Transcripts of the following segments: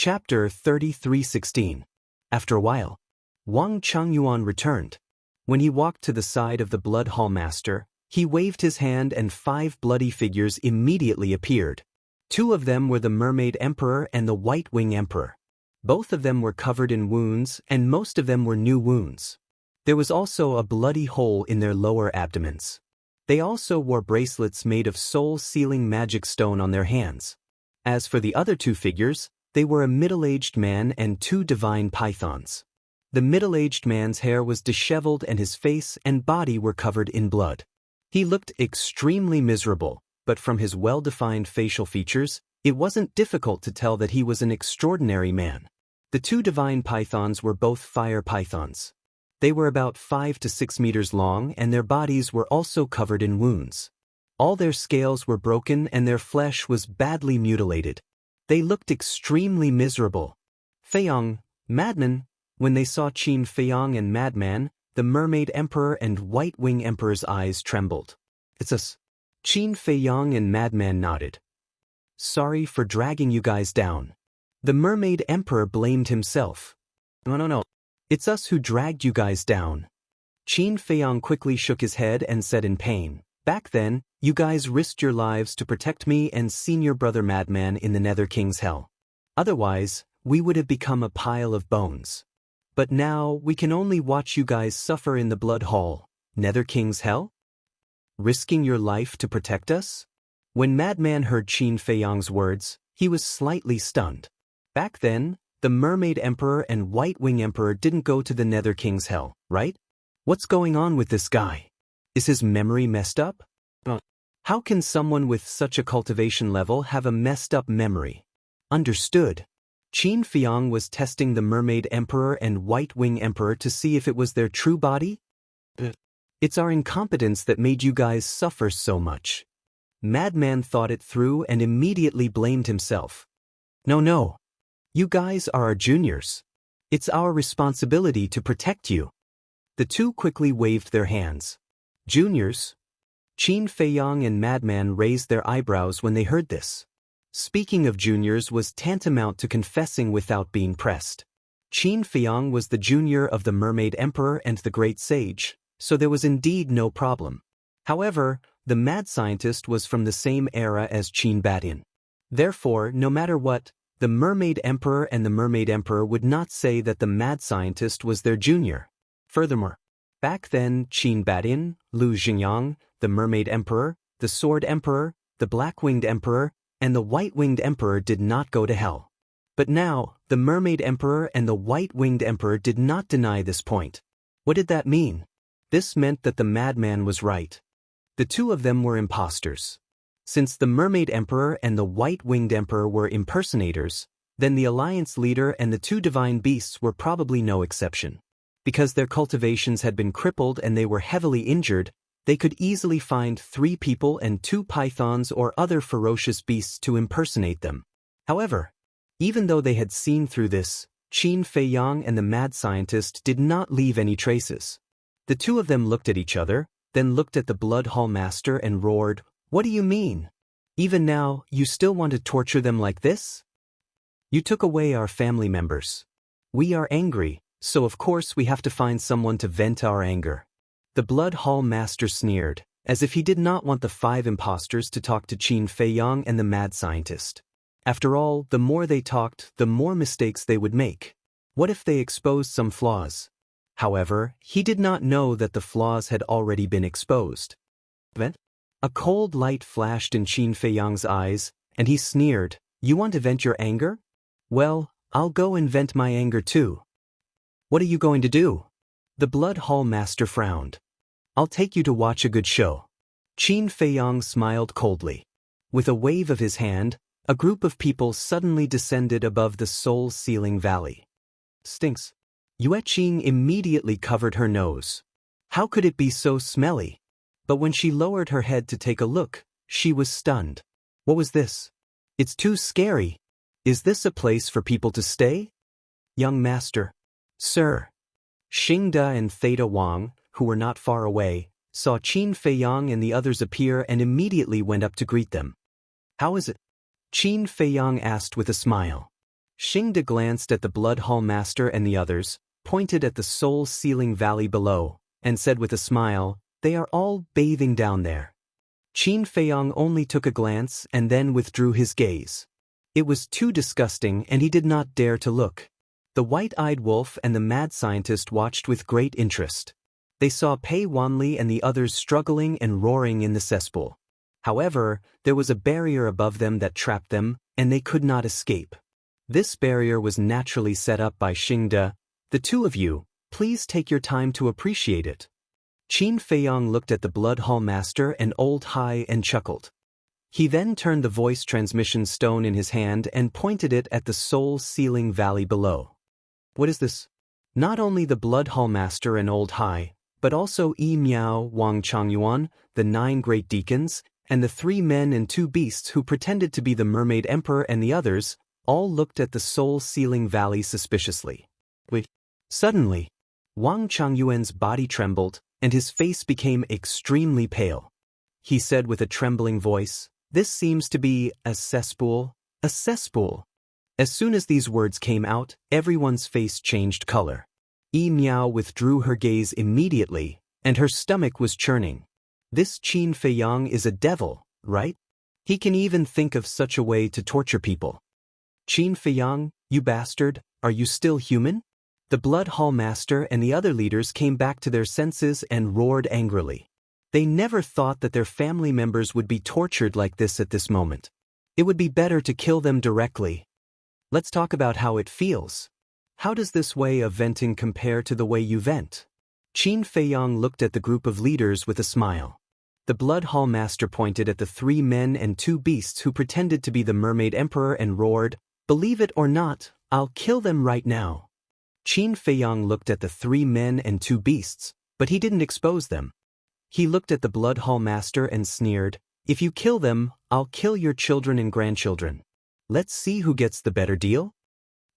Chapter 33:16. After a while, Wang Changyuan returned. When he walked to the side of the Blood Hall Master, he waved his hand and 5 bloody figures immediately appeared. 2 of them were the Mermaid Emperor and the White Wing Emperor. Both of them were covered in wounds, and most of them were new wounds. There was also a bloody hole in their lower abdomens. They also wore bracelets made of soul-sealing magic stone on their hands. As for the other 2 figures, they were a middle-aged man and 2 divine pythons. The middle-aged man's hair was disheveled and his face and body were covered in blood. He looked extremely miserable, but from his well-defined facial features, it wasn't difficult to tell that he was an extraordinary man. The 2 divine pythons were both fire pythons. They were about 5 to 6 meters long and their bodies were also covered in wounds. All their scales were broken and their flesh was badly mutilated. They looked extremely miserable. Feiyong, Madman, when they saw Qin Feiyong and Madman, the Mermaid Emperor and White Wing Emperor's eyes trembled. "It's us." Qin Feiyong and Madman nodded. "Sorry for dragging you guys down." The Mermaid Emperor blamed himself. No. "It's us who dragged you guys down." Qin Feiyong quickly shook his head and said in pain, "Back then, you guys risked your lives to protect me and senior brother Madman in the Nether King's hell. Otherwise, we would have become a pile of bones. But now, we can only watch you guys suffer in the Blood Hall, Nether King's hell? Risking your life to protect us?" When Madman heard Qin Feiyong's words, he was slightly stunned. Back then, the Mermaid Emperor and White Wing Emperor didn't go to the Nether King's hell, right? What's going on with this guy? Is his memory messed up? How can someone with such a cultivation level have a messed up memory? Understood. Qin Feiyong was testing the Mermaid Emperor and White Wing Emperor to see if it was their true body? It's our incompetence that made you guys suffer so much. Madman thought it through and immediately blamed himself. No. You guys are our juniors. It's our responsibility to protect you. The 2 quickly waved their hands. Juniors? Qin Feiyong and Madman raised their eyebrows when they heard this. Speaking of juniors was tantamount to confessing without being pressed. Qin Feiyong was the junior of the Mermaid Emperor and the Great Sage, so there was indeed no problem. However, the mad scientist was from the same era as Qin Batin. Therefore, no matter what, the Mermaid Emperor and the Mermaid Emperor would not say that the mad scientist was their junior. Furthermore, back then Qin Batin, Lu Xingyang, the Mermaid Emperor, the Sword Emperor, the Black-Winged Emperor, and the White-Winged Emperor did not go to hell. But now, the Mermaid Emperor and the White-Winged Emperor did not deny this point. What did that mean? This meant that the madman was right. The 2 of them were imposters. Since the Mermaid Emperor and the White-Winged Emperor were impersonators, then the Alliance leader and the 2 divine beasts were probably no exception. Because their cultivations had been crippled and they were heavily injured, they could easily find 3 people and 2 pythons or other ferocious beasts to impersonate them. However, even though they had seen through this, Qin Feiyong and the mad scientist did not leave any traces. The 2 of them looked at each other, then looked at the Blood Hall Master and roared, "What do you mean? Even now, you still want to torture them like this? You took away our family members. We are angry, so of course we have to find someone to vent our anger." The Blood Hall Master sneered, as if he did not want the 5 imposters to talk to Qin Feiyong and the mad scientist. After all, the more they talked, the more mistakes they would make. What if they exposed some flaws? However, he did not know that the flaws had already been exposed. A cold light flashed in Qin Feiyong's eyes, and he sneered, "You want to vent your anger? Well, I'll go and vent my anger too." "What are you going to do?" The Blood Hall Master frowned. "I'll take you to watch a good show." Qin Feiyong smiled coldly. With a wave of his hand, a group of people suddenly descended above the soul-sealing valley. "Stinks." Yue Qing immediately covered her nose. How could it be so smelly? But when she lowered her head to take a look, she was stunned. What was this? It's too scary. Is this a place for people to stay? Young master. Sir. Xingda and Theta Wang, who were not far away, saw Qin Feiyong and the others appear and immediately went up to greet them. How is it? Qin Feiyong asked with a smile. Xingde glanced at the Blood Hall Master and the others, pointed at the soul-sealing valley below, and said with a smile, "They are all bathing down there." Qin Feiyong only took a glance and then withdrew his gaze. It was too disgusting and he did not dare to look. The white-eyed wolf and the mad scientist watched with great interest. They saw Pei Wanli and the others struggling and roaring in the cesspool. However, there was a barrier above them that trapped them, and they could not escape. This barrier was naturally set up by Xingde. "The two of you, please take your time to appreciate it." Qin Feiyong looked at the Blood Hall Master and Old Hai and chuckled. He then turned the voice transmission stone in his hand and pointed it at the soul-sealing valley below. "What is this?" Not only the Blood Hall Master and Old Hai, but also Yi Miao, Wang Changyuan, the 9 great deacons, and the 3 men and 2 beasts who pretended to be the Mermaid Emperor and the others, all looked at the soul-sealing valley suspiciously. Wait. Suddenly, Wang Changyuan's body trembled, and his face became extremely pale. He said with a trembling voice, "This seems to be a cesspool, a cesspool." As soon as these words came out, everyone's face changed color. Yi Miao withdrew her gaze immediately, and her stomach was churning. This Qin Feiyong is a devil, right? He can even think of such a way to torture people. "Qin Feiyong, you bastard, are you still human?" The Blood Hall Master and the other leaders came back to their senses and roared angrily. They never thought that their family members would be tortured like this at this moment. It would be better to kill them directly. Let's talk about how it feels. How does this way of venting compare to the way you vent? Qin Feiyong looked at the group of leaders with a smile. The Blood Hall Master pointed at the 3 men and 2 beasts who pretended to be the Mermaid Emperor and roared, "Believe it or not, I'll kill them right now." Qin Feiyong looked at the 3 men and 2 beasts, but he didn't expose them. He looked at the Blood Hall Master and sneered, "If you kill them, I'll kill your children and grandchildren. Let's see who gets the better deal."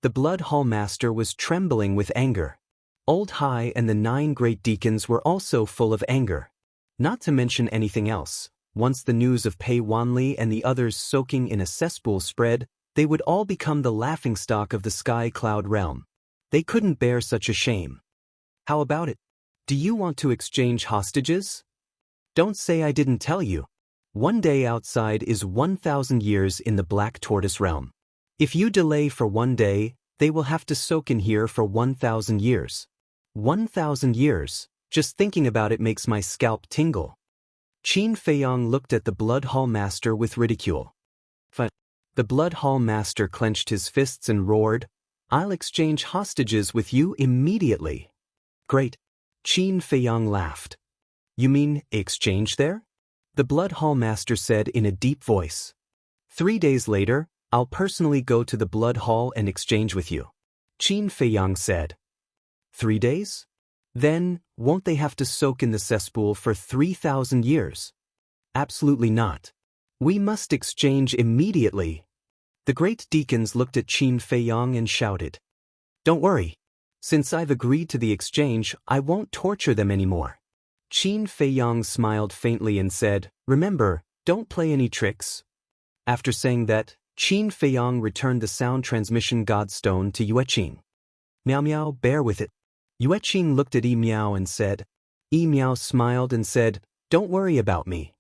The Blood Hall Master was trembling with anger. Old Hai and the 9 great deacons were also full of anger. Not to mention anything else, once the news of Pei Wanli and the others soaking in a cesspool spread, they would all become the laughingstock of the Sky Cloud realm. They couldn't bear such a shame. "How about it? Do you want to exchange hostages?" "Don't say I didn't tell you. One day outside is 1,000 years in the Black Tortoise realm. If you delay for 1 day, they will have to soak in here for 1,000 years. 1,000 years, just thinking about it makes my scalp tingle." Qin Feiyong looked at the Blood Hall Master with ridicule. The Blood Hall Master clenched his fists and roared, "I'll exchange hostages with you immediately." "Great." Qin Feiyong laughed. "You mean exchange there?" The Blood Hall Master said in a deep voice. 3 days later, I'll personally go to the Blood Hall and exchange with you." Qin Feiyong said. 3 days? Then, won't they have to soak in the cesspool for 3,000 years? Absolutely not. We must exchange immediately. The great deacons looked at Qin Feiyong and shouted, "Don't worry. Since I've agreed to the exchange, I won't torture them anymore." Qin Feiyong smiled faintly and said, "Remember, don't play any tricks." After saying that, Qin Feiyong returned the sound transmission godstone to Yueqing. "Miao Miao, bear with it." Yueqing looked at Yi Miao and said. Yi Miao smiled and said, "Don't worry about me.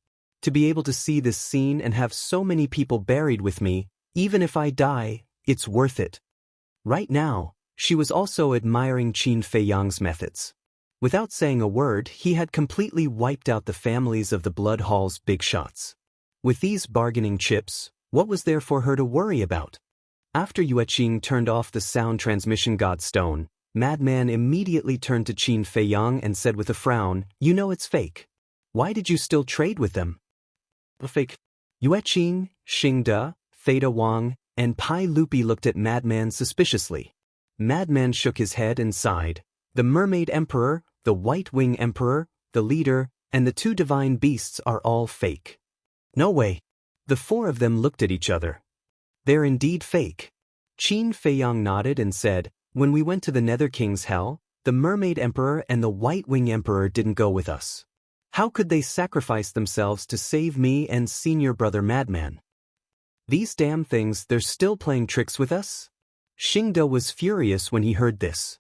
To be able to see this scene and have so many people buried with me, even if I die, it's worth it." Right now, she was also admiring Qin Feiyong's methods. Without saying a word, he had completely wiped out the families of the Blood Hall's big shots. With these bargaining chips, what was there for her to worry about? After Yueqing turned off the sound transmission godstone, Madman immediately turned to Qin Feiyong and said with a frown, "You know it's fake. Why did you still trade with them?" "Fake." Yueqing, Xingde, Theta Wang, and Pai Lupi looked at Madman suspiciously. Madman shook his head and sighed. "The Mermaid Emperor, the White Wing Emperor, the leader, and the 2 divine beasts are all fake." "No way." The 4 of them looked at each other. "They're indeed fake." Qin Feiyong nodded and said, "When we went to the Nether King's Hell, the Mermaid Emperor and the White Wing Emperor didn't go with us. How could they sacrifice themselves to save me and senior brother Madman? These damn things, they're still playing tricks with us?" Xingde was furious when he heard this.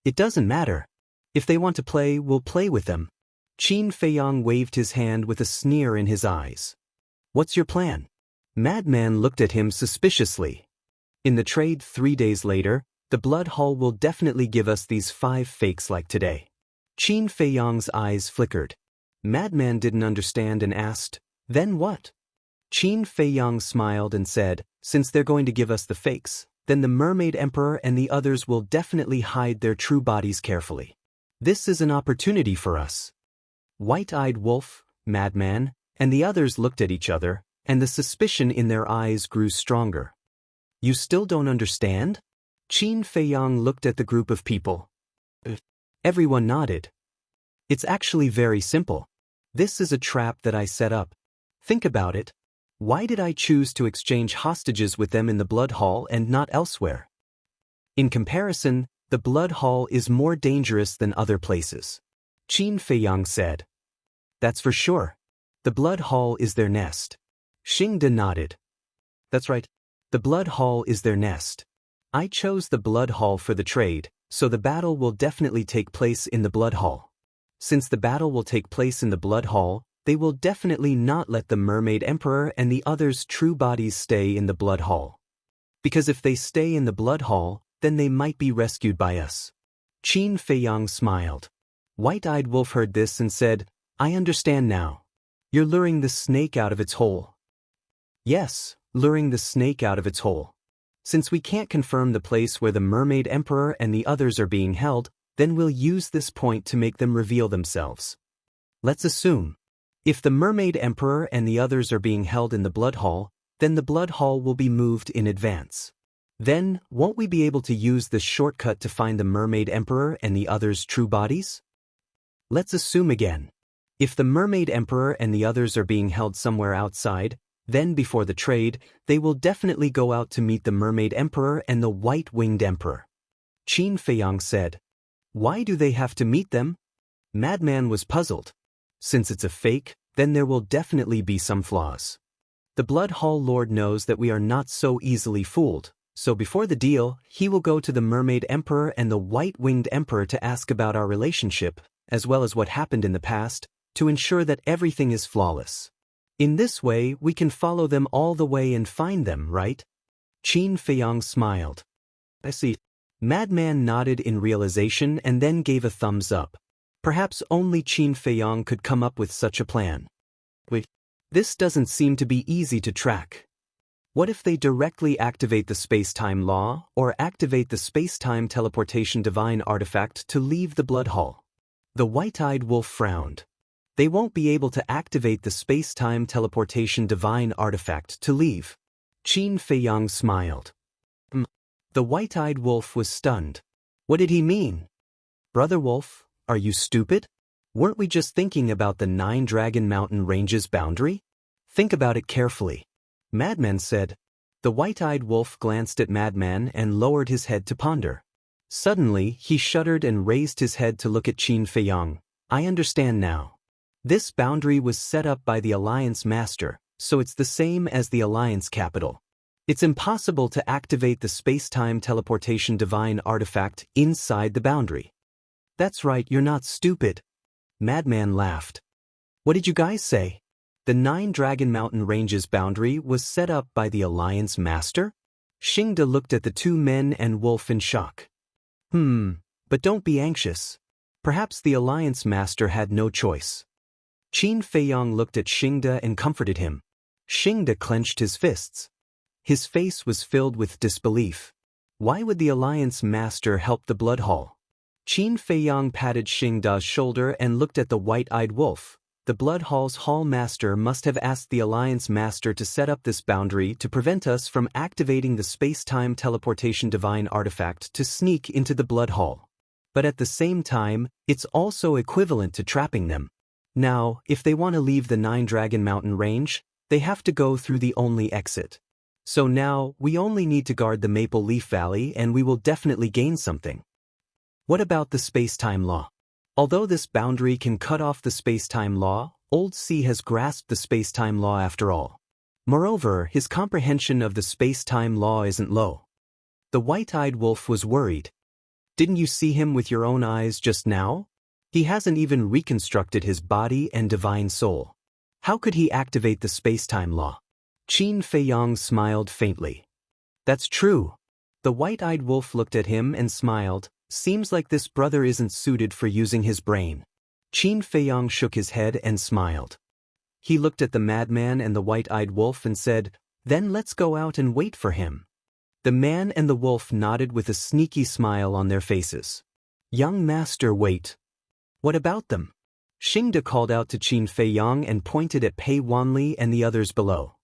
It doesn't matter. If they want to play, we'll play with them. Qin Feiyang waved his hand with a sneer in his eyes. What's your plan? Madman looked at him suspiciously. In the trade 3 days later, the blood hall will definitely give us these 5 fakes like today. Qin Feiyang's eyes flickered. Madman didn't understand and asked, then what? Qin Feiyang smiled and said, since they're going to give us the fakes, then the Mermaid Emperor and the others will definitely hide their true bodies carefully. This is an opportunity for us. White-eyed Wolf, Madman, and the others looked at each other, and the suspicion in their eyes grew stronger. You still don't understand? Qin Feiyang looked at the group of people. Everyone nodded. It's actually very simple. This is a trap that I set up. Think about it. Why did I choose to exchange hostages with them in the Blood Hall and not elsewhere? In comparison, the Blood Hall is more dangerous than other places. Qin Feiyang said. That's for sure. The Blood Hall is their nest. Xingde nodded. That's right. The Blood Hall is their nest. I chose the Blood Hall for the trade, so the battle will definitely take place in the Blood Hall. Since the battle will take place in the Blood Hall, they will definitely not let the Mermaid Emperor and the others' true bodies stay in the Blood Hall. Because if they stay in the Blood Hall, then they might be rescued by us. Qin Feiyang smiled. White-eyed Wolf heard this and said, I understand now. You're luring the snake out of its hole. Yes, luring the snake out of its hole. Since we can't confirm the place where the Mermaid Emperor and the others are being held, then we'll use this point to make them reveal themselves. Let's assume. If the Mermaid Emperor and the others are being held in the Blood Hall, then the Blood Hall will be moved in advance. Then, won't we be able to use this shortcut to find the Mermaid Emperor and the others' true bodies? Let's assume again. If the Mermaid Emperor and the others are being held somewhere outside, then before the trade, they will definitely go out to meet the Mermaid Emperor and the White-Winged Emperor. Qin Feiyang said. Why do they have to meet them? Madman was puzzled. Since it's a fake, then there will definitely be some flaws. The Blood Hall Lord knows that we are not so easily fooled, so before the deal, he will go to the Mermaid Emperor and the White-Winged Emperor to ask about our relationship, as well as what happened in the past, to ensure that everything is flawless. In this way, we can follow them all the way and find them, right? Qin Feiyang smiled. I see. Madman nodded in realization and then gave a thumbs up. Perhaps only Qin Feiyang could come up with such a plan. Wait, this doesn't seem to be easy to track. What if they directly activate the space-time law or activate the space-time teleportation divine artifact to leave the Blood Hall? The white-eyed wolf frowned. They won't be able to activate the space-time teleportation divine artifact to leave. Qin Feiyang smiled. The white-eyed wolf was stunned. What did he mean? Brother Wolf, are you stupid? Weren't we just thinking about the 9 Dragon Mountain Ranges boundary? Think about it carefully. Madman said. The white-eyed wolf glanced at Madman and lowered his head to ponder. Suddenly, he shuddered and raised his head to look at Qin Feiyang. I understand now. This boundary was set up by the Alliance Master, so it's the same as the Alliance capital. It's impossible to activate the space-time teleportation divine artifact inside the boundary. That's right, you're not stupid. Madman laughed. What did you guys say? The 9 Dragon Mountain Ranges boundary was set up by the Alliance Master? Xingde looked at the 2 men and Wolf in shock. But don't be anxious. Perhaps the Alliance Master had no choice. Qin Feiyang looked at Xingde and comforted him. Xingde clenched his fists. His face was filled with disbelief. Why would the Alliance Master help the Blood Hall? Qin Feiyang patted Xingde's shoulder and looked at the white-eyed wolf. The Blood Hall's Hall Master must have asked the Alliance Master to set up this boundary to prevent us from activating the space-time teleportation divine artifact to sneak into the Blood Hall. But at the same time, it's also equivalent to trapping them. Now, if they want to leave the 9 Dragon Mountain Range, they have to go through the only exit. So now, we only need to guard the Maple Leaf Valley and we will definitely gain something. What about the space-time law? Although this boundary can cut off the space-time law, Old C has grasped the space-time law after all. Moreover, his comprehension of the space-time law isn't low. The white-eyed wolf was worried. Didn't you see him with your own eyes just now? He hasn't even reconstructed his body and divine soul. How could he activate the space-time law? Qin Feiyang smiled faintly. That's true. The white-eyed wolf looked at him and smiled. Seems like this brother isn't suited for using his brain. Qin Feiyang shook his head and smiled. He looked at the madman and the white-eyed wolf and said, "Then let's go out and wait for him." The man and the wolf nodded with a sneaky smile on their faces. "Young master, wait. What about them?" Xingde called out to Qin Feiyang and pointed at Pei Wanli and the others below.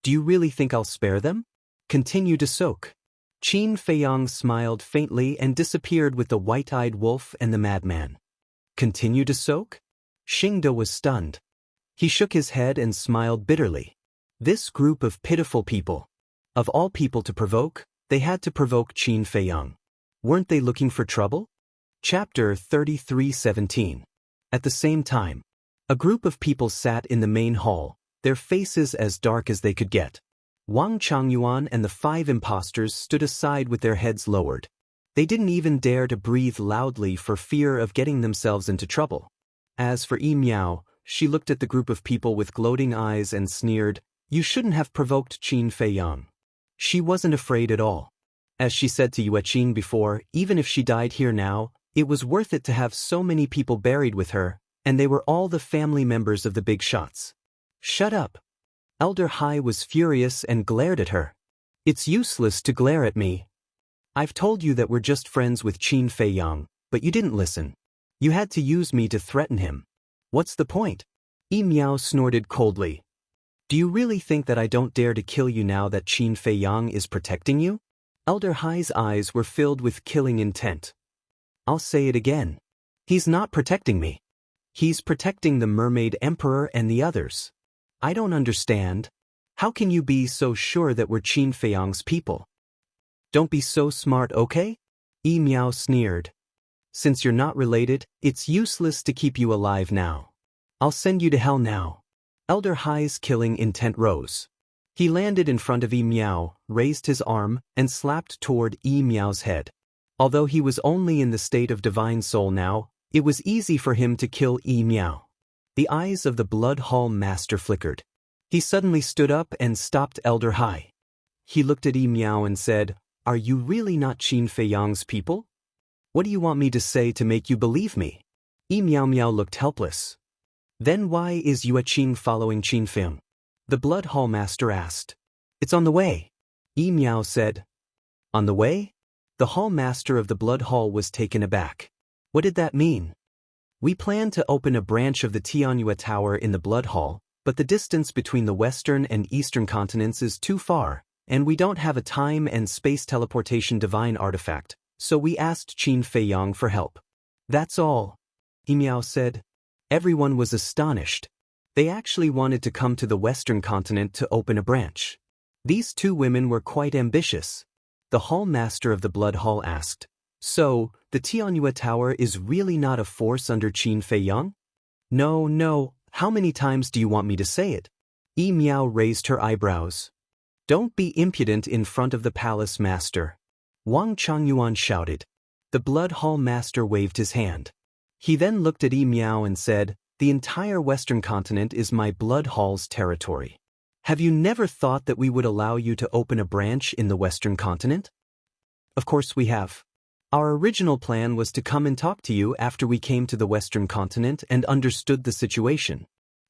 "Do you really think I'll spare them? Continue to soak." Qin Feiyang smiled faintly and disappeared with the white-eyed wolf and the madman. Continue to soak? Xingde was stunned. He shook his head and smiled bitterly. This group of pitiful people. Of all people to provoke, they had to provoke Qin Feiyang. Weren't they looking for trouble? Chapter 33:17. At the same time, a group of people sat in the main hall, their faces as dark as they could get. Wang Changyuan and the 5 impostors stood aside with their heads lowered. They didn't even dare to breathe loudly for fear of getting themselves into trouble. As for Yi Miao, she looked at the group of people with gloating eyes and sneered, "You shouldn't have provoked Qin Feiyang." She wasn't afraid at all. As she said to Yue Qing before, even if she died here now, it was worth it to have so many people buried with her, and they were all the family members of the big shots. "Shut up." Elder Hai was furious and glared at her. "It's useless to glare at me. I've told you that we're just friends with Qin Feiyang, but you didn't listen. You had to use me to threaten him. What's the point?" Yi Miao snorted coldly. "Do you really think that I don't dare to kill you now that Qin Feiyang is protecting you?" Elder Hai's eyes were filled with killing intent. "I'll say it again. He's not protecting me. He's protecting the Mermaid Emperor and the others. I don't understand. How can you be so sure that we're Qin Feiyang's people?" "Don't be so smart, okay?" Yi Miao sneered. "Since you're not related, it's useless to keep you alive now. I'll send you to hell now." Elder Hai's killing intent rose. He landed in front of Yi Miao, raised his arm, and slapped toward Yi Miao's head. Although he was only in the state of divine soul now, it was easy for him to kill Yi Miao. The eyes of the Blood Hall Master flickered. He suddenly stood up and stopped Elder Hai. He looked at Yi Miao and said, "Are you really not Qin Feiyang's people? What do you want me to say to make you believe me?" Yi Miao looked helpless. "Then why is Yue Qing following Qin Feiyang?" The Blood Hall Master asked. "It's on the way," Yi Miao said. "On the way?" The Hall Master of the Blood Hall was taken aback. What did that mean? "We plan to open a branch of the Tianyue Tower in the Blood Hall, but the distance between the western and eastern continents is too far, and we don't have a time and space teleportation divine artifact, so we asked Qin Feiyang for help. That's all," Yi Miao said. Everyone was astonished. They actually wanted to come to the western continent to open a branch. These 2 women were quite ambitious. The Hall Master of the Blood Hall asked, "So, the Tianyue Tower is really not a force under Qin Feiyang?" No, how many times do you want me to say it?" Yi Miao raised her eyebrows. "Don't be impudent in front of the Palace Master," Wang Changyuan shouted. The Blood Hall Master waved his hand. He then looked at Yi Miao and said, "The entire western continent is my Blood Hall's territory. Have you never thought that we would allow you to open a branch in the western continent?" "Of course we have. Our original plan was to come and talk to you after we came to the western continent and understood the situation.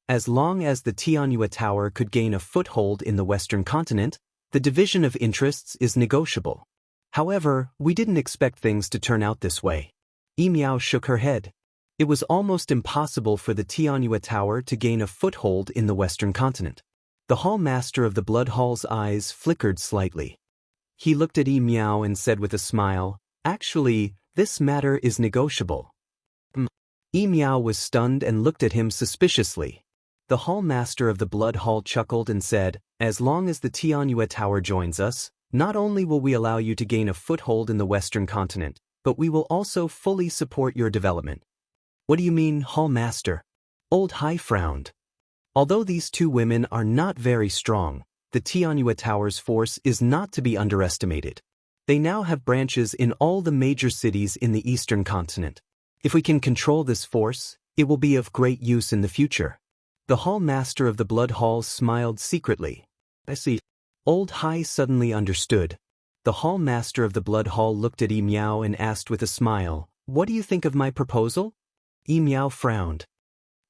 As long as the Tianyue Tower could gain a foothold in the western continent, the division of interests is negotiable. However, we didn't expect things to turn out this way." Yi Miao shook her head. It was almost impossible for the Tianyue Tower to gain a foothold in the western continent. The Hall Master of the Blood Hall's eyes flickered slightly. He looked at Yi Miao and said with a smile, "Actually, this matter is negotiable." Yi Miao was stunned and looked at him suspiciously. The Hall Master of the Blood Hall chuckled and said, "As long as the Tianyue Tower joins us, not only will we allow you to gain a foothold in the western continent, but we will also fully support your development." "What do you mean, Hall Master?" Old Hai frowned. Although these 2 women are not very strong, the Tianyue Tower's force is not to be underestimated. They now have branches in all the major cities in the eastern continent. If we can control this force, it will be of great use in the future. The Hall Master of the Blood Hall smiled secretly. I see. Old Hai suddenly understood. The Hall Master of the Blood Hall looked at Yi Miao and asked with a smile, "What do you think of my proposal?" Yi Miao frowned.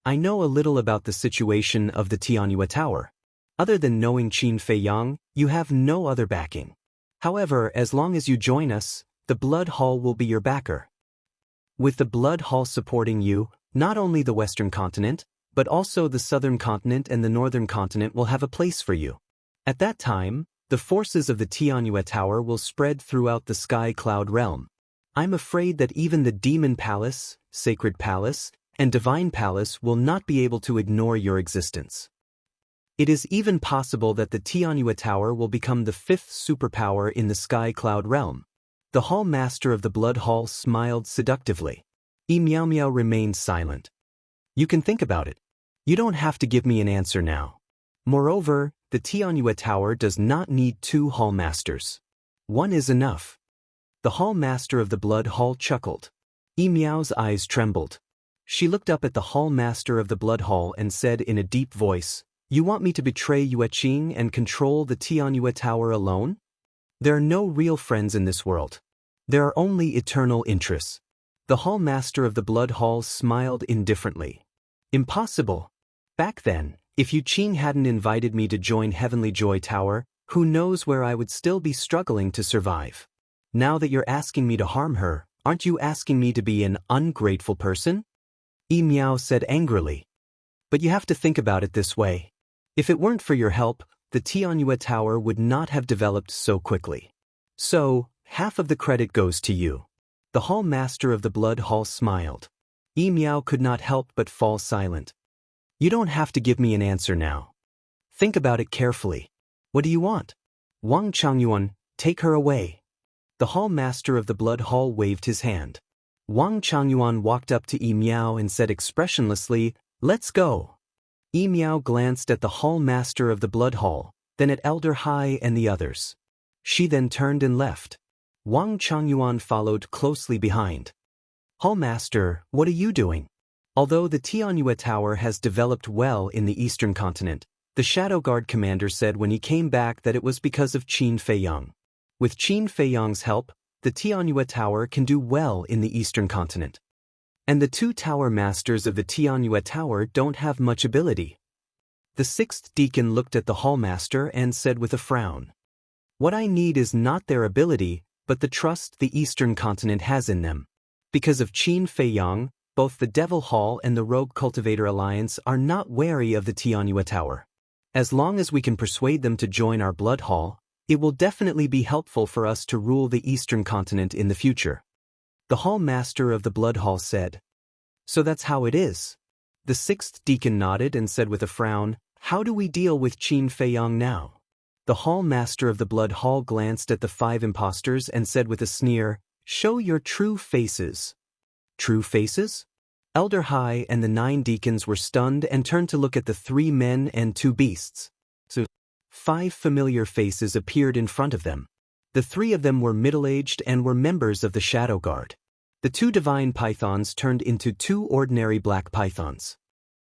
"I know a little about the situation of the Tianyue Tower. Other than knowing Qin Feiyang, you have no other backing. However, as long as you join us, the Blood Hall will be your backer. With the Blood Hall supporting you, not only the Western continent, but also the Southern continent and the Northern continent will have a place for you. At that time, the forces of the Tianyue Tower will spread throughout the Sky Cloud realm. I'm afraid that even the Demon Palace, Sacred Palace, and Divine Palace will not be able to ignore your existence. It is even possible that the Tianyue Tower will become the fifth superpower in the Sky Cloud realm." The Hall Master of the Blood Hall smiled seductively. Yi Miao Miao remained silent. "You can think about it. You don't have to give me an answer now. Moreover, the Tianyue Tower does not need 2 Hall Masters. 1 is enough." The Hall Master of the Blood Hall chuckled. Yi Miao's eyes trembled. She looked up at the Hall Master of the Blood Hall and said in a deep voice, "You want me to betray Yueqing and control the Tianyue Tower alone? There are no real friends in this world. There are only eternal interests." The Hall Master of the Blood Hall smiled indifferently. "Impossible. Back then, if Yueqing hadn't invited me to join Heavenly Joy Tower, who knows where I would still be struggling to survive. Now that you're asking me to harm her, aren't you asking me to be an ungrateful person?" Yi Miao said angrily. "But you have to think about it this way. If it weren't for your help, the Tianyue Tower would not have developed so quickly. So, half of the credit goes to you." The Hall Master of the Blood Hall smiled. Yi Miao could not help but fall silent. "You don't have to give me an answer now. Think about it carefully. What do you want?" "Wang Changyuan, take her away." The Hall Master of the Blood Hall waved his hand. Wang Changyuan walked up to Yi Miao and said expressionlessly, "Let's go." Yi Miao glanced at the Hall Master of the Blood Hall, then at Elder Hai and the others. She then turned and left. Wang Changyuan followed closely behind. "Hall Master, what are you doing?" Although the Tianyue Tower has developed well in the eastern continent, the Shadow Guard commander said when he came back that it was because of Qin Feiyang. With Qin Feiyang's help, the Tianyue Tower can do well in the eastern continent. And the 2 tower masters of the Tianyue Tower don't have much ability. The 6th deacon looked at the Hall Master and said with a frown, "What I need is not their ability, but the trust the eastern continent has in them. Because of Qin Feiyang, both the Devil Hall and the Rogue Cultivator Alliance are not wary of the Tianyue Tower. As long as we can persuade them to join our Blood Hall, it will definitely be helpful for us to rule the eastern continent in the future." The Hall Master of the Blood Hall said, "So that's how it is." The 6th deacon nodded and said with a frown, "How do we deal with Qin Feiyang now?" The Hall Master of the Blood Hall glanced at the 5 impostors and said with a sneer, "Show your true faces." "True faces?" Elder Hai and the 9 deacons were stunned and turned to look at the 3 men and 2 beasts. So, 5 familiar faces appeared in front of them. The 3 of them were middle-aged and were members of the Shadow Guard. The 2 divine pythons turned into 2 ordinary black pythons.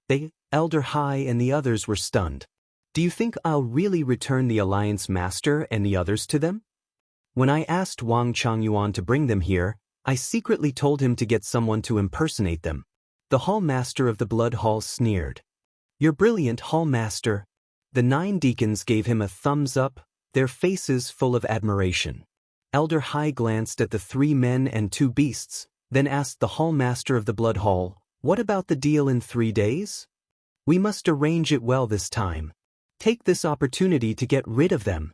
They, Elder Hai and the others were stunned. "Do you think I'll really return the Alliance Master and the others to them? When I asked Wang Changyuan to bring them here, I secretly told him to get someone to impersonate them." The Hall Master of the Blood Hall sneered. "You're brilliant, Hall Master." The 9 deacons gave him a thumbs up, their faces full of admiration. Elder Hai glanced at the 3 men and 2 beasts, then asked the Hall Master of the Blood Hall, "What about the deal in 3 days? We must arrange it well this time. Take this opportunity to get rid of them."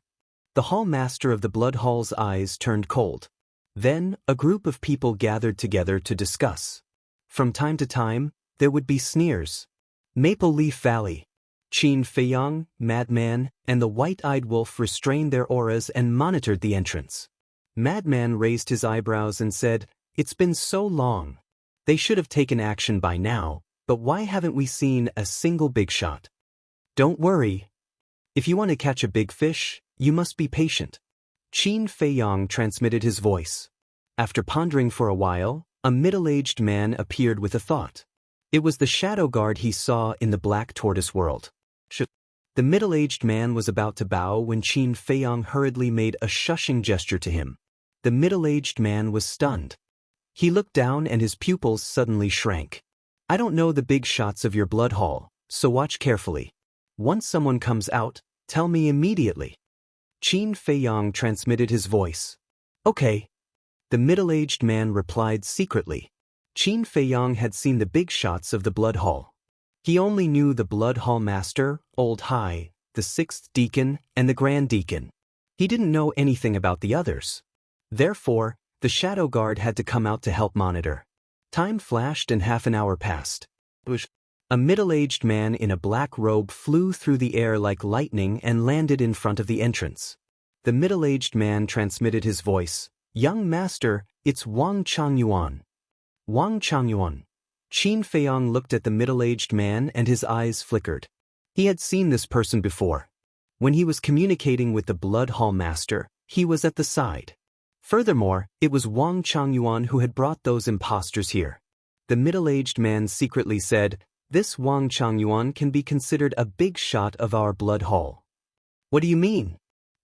The Hall Master of the Blood Hall's eyes turned cold. Then, a group of people gathered together to discuss. From time to time, there would be sneers. Maple Leaf Valley. Qin Feiyang, Madman, and the White-Eyed Wolf restrained their auras and monitored the entrance. Madman raised his eyebrows and said, "It's been so long. They should have taken action by now, but why haven't we seen a single big shot?" "Don't worry. If you want to catch a big fish, you must be patient. Qin Feiyang transmitted his voice. After pondering for a while, a middle-aged man appeared with a thought. It was the shadow guard he saw in the Black Tortoise world. The middle-aged man was about to bow when Qin Feiyang hurriedly made a shushing gesture to him. The middle-aged man was stunned. He looked down and his pupils suddenly shrank. I don't know the big shots of your blood hall, so watch carefully. Once someone comes out, tell me immediately. Qin Feiyang transmitted his voice. Okay. The middle-aged man replied secretly. Qin Feiyang had seen the big shots of the blood hall. He only knew the blood hall master, Old High, the 6th deacon, and the Grand Deacon. He didn't know anything about the others. Therefore, the shadow guard had to come out to help monitor. Time flashed and half an hour passed. A middle-aged man in a black robe flew through the air like lightning and landed in front of the entrance. The middle-aged man transmitted his voice. Young master, it's Wang Changyuan. Wang Changyuan. Qin Feiyang looked at the middle-aged man and his eyes flickered. He had seen this person before. When he was communicating with the blood hall master, he was at the side. Furthermore, it was Wang Changyuan who had brought those impostors here. The middle-aged man secretly said, this Wang Changyuan can be considered a big shot of our blood hall. What do you mean?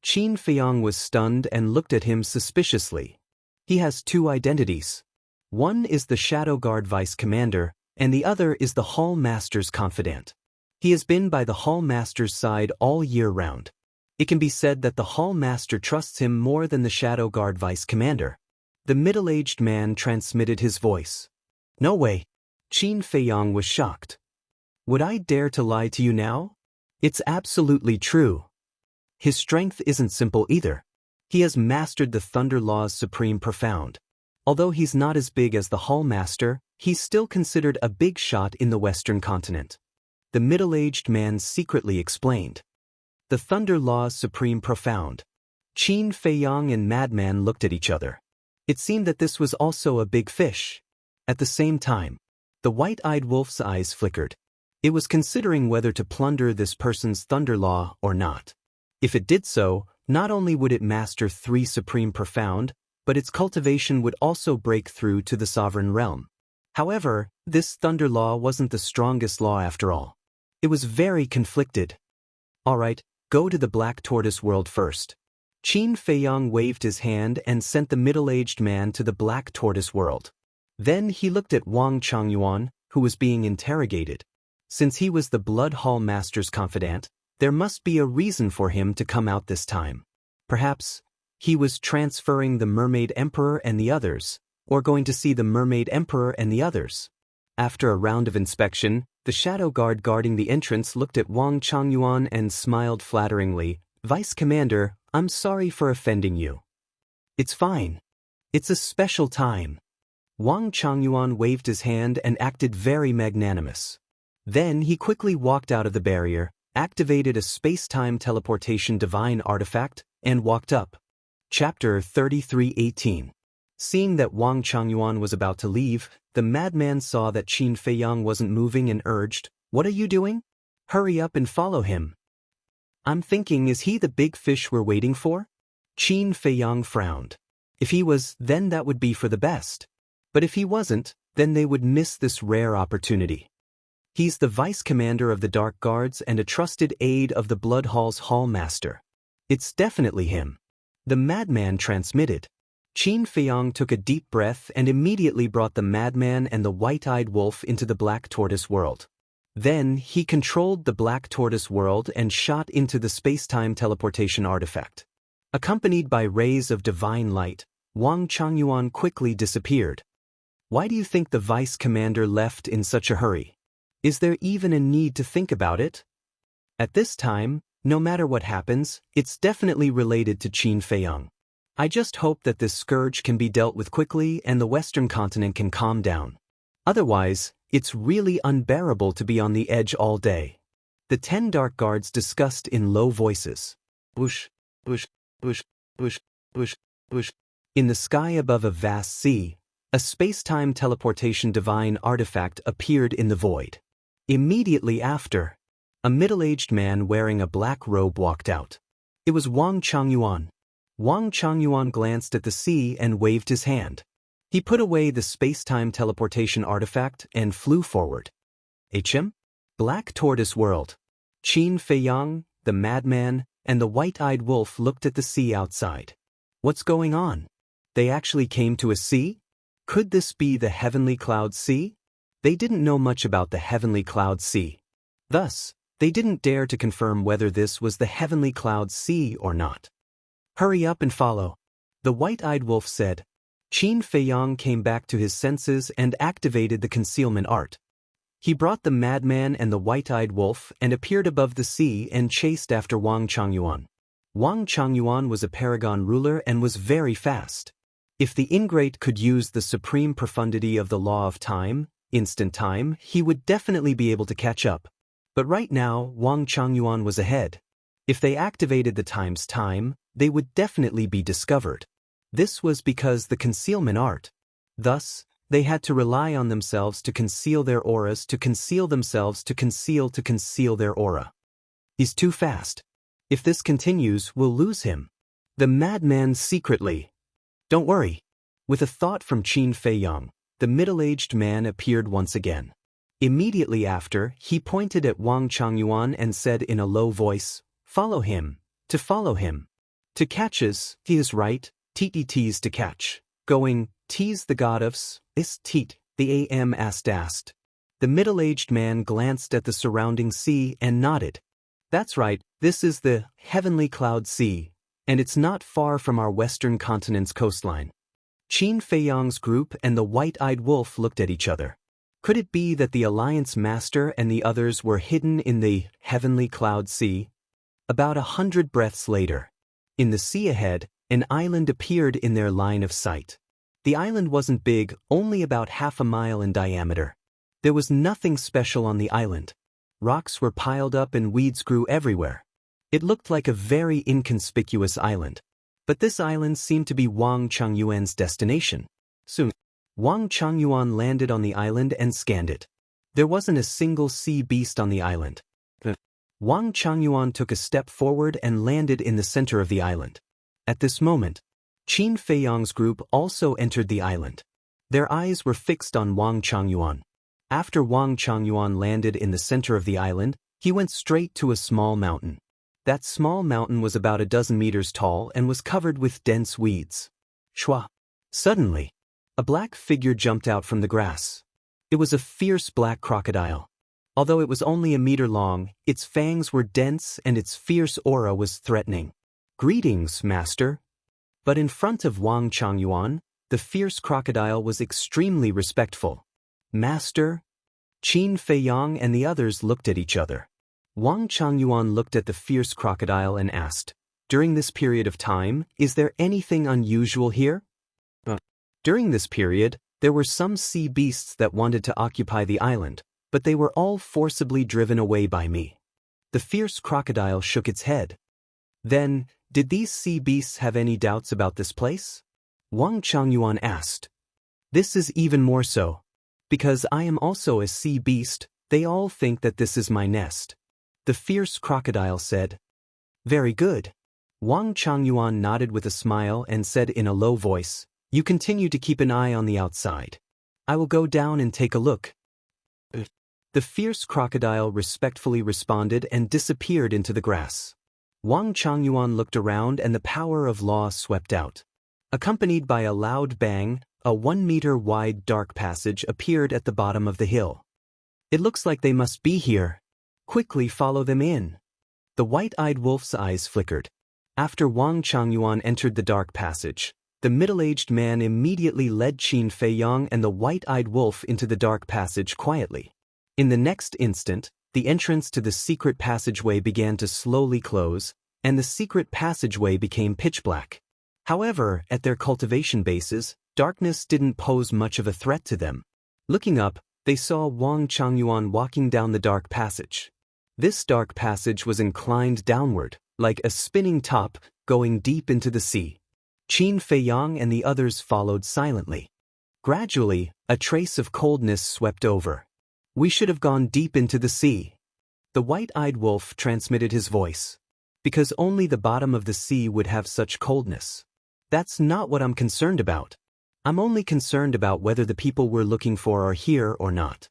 Qin Feiyang was stunned and looked at him suspiciously. He has two identities. One is the Shadow Guard Vice Commander, and the other is the Hall Master's confidant. He has been by the Hall Master's side all year round. It can be said that the Hall Master trusts him more than the Shadow Guard Vice Commander. The middle-aged man transmitted his voice. No way. Qin Feiyang was shocked. Would I dare to lie to you now? It's absolutely true. His strength isn't simple either. He has mastered the Thunder Law's Supreme Profound. Although he's not as big as the Hall Master, he's still considered a big shot in the Western continent. The middle-aged man secretly explained. The Thunder Law's Supreme Profound. Qin Feiyang and Madman looked at each other. It seemed that this was also a big fish. At the same time, the white-eyed wolf's eyes flickered. It was considering whether to plunder this person's Thunder Law or not. If it did so, not only would it master 3 Supreme Profound, but its cultivation would also break through to the sovereign realm. However, this Thunder Law wasn't the strongest law after all. It was very conflicted. Alright, go to the Black Tortoise world first. Qin Feiyang waved his hand and sent the middle-aged man to the Black Tortoise world. Then he looked at Wang Changyuan, who was being interrogated. Since he was the Blood Hall Master's confidant, there must be a reason for him to come out this time. Perhaps he was transferring the Mermaid Emperor and the others, or going to see the Mermaid Emperor and the others. After a round of inspection, the shadow guard guarding the entrance looked at Wang Changyuan and smiled flatteringly. Vice Commander, I'm sorry for offending you. It's fine. It's a special time. Wang Changyuan waved his hand and acted very magnanimous. Then he quickly walked out of the barrier, activated a space-time teleportation divine artifact, and walked up. Chapter 33:18. Seeing that Wang Changyuan was about to leave, the madman saw that Qin Feiyang wasn't moving and urged, "What are you doing? Hurry up and follow him." I'm thinking, is he the big fish we're waiting for? Qin Feiyang frowned. If he was, then that would be for the best. But if he wasn't, then they would miss this rare opportunity. He's the vice commander of the Dark Guards and a trusted aide of the Blood Hall's Hall Master. It's definitely him. The madman transmitted. Qin Feiyang took a deep breath and immediately brought the madman and the white-eyed wolf into the Black Tortoise world. Then he controlled the Black Tortoise world and shot into the space-time teleportation artifact. Accompanied by rays of divine light, Wang Changyuan quickly disappeared. Why do you think the vice commander left in such a hurry? Is there even a need to think about it? At this time, no matter what happens, it's definitely related to Qin Feiyang. I just hope that this scourge can be dealt with quickly and the Western continent can calm down. Otherwise, it's really unbearable to be on the edge all day. The 10 Dark Guards discussed in low voices. Whoosh, whoosh, whoosh, whoosh, whoosh, whoosh. In the sky above a vast sea, a space-time teleportation divine artifact appeared in the void. Immediately after, a middle-aged man wearing a black robe walked out. It was Wang Changyuan. Wang Changyuan glanced at the sea and waved his hand. He put away the space-time teleportation artifact and flew forward. HM? Black Tortoise World. Qin Feiyang, the madman, and the white-eyed wolf looked at the sea outside. What's going on? They actually came to a sea? Could this be the Heavenly Cloud Sea? They didn't know much about the Heavenly Cloud Sea. Thus, they didn't dare to confirm whether this was the Heavenly Cloud Sea or not. Hurry up and follow, the white-eyed wolf said. Qin Feiyang came back to his senses and activated the concealment art. He brought the madman and the white-eyed wolf and appeared above the sea and chased after Wang Changyuan. Wang Changyuan was a paragon ruler and was very fast. If the ingrate could use the supreme profundity of the law of time, instant time, he would definitely be able to catch up. But right now, Wang Changyuan was ahead. If they activated the time's time, they would definitely be discovered. This was because the concealment art. Thus, they had to rely on themselves to conceal their auras, to conceal themselves, to conceal their aura. He's too fast. If this continues, we'll lose him. The madman secretly. Don't worry. With a thought from Qin Feiyang, the middle-aged man appeared once again. Immediately after, he pointed at Wang Changyuan and said in a low voice, "Follow him. To follow him. To catches, he is right, tees to catch. Going, tease the god ofs, is teet, the am asked. The middle-aged man glanced at the surrounding sea and nodded. That's right, this is the Heavenly Cloud Sea, and it's not far from our western continent's coastline. Qin Feiyang's group and the white-eyed wolf looked at each other. Could it be that the Alliance Master and the others were hidden in the Heavenly Cloud Sea? About 100 breaths later, in the sea ahead, an island appeared in their line of sight. The island wasn't big, only about half a mile in diameter. There was nothing special on the island. Rocks were piled up and weeds grew everywhere. It looked like a very inconspicuous island. But this island seemed to be Wang Changyuan's destination. Soon, Wang Changyuan landed on the island and scanned it. There wasn't a single sea beast on the island. Wang Changyuan took a step forward and landed in the center of the island. At this moment, Qin Feiyang's group also entered the island. Their eyes were fixed on Wang Changyuan. After Wang Changyuan landed in the center of the island, he went straight to a small mountain. That small mountain was about a dozen meters tall and was covered with dense weeds. Shwa! Suddenly, a black figure jumped out from the grass. It was a fierce black crocodile. Although it was only a meter long, its fangs were dense and its fierce aura was threatening. "Greetings, Master." But in front of Wang Changyuan, the fierce crocodile was extremely respectful. "Master?" Qin Feiyang and the others looked at each other. Wang Changyuan looked at the fierce crocodile and asked, "During this period of time, is there anything unusual here?" During this period, there were some sea beasts that wanted to occupy the island, but they were all forcibly driven away by me. The fierce crocodile shook its head. Then, did these sea beasts have any doubts about this place? Wang Changyuan asked. "This is even more so. Because I am also a sea beast, they all think that this is my nest." The fierce crocodile said. "Very good." Wang Changyuan nodded with a smile and said in a low voice, "You continue to keep an eye on the outside. I will go down and take a look." The fierce crocodile respectfully responded and disappeared into the grass. Wang Changyuan looked around and the power of law swept out. Accompanied by a loud bang, a 1-meter-wide dark passage appeared at the bottom of the hill. "It looks like they must be here. Quickly follow them in." The white-eyed wolf's eyes flickered. After Wang Changyuan entered the dark passage, the middle-aged man immediately led Qin Feiyang and the white-eyed wolf into the dark passage quietly. In the next instant, the entrance to the secret passageway began to slowly close, and the secret passageway became pitch black. However, at their cultivation bases, darkness didn't pose much of a threat to them. Looking up, they saw Wang Changyuan walking down the dark passage. This dark passage was inclined downward, like a spinning top, going deep into the sea. Qin Feiyang and the others followed silently. Gradually, a trace of coldness swept over. "We should have gone deep into the sea." The white-eyed wolf transmitted his voice. because only the bottom of the sea would have such coldness. That's not what I'm concerned about. I'm only concerned about whether the people we're looking for are here or not.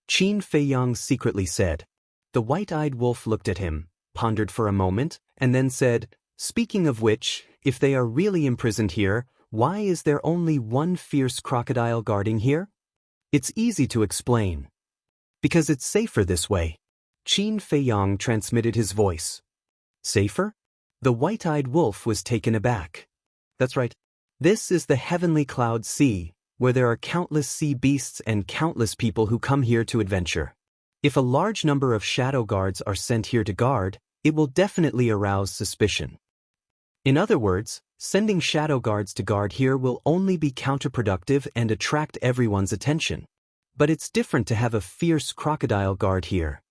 Qin Feiyang secretly said. The white-eyed wolf looked at him, pondered for a moment, and then said, "Speaking of which, if they are really imprisoned here, why is there only one fierce crocodile guarding here? It's easy to explain. Because it's safer this way." Qin Feiyang transmitted his voice. Safer? The white-eyed wolf was taken aback. That's right. This is the heavenly cloud sea, where there are countless sea beasts and countless people who come here to adventure. If a large number of shadow guards are sent here to guard, it will definitely arouse suspicion. In other words, sending shadow guards to guard here will only be counterproductive and attract everyone's attention. But it's different to have a fierce crocodile guard here.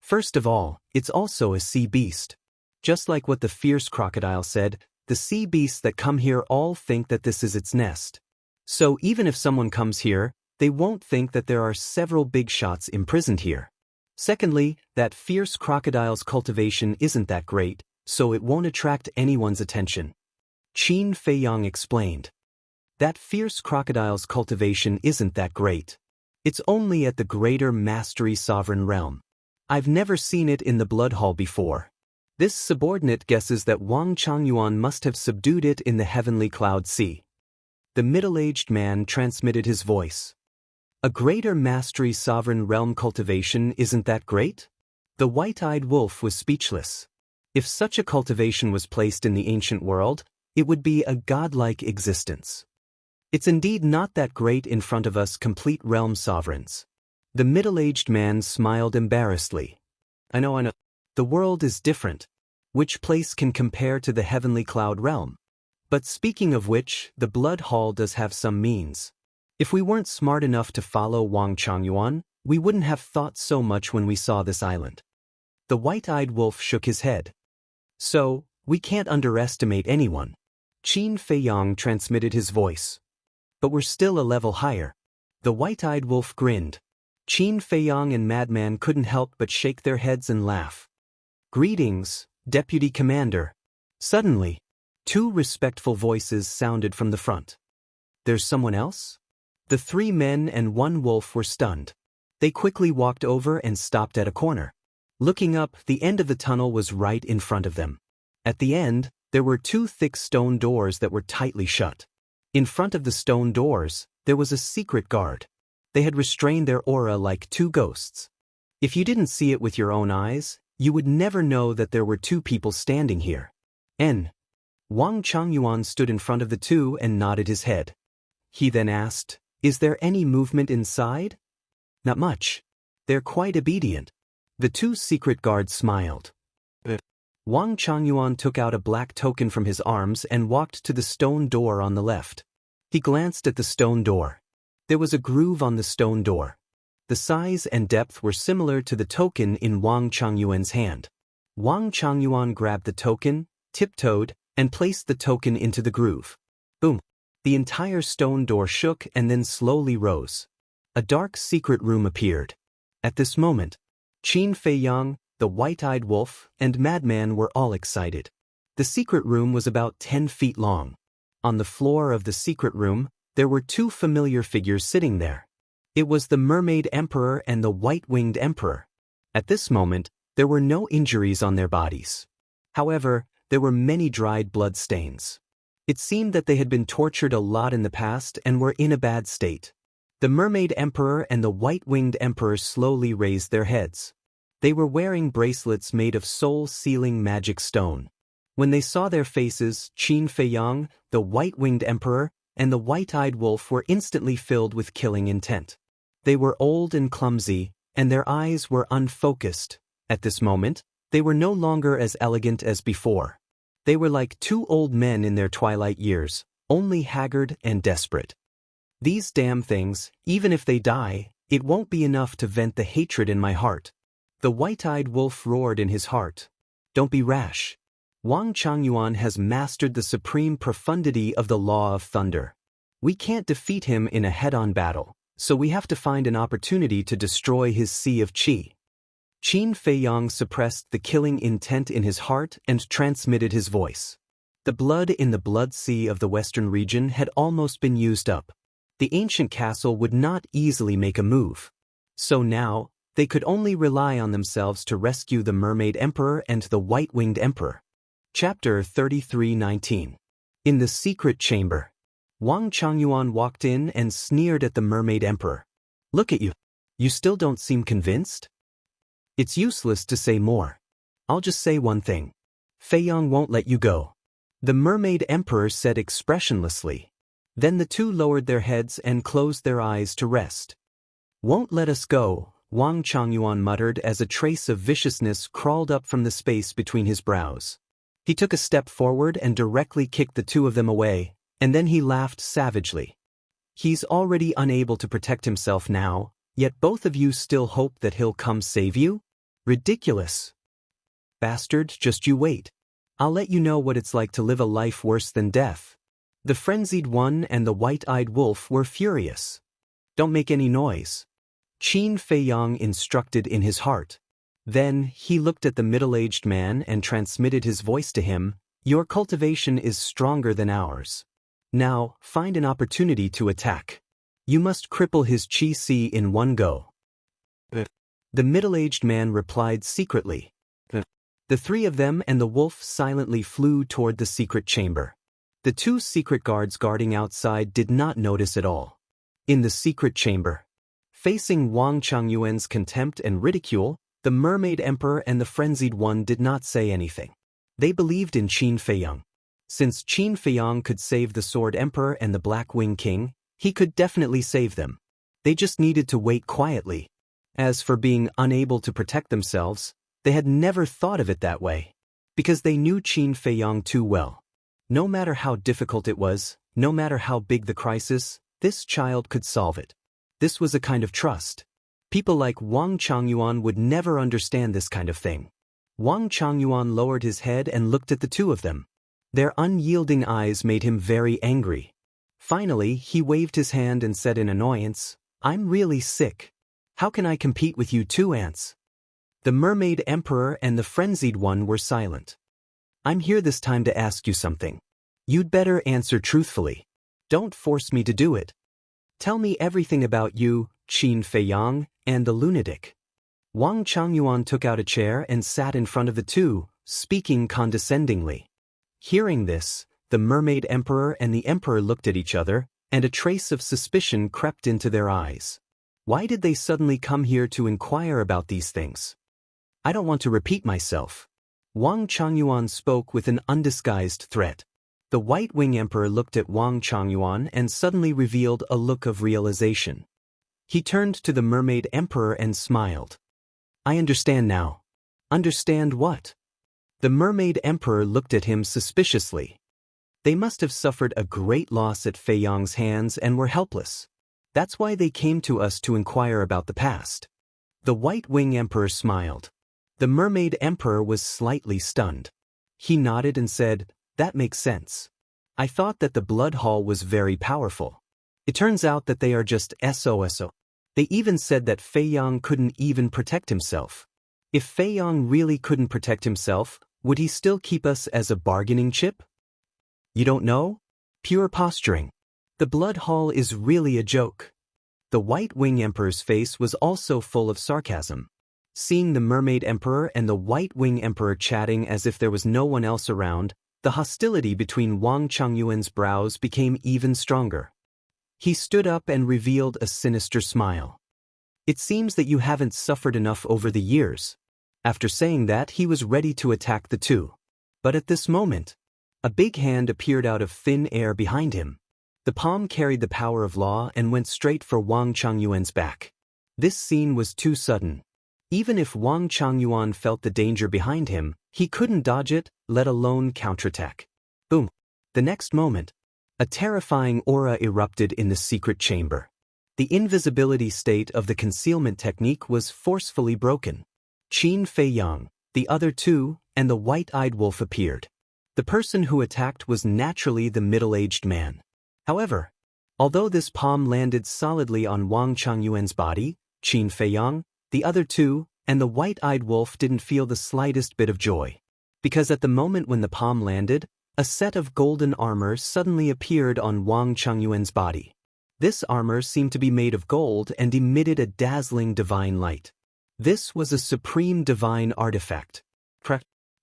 First of all, it's also a sea beast. Just like what the fierce crocodile said, the sea beasts that come here all think that this is its nest. So even if someone comes here, they won't think that there are several big shots imprisoned here. Secondly, that fierce crocodile's cultivation isn't that great, so it won't attract anyone's attention. Qin Feiyang explained. That fierce crocodile's cultivation isn't that great. It's only at the greater mastery sovereign realm. I've never seen it in the blood hall before. This subordinate guesses that Wang Changyuan must have subdued it in the heavenly cloud sea. The middle-aged man transmitted his voice. A greater mastery sovereign realm cultivation isn't that great? The white-eyed wolf was speechless. If such a cultivation was placed in the ancient world, it would be a godlike existence. It's indeed not that great in front of us complete realm sovereigns. The middle-aged man smiled embarrassedly. I know. The world is different. Which place can compare to the heavenly cloud realm? But speaking of which, the blood hall does have some means. If we weren't smart enough to follow Wang Changyuan, we wouldn't have thought so much when we saw this island. The white-eyed wolf shook his head. So, we can't underestimate anyone. Qin Feiyang transmitted his voice. But we're still a level higher. The white-eyed wolf grinned. Qin Feiyang and Madman couldn't help but shake their heads and laugh. Greetings, Deputy Commander. Suddenly, two respectful voices sounded from the front. There's someone else? The three men and one wolf were stunned. They quickly walked over and stopped at a corner. Looking up, the end of the tunnel was right in front of them. At the end, there were two thick stone doors that were tightly shut. In front of the stone doors, there was a secret guard. They had restrained their aura like two ghosts. If you didn't see it with your own eyes, you would never know that there were two people standing here. Wang Changyuan stood in front of the two and nodded his head. He then asked, "Is there any movement inside?" "Not much. They're quite obedient." The two secret guards smiled. Wang Changyuan took out a black token from his arms and walked to the stone door on the left. He glanced at the stone door. There was a groove on the stone door. The size and depth were similar to the token in Wang Changyuan's hand. Wang Changyuan grabbed the token, tiptoed, and placed the token into the groove. Boom! The entire stone door shook and then slowly rose. A dark secret room appeared. At this moment, Qin Feiyang, the white-eyed wolf, and Madman were all excited. The secret room was about 10 feet long. On the floor of the secret room, there were two familiar figures sitting there. It was the Mermaid Emperor and the White-Winged Emperor. At this moment, there were no injuries on their bodies. However, there were many dried blood stains. It seemed that they had been tortured a lot in the past and were in a bad state. The Mermaid Emperor and the White-Winged Emperor slowly raised their heads. They were wearing bracelets made of soul-sealing magic stone. When they saw their faces, Qin Feiyang, the White-Winged Emperor, and the White-Eyed Wolf were instantly filled with killing intent. They were old and clumsy, and their eyes were unfocused. At this moment, they were no longer as elegant as before. They were like two old men in their twilight years, only haggard and desperate. These damn things, even if they die, it won't be enough to vent the hatred in my heart. The white-eyed wolf roared in his heart. Don't be rash. Wang Changyuan has mastered the supreme profundity of the law of thunder. We can't defeat him in a head-on battle, so we have to find an opportunity to destroy his sea of qi. Qin Feiyang suppressed the killing intent in his heart and transmitted his voice. The blood in the blood sea of the western region had almost been used up. The ancient castle would not easily make a move. So now, they could only rely on themselves to rescue the Mermaid Emperor and the White-Winged Emperor. Chapter 33:19. In the secret chamber. Wang Changyuan walked in and sneered at the Mermaid Emperor. "Look at you. You still don't seem convinced?" "It's useless to say more. I'll just say one thing. Feiyang won't let you go," the Mermaid Emperor said expressionlessly. Then the two lowered their heads and closed their eyes to rest. "Won't let us go," Wang Changyuan muttered as a trace of viciousness crawled up from the space between his brows. He took a step forward and directly kicked the two of them away, and then he laughed savagely. "He's already unable to protect himself now, yet both of you still hope that he'll come save you? Ridiculous. Bastard, just you wait. I'll let you know what it's like to live a life worse than death." The frenzied one and the white-eyed wolf were furious. "Don't make any noise," Qin Feiyang instructed in his heart. Then, he looked at the middle-aged man and transmitted his voice to him. "Your cultivation is stronger than ours. Now, find an opportunity to attack. You must cripple his qi in one go." The middle-aged man replied secretly. The three of them and the wolf silently flew toward the secret chamber. The two secret guards guarding outside did not notice at all. In the secret chamber, facing Wang Changyuan's contempt and ridicule, the Mermaid Emperor and the frenzied one did not say anything. They believed in Qin Feiyang. Since Qin Feiyang could save the Sword Emperor and the Black Wing King, he could definitely save them. They just needed to wait quietly. As for being unable to protect themselves, they had never thought of it that way. Because they knew Qin Feiyang too well. No matter how difficult it was, no matter how big the crisis, this child could solve it. This was a kind of trust. People like Wang Changyuan would never understand this kind of thing. Wang Changyuan lowered his head and looked at the two of them. Their unyielding eyes made him very angry. Finally, he waved his hand and said in annoyance, "I'm really sick. How can I compete with you two ants?" The Mermaid Emperor and the frenzied one were silent. "I'm here this time to ask you something. You'd better answer truthfully. Don't force me to do it. Tell me everything about you, Qin Feiyang, and the lunatic." Wang Changyuan took out a chair and sat in front of the two, speaking condescendingly. Hearing this, the Mermaid Emperor and the Emperor looked at each other, and a trace of suspicion crept into their eyes. Why did they suddenly come here to inquire about these things? "I don't want to repeat myself." Wang Changyuan spoke with an undisguised threat. The White-Wing Emperor looked at Wang Changyuan and suddenly revealed a look of realization. He turned to the Mermaid Emperor and smiled. "I understand now." "Understand what?" The Mermaid Emperor looked at him suspiciously. They must have suffered a great loss at Feiyang's hands and were helpless. That's why they came to us to inquire about the past. The White-Wing Emperor smiled. The Mermaid Emperor was slightly stunned. He nodded and said, "That makes sense. I thought that the Blood Hall was very powerful. It turns out that they are just SOSO. They even said that Feiyang couldn't even protect himself. If Feiyang really couldn't protect himself, would he still keep us as a bargaining chip? You don't know? Pure posturing. The Blood Hall is really a joke." The White-Wing Emperor's face was also full of sarcasm. Seeing the Mermaid Emperor and the White-Wing Emperor chatting as if there was no one else around, the hostility between Wang Changyuan's brows became even stronger. He stood up and revealed a sinister smile. "It seems that you haven't suffered enough over the years." After saying that, he was ready to attack the two. But at this moment, a big hand appeared out of thin air behind him. The palm carried the power of law and went straight for Wang Changyuan's back. This scene was too sudden. Even if Wang Changyuan felt the danger behind him, he couldn't dodge it, let alone counterattack. Boom! The next moment, a terrifying aura erupted in the secret chamber. The invisibility state of the concealment technique was forcefully broken. Qin Feiyang, the other two, and the white-eyed wolf appeared. The person who attacked was naturally the middle-aged man. However, although this palm landed solidly on Wang Changyuan's body, Qin Feiyang, the other two, and the white-eyed wolf didn't feel the slightest bit of joy. Because at the moment when the palm landed, a set of golden armor suddenly appeared on Wang Changyuan's body. This armor seemed to be made of gold and emitted a dazzling divine light. This was a supreme divine artifact.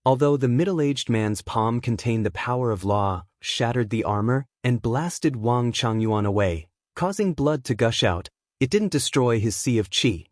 Although the middle-aged man's palm contained the power of law, shattered the armor, and blasted Wang Changyuan away, causing blood to gush out, it didn't destroy his sea of qi.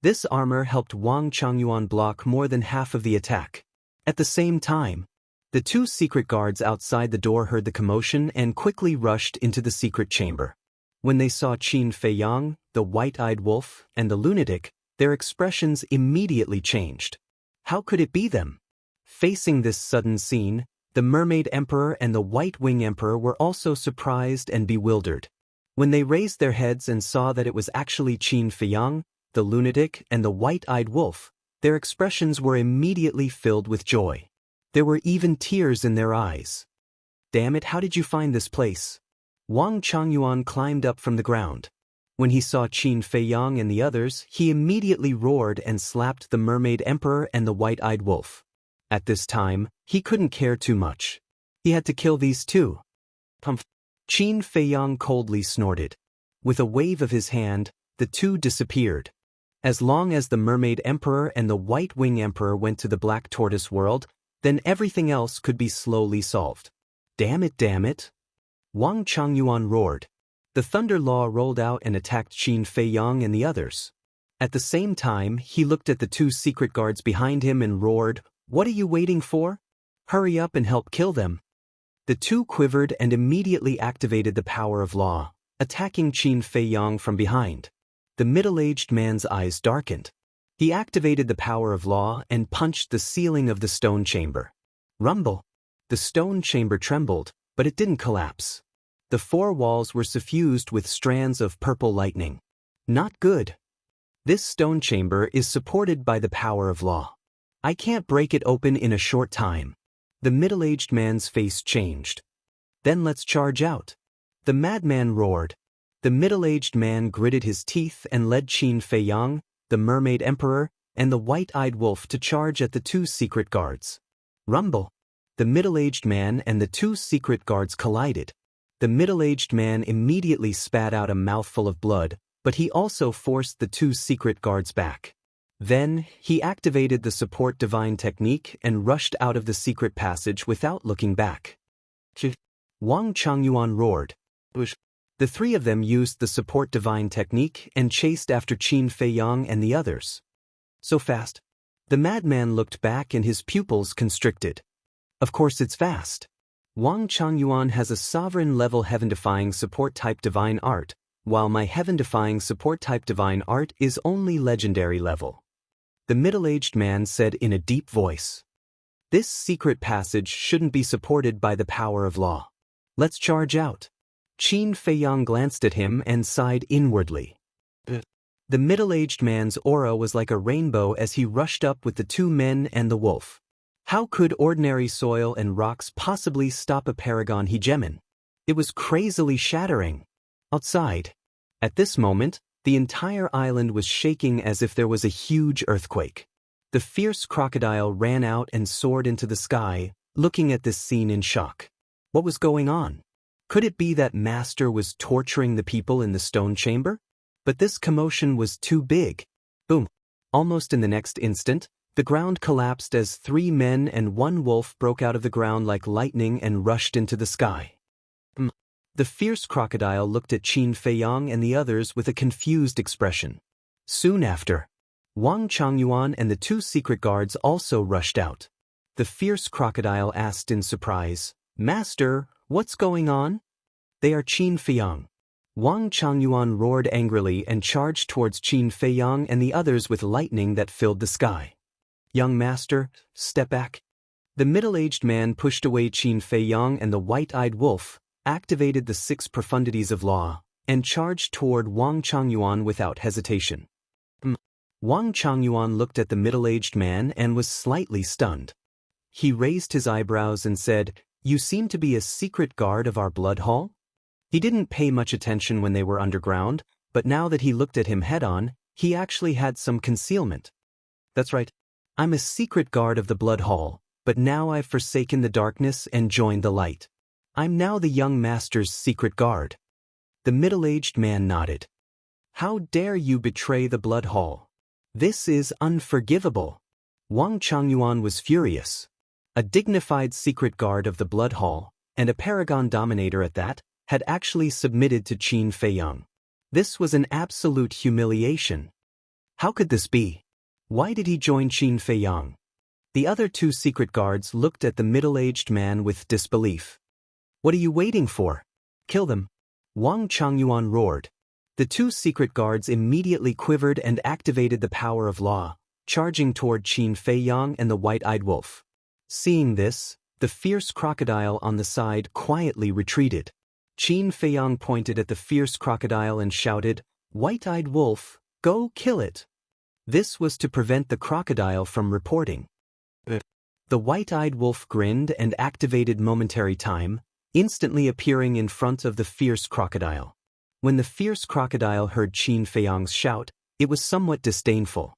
This armor helped Wang Changyuan block more than half of the attack. At the same time, the two secret guards outside the door heard the commotion and quickly rushed into the secret chamber. When they saw Qin Feiyang, the white-eyed wolf, and the lunatic, their expressions immediately changed. How could it be them? Facing this sudden scene, the Mermaid Emperor and the White Wing Emperor were also surprised and bewildered. When they raised their heads and saw that it was actually Qin Feiyang, the lunatic, and the white-eyed wolf, their expressions were immediately filled with joy. There were even tears in their eyes. "Damn it, how did you find this place?" Wang Changyuan climbed up from the ground. When he saw Qin Feiyang and the others, he immediately roared and slapped the Mermaid Emperor and the white-eyed wolf. At this time, he couldn't care too much. He had to kill these two. Qin Feiyang coldly snorted. With a wave of his hand, the two disappeared. As long as the Mermaid Emperor and the White Wing Emperor went to the Black Tortoise world, then everything else could be slowly solved. Damn it! Wang Changyuan roared. The Thunder Law rolled out and attacked Qin Feiyang and the others. At the same time, he looked at the two secret guards behind him and roared, "What are you waiting for? Hurry up and help kill them." The two quivered and immediately activated the power of law, attacking Qin Feiyang from behind. The middle-aged man's eyes darkened. He activated the power of law and punched the ceiling of the stone chamber. Rumble! The stone chamber trembled, but it didn't collapse. The four walls were suffused with strands of purple lightning. Not good. This stone chamber is supported by the power of law. I can't break it open in a short time. The middle-aged man's face changed. Then let's charge out. The madman roared. The middle-aged man gritted his teeth and led Qin Feiyang, the Mermaid Emperor, and the white-eyed wolf to charge at the two secret guards. Rumble! The middle-aged man and the two secret guards collided. The middle-aged man immediately spat out a mouthful of blood, but he also forced the two secret guards back. Then, he activated the support divine technique and rushed out of the secret passage without looking back. Wang Changyuan roared. The three of them used the support divine technique and chased after Qin Feiyang and the others. So fast. The madman looked back and his pupils constricted. Of course it's fast. Wang Changyuan has a sovereign-level heaven-defying support-type divine art, while my heaven-defying support-type divine art is only legendary level. The middle-aged man said in a deep voice. This secret passage shouldn't be supported by the power of law. Let's charge out. Qin Feiyang glanced at him and sighed inwardly. The middle-aged man's aura was like a rainbow as he rushed up with the two men and the wolf. How could ordinary soil and rocks possibly stop a paragon hegemon? It was crazily shattering. Outside. At this moment, the entire island was shaking as if there was a huge earthquake. The fierce crocodile ran out and soared into the sky, looking at this scene in shock. What was going on? Could it be that Master was torturing the people in the stone chamber? But this commotion was too big. Boom! Almost in the next instant, the ground collapsed as three men and one wolf broke out of the ground like lightning and rushed into the sky. The fierce crocodile looked at Qin Feiyang and the others with a confused expression. Soon after, Wang Changyuan and the two secret guards also rushed out. The fierce crocodile asked in surprise, "Master, what's going on?" "They are Qin Feiyang." Wang Changyuan roared angrily and charged towards Qin Feiyang and the others with lightning that filled the sky. "Young master, step back." The middle-aged man pushed away Qin Feiyang and the white-eyed wolf, activated the 6 profundities of law, and charged toward Wang Changyuan without hesitation. Wang Changyuan looked at the middle-aged man and was slightly stunned. He raised his eyebrows and said, "You seem to be a secret guard of our blood hall?" He didn't pay much attention when they were underground, but now that he looked at him head-on, he actually had some concealment. That's right. I'm a secret guard of the Blood Hall, but now I've forsaken the darkness and joined the light. I'm now the young master's secret guard. The middle-aged man nodded. How dare you betray the Blood Hall? This is unforgivable. Wang Changyuan was furious. A dignified secret guard of the Blood Hall, and a paragon dominator at that, had actually submitted to Qin Feiyang. This was an absolute humiliation. How could this be? Why did he join Qin Feiyang? The other two secret guards looked at the middle-aged man with disbelief. What are you waiting for? Kill them. Wang Changyuan roared. The two secret guards immediately quivered and activated the power of law, charging toward Qin Feiyang and the white-eyed wolf. Seeing this, the fierce crocodile on the side quietly retreated. Qin Feiyang pointed at the fierce crocodile and shouted, "White-eyed wolf, go kill it." This was to prevent the crocodile from reporting. The white-eyed wolf grinned and activated momentary time, instantly appearing in front of the fierce crocodile. When the fierce crocodile heard Qin Feiyang's shout, it was somewhat disdainful.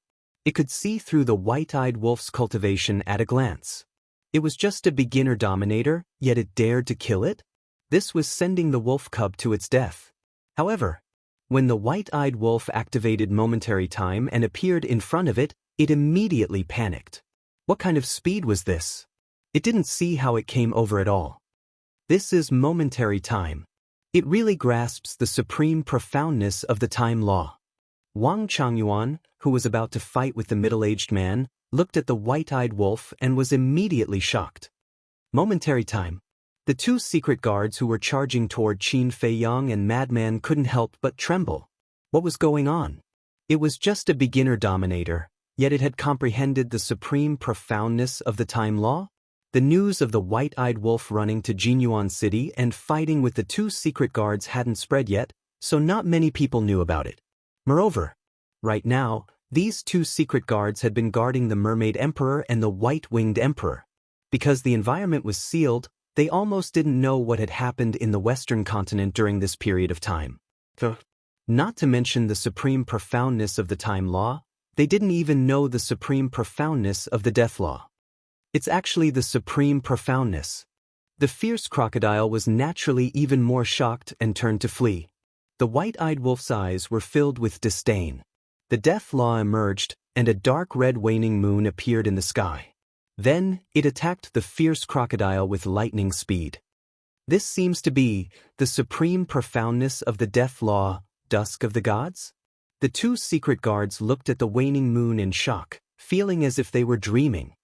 It could see through the white-eyed wolf's cultivation at a glance. It was just a beginner dominator, yet it dared to kill it? This was sending the wolf cub to its death. However, when the white-eyed wolf activated momentary time and appeared in front of it, it immediately panicked. What kind of speed was this? It didn't see how it came over at all. This is momentary time. It really grasps the supreme profoundness of the time law. Wang Changyuan, who was about to fight with the middle-aged man, looked at the white-eyed wolf and was immediately shocked. Momentary time. The two secret guards who were charging toward Qin Feiyang and Madman couldn't help but tremble. What was going on? It was just a beginner dominator, yet it had comprehended the supreme profoundness of the time law. The news of the white-eyed wolf running to Jinyuan City and fighting with the two secret guards hadn't spread yet, so not many people knew about it. Moreover, right now, these two secret guards had been guarding the Mermaid Emperor and the White-Winged Emperor. Because the environment was sealed, they almost didn't know what had happened in the Western continent during this period of time. Not to mention the supreme profoundness of the time law, they didn't even know the supreme profoundness of the death law. It's actually the supreme profoundness. The fierce crocodile was naturally even more shocked and turned to flee. The white-eyed wolf's eyes were filled with disdain. The death law emerged, and a dark red waning moon appeared in the sky. Then, it attacked the fierce crocodile with lightning speed. This seems to be the supreme profoundness of the death law, dusk of the gods? The two secret guards looked at the waning moon in shock, feeling as if they were dreaming.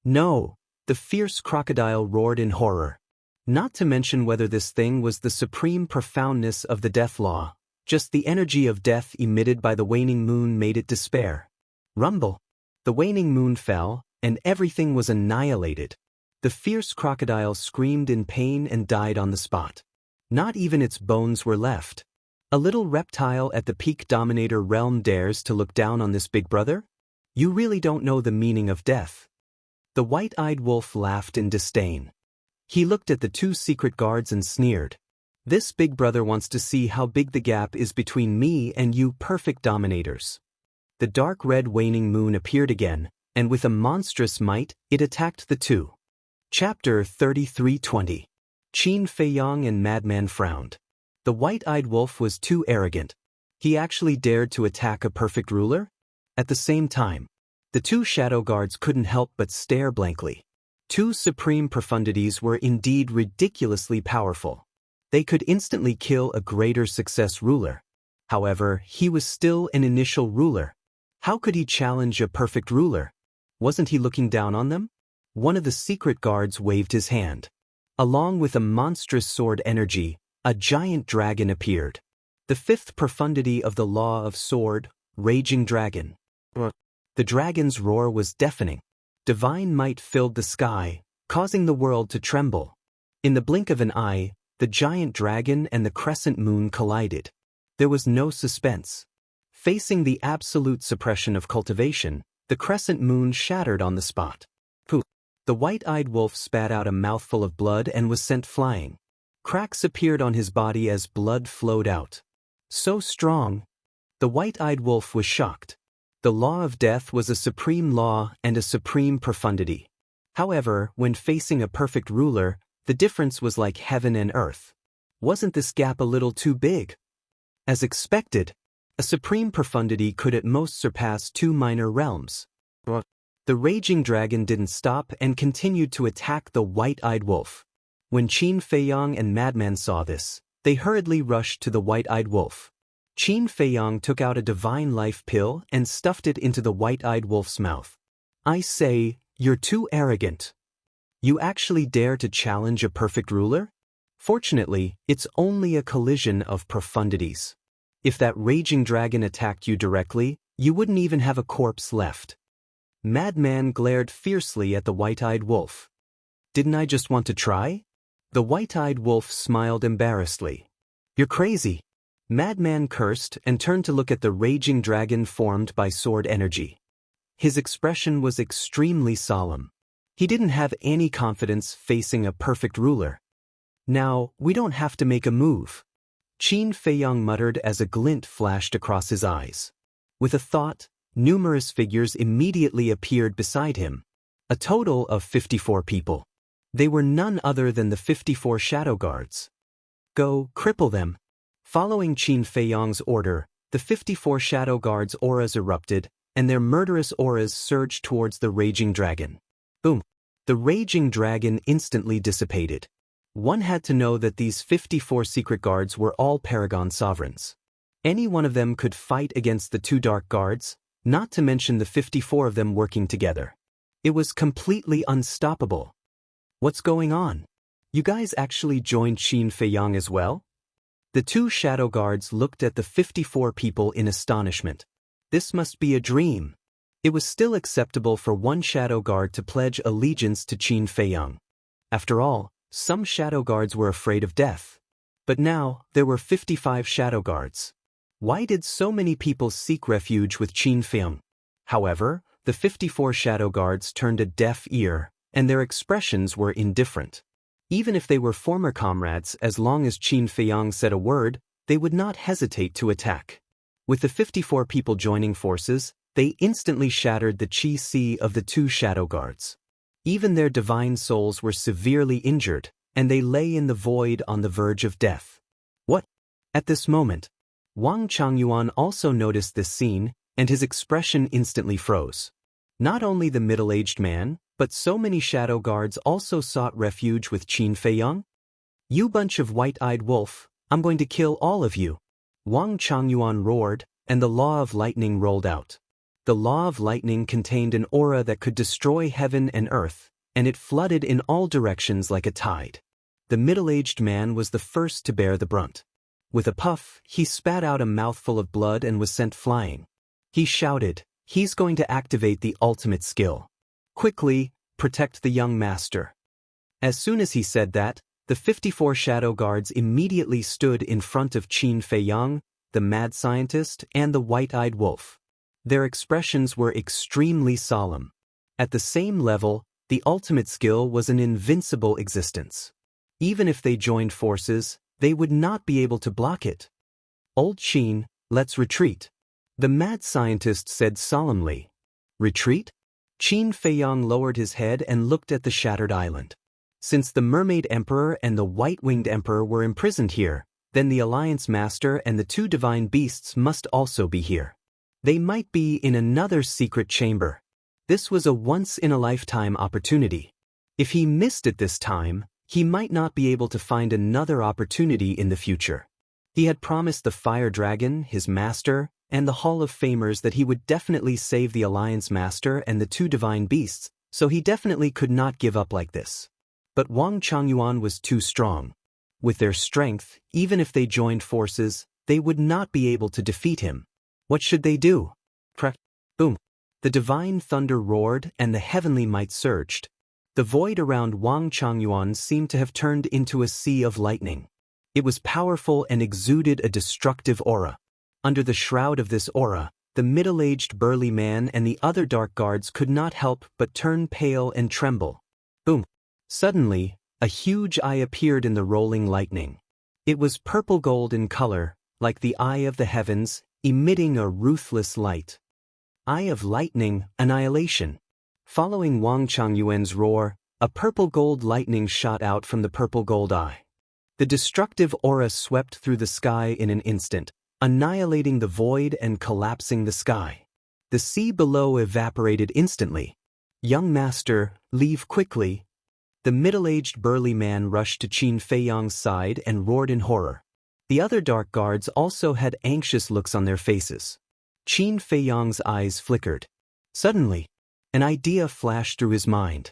No, the fierce crocodile roared in horror. Not to mention whether this thing was the supreme profoundness of the death law, just the energy of death emitted by the waning moon made it despair. Rumble. The waning moon fell, and everything was annihilated. The fierce crocodile screamed in pain and died on the spot. Not even its bones were left. A little reptile at the peak dominator realm dares to look down on this big brother? You really don't know the meaning of death. The white-eyed wolf laughed in disdain. He looked at the two secret guards and sneered. This big brother wants to see how big the gap is between me and you perfect dominators. The dark red waning moon appeared again, and with a monstrous might, it attacked the two. Chapter 33:20. Qin Feiyang and Madman frowned. The white-eyed wolf was too arrogant. He actually dared to attack a perfect ruler? At the same time, the two shadow guards couldn't help but stare blankly. Two supreme profundities were indeed ridiculously powerful. They could instantly kill a greater success ruler. However, he was still an initial ruler. How could he challenge a perfect ruler? Wasn't he looking down on them? One of the secret guards waved his hand. Along with a monstrous sword energy, a giant dragon appeared. The fifth profundity of the law of sword, raging dragon. The dragon's roar was deafening. Divine might filled the sky, causing the world to tremble. In the blink of an eye, the giant dragon and the crescent moon collided. There was no suspense. Facing the absolute suppression of cultivation, the crescent moon shattered on the spot. Poof! The white-eyed wolf spat out a mouthful of blood and was sent flying. Cracks appeared on his body as blood flowed out. So strong! The white-eyed wolf was shocked. The law of death was a supreme law and a supreme profundity. However, when facing a perfect ruler, the difference was like heaven and earth. Wasn't this gap a little too big? As expected, a supreme profundity could at most surpass two minor realms. The raging dragon didn't stop and continued to attack the white-eyed wolf. When Qin Feiyang and Madman saw this, they hurriedly rushed to the white-eyed wolf. Qin Feiyang took out a divine life pill and stuffed it into the white-eyed wolf's mouth. I say, you're too arrogant. You actually dare to challenge a perfect ruler? Fortunately, it's only a collision of profundities. If that raging dragon attacked you directly, you wouldn't even have a corpse left. Madman glared fiercely at the white-eyed wolf. Didn't I just want to try? The white-eyed wolf smiled embarrassedly. You're crazy. Madman cursed and turned to look at the raging dragon formed by sword energy. His expression was extremely solemn. He didn't have any confidence facing a perfect ruler. Now, we don't have to make a move. Qin Feiyang muttered as a glint flashed across his eyes. With a thought, numerous figures immediately appeared beside him. A total of 54 people. They were none other than the 54 shadow guards. Go, cripple them. Following Qin Feiyang's order, the 54 shadow guards' auras erupted, and their murderous auras surged towards the raging dragon. Boom! The raging dragon instantly dissipated. One had to know that these 54 secret guards were all Paragon sovereigns. Any one of them could fight against the two dark guards, not to mention the 54 of them working together. It was completely unstoppable. What's going on? You guys actually joined Qin Feiyang as well? The two shadow guards looked at the 54 people in astonishment. This must be a dream. It was still acceptable for one shadow guard to pledge allegiance to Qin Feiyang. After all, some shadow guards were afraid of death. But now, there were 55 shadow guards. Why did so many people seek refuge with Qin Feiyang? However, the 54 shadow guards turned a deaf ear, and their expressions were indifferent. Even if they were former comrades, as long as Qin Feiyang said a word, they would not hesitate to attack. With the 54 people joining forces, they instantly shattered the chi of the two shadow guards. Even their divine souls were severely injured, and they lay in the void on the verge of death. What? At this moment, Wang Changyuan also noticed this scene, and his expression instantly froze. Not only the middle-aged man, but so many shadow guards also sought refuge with Qin Feiyang? You bunch of white-eyed wolf, I'm going to kill all of you. Wang Changyuan roared, and the law of lightning rolled out. The law of lightning contained an aura that could destroy heaven and earth, and it flooded in all directions like a tide. The middle-aged man was the first to bear the brunt. With a puff, he spat out a mouthful of blood and was sent flying. He shouted, he's going to activate the ultimate skill. Quickly, protect the young master. As soon as he said that, the 54 shadow guards immediately stood in front of Qin Feiyang, the mad scientist, and the white-eyed wolf. Their expressions were extremely solemn. At the same level, the ultimate skill was an invincible existence. Even if they joined forces, they would not be able to block it. Old Qin, let's retreat. The mad scientist said solemnly. Retreat? Qin Feiyang lowered his head and looked at the shattered island. Since the Mermaid Emperor and the White-Winged Emperor were imprisoned here, then the Alliance Master and the two divine beasts must also be here. They might be in another secret chamber. This was a once-in-a-lifetime opportunity. If he missed it this time, he might not be able to find another opportunity in the future. He had promised the Fire Dragon, his master, and the Hall of Famers that he would definitely save the Alliance Master and the two divine beasts, so he definitely could not give up like this. But Wang Changyuan was too strong. With their strength, even if they joined forces, they would not be able to defeat him. What should they do? Boom. The divine thunder roared and the heavenly might surged. The void around Wang Changyuan seemed to have turned into a sea of lightning. It was powerful and exuded a destructive aura. Under the shroud of this aura, the middle-aged burly man and the other dark guards could not help but turn pale and tremble. Boom. Suddenly, a huge eye appeared in the rolling lightning. It was purple-gold in color, like the eye of the heavens, emitting a ruthless light. Eye of Lightning, Annihilation. Following Wang Changyuan's roar, a purple-gold lightning shot out from the purple-gold eye. The destructive aura swept through the sky in an instant, annihilating the void and collapsing the sky. The sea below evaporated instantly. Young master, leave quickly. The middle-aged burly man rushed to Qin Feiyang's side and roared in horror. The other dark guards also had anxious looks on their faces. Qin Feiyang's eyes flickered. Suddenly, an idea flashed through his mind.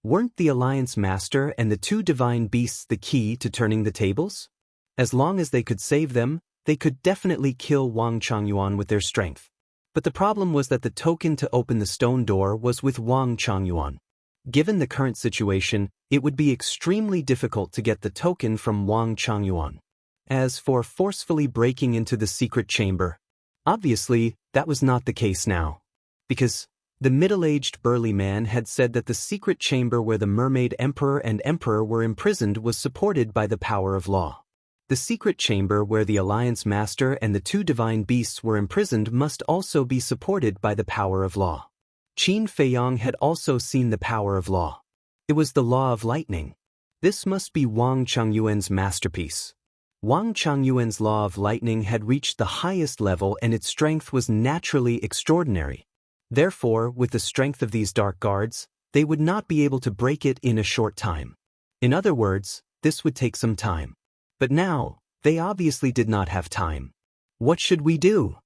Weren't the Alliance Master and the two divine beasts the key to turning the tables? As long as they could save them, they could definitely kill Wang Changyuan with their strength. But the problem was that the token to open the stone door was with Wang Changyuan. Given the current situation, it would be extremely difficult to get the token from Wang Changyuan. As for forcefully breaking into the secret chamber, obviously, that was not the case now. Because the middle-aged burly man had said that the secret chamber where the mermaid emperor and emperor were imprisoned was supported by the power of law. The secret chamber where the Alliance Master and the two divine beasts were imprisoned must also be supported by the power of law. Qin Feiyang had also seen the power of law. It was the law of lightning. This must be Wang Changyuan's masterpiece. Wang Changyuan's law of lightning had reached the highest level and its strength was naturally extraordinary. Therefore, with the strength of these dark guards, they would not be able to break it in a short time. In other words, this would take some time. But now, they obviously did not have time. What should we do?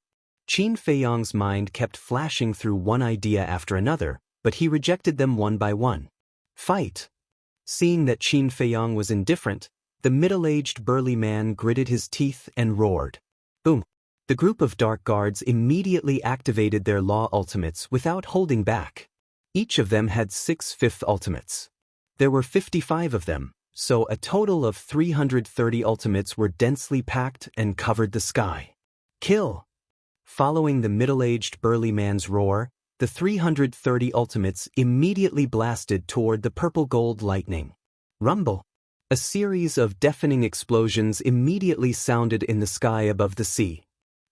Qin Feiyang's mind kept flashing through one idea after another, but he rejected them one by one. Fight. Seeing that Qin Feiyang was indifferent, the middle-aged burly man gritted his teeth and roared. Boom. The group of dark guards immediately activated their law ultimates without holding back. Each of them had 6 fifth ultimates. There were 55 of them, so a total of 330 ultimates were densely packed and covered the sky. Kill! Following the middle-aged burly man's roar, the 330 ultimates immediately blasted toward the purple-gold lightning. Rumble! A series of deafening explosions immediately sounded in the sky above the sea.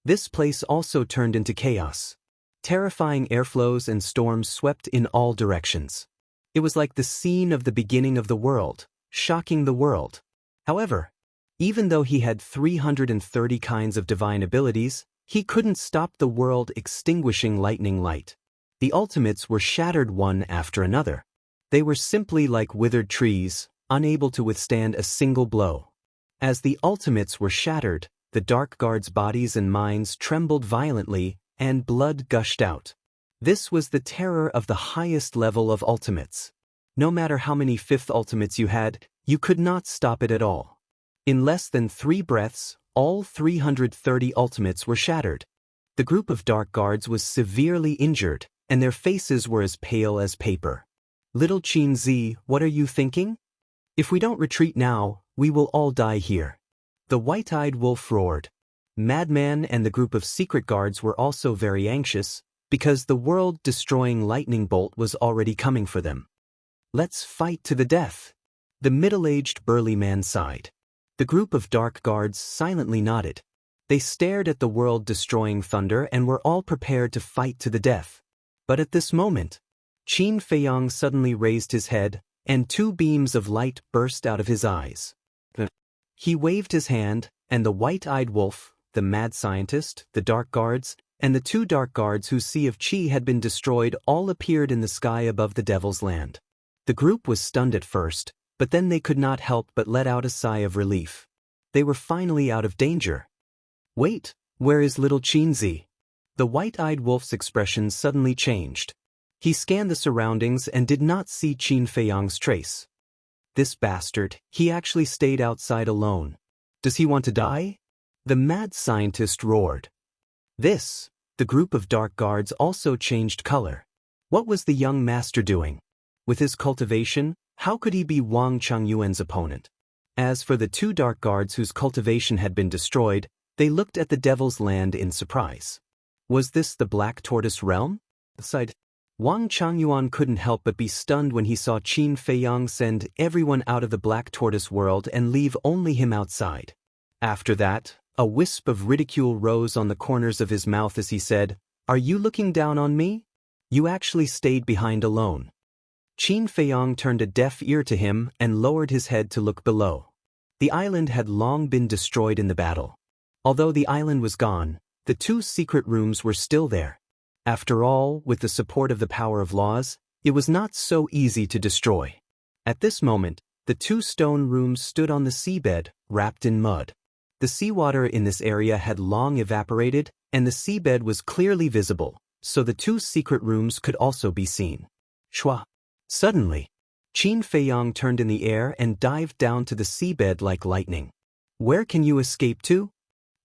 This place also turned into chaos. Terrifying airflows and storms swept in all directions. It was like the scene of the beginning of the world, shocking the world. However, even though he had 330 kinds of divine abilities, he couldn't stop the world extinguishing lightning light. The ultimates were shattered one after another. They were simply like withered trees, unable to withstand a single blow. As the ultimates were shattered, the dark guards' bodies and minds trembled violently, and blood gushed out. This was the terror of the highest level of ultimates. No matter how many fifth ultimates you had, you could not stop it at all. In less than 3 breaths, all 330 ultimates were shattered. The group of dark guards was severely injured, and their faces were as pale as paper. Little Qin Zi, what are you thinking? If we don't retreat now, we will all die here. The white-eyed wolf roared. Madman and the group of secret guards were also very anxious, because the world-destroying lightning bolt was already coming for them. Let's fight to the death. The middle-aged burly man sighed. The group of dark guards silently nodded. They stared at the world-destroying thunder and were all prepared to fight to the death. But at this moment, Qin Feiyang suddenly raised his head, and 2 beams of light burst out of his eyes. He waved his hand, and the white-eyed wolf, the mad scientist, the dark guards, and the 2 dark guards whose sea of qi had been destroyed all appeared in the sky above the Devil's Land. The group was stunned at first, but then they could not help but let out a sigh of relief. They were finally out of danger. Wait, where is little Qin Zi? The white-eyed wolf's expression suddenly changed. He scanned the surroundings and did not see Qin Feiyang's trace. This bastard, he actually stayed outside alone. Does he want to die? The mad scientist roared. The group of dark guards also changed color. What was the young master doing? With his cultivation, how could he be Wang Changyuan's opponent? As for the 2 dark guards whose cultivation had been destroyed, they looked at the Devil's Land in surprise. Was this the Black Tortoise realm? Wang Changyuan couldn't help but be stunned when he saw Qin Feiyang send everyone out of the Black Tortoise world and leave only him outside. After that, a wisp of ridicule rose on the corners of his mouth as he said, Are you looking down on me? You actually stayed behind alone. Qin Feiyong turned a deaf ear to him and lowered his head to look below. The island had long been destroyed in the battle. Although the island was gone, the 2 secret rooms were still there. After all, with the support of the power of laws, it was not so easy to destroy. At this moment, the 2 stone rooms stood on the seabed, wrapped in mud. The seawater in this area had long evaporated, and the seabed was clearly visible, so the 2 secret rooms could also be seen. Shua! Suddenly, Qin Feiyong turned in the air and dived down to the seabed like lightning. Where can you escape to?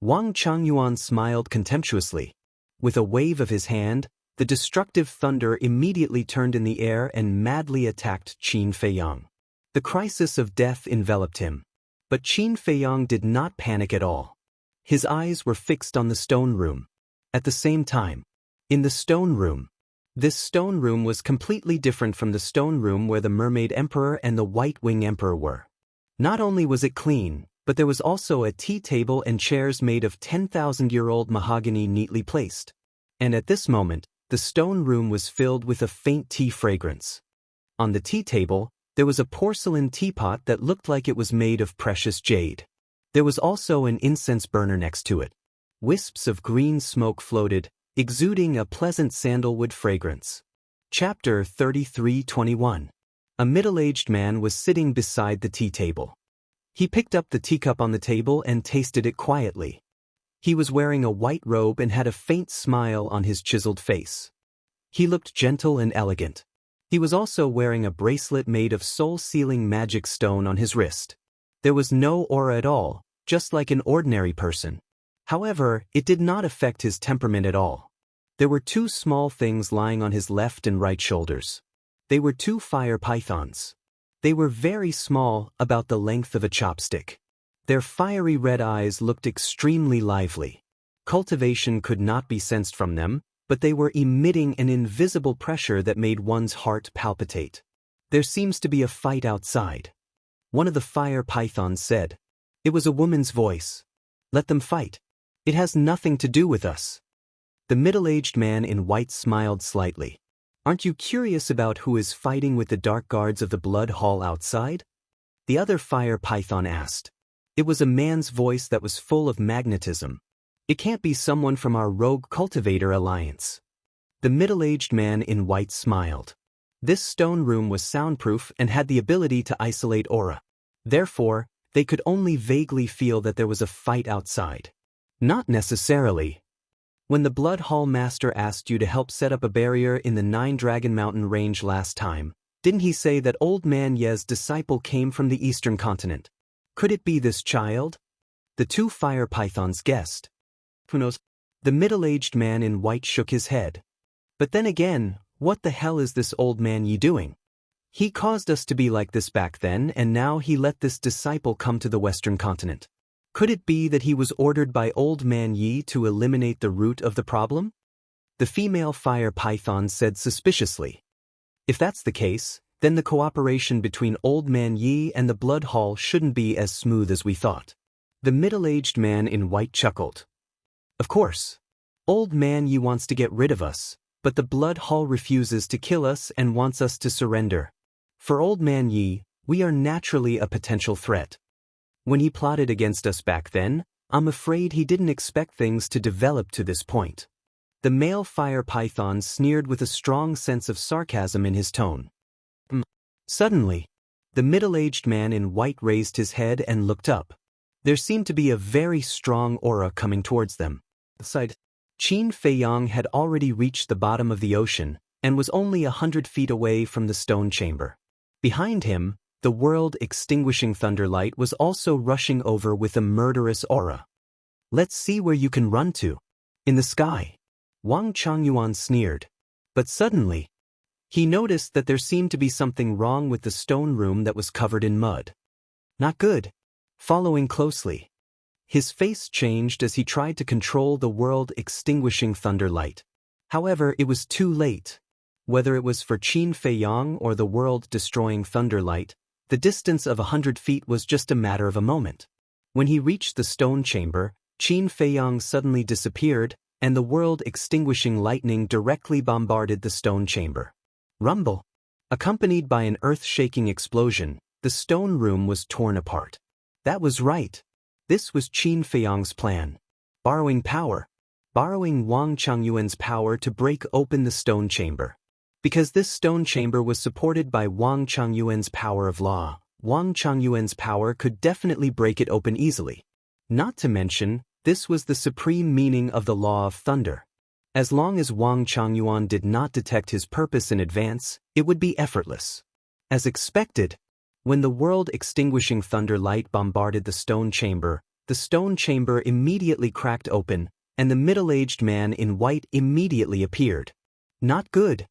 Wang Changyuan smiled contemptuously. With a wave of his hand, the destructive thunder immediately turned in the air and madly attacked Qin Feiyong. The crisis of death enveloped him. But Qin Feiyong did not panic at all. His eyes were fixed on the stone room. At the same time, in the stone room, this stone room was completely different from the stone room where the Mermaid Emperor and the White Wing Emperor were. Not only was it clean, but there was also a tea table and chairs made of 10,000-year-old mahogany neatly placed. And at this moment, the stone room was filled with a faint tea fragrance. On the tea table, there was a porcelain teapot that looked like it was made of precious jade. There was also an incense burner next to it. Wisps of green smoke floated, exuding a pleasant sandalwood fragrance. Chapter 33:21. A middle-aged man was sitting beside the tea table. He picked up the teacup on the table and tasted it quietly. He was wearing a white robe and had a faint smile on his chiseled face. He looked gentle and elegant. He was also wearing a bracelet made of soul-sealing magic stone on his wrist. There was no aura at all, just like an ordinary person. However, it did not affect his temperament at all. There were 2 small things lying on his left and right shoulders. They were 2 fire pythons. They were very small, about the length of a chopstick. Their fiery red eyes looked extremely lively. Cultivation could not be sensed from them, but they were emitting an invisible pressure that made one's heart palpitate. There seems to be a fight outside. One of the fire pythons said. It was a woman's voice. Let them fight. It has nothing to do with us. The middle-aged man in white smiled slightly. Aren't you curious about who is fighting with the dark guards of the blood hall outside? The other fire python asked. It was a man's voice that was full of magnetism. It can't be someone from our rogue cultivator alliance. The middle-aged man in white smiled. This stone room was soundproof and had the ability to isolate aura. Therefore, they could only vaguely feel that there was a fight outside. Not necessarily. When the Blood Hall Master asked you to help set up a barrier in the 9 Dragon Mountain range last time, didn't he say that Old Man Ye's disciple came from the eastern continent? Could it be this child? The 2 fire pythons guessed. Who knows? The middle-aged man in white shook his head. But then again, what the hell is this Old Man Ye doing? He caused us to be like this back then, and now he let this disciple come to the western continent. Could it be that he was ordered by Old Man Yi to eliminate the root of the problem? The female fire python said suspiciously. If that's the case, then the cooperation between Old Man Yi and the Blood Hall shouldn't be as smooth as we thought. The middle-aged man in white chuckled. Of course. Old Man Yi wants to get rid of us, but the Blood Hall refuses to kill us and wants us to surrender. For Old Man Yi, we are naturally a potential threat. When he plotted against us back then, I'm afraid he didn't expect things to develop to this point. The male fire python sneered with a strong sense of sarcasm in his tone. Suddenly, the middle-aged man in white raised his head and looked up. There seemed to be a very strong aura coming towards them. Qin Feiyong had already reached the bottom of the ocean and was only 100 feet away from the stone chamber. Behind him, the world-extinguishing thunderlight was also rushing over with a murderous aura. Let's see where you can run to. In the sky. Wang Changyuan sneered. But suddenly, he noticed that there seemed to be something wrong with the stone room that was covered in mud. Not good. Following closely. His face changed as he tried to control the world-extinguishing thunderlight. However, it was too late. Whether it was for Qin Feiyong or the world-destroying thunderlight, the distance of 100 feet was just a matter of a moment. When he reached the stone chamber, Qin Feiyong suddenly disappeared, and the world-extinguishing lightning directly bombarded the stone chamber. Rumble. Accompanied by an earth-shaking explosion, the stone room was torn apart. That was right. This was Qin Feiyang's plan. Borrowing Wang Changyuan's power to break open the stone chamber. Because this stone chamber was supported by Wang Changyuan's power of law, Wang Changyuan's power could definitely break it open easily. Not to mention, this was the supreme meaning of the law of thunder. As long as Wang Changyuan did not detect his purpose in advance, it would be effortless. As expected, when the world-extinguishing thunder light bombarded the stone chamber immediately cracked open, and the middle-aged man in white immediately appeared. Not good.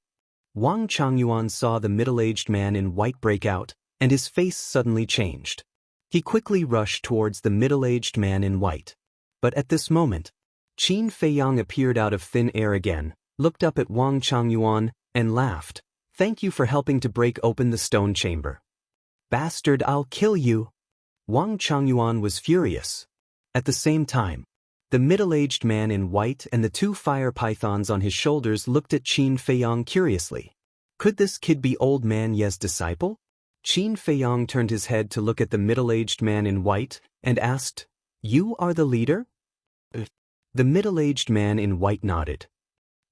Wang Changyuan saw the middle-aged man in white break out, and his face suddenly changed. He quickly rushed towards the middle-aged man in white. But at this moment, Qin Feiyang appeared out of thin air again, looked up at Wang Changyuan, and laughed. "Thank you for helping to break open the stone chamber." "Bastard, I'll kill you." Wang Changyuan was furious. At the same time, the middle-aged man in white and the two fire pythons on his shoulders looked at Qin Feiyang curiously. Could this kid be old man Ye's disciple? Qin Feiyang turned his head to look at the middle-aged man in white and asked, "You are the leader?" The middle-aged man in white nodded.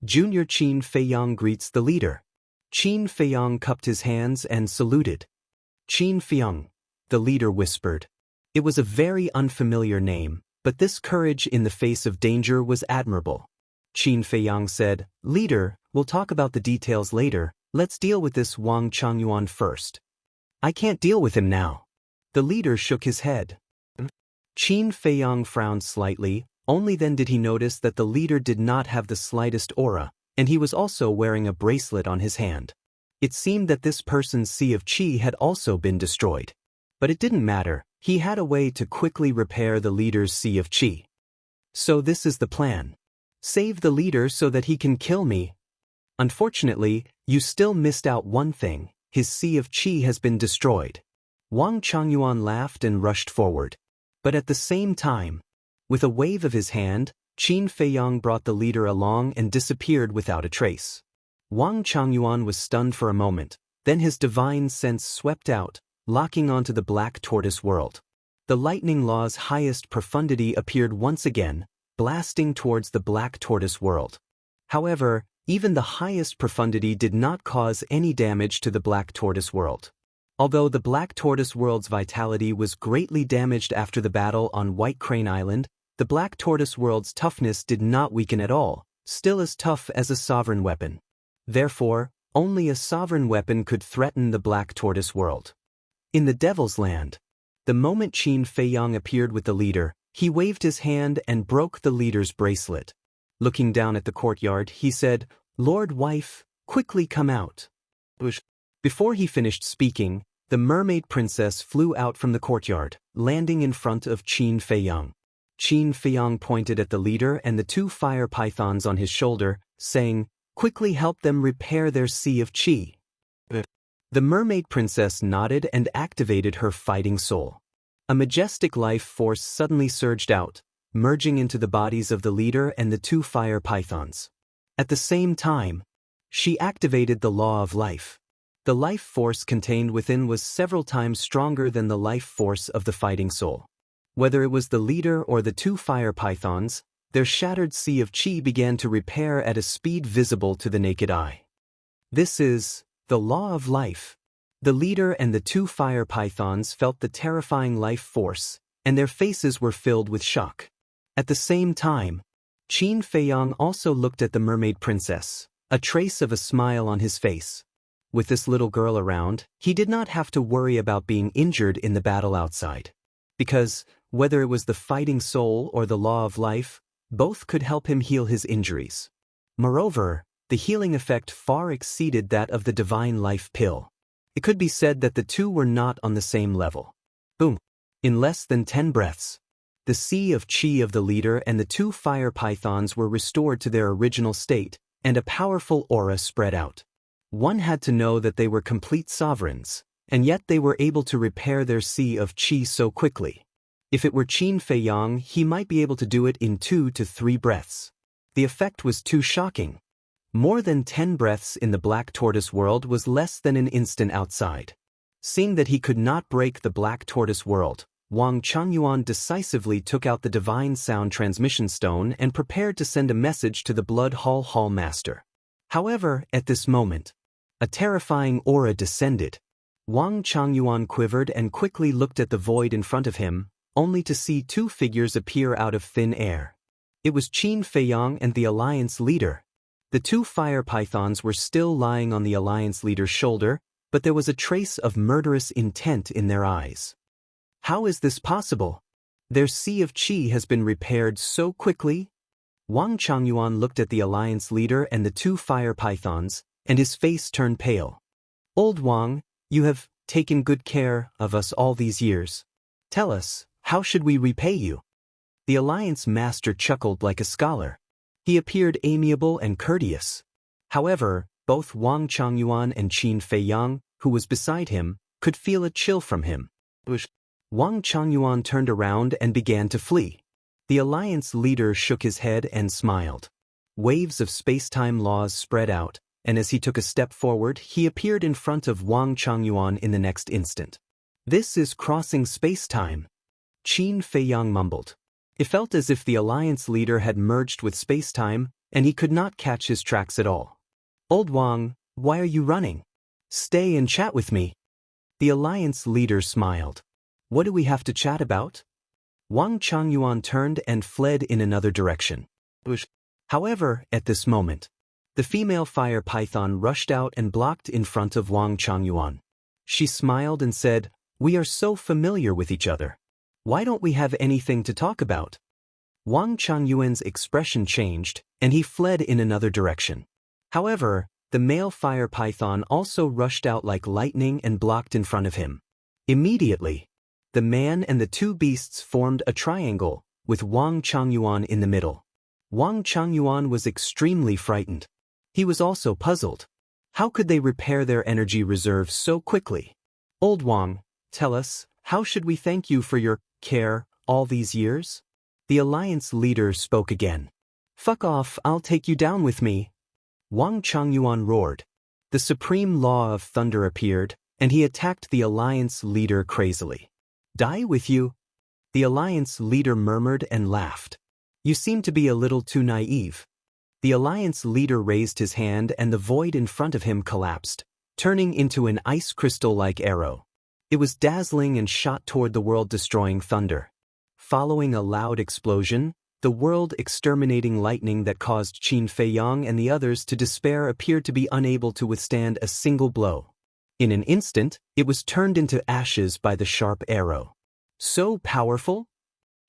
Junior Qin Feiyang greets the leader. Qin Feiyang cupped his hands and saluted. "Qin Feiyang," the leader whispered. It was a very unfamiliar name, but this courage in the face of danger was admirable. Qin Feiyang said, "Leader, we'll talk about the details later, let's deal with this Wang Changyuan first." "I can't deal with him now." The leader shook his head. Qin Feiyang frowned slightly, only then did he notice that the leader did not have the slightest aura, and he was also wearing a bracelet on his hand. It seemed that this person's Sea of Qi had also been destroyed. But it didn't matter, he had a way to quickly repair the leader's Sea of Qi. "So this is the plan. Save the leader so that he can kill me. Unfortunately, you still missed out one thing, his Sea of Qi has been destroyed." Wang Changyuan laughed and rushed forward. But at the same time, with a wave of his hand, Qin Feiyang brought the leader along and disappeared without a trace. Wang Changyuan was stunned for a moment, then his divine sense swept out, locking onto the black tortoise world. The lightning law's highest profundity appeared once again, blasting towards the black tortoise world. However, even the highest profundity did not cause any damage to the black tortoise world. Although the black tortoise world's vitality was greatly damaged after the battle on White Crane Island, the black tortoise world's toughness did not weaken at all, still as tough as a sovereign weapon. Therefore, only a sovereign weapon could threaten the black tortoise world. In the Devil's Land, the moment Qin Feiyang appeared with the leader, he waved his hand and broke the leader's bracelet. Looking down at the courtyard, he said, "Lord Wife, quickly come out." Before he finished speaking, the mermaid princess flew out from the courtyard, landing in front of Qin Feiyang. Qin Feiyang pointed at the leader and the two fire pythons on his shoulder, saying, "Quickly help them repair their Sea of Qi." The mermaid princess nodded and activated her fighting soul. A majestic life force suddenly surged out, merging into the bodies of the leader and the two fire pythons. At the same time, she activated the law of life. The life force contained within was several times stronger than the life force of the fighting soul. Whether it was the leader or the two fire pythons, their shattered Sea of Qi began to repair at a speed visible to the naked eye. This is the law of life. The leader and the two fire pythons felt the terrifying life force, and their faces were filled with shock. At the same time, Qin Feiyang also looked at the mermaid princess, a trace of a smile on his face. With this little girl around, he did not have to worry about being injured in the battle outside. Because, whether it was the fighting soul or the law of life, both could help him heal his injuries. Moreover, the healing effect far exceeded that of the divine life pill. It could be said that the two were not on the same level. Boom! In less than 10 breaths, the Sea of Qi of the leader and the two fire pythons were restored to their original state, and a powerful aura spread out. One had to know that they were complete sovereigns, and yet they were able to repair their Sea of Qi so quickly. If it were Qin Feiyang, he might be able to do it in 2 to 3 breaths. The effect was too shocking. More than 10 breaths in the black tortoise world was less than an instant outside. Seeing that he could not break the black tortoise world, Wang Changyuan decisively took out the divine sound transmission stone and prepared to send a message to the Blood Hall Master. However, at this moment, a terrifying aura descended. Wang Changyuan quivered and quickly looked at the void in front of him, only to see two figures appear out of thin air. It was Qin Feiyang and the Alliance leader. The two fire pythons were still lying on the Alliance leader's shoulder, but there was a trace of murderous intent in their eyes. How is this possible? Their sea of qi has been repaired so quickly? Wang Changyuan looked at the Alliance leader and the two fire pythons, and his face turned pale. Old Wang, you have taken good care of us all these years. Tell us, how should we repay you? The Alliance master chuckled like a scholar. He appeared amiable and courteous. However, both Wang Changyuan and Qin Feiyang, who was beside him, could feel a chill from him. Wang Changyuan turned around and began to flee. The Alliance leader shook his head and smiled. Waves of space-time laws spread out, and as he took a step forward, he appeared in front of Wang Changyuan in the next instant. This is crossing space-time, Qin Feiyang mumbled. It felt as if the Alliance leader had merged with space-time, and he could not catch his tracks at all. Old Wang, why are you running? Stay and chat with me. The Alliance leader smiled. What do we have to chat about? Wang Changyuan turned and fled in another direction. However, at this moment, the female fire python rushed out and blocked in front of Wang Changyuan. She smiled and said, "We are so familiar with each other. Why don't we have anything to talk about?" Wang Changyuan's expression changed, and he fled in another direction. However, the male fire python also rushed out like lightning and blocked in front of him. Immediately, the man and the two beasts formed a triangle, with Wang Changyuan in the middle. Wang Changyuan was extremely frightened. He was also puzzled. How could they repair their energy reserve so quickly? Old Wang, tell us, how should we thank you for your care all these years? The Alliance leader spoke again. Fuck off, I'll take you down with me. Wang Changyuan roared. The supreme law of thunder appeared, and he attacked the Alliance leader crazily. Die with you? The Alliance leader murmured and laughed. You seem to be a little too naive. The Alliance leader raised his hand and the void in front of him collapsed, turning into an ice crystal-like arrow. It was dazzling and shot toward the world-destroying thunder. Following a loud explosion, the world-exterminating lightning that caused Qin Feiyang and the others to despair appeared to be unable to withstand a single blow. In an instant, it was turned into ashes by the sharp arrow. So powerful?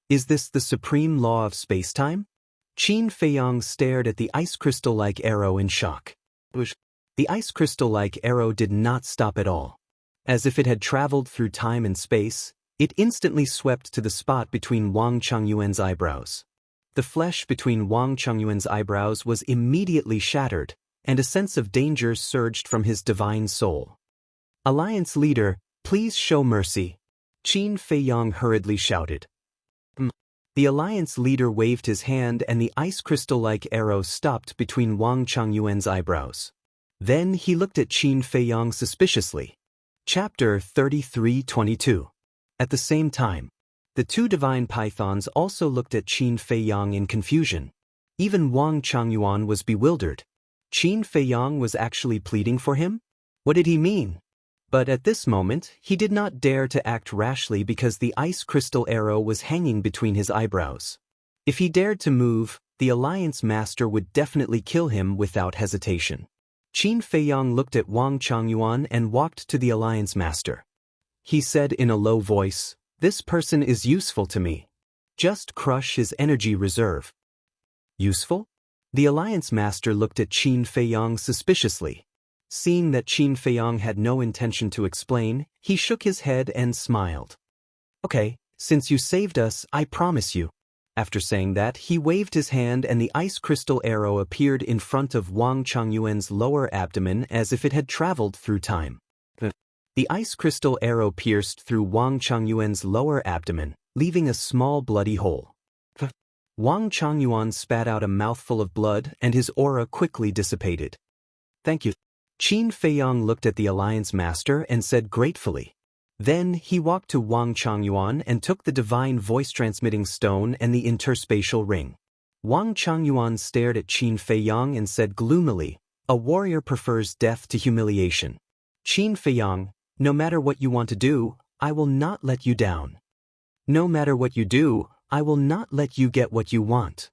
Is this the supreme law of space-time? Qin Feiyang stared at the ice crystal-like arrow in shock. The ice crystal-like arrow did not stop at all. As if it had traveled through time and space, it instantly swept to the spot between Wang Changyuan's eyebrows. The flesh between Wang Changyuan's eyebrows was immediately shattered, and a sense of danger surged from his divine soul. Alliance leader, please show mercy, Qin Feiyang hurriedly shouted. The Alliance leader waved his hand and the ice crystal-like arrow stopped between Wang Changyuan's eyebrows. Then he looked at Qin Feiyang suspiciously. Chapter 33:22. At the same time, the two divine pythons also looked at Qin Feiyang in confusion. Even Wang Changyuan was bewildered. Qin Feiyang was actually pleading for him? What did he mean? But at this moment, he did not dare to act rashly because the ice crystal arrow was hanging between his eyebrows. If he dared to move, the Alliance master would definitely kill him without hesitation. Qin Feiyang looked at Wang Changyuan and walked to the Alliance master. He said in a low voice, "This person is useful to me. Just crush his energy reserve." Useful? The Alliance master looked at Qin Feiyang suspiciously. Seeing that Qin Feiyang had no intention to explain, he shook his head and smiled. "Okay, since you saved us, I promise you." After saying that, he waved his hand and the ice crystal arrow appeared in front of Wang Changyuan's lower abdomen as if it had traveled through time. The ice crystal arrow pierced through Wang Changyuan's lower abdomen, leaving a small bloody hole. Wang Changyuan spat out a mouthful of blood and his aura quickly dissipated. Thank you. Qin Feiyang looked at the Alliance Master and said gratefully. Then he walked to Wang Changyuan and took the divine voice-transmitting stone and the interspatial ring. Wang Changyuan stared at Qin Feiyang and said gloomily, "A warrior prefers death to humiliation. Qin Feiyang, no matter what you want to do, I will not let you down. No matter what you do, I will not let you get what you want."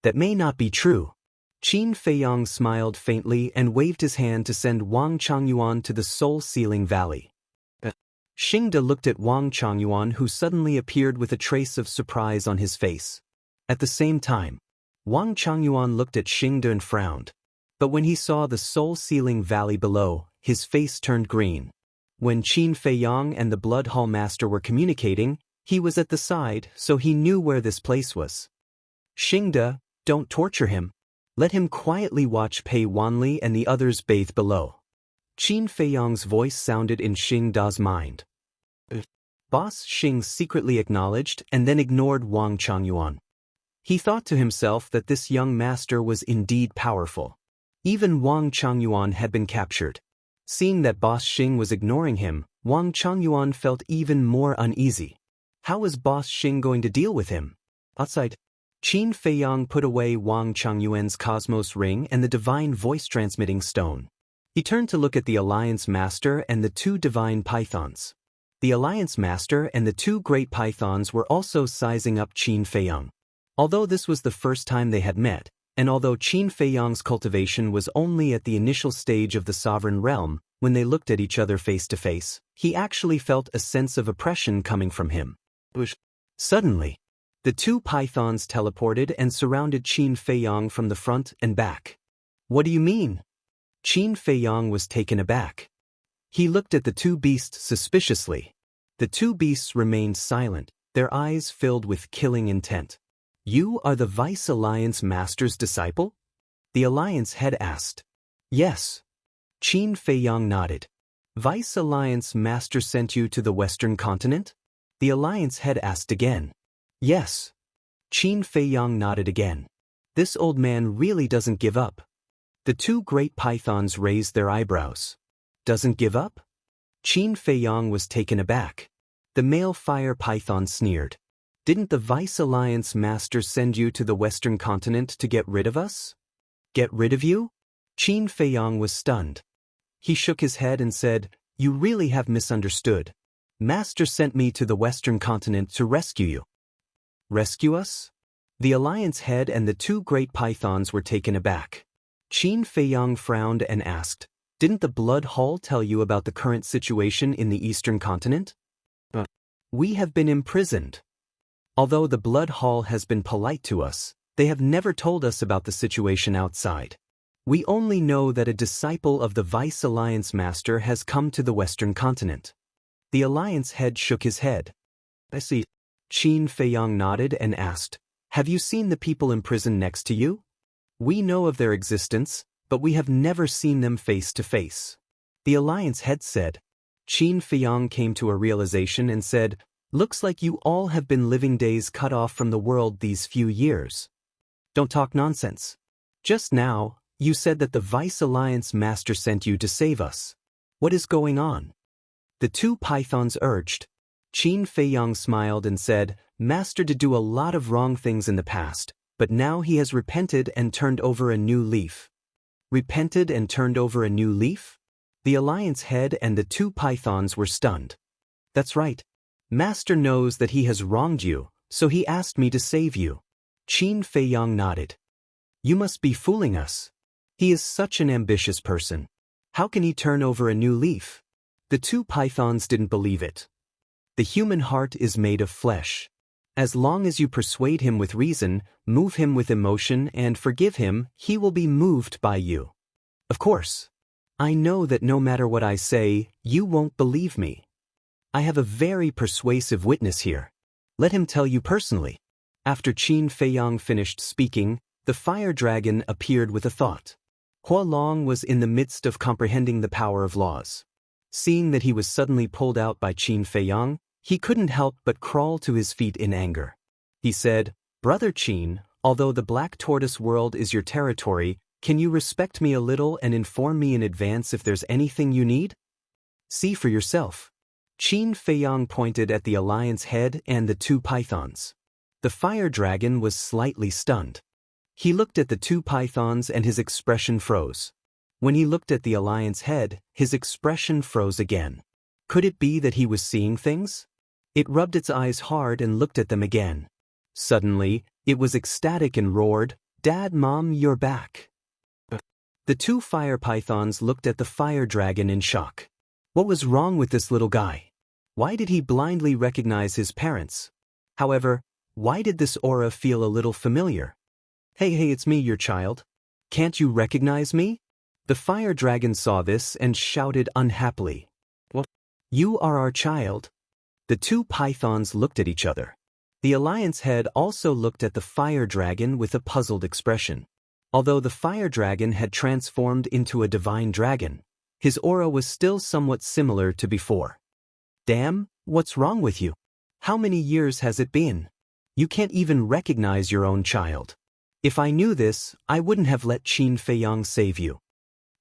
That may not be true. Qin Feiyang smiled faintly and waved his hand to send Wang Changyuan to the soul-sealing valley. Xingde looked at Wang Changyuan, who suddenly appeared with a trace of surprise on his face. At the same time, Wang Changyuan looked at Xingde and frowned. But when he saw the soul-sealing valley below, his face turned green. When Qin Feiyang and the Blood Hall Master were communicating, he was at the side, so he knew where this place was. "Xingde, don't torture him. Let him quietly watch Pei Wanli and the others bathe below." Qin Feiyang's voice sounded in Xingde's mind. Boss Xing secretly acknowledged and then ignored Wang Changyuan. He thought to himself that this young master was indeed powerful. Even Wang Changyuan had been captured. Seeing that Boss Xing was ignoring him, Wang Changyuan felt even more uneasy. How was Boss Xing going to deal with him? Outside, Qin Feiyang put away Wang Changyuan's cosmos ring and the divine voice-transmitting stone. He turned to look at the Alliance Master and the two divine pythons. The Alliance Master and the two great pythons were also sizing up Qin Feiyang. Although this was the first time they had met, and although Qin Feiyang's cultivation was only at the initial stage of the sovereign realm, when they looked at each other face to face, he actually felt a sense of oppression coming from him. Suddenly, the two pythons teleported and surrounded Qin Feiyang from the front and back. "What do you mean?" Qin Feiyang was taken aback. He looked at the two beasts suspiciously. The two beasts remained silent, their eyes filled with killing intent. "You are the Vice Alliance Master's disciple?" the Alliance head asked. "Yes." Qin Feiyang nodded. "Vice Alliance Master sent you to the Western continent?" the Alliance head asked again. "Yes." Qin Feiyang nodded again. This old man really doesn't give up. The two great pythons raised their eyebrows. "Doesn't give up?" Qin Feiyang was taken aback. The male fire python sneered. "Didn't the Vice Alliance Master send you to the Western continent to get rid of us?" "Get rid of you?" Qin Feiyang was stunned. He shook his head and said, "You really have misunderstood. Master sent me to the Western continent to rescue you." "Rescue us?" The Alliance head and the two great pythons were taken aback. Qin Feiyang frowned and asked, "Didn't the Blood Hall tell you about the current situation in the Eastern continent?" "We have been imprisoned. Although the Blood Hall has been polite to us, they have never told us about the situation outside. We only know that a disciple of the Vice Alliance Master has come to the Western continent." The Alliance head shook his head. "I see." Qin Feiyang nodded and asked, "Have you seen the people imprisoned next to you?" "We know of their existence, but we have never seen them face to face," the Alliance head said. Qin Feiyang came to a realization and said, "Looks like you all have been living days cut off from the world these few years. Don't talk nonsense. Just now, you said that the Vice Alliance Master sent you to save us. What is going on?" The two pythons urged. Qin Feiyang smiled and said, "Master did do a lot of wrong things in the past, but now he has repented and turned over a new leaf." "Repented and turned over a new leaf?" The Alliance head and the two pythons were stunned. "That's right. Master knows that he has wronged you, so he asked me to save you." Qin Feiyang nodded. "You must be fooling us. He is such an ambitious person. How can he turn over a new leaf?" The two pythons didn't believe it. "The human heart is made of flesh. As long as you persuade him with reason, move him with emotion, and forgive him, he will be moved by you. Of course. I know that no matter what I say, you won't believe me. I have a very persuasive witness here. Let him tell you personally." After Qin Feiyang finished speaking, the fire dragon appeared with a thought. Hua Long was in the midst of comprehending the power of laws. Seeing that he was suddenly pulled out by Qin Feiyang, he couldn't help but crawl to his feet in anger. He said, Brother Qin, although the Black Tortoise world is your territory, can you respect me a little and inform me in advance if there's anything you need? See for yourself. Qin Feiyang pointed at the Alliance head and the two pythons. The fire dragon was slightly stunned. He looked at the two pythons and his expression froze. When he looked at the Alliance head, his expression froze again. Could it be that he was seeing things? It rubbed its eyes hard and looked at them again. Suddenly, it was ecstatic and roared, "Dad, Mom, you're back." The two fire pythons looked at the fire dragon in shock. What was wrong with this little guy? Why did he blindly recognize his parents? However, why did this aura feel a little familiar? Hey, it's me, your child. Can't you recognize me? The fire dragon saw this and shouted unhappily. What? You are our child? The two pythons looked at each other. The Alliance head also looked at the fire dragon with a puzzled expression. Although the fire dragon had transformed into a divine dragon, his aura was still somewhat similar to before. Damn, what's wrong with you? How many years has it been? You can't even recognize your own child. If I knew this, I wouldn't have let Qin Feiyang save you.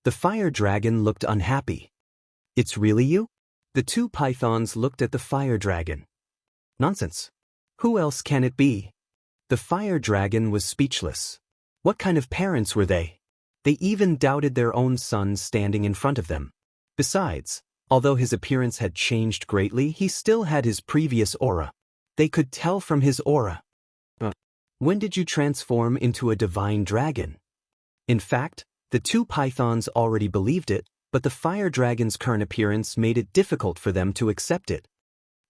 The fire dragon looked unhappy. It's really you? The two pythons looked at the fire dragon. Nonsense. Who else can it be? The fire dragon was speechless. What kind of parents were they? They even doubted their own son standing in front of them. Besides, although his appearance had changed greatly, he still had his previous aura. They could tell from his aura. When did you transform into a divine dragon? In fact, the two pythons already believed it, but the fire dragon's current appearance made it difficult for them to accept it.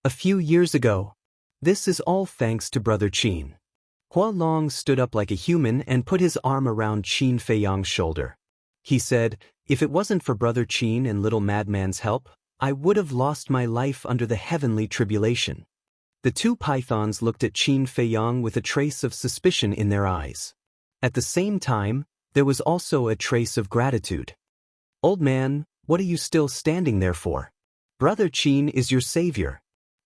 A few years ago. This is all thanks to Brother Qin. Hua Long stood up like a human and put his arm around Qin Feiyang's shoulder. He said, "If it wasn't for Brother Qin and Little Madman's help, I would have lost my life under the heavenly tribulation." The two pythons looked at Qin Feiyang with a trace of suspicion in their eyes. At the same time, there was also a trace of gratitude. "Old man, what are you still standing there for? Brother Qin is your savior.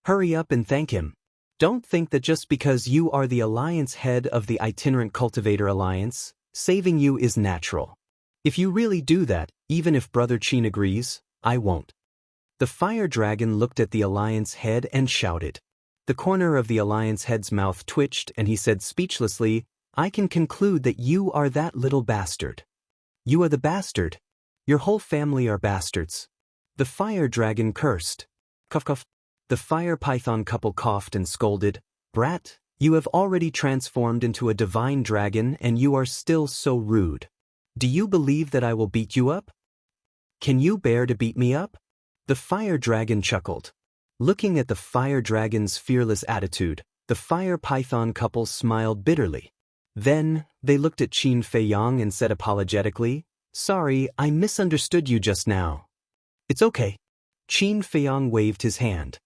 Hurry up and thank him. Don't think that just because you are the Alliance head of the Itinerant Cultivator Alliance, saving you is natural. If you really do that, even if Brother Qin agrees, I won't." The fire dragon looked at the Alliance head and shouted. The corner of the Alliance head's mouth twitched and he said speechlessly, "I can conclude that you are that little bastard. You are the bastard. Your whole family are bastards." The fire dragon cursed. Cough cough. The fire python couple coughed and scolded, "Brat, you have already transformed into a divine dragon and you are still so rude. Do you believe that I will beat you up? Can you bear to beat me up?" The fire dragon chuckled. Looking at the fire dragon's fearless attitude, the fire python couple smiled bitterly. Then, they looked at Qin Feiyang and said apologetically, "Sorry, I misunderstood you just now." "It's okay." Qin Feiyang waved his hand.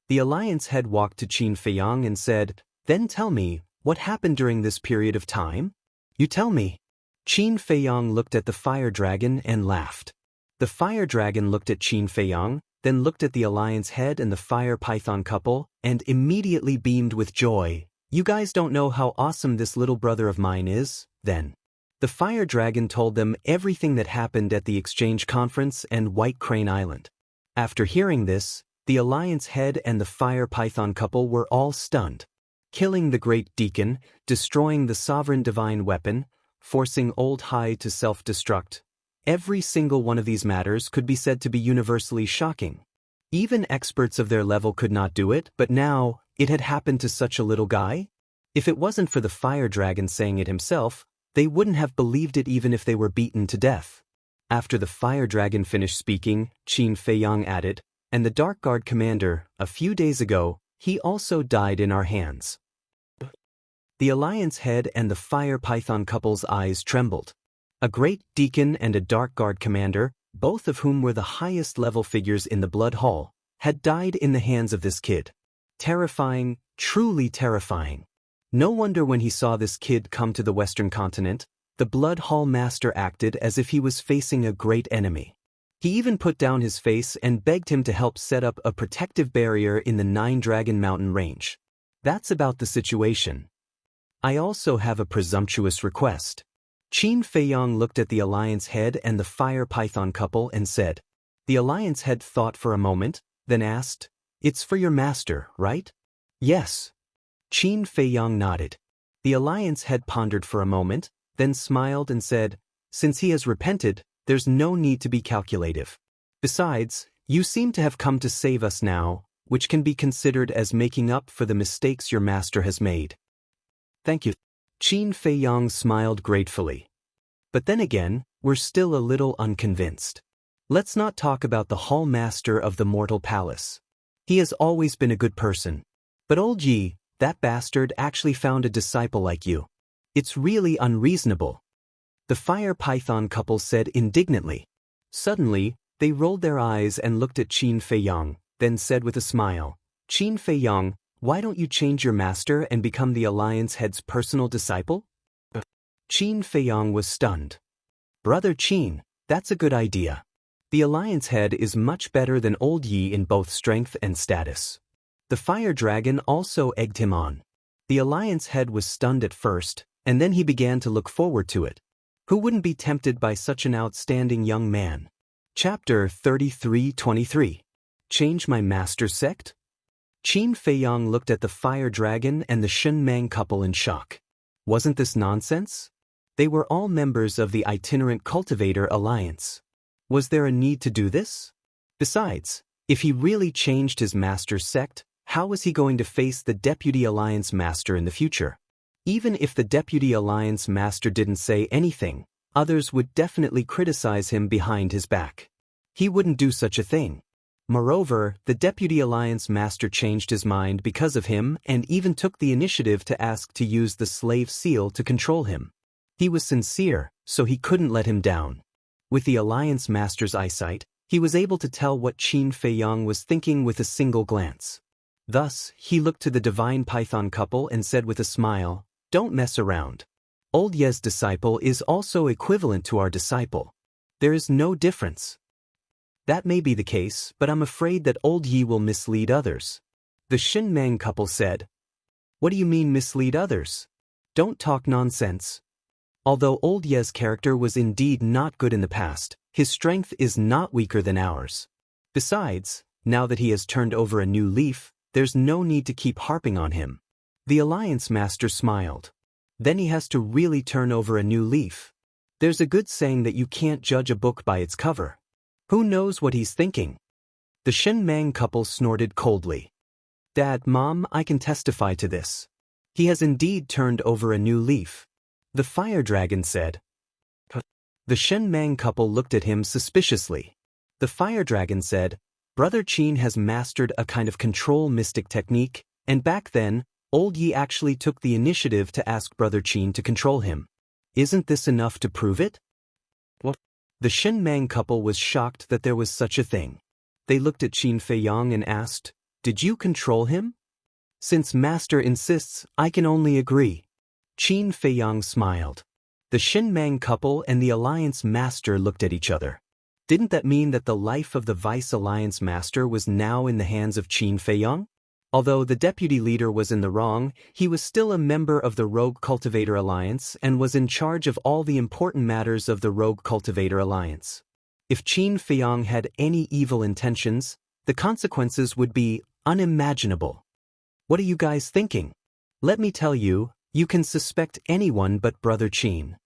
The Alliance head walked to Qin Feiyang and said, "Then tell me, what happened during this period of time? You tell me." Qin Feiyang looked at the fire dragon and laughed. The fire dragon looked at Qin Feiyang, then looked at the Alliance head and the fire python couple, and immediately beamed with joy. "You guys don't know how awesome this little brother of mine is, then." The fire dragon told them everything that happened at the exchange conference and White Crane Island. After hearing this, the Alliance head and the fire python couple were all stunned. Killing the great deacon, destroying the sovereign divine weapon, forcing Old Hai to self-destruct. Every single one of these matters could be said to be universally shocking. Even experts of their level could not do it, but now, it had happened to such a little guy? If it wasn't for the fire dragon saying it himself, they wouldn't have believed it even if they were beaten to death. After the fire dragon finished speaking, Qin Feiyang added, "And the Dark Guard commander, a few days ago, he also died in our hands." The Alliance head and the fire python couple's eyes trembled. A great deacon and a Dark Guard commander, both of whom were the highest level figures in the Blood Hall, had died in the hands of this kid. Terrifying, truly terrifying. No wonder when he saw this kid come to the Western continent, the Blood Hall master acted as if he was facing a great enemy. He even put down his face and begged him to help set up a protective barrier in the Nine Dragon Mountain range. That's about the situation. I also have a presumptuous request. Qin Feiyang looked at the Alliance head and the fire python couple and said. The Alliance head thought for a moment, then asked, "It's for your master, right?" "Yes." Qin Feiyang nodded. The Alliance head pondered for a moment, then smiled and said, "Since he has repented, there's no need to be calculative. Besides, you seem to have come to save us now, which can be considered as making up for the mistakes your master has made." "Thank you." Qin Feiyang smiled gratefully. "But then again, we're still a little unconvinced. Let's not talk about the Hall Master of the Mortal Palace. He has always been a good person. But old Yi, that bastard actually found a disciple like you. It's really unreasonable," the fire python couple said indignantly. Suddenly, they rolled their eyes and looked at Qin Feiyang, then said with a smile, "Qin Feiyang, why don't you change your master and become the Alliance head's personal disciple?" Qin Feiyang was stunned. "Brother Qin, that's a good idea. The Alliance head is much better than old Yi in both strength and status." The fire dragon also egged him on. The Alliance head was stunned at first, and then he began to look forward to it. Who wouldn't be tempted by such an outstanding young man? Chapter 33-23. Change my master sect? Qin Feiyang looked at the fire dragon and the Shen Mang couple in shock. Wasn't this nonsense? They were all members of the Itinerant Cultivator Alliance. Was there a need to do this? Besides, if he really changed his master's sect, how was he going to face the Deputy Alliance Master in the future? Even if the Deputy Alliance Master didn't say anything, others would definitely criticize him behind his back. He wouldn't do such a thing. Moreover, the Deputy Alliance Master changed his mind because of him and even took the initiative to ask to use the slave seal to control him. He was sincere, so he couldn't let him down. With the Alliance Master's eyesight, he was able to tell what Qin Feiyang was thinking with a single glance. Thus, he looked to the Divine Python couple and said with a smile, "Don't mess around. Old Ye's disciple is also equivalent to our disciple. There is no difference." "That may be the case, but I'm afraid that old Yi will mislead others," the Shen Mang couple said. "What do you mean mislead others? Don't talk nonsense. Although old Ye's character was indeed not good in the past, his strength is not weaker than ours. Besides, now that he has turned over a new leaf, there's no need to keep harping on him." The Alliance Master smiled. "Then he has to really turn over a new leaf. There's a good saying that you can't judge a book by its cover. Who knows what he's thinking?" The Shen Mang couple snorted coldly. "Dad, Mom, I can testify to this. He has indeed turned over a new leaf," the fire dragon said. The Shen Mang couple looked at him suspiciously. The fire dragon said, "Brother Qin has mastered a kind of control mystic technique, and back then, old Yi actually took the initiative to ask Brother Qin to control him. Isn't this enough to prove it?" What? The Shen Mang couple was shocked that there was such a thing. They looked at Qin Feiyang and asked, "Did you control him?" "Since Master insists, I can only agree." Qin Feiyang smiled. The Shen Mang couple and the Alliance Master looked at each other. Didn't that mean that the life of the Vice Alliance Master was now in the hands of Qin Feiyang? Although the deputy leader was in the wrong, he was still a member of the Rogue Cultivator Alliance and was in charge of all the important matters of the Rogue Cultivator Alliance. If Qin Feiyang had any evil intentions, the consequences would be unimaginable. What are you guys thinking? Let me tell you, you can suspect anyone but Brother Qin.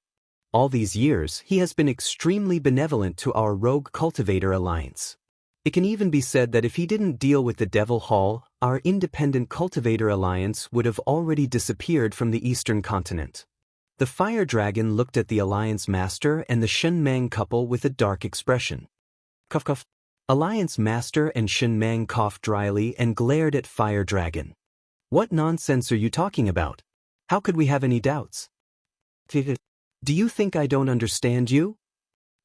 All these years, he has been extremely benevolent to our Rogue Cultivator Alliance. It can even be said that if he didn't deal with the Devil Hall, our Independent Cultivator Alliance would have already disappeared from the Eastern continent. The Fire Dragon looked at the Alliance Master and the Shen Mang couple with a dark expression. Cough cough. Alliance Master and Shen Mang coughed dryly and glared at Fire Dragon. "What nonsense are you talking about? How could we have any doubts? Do you think I don't understand you?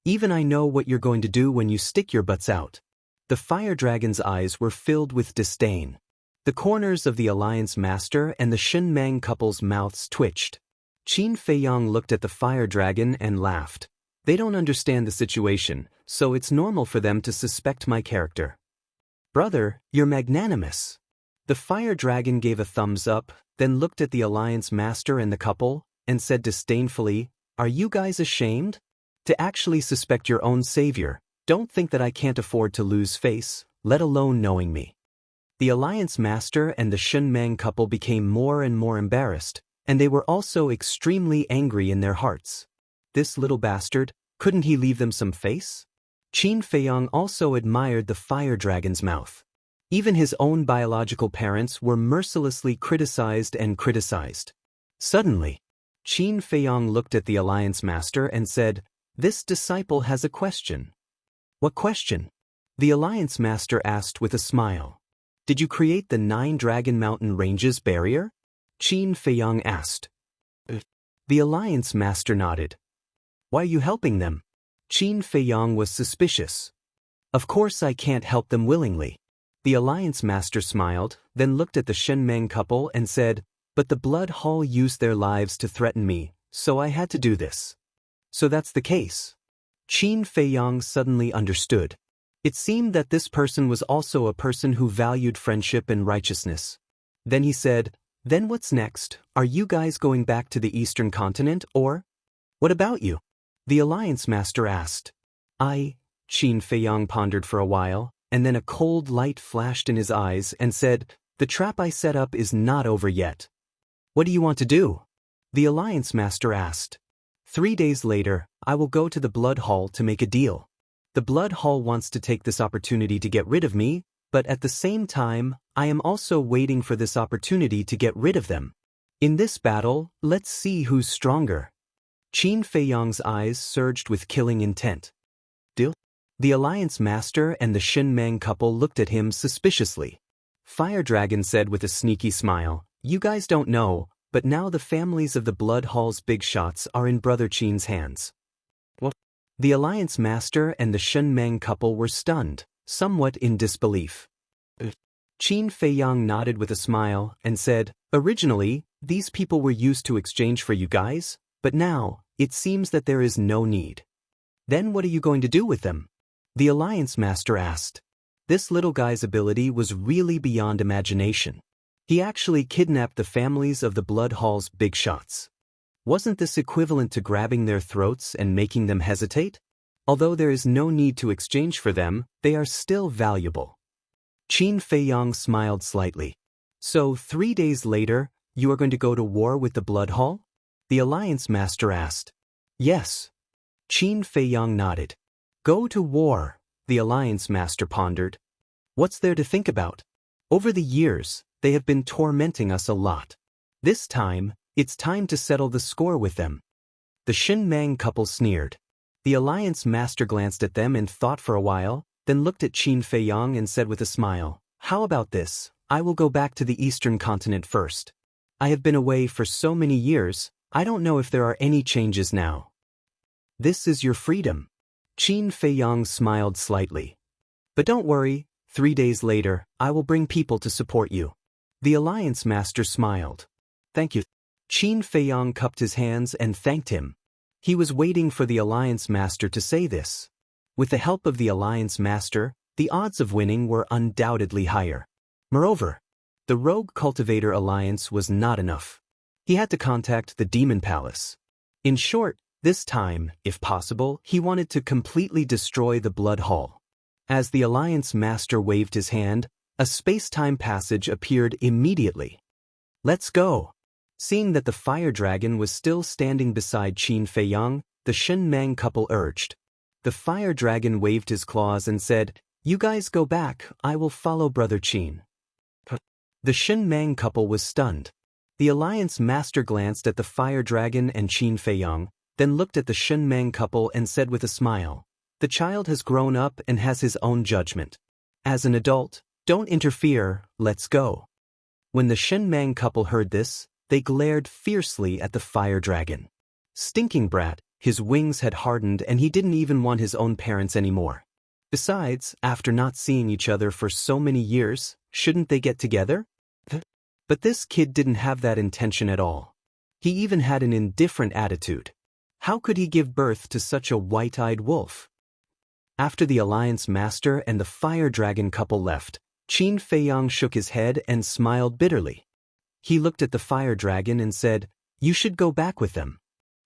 Even I know what you're going to do when you stick your butts out." The Fire Dragon's eyes were filled with disdain. The corners of the Alliance Master and the Shen Mang couple's mouths twitched. Qin Feiyang looked at the Fire Dragon and laughed. "They don't understand the situation, so it's normal for them to suspect my character." "Brother, you're magnanimous." The fire dragon gave a thumbs up, then looked at the alliance master and the couple, and said disdainfully, "Are you guys ashamed? To actually suspect your own savior? Don't think that I can't afford to lose face, let alone knowing me." The alliance master and the Shunmang couple became more and more embarrassed, and they were also extremely angry in their hearts. This little bastard, couldn't he leave them some face? Qin Feiyong also admired the fire dragon's mouth. Even his own biological parents were mercilessly criticized and criticized. Suddenly, Qin Feiyong looked at the alliance master and said, "This disciple has a question." "What question?" the alliance master asked with a smile. "Did you create the 9 Dragon Mountain Ranges barrier?" Qin Feiyong asked. The alliance master nodded. "Why are you helping them?" Qin Feiyong was suspicious. "Of course I can't help them willingly." The alliance master smiled, then looked at the Shunmang couple and said, "But the Blood Hall used their lives to threaten me, so I had to do this." "So that's the case." Qin Feiyong suddenly understood. It seemed that this person was also a person who valued friendship and righteousness. Then he said, "Then what's next? Are you guys going back to the Eastern continent, or? What about you?" the alliance master asked. Qin Feiyong pondered for a while, and then a cold light flashed in his eyes and said, "The trap I set up is not over yet." "What do you want to do?" the alliance master asked. 3 days later, I will go to the Blood Hall to make a deal. The Blood Hall wants to take this opportunity to get rid of me, but at the same time, I am also waiting for this opportunity to get rid of them. In this battle, let's see who's stronger." Qin Feiyong's eyes surged with killing intent. "Deal?" The alliance master and the Shunmang couple looked at him suspiciously. Fire Dragon said with a sneaky smile, "You guys don't know, but now the families of the Blood Hall's big shots are in Brother Qin's hands." What? The alliance master and the Shunmang couple were stunned, somewhat in disbelief. Qin Feiyong nodded with a smile and said, "Originally, these people were used to exchange for you guys, but now, it seems that there is no need." "Then what are you going to do with them?" the alliance master asked. This little guy's ability was really beyond imagination. He actually kidnapped the families of the Blood Hall's big shots. Wasn't this equivalent to grabbing their throats and making them hesitate? Although there is no need to exchange for them, they are still valuable. Qin Feiyong smiled slightly. "So 3 days later, you are going to go to war with the Blood Hall?" the alliance master asked. "Yes." Qin Feiyong nodded. "Go to war," the alliance master pondered. "What's there to think about? Over the years, they have been tormenting us a lot. This time, it's time to settle the score with them." The Shunmang couple sneered. The alliance master glanced at them and thought for a while, then looked at Qin Feiyong and said with a smile, "How about this? I will go back to the Eastern continent first. I have been away for so many years, I don't know if there are any changes now." "This is your freedom." Qin Feiyong smiled slightly. "But don't worry, 3 days later, I will bring people to support you." The alliance master smiled. "Thank you." Qin Feiyong cupped his hands and thanked him. He was waiting for the alliance master to say this. With the help of the alliance master, the odds of winning were undoubtedly higher. Moreover, the Rogue Cultivator Alliance was not enough. He had to contact the Demon Palace. In short, this time, if possible, he wanted to completely destroy the Blood Hall. As the alliance master waved his hand, a space-time passage appeared immediately. "Let's go." Seeing that the fire dragon was still standing beside Qin Feiyong, the Shunmang couple urged. The fire dragon waved his claws and said, "You guys go back, I will follow Brother Qin." The Shunmang couple was stunned. The alliance master glanced at the fire dragon and Qin Feiyong, then looked at the Shunmang couple and said with a smile, "The child has grown up and has his own judgment. As an adult, don't interfere, let's go." When the Shunmang couple heard this, they glared fiercely at the fire dragon. Stinking brat, his wings had hardened and he didn't even want his own parents anymore. Besides, after not seeing each other for so many years, shouldn't they get together? But this kid didn't have that intention at all. He even had an indifferent attitude. How could he give birth to such a white-eyed wolf? After the alliance master and the fire dragon couple left, Qin Feiyang shook his head and smiled bitterly. He looked at the fire dragon and said, "You should go back with them."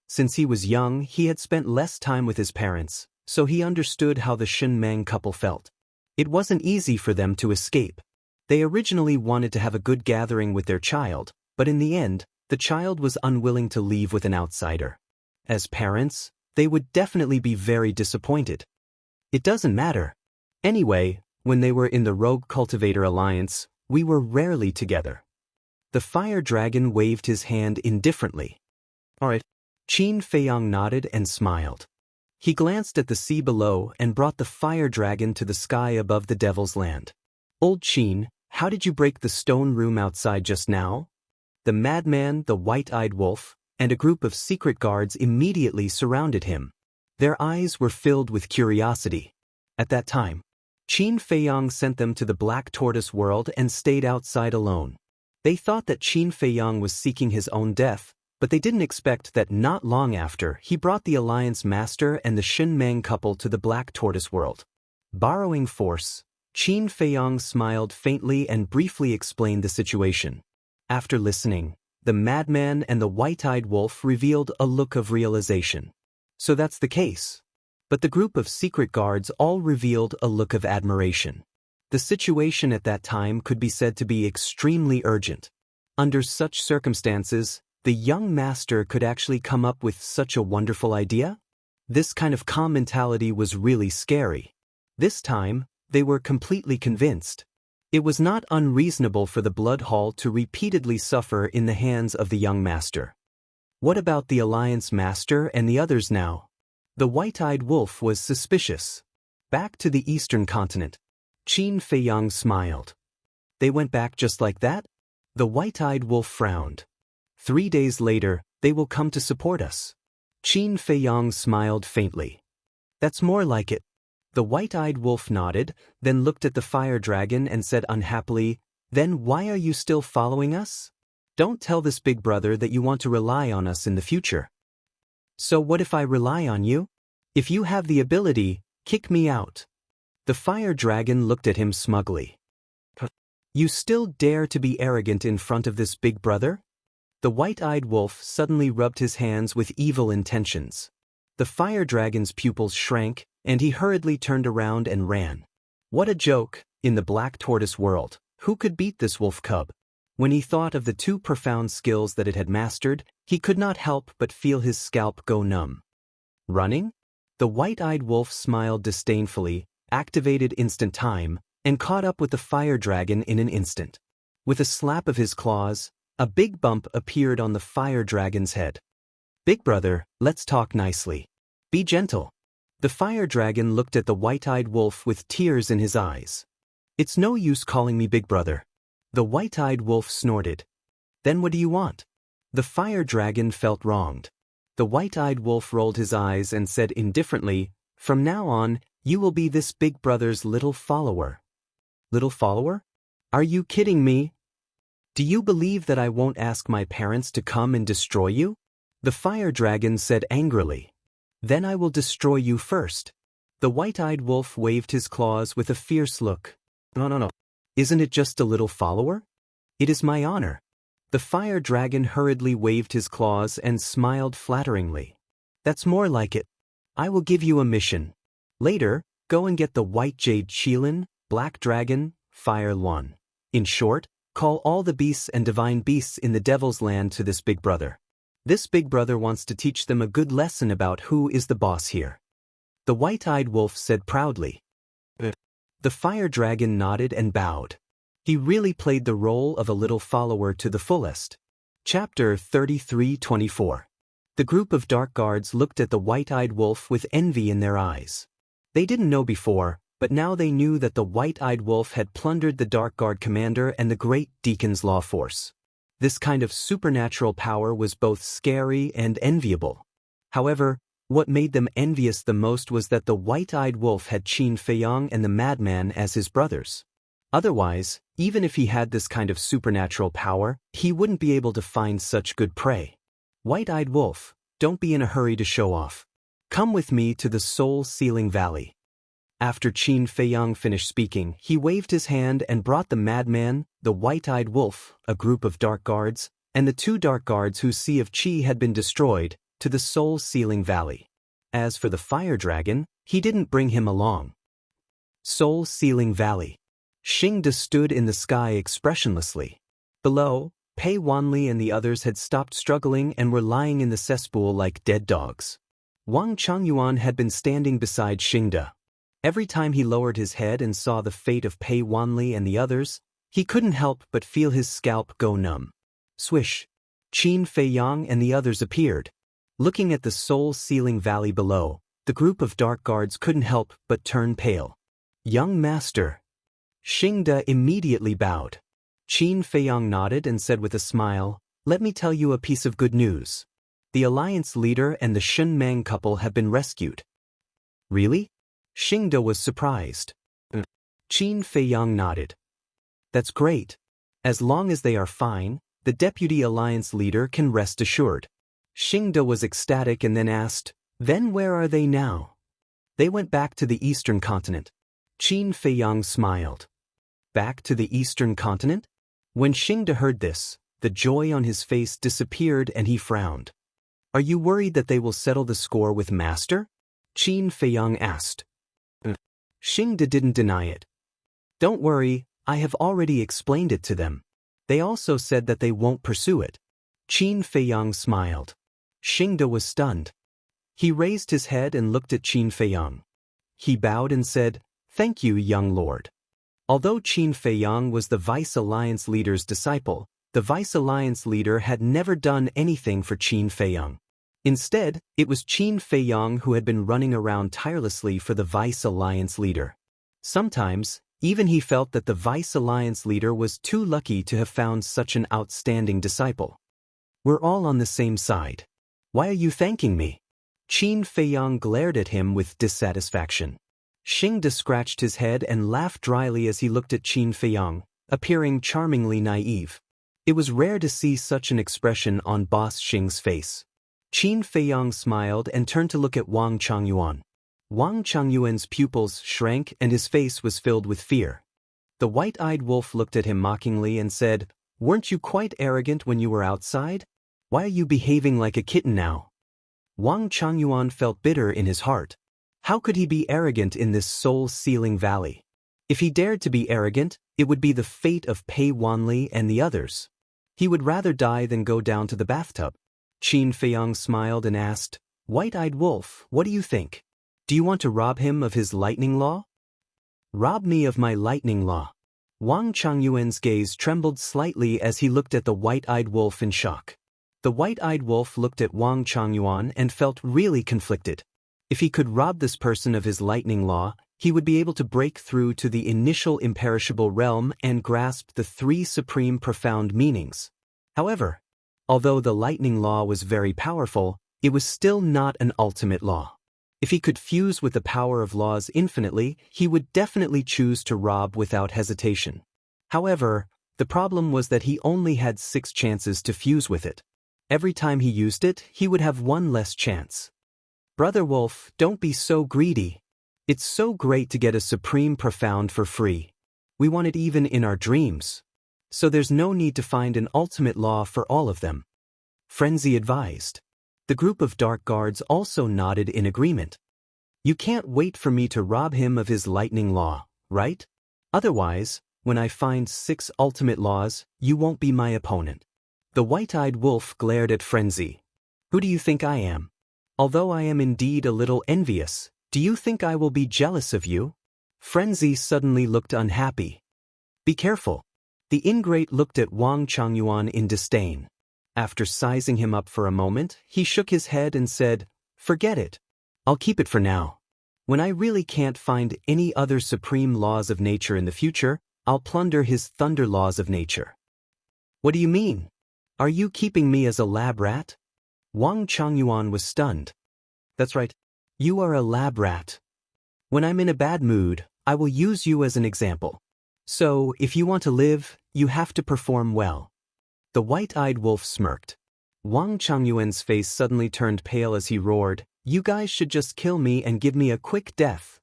Since he was young, he had spent less time with his parents, so he understood how the Shen Mang couple felt. It wasn't easy for them to escape. They originally wanted to have a good gathering with their child, but in the end, the child was unwilling to leave with an outsider. As parents, they would definitely be very disappointed. It doesn't matter. Anyway, when they were in the Rogue Cultivator Alliance, we were rarely together. The fire dragon waved his hand indifferently. Alright. Qin Feiyang nodded and smiled. He glanced at the sea below and brought the fire dragon to the sky above the Devil's Land. "Old Qin, how did you break the stone room outside just now?" The madman, the white-eyed wolf, and a group of secret guards immediately surrounded him. Their eyes were filled with curiosity. At that time, Qin Feiyang sent them to the Black Tortoise world and stayed outside alone. They thought that Qin Feiyang was seeking his own death, but they didn't expect that not long after he brought the Alliance Master and the Shen Mang couple to the Black Tortoise world. Borrowing force, Qin Feiyang smiled faintly and briefly explained the situation. After listening, the madman and the white-eyed wolf revealed a look of realization. So that's the case. But the group of secret guards all revealed a look of admiration. The situation at that time could be said to be extremely urgent. Under such circumstances, the young master could actually come up with such a wonderful idea? This kind of calm mentality was really scary. This time, they were completely convinced. It was not unreasonable for the Blood Hall to repeatedly suffer in the hands of the young master. What about the Alliance Master and the others now? The white-eyed wolf was suspicious. Back to the eastern continent. Qin Feiyang smiled. They went back just like that? The white-eyed wolf frowned. 3 days later, they will come to support us. Qin Feiyang smiled faintly. That's more like it. The white-eyed wolf nodded, then looked at the fire dragon and said unhappily, "Then why are you still following us? Don't tell this big brother that you want to rely on us in the future." "So what if I rely on you? If you have the ability, kick me out." The fire dragon looked at him smugly. "You still dare to be arrogant in front of this big brother?" The white-eyed wolf suddenly rubbed his hands with evil intentions. The fire dragon's pupils shrank, and he hurriedly turned around and ran. What a joke! In the Black Tortoise world, who could beat this wolf cub? When he thought of the two profound skills that it had mastered, he could not help but feel his scalp go numb. Running? The white-eyed wolf smiled disdainfully, activated instant time, and caught up with the fire dragon in an instant. With a slap of his claws, a big bump appeared on the fire dragon's head. "Big brother, let's talk nicely. Be gentle." The fire dragon looked at the white-eyed wolf with tears in his eyes. "It's no use calling me big brother." The white-eyed wolf snorted. "Then what do you want?" The fire dragon felt wronged. The white-eyed wolf rolled his eyes and said indifferently, "From now on, you will be this big brother's little follower." "Little follower? Are you kidding me? Do you believe that I won't ask my parents to come and destroy you?" The fire dragon said angrily. "Then I will destroy you first." The white-eyed wolf waved his claws with a fierce look. No. Isn't it just a little follower? It is my honor." The fire dragon hurriedly waved his claws and smiled flatteringly. "That's more like it. I will give you a mission. Later, go and get the white jade Qilin, black dragon, fire Luan. In short, call all the beasts and divine beasts in the Devil's Land to this big brother. This big brother wants to teach them a good lesson about who is the boss here." The white-eyed wolf said proudly. The fire dragon nodded and bowed. He really played the role of a little follower to the fullest. Chapter 33-24. The group of dark guards looked at the white-eyed wolf with envy in their eyes. They didn't know before, but now they knew that the white-eyed wolf had plundered the dark guard commander and the great Deacon's law force. This kind of supernatural power was both scary and enviable. However, what made them envious the most was that the white-eyed wolf had Qin Feiyang and the madman as his brothers. Otherwise, even if he had this kind of supernatural power, he wouldn't be able to find such good prey. "White-eyed wolf, don't be in a hurry to show off. Come with me to the Soul-Sealing Valley." After Qin Feiyang finished speaking, he waved his hand and brought the madman, the white-eyed wolf, a group of dark guards, and the 2 dark guards whose Sea of Qi had been destroyed, to the Soul-Sealing Valley. As for the fire dragon, he didn't bring him along. Soul-Sealing Valley. Xingde stood in the sky expressionlessly. Below, Pei Wanli and the others had stopped struggling and were lying in the cesspool like dead dogs. Wang Changyuan had been standing beside Xingde. Every time he lowered his head and saw the fate of Pei Wanli and the others, he couldn't help but feel his scalp go numb. Swish! Qin Feiyang and the others appeared. Looking at the Soul-Sealing Valley below, the group of dark guards couldn't help but turn pale. Young master. Xingde immediately bowed. Qin Feiyang nodded and said with a smile, "Let me tell you a piece of good news. The alliance leader and the Shun Mang couple have been rescued." Really? Xingde was surprised. Qin Feiyang nodded. "That's great. As long as they are fine, the deputy alliance leader can rest assured." Xingde was ecstatic and then asked, "Then where are they now?" "They went back to the eastern continent." Qin Feiyang smiled. Back to the eastern continent? When Xingde heard this, the joy on his face disappeared and he frowned. "Are you worried that they will settle the score with Master?" Qin Feiyang asked. Xingde didn't deny it. "Don't worry, I have already explained it to them. They also said that they won't pursue it." Qin Feiyang smiled. Xingde was stunned. He raised his head and looked at Qin Feiyang. He bowed and said, "Thank you, young lord." Although Qin Feiyang was the Vice Alliance leader's disciple, the Vice Alliance leader had never done anything for Qin Feiyang. Instead, it was Qin Feiyang who had been running around tirelessly for the Vice Alliance leader. Sometimes, even he felt that the Vice Alliance leader was too lucky to have found such an outstanding disciple. "We're all on the same side. Why are you thanking me?" Qin Feiyang glared at him with dissatisfaction. Xingde scratched his head and laughed dryly as he looked at Qin Feiyang, appearing charmingly naive. It was rare to see such an expression on Boss Xing's face. Qin Feiyang smiled and turned to look at Wang Changyuan. Wang Changyuan's pupils shrank and his face was filled with fear. The white-eyed wolf looked at him mockingly and said, "Weren't you quite arrogant when you were outside? Why are you behaving like a kitten now?" Wang Changyuan felt bitter in his heart. How could he be arrogant in this Soul-Sealing Valley? If he dared to be arrogant, it would be the fate of Pei Wanli and the others. He would rather die than go down to the bathtub. Qin Feiyang smiled and asked, "White-eyed wolf, what do you think? Do you want to rob him of his lightning law?" "Rob me of my lightning law." Wang Changyuan's gaze trembled slightly as he looked at the white-eyed wolf in shock. The white-eyed wolf looked at Wang Changyuan and felt really conflicted. If he could rob this person of his lightning law, he would be able to break through to the initial imperishable realm and grasp the 3 supreme profound meanings. However, although the lightning law was very powerful, it was still not an ultimate law. If he could fuse with the power of laws infinitely, he would definitely choose to rob without hesitation. However, the problem was that he only had 6 chances to fuse with it. Every time he used it, he would have 1 less chance. "Brother Wolf, don't be so greedy. It's so great to get a supreme profound for free. We want it even in our dreams. So there's no need to find an ultimate law for all of them," Frenzy advised. The group of dark guards also nodded in agreement. "You can't wait for me to rob him of his lightning law, right? Otherwise, when I find 6 ultimate laws, you won't be my opponent." The white-eyed wolf glared at Frenzy. "Who do you think I am? Although I am indeed a little envious, do you think I will be jealous of you?" Frenzy suddenly looked unhappy. "Be careful." The ingrate looked at Wang Changyuan in disdain. After sizing him up for a moment, he shook his head and said, "Forget it. I'll keep it for now. When I really can't find any other supreme laws of nature in the future, I'll plunder his thunder laws of nature." "What do you mean? Are you keeping me as a lab rat?" Wang Changyuan was stunned. "That's right. You are a lab rat. When I'm in a bad mood, I will use you as an example. So, if you want to live, you have to perform well." The white-eyed wolf smirked. Wang Changyuan's face suddenly turned pale as he roared, "You guys should just kill me and give me a quick death."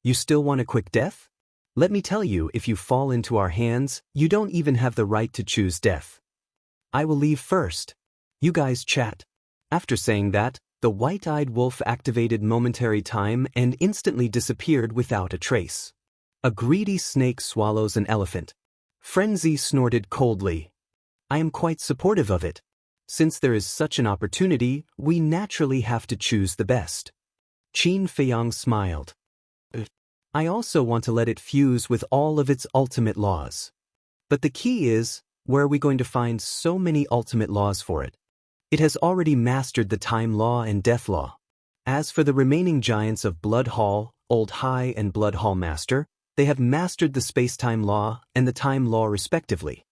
You still want a quick death? Let me tell you, if you fall into our hands, you don't even have the right to choose death. I will leave first. You guys chat. After saying that, the white-eyed wolf activated momentary time and instantly disappeared without a trace. A greedy snake swallows an elephant. Frenzy snorted coldly. I am quite supportive of it. Since there is such an opportunity, we naturally have to choose the best. Qin Feiyang smiled. I also want to let it fuse with all of its ultimate laws. But the key is, where are we going to find so many ultimate laws for it? It has already mastered the time law and death law. As for the remaining giants of Blood Hall, Old High and Blood Hall Master, they have mastered the space-time law and the time law respectively.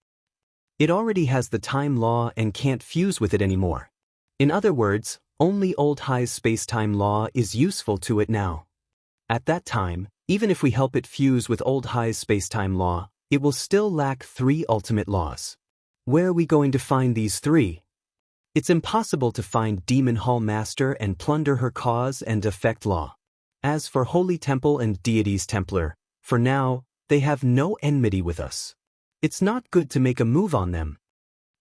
It already has the time law and can't fuse with it anymore. In other words, only Old High's space-time law is useful to it now. At that time, even if we help it fuse with Old High's space-time law, it will still lack 3 ultimate laws. Where are we going to find these 3? It's impossible to find Demon Hall Master and plunder her cause and effect law. As for Holy Temple and Deities Templar, for now, they have no enmity with us. It's not good to make a move on them.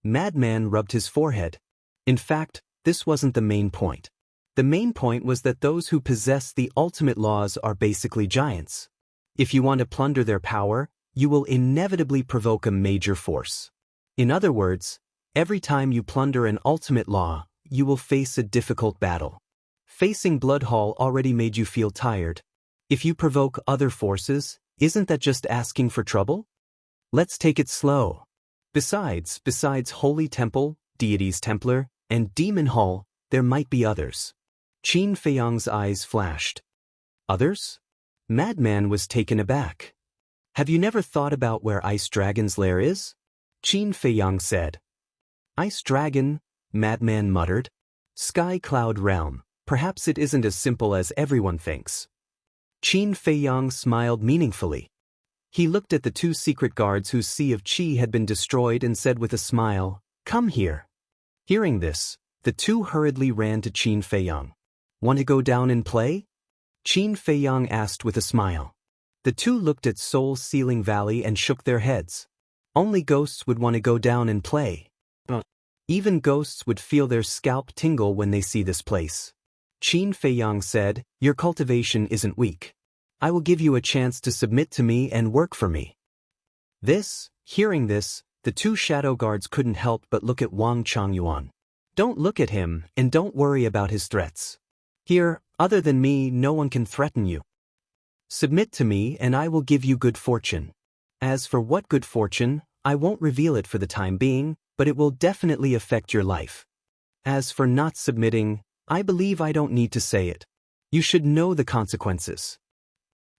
Madman rubbed his forehead. In fact, this wasn't the main point. The main point was that those who possess the ultimate laws are basically giants. If you want to plunder their power, you will inevitably provoke a major force. In other words, every time you plunder an ultimate law, you will face a difficult battle. Facing Blood Hall already made you feel tired. If you provoke other forces, isn't that just asking for trouble? Let's take it slow. Besides Holy Temple, Deities Templar, and Demon Hall, there might be others. Qin Feiyang's eyes flashed. Others? Madman was taken aback. Have you never thought about where Ice Dragon's lair is? Qin Feiyang said. Ice Dragon, Madman muttered. Sky Cloud Realm. Perhaps it isn't as simple as everyone thinks. Qin Feiyang smiled meaningfully. He looked at the 2 secret guards whose Sea of Qi had been destroyed and said with a smile, "Come here." Hearing this, the 2 hurriedly ran to Qin Feiyang. Want to go down and play? Qin Feiyang asked with a smile. The 2 looked at Soul Sealing Valley and shook their heads. Only ghosts would want to go down and play. Even ghosts would feel their scalp tingle when they see this place. Qin Feiyang said, "Your cultivation isn't weak. I will give you a chance to submit to me and work for me." Hearing this, the 2 shadow guards couldn't help but look at Wang Changyuan. Don't look at him, and don't worry about his threats. Here, other than me, no one can threaten you. Submit to me and I will give you good fortune. As for what good fortune, I won't reveal it for the time being, but it will definitely affect your life. As for not submitting, I believe I don't need to say it. You should know the consequences.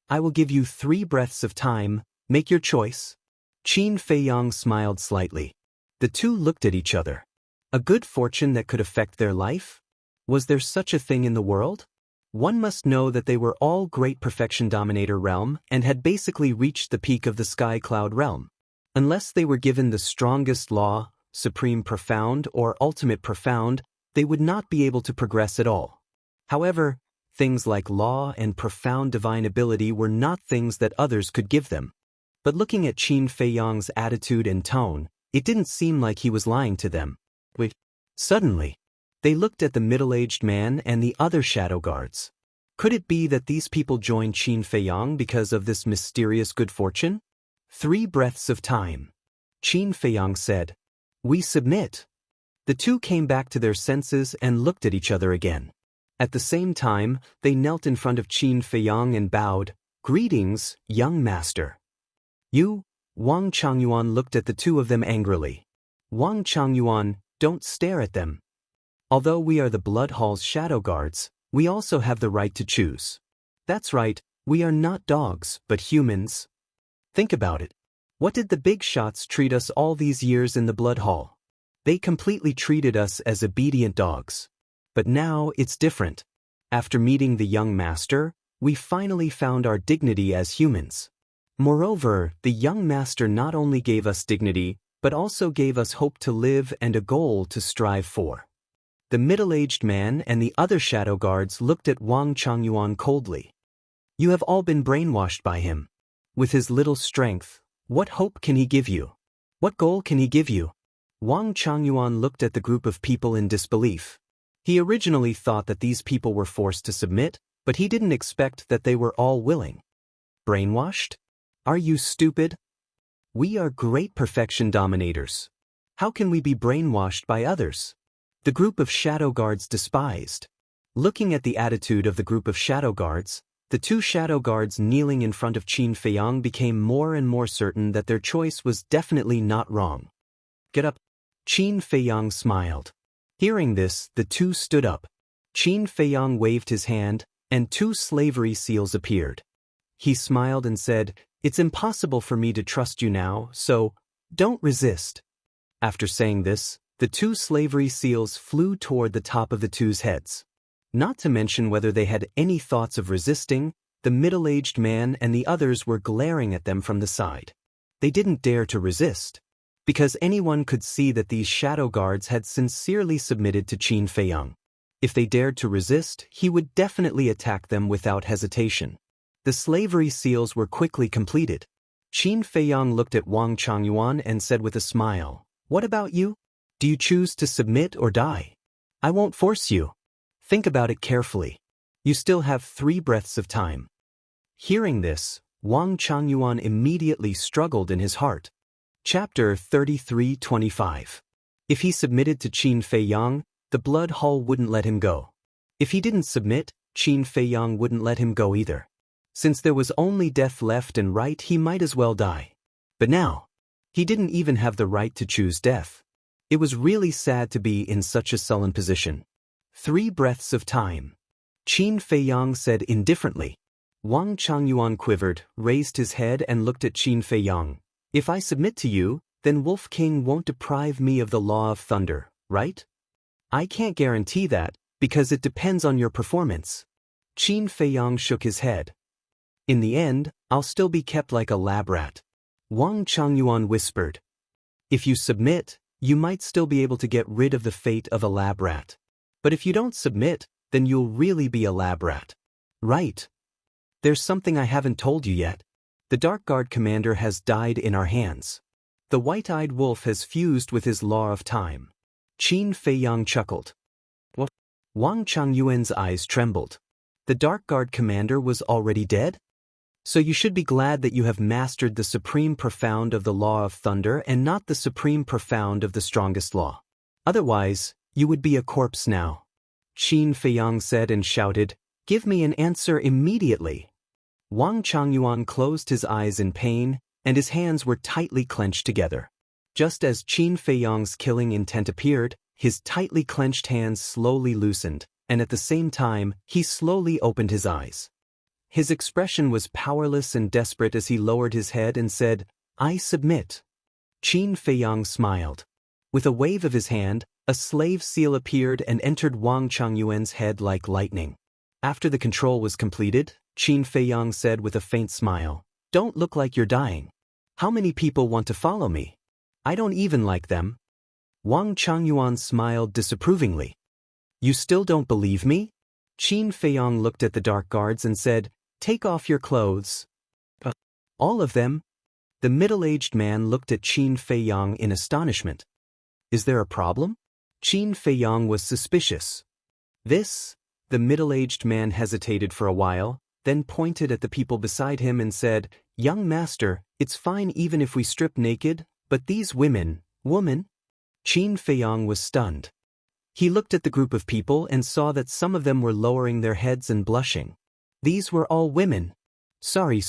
I will give you 3 breaths of time, make your choice. Qin Feiyang smiled slightly. The 2 looked at each other. A good fortune that could affect their life? Was there such a thing in the world? One must know that they were all Great Perfection Dominator realm and had basically reached the peak of the Sky Cloud realm. Unless they were given the strongest law, Supreme Profound or Ultimate Profound, they would not be able to progress at all. However, things like law and profound divine ability were not things that others could give them. But looking at Qin Feiyang's attitude and tone, it didn't seem like he was lying to them. Suddenly, they looked at the middle-aged man and the other shadow guards. Could it be that these people joined Qin Feiyang because of this mysterious good fortune? 3 breaths of time. Qin Feiyang said, "We submit." The 2 came back to their senses and looked at each other again. At the same time, they knelt in front of Qin Feiyang and bowed, "Greetings, young master." You, Wang Changyuan looked at the 2 of them angrily. Wang Changyuan, don't stare at them. Although we are the Blood Hall's shadow guards, we also have the right to choose. That's right, we are not dogs, but humans. Think about it. What did the big shots treat us all these years in the Blood Hall? They completely treated us as obedient dogs. But now it's different. After meeting the young master, we finally found our dignity as humans. Moreover, the young master not only gave us dignity, but also gave us hope to live and a goal to strive for. The middle-aged man and the other shadow guards looked at Wang Changyuan coldly. You have all been brainwashed by him. With his little strength, what hope can he give you? What goal can he give you? Wang Changyuan looked at the group of people in disbelief. He originally thought that these people were forced to submit, but he didn't expect that they were all willing. Brainwashed? Are you stupid? We are great perfection dominators. How can we be brainwashed by others? The group of shadow guards despised. Looking at the attitude of the group of shadow guards, the two shadow guards kneeling in front of Qin Feiyang became more and more certain that their choice was definitely not wrong. Get up. Qin Feiyang smiled. Hearing this, the two stood up. Qin Feiyang waved his hand, and two slavery seals appeared. He smiled and said, "It's impossible for me to trust you now, so don't resist." After saying this, the two slavery seals flew toward the top of the two's heads. Not to mention whether they had any thoughts of resisting, the middle-aged man and the others were glaring at them from the side. They didn't dare to resist, because anyone could see that these shadow guards had sincerely submitted to Qin Feiyang. If they dared to resist, he would definitely attack them without hesitation. The slavery seals were quickly completed. Qin Feiyang looked at Wang Changyuan and said with a smile, "What about you? Do you choose to submit or die? I won't force you. Think about it carefully. You still have 3 breaths of time." Hearing this, Wang Changyuan immediately struggled in his heart. Chapter 33:25. If he submitted to Qin Feiyang, the blood hall wouldn't let him go. If he didn't submit, Qin Feiyang wouldn't let him go either. Since there was only death left and right, he might as well die. But now, he didn't even have the right to choose death. It was really sad to be in such a sullen position. 3 breaths of time. Qin Feiyang said indifferently. Wang Changyuan quivered, raised his head and looked at Qin Feiyang. "If I submit to you, then Wolf King won't deprive me of the law of thunder, right?" "I can't guarantee that, because it depends on your performance." Qin Feiyang shook his head. "In the end, I'll still be kept like a lab rat." Wang Changyuan whispered. "If you submit, you might still be able to get rid of the fate of a lab rat. But if you don't submit, then you'll really be a lab rat." "Right. There's something I haven't told you yet. The Dark Guard commander has died in our hands. The white-eyed wolf has fused with his law of time." Qin Feiyang chuckled. What? Wang Changyuan's eyes trembled. The Dark Guard commander was already dead? So you should be glad that you have mastered the supreme profound of the law of thunder and not the supreme profound of the strongest law. Otherwise, you would be a corpse now. Qin Feiyang said and shouted, "Give me an answer immediately." Wang Changyuan closed his eyes in pain, and his hands were tightly clenched together. Just as Qin Feiyang's killing intent appeared, his tightly clenched hands slowly loosened, and at the same time, he slowly opened his eyes. His expression was powerless and desperate as he lowered his head and said, "I submit." Qin Feiyang smiled. With a wave of his hand, a slave seal appeared and entered Wang Changyuan's head like lightning. After the control was completed, Qin Feiyang said with a faint smile, "Don't look like you're dying. How many people want to follow me? I don't even like them." Wang Changyuan smiled disapprovingly. "You still don't believe me?" Qin Feiyang looked at the Dark Guards and said, "Take off your clothes." "All of them?" The middle-aged man looked at Qin Feiyang in astonishment. "Is there a problem?" Qin Feiyang was suspicious. "This?" The middle-aged man hesitated for a while, then pointed at the people beside him and said, "Young master, it's fine even if we strip naked, but these women, woman?" Qin Feiyang was stunned. He looked at the group of people and saw that some of them were lowering their heads and blushing. These were all women. Sorry.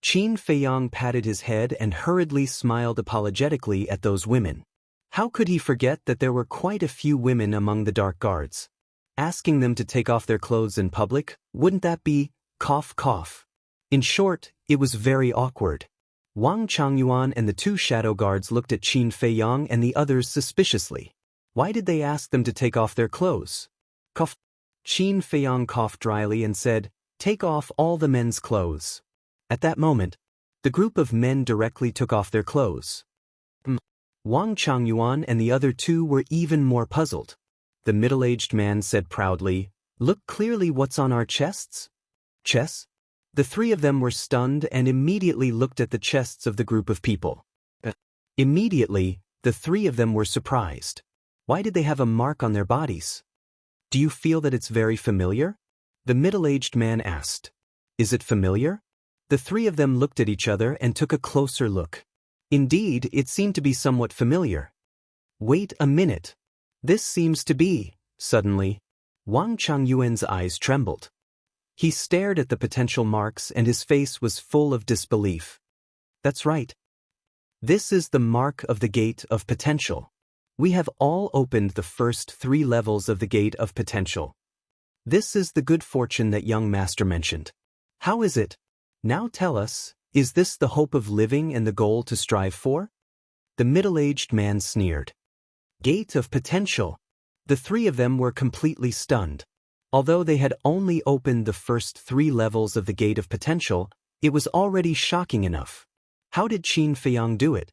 Qin Feiyang patted his head and hurriedly smiled apologetically at those women. How could he forget that there were quite a few women among the Dark Guards? Asking them to take off their clothes in public, wouldn't that be, cough cough? In short, it was very awkward. Wang Changyuan and the 2 shadow guards looked at Qin Feiyang and the others suspiciously. Why did they ask them to take off their clothes? Cough. Qin Feiyang coughed dryly and said, "Take off all the men's clothes." At that moment, the group of men directly took off their clothes. Wang Changyuan and the other 2 were even more puzzled. The middle-aged man said proudly, "Look clearly what's on our chests." "Chests? The three of them were stunned and immediately looked at the chests of the group of people. Immediately, the three of them were surprised. Why did they have a mark on their bodies? Do you feel that it's very familiar? The middle-aged man asked. Is it familiar? The three of them looked at each other and took a closer look. Indeed, it seemed to be somewhat familiar. Wait a minute. This seems to be, suddenly, Wang Changyuan's eyes trembled. He stared at the potential marks and his face was full of disbelief. That's right. This is the mark of the gate of potential. We have all opened the first 3 levels of the gate of potential. This is the good fortune that young master mentioned. How is it? Now tell us, is this the hope of living and the goal to strive for? The middle-aged man sneered. Gate of potential. The three of them were completely stunned. Although they had only opened the first 3 levels of the gate of potential, it was already shocking enough. How did Qin Feiyang do it?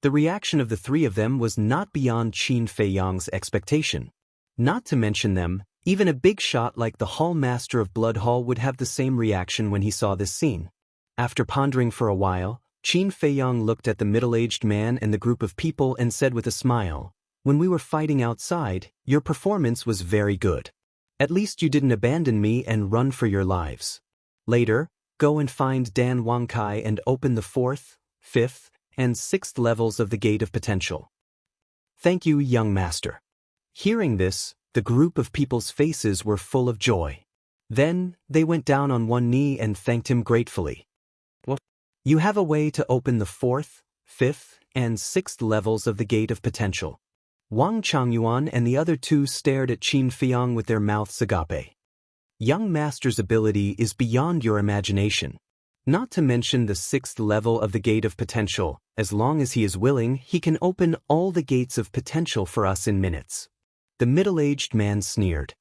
The reaction of the three of them was not beyond Qin Feiyang's expectation. Not to mention them, even a big shot like the Hall Master of Blood Hall would have the same reaction when he saw this scene. After pondering for a while, Qin Feiyang looked at the middle-aged man and the group of people and said with a smile, "When we were fighting outside, your performance was very good. At least you didn't abandon me and run for your lives. Later, go and find Dan Wangkai and open the 4th, 5th, and 6th levels of the Gate of Potential." Thank you, young master. Hearing this, the group of people's faces were full of joy. Then, they went down on one knee and thanked him gratefully. Well, you have a way to open the 4th, 5th, and 6th levels of the Gate of Potential. Wang Changyuan and the other two stared at Qin Feiyang with their mouths agape. Young master's ability is beyond your imagination. Not to mention the 6th level of the Gate of Potential. As long as he is willing, he can open all the gates of potential for us in minutes. The middle-aged man sneered.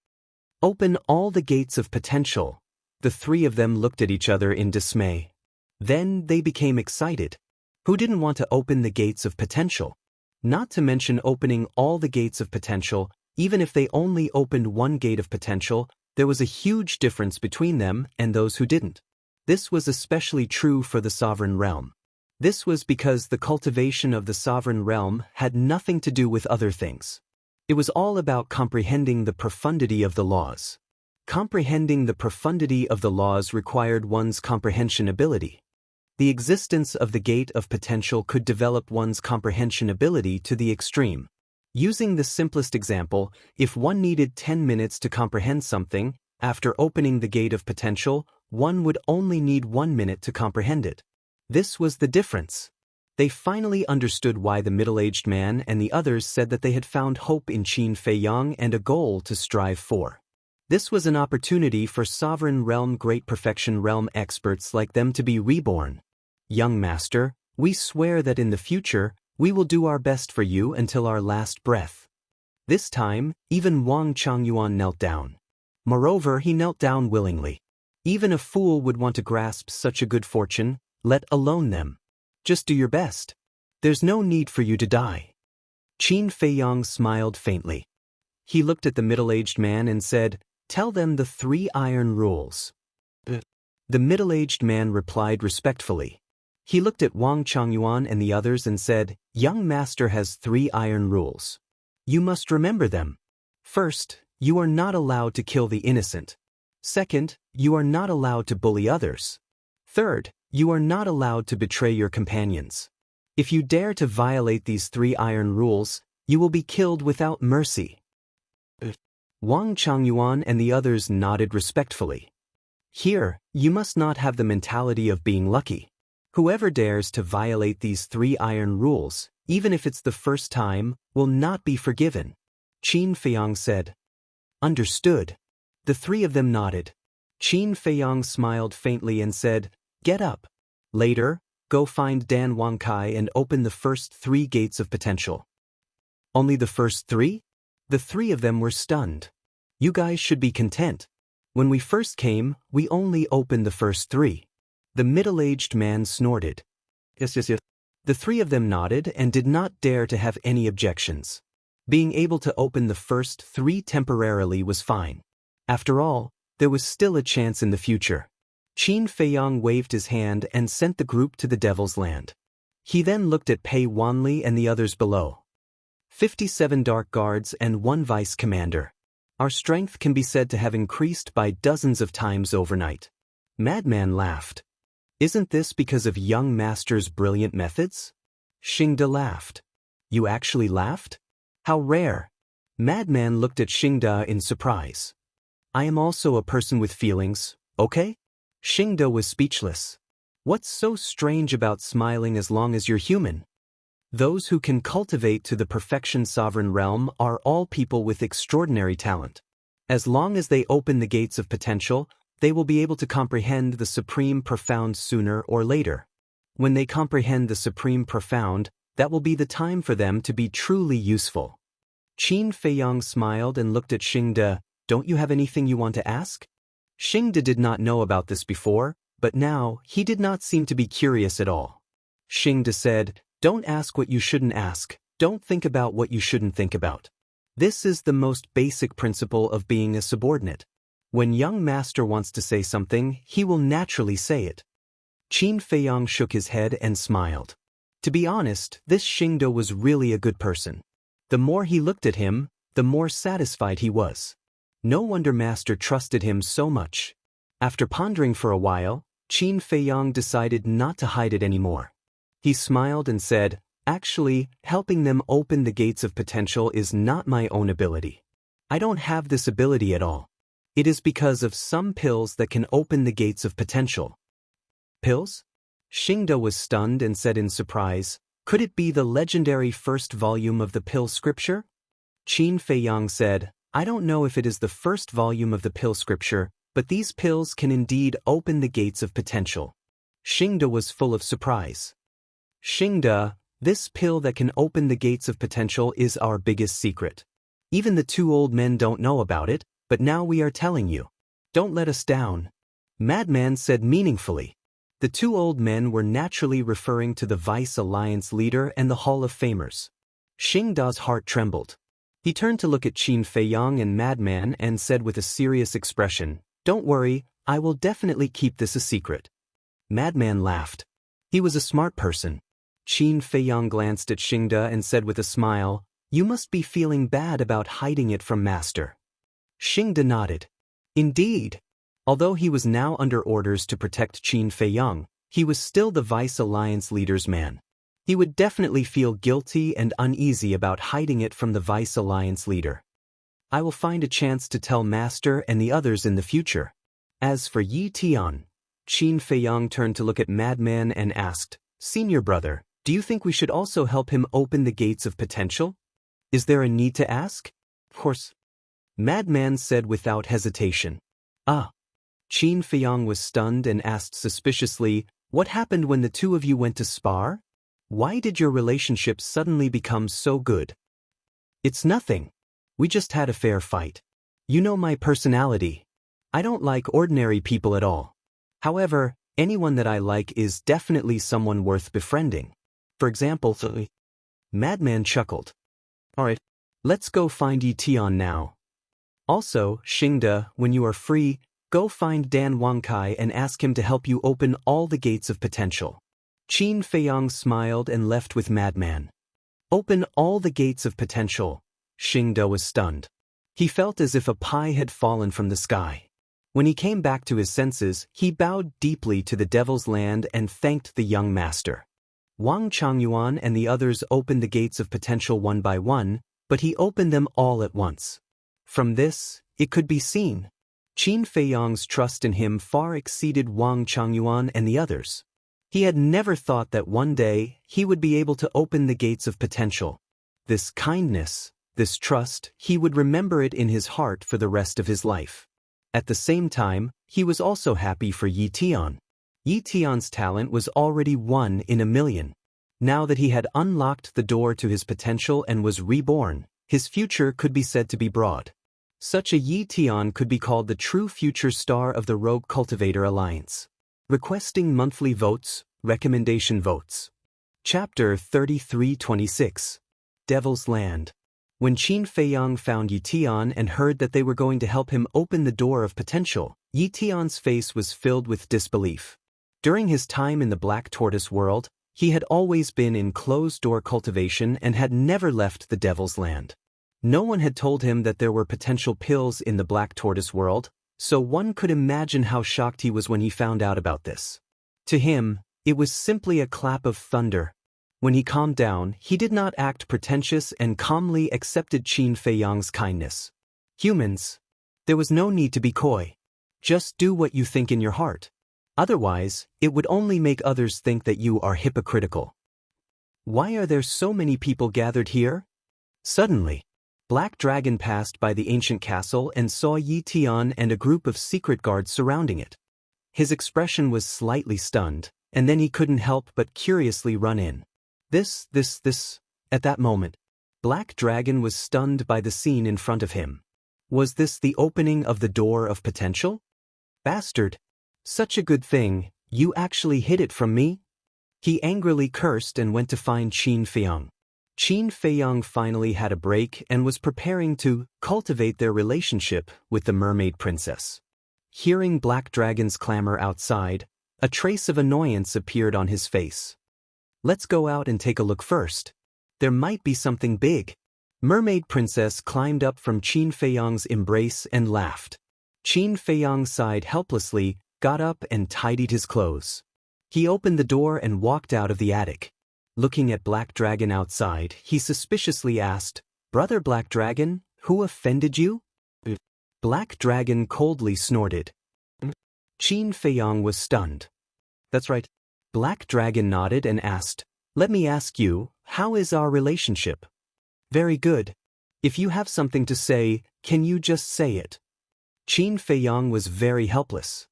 Open all the gates of potential. The three of them looked at each other in dismay. Then they became excited. Who didn't want to open the gates of potential? Not to mention opening all the gates of potential, even if they only opened one gate of potential, there was a huge difference between them and those who didn't. This was especially true for the sovereign realm. This was because the cultivation of the sovereign realm had nothing to do with other things. It was all about comprehending the profundity of the laws. Comprehending the profundity of the laws required one's comprehension ability. The existence of the gate of potential could develop one's comprehension ability to the extreme. Using the simplest example, if one needed 10 minutes to comprehend something, after opening the gate of potential, one would only need 1 minute to comprehend it. This was the difference. They finally understood why the middle-aged man and the others said that they had found hope in Qin Feiyang and a goal to strive for. This was an opportunity for sovereign realm great perfection realm experts like them to be reborn. Young master, we swear that in the future, we will do our best for you until our last breath. This time, even Wang Changyuan knelt down. Moreover, he knelt down willingly. Even a fool would want to grasp such a good fortune, let alone them. Just do your best. There's no need for you to die. Qin Feiyang smiled faintly. He looked at the middle-aged man and said, "Tell them the 3 iron rules." The middle-aged man replied respectfully. He looked at Wang Changyuan and the others and said, "Young master has 3 iron rules. You must remember them. First, you are not allowed to kill the innocent. Second, you are not allowed to bully others. Third, you are not allowed to betray your companions. If you dare to violate these 3 iron rules, you will be killed without mercy." Wang Changyuan and the others nodded respectfully. Here, you must not have the mentality of being lucky. Whoever dares to violate these 3 iron rules, even if it's the first time, will not be forgiven. Qin Feiyang said. Understood. The 3 of them nodded. Qin Feiyang smiled faintly and said, "Get up. Later, go find Dan Wangkai and open the first 3 gates of potential." Only the first 3? The 3 of them were stunned. You guys should be content. When we first came, we only opened the first 3. The middle-aged man snorted. Yes. The 3 of them nodded and did not dare to have any objections. Being able to open the first 3 temporarily was fine. After all, there was still a chance in the future. Qin Feiyang waved his hand and sent the group to the Devil's Land. He then looked at Pei Wanli and the others below. 57 Dark Guards and 1 Vice Commander. Our strength can be said to have increased by dozens of times overnight. Madman laughed. Isn't this because of young master's brilliant methods? Xingde laughed. You actually laughed? How rare. Madman looked at Xingde in surprise. I am also a person with feelings, okay? Xingde was speechless. What's so strange about smiling as long as you're human? Those who can cultivate to the perfection sovereign realm are all people with extraordinary talent. As long as they open the gates of potential, they will be able to comprehend the supreme profound sooner or later. When they comprehend the supreme profound, that will be the time for them to be truly useful. Qin Feiyang smiled and looked at Xingde. Don't you have anything you want to ask? Xingde did not know about this before, but now he did not seem to be curious at all. Xingde said, Don't ask what you shouldn't ask, don't think about what you shouldn't think about. This is the most basic principle of being a subordinate. When young master wants to say something, he will naturally say it. Qin Feiyang shook his head and smiled. To be honest, this Xingde was really a good person. The more he looked at him, the more satisfied he was. No wonder master trusted him so much. After pondering for a while, Qin Feiyang decided not to hide it anymore. He smiled and said, Actually, helping them open the gates of potential is not my own ability. I don't have this ability at all. It is because of some pills that can open the gates of potential. Pills? Xingde was stunned and said in surprise, Could it be the legendary first volume of the pill scripture? Qin Feiyang said, I don't know if it is the first volume of the pill scripture, but these pills can indeed open the gates of potential. Xingde was full of surprise. Xingde, this pill that can open the gates of potential is our biggest secret. Even the 2 old men don't know about it, but now we are telling you. Don't let us down. Madman said meaningfully. The 2 old men were naturally referring to the Vice Alliance leader and the Hall of Famers. Xingde's heart trembled. He turned to look at Qin Feiyang and Madman and said with a serious expression, Don't worry, I will definitely keep this a secret. Madman laughed. He was a smart person. Qin Feiyang glanced at Xingde and said with a smile, You must be feeling bad about hiding it from master. Xingde nodded. Indeed. Although he was now under orders to protect Qin Feiyang, he was still the Vice Alliance leader's man. He would definitely feel guilty and uneasy about hiding it from the Vice Alliance leader. I will find a chance to tell master and the others in the future. As for Yi Tian, Qin Feiyang turned to look at Madman and asked, Senior brother, do you think we should also help him open the gates of potential? Is there a need to ask? Of course. Madman said without hesitation. Ah. Qin Feiyang was stunned and asked suspiciously, What happened when the 2 of you went to spar? Why did your relationship suddenly become so good? It's nothing. We just had a fair fight. You know my personality. I don't like ordinary people at all. However, anyone that I like is definitely someone worth befriending. For example, Madman chuckled. Alright, let's go find Yi Tian now. Also, Xingde, when you are free, go find Dan Wangkai and ask him to help you open all the gates of potential. Qin Feiyang smiled and left with Madman. Open all the gates of potential. Xingde was stunned. He felt as if a pie had fallen from the sky. When he came back to his senses, he bowed deeply to the Devil's Land and thanked the young master. Wang Changyuan and the others opened the gates of potential one by one, but he opened them all at once. From this, it could be seen. Qin Feiyang's trust in him far exceeded Wang Changyuan and the others. He had never thought that one day he would be able to open the gates of potential. This kindness, this trust, he would remember it in his heart for the rest of his life. At the same time, he was also happy for Yi Tian. Yi Tian's talent was already 1 in a million. Now that he had unlocked the door to his potential and was reborn, his future could be said to be broad. Such a Yi Tian could be called the true future star of the Rogue Cultivator Alliance. Requesting monthly votes, recommendation votes. Chapter 3326. Devil's Land. When Qin Feiyang found Yi Tian and heard that they were going to help him open the door of potential, Yi Tian's face was filled with disbelief. During his time in the Black Tortoise world, he had always been in closed-door cultivation and had never left the Devil's Land. No one had told him that there were potential pills in the Black Tortoise world, so one could imagine how shocked he was when he found out about this. To him, it was simply a clap of thunder. When he calmed down, he did not act pretentious and calmly accepted Qin Feiyang's kindness. Humans, there was no need to be coy. Just do what you think in your heart. Otherwise, it would only make others think that you are hypocritical. Why are there so many people gathered here? Suddenly, Black Dragon passed by the ancient castle and saw Yi Tian and a group of secret guards surrounding it. His expression was slightly stunned, and then he couldn't help but curiously run in. At that moment, Black Dragon was stunned by the scene in front of him. Was this the opening of the door of potential? Bastard! Such a good thing, you actually hid it from me? He angrily cursed and went to find Qin Feiyang. Qin Feiyang finally had a break and was preparing to cultivate their relationship with the mermaid princess. Hearing Black Dragon's clamor outside, a trace of annoyance appeared on his face. Let's go out and take a look first. There might be something big. Mermaid Princess climbed up from Qin Feiyang's embrace and laughed. Qin Feiyang sighed helplessly, got up and tidied his clothes. He opened the door and walked out of the attic. Looking at Black Dragon outside, he suspiciously asked, "Brother Black Dragon, who offended you?" Black Dragon coldly snorted. Qin Feiyang was stunned. That's right. Black Dragon nodded and asked, "Let me ask you, how is our relationship?" "Very good. If you have something to say, can you just say it?" Qin Feiyang was very helpless.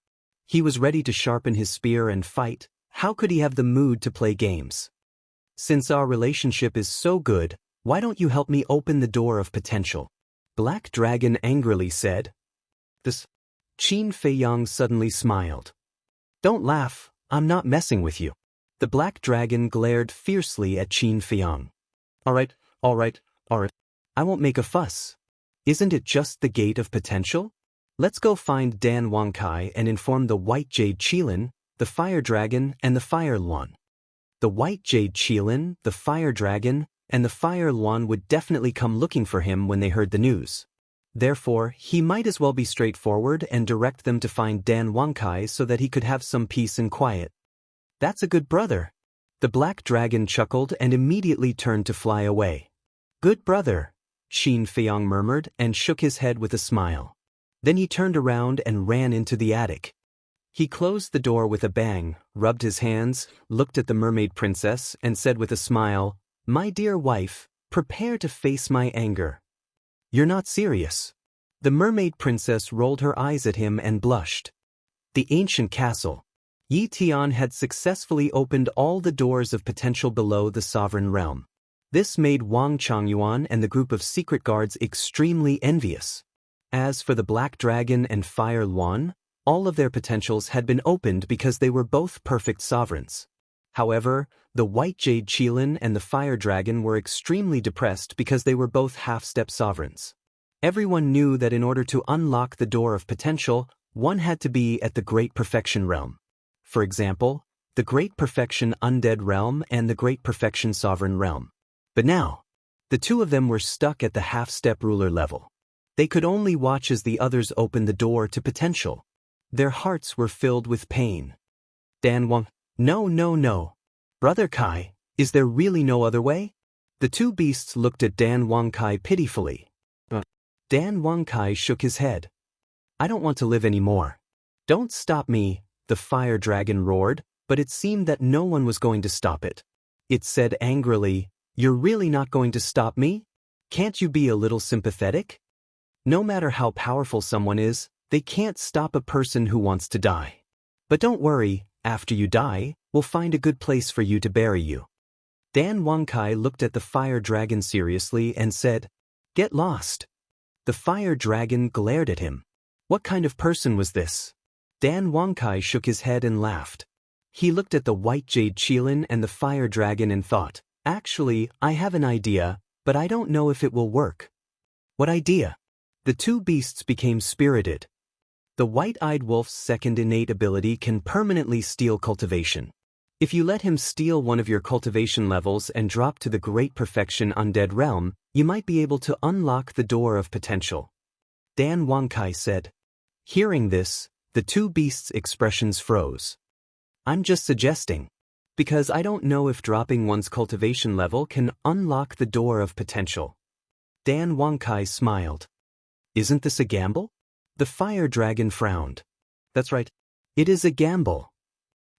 He was ready to sharpen his spear and fight. How could he have the mood to play games? "Since our relationship is so good, why don't you help me open the door of potential?" Black Dragon angrily said. This. Qin Feiyang suddenly smiled. "Don't laugh, I'm not messing with you." The Black Dragon glared fiercely at Qin Feiyang. All right. I won't make a fuss. Isn't it just the gate of potential? Let's go find Dan Wangkai and inform the White Jade Qilin, the Fire Dragon, and the Fire Luan. The White Jade Qilin, the Fire Dragon, and the Fire Luan would definitely come looking for him when they heard the news. Therefore, he might as well be straightforward and direct them to find Dan Wangkai so that he could have some peace and quiet. That's a good brother. The Black Dragon chuckled and immediately turned to fly away. Good brother, Qin Feiyang murmured and shook his head with a smile. Then he turned around and ran into the attic. He closed the door with a bang, rubbed his hands, looked at the mermaid princess, and said with a smile, "My dear wife, prepare to face my anger." "You're not serious." The mermaid princess rolled her eyes at him and blushed. The ancient castle. Yi Tian had successfully opened all the doors of potential below the sovereign realm. This made Wang Changyuan and the group of secret guards extremely envious. As for the Black Dragon and Fire Luan, all of their potentials had been opened because they were both perfect sovereigns. However, the White Jade Qilin and the Fire Dragon were extremely depressed because they were both half-step sovereigns. Everyone knew that in order to unlock the door of potential, one had to be at the Great Perfection Realm. For example, the Great Perfection Undead Realm and the Great Perfection Sovereign Realm. But now, the two of them were stuck at the half-step ruler level. They could only watch as the others opened the door to potential. Their hearts were filled with pain. Dan Wang, no. Brother Kai, is there really no other way? The two beasts looked at Dan Wangkai pitifully. Dan Wangkai shook his head. I don't want to live anymore. Don't stop me, the Fire Dragon roared, but it seemed that no one was going to stop it. It said angrily, You're really not going to stop me? Can't you be a little sympathetic? No matter how powerful someone is, they can't stop a person who wants to die. But don't worry, after you die, we'll find a good place for you to bury you. Dan Wangkai looked at the Fire Dragon seriously and said, Get lost. The Fire Dragon glared at him. What kind of person was this? Dan Wangkai shook his head and laughed. He looked at the White Jade Qilin and the Fire Dragon and thought, Actually, I have an idea. but I don't know if it will work. What idea? The two beasts became spirited. The white-eyed wolf's second innate ability can permanently steal cultivation. If you let him steal one of your cultivation levels and drop to the great perfection undead realm, you might be able to unlock the door of potential. Dan Wangkai said. Hearing this, the two beasts' expressions froze. I'm just suggesting. Because I don't know if dropping one's cultivation level can unlock the door of potential. Dan Wangkai smiled. Isn't this a gamble? The fire dragon frowned. That's right. It is a gamble.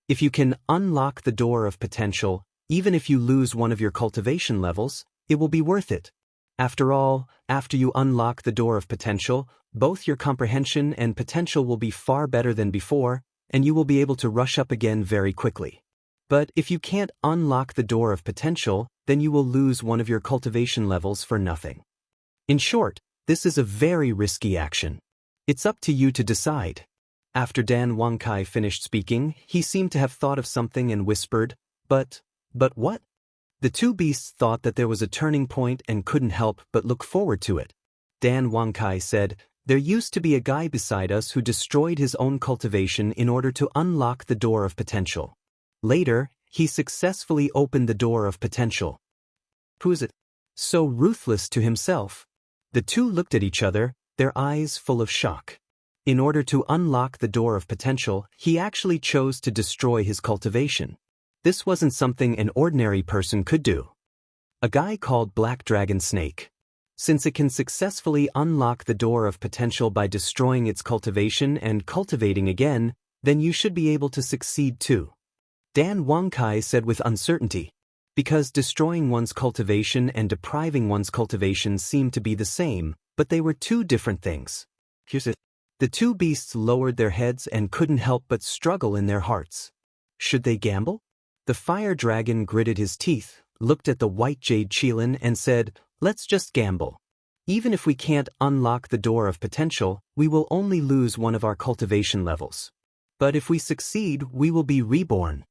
If you can unlock the door of potential, even if you lose one of your cultivation levels, it will be worth it. After all, after you unlock the door of potential, both your comprehension and potential will be far better than before, and you will be able to rush up again very quickly. But if you can't unlock the door of potential, then you will lose one of your cultivation levels for nothing. In short, this is a very risky action. It's up to you to decide. After Dan Wangkai finished speaking, he seemed to have thought of something and whispered, But what? The two beasts thought that there was a turning point and couldn't help but look forward to it. Dan Wangkai said, There used to be a guy beside us who destroyed his own cultivation in order to unlock the door of potential. Later, he successfully opened the door of potential. Who is it? So ruthless to himself. The two looked at each other, their eyes full of shock. In order to unlock the door of potential, he actually chose to destroy his cultivation. This wasn't something an ordinary person could do. A guy called Black Dragon Snake. Since it can successfully unlock the door of potential by destroying its cultivation and cultivating again, then you should be able to succeed too. Dan Wangkai said with uncertainty. Because destroying one's cultivation and depriving one's cultivation seemed to be the same, but they were two different things. Here's it. The two beasts lowered their heads and couldn't help but struggle in their hearts. Should they gamble? The fire dragon gritted his teeth, looked at the white jade Qilin and said, Let's just gamble. Even if we can't unlock the door of potential, we will only lose one of our cultivation levels. But if we succeed, we will be reborn.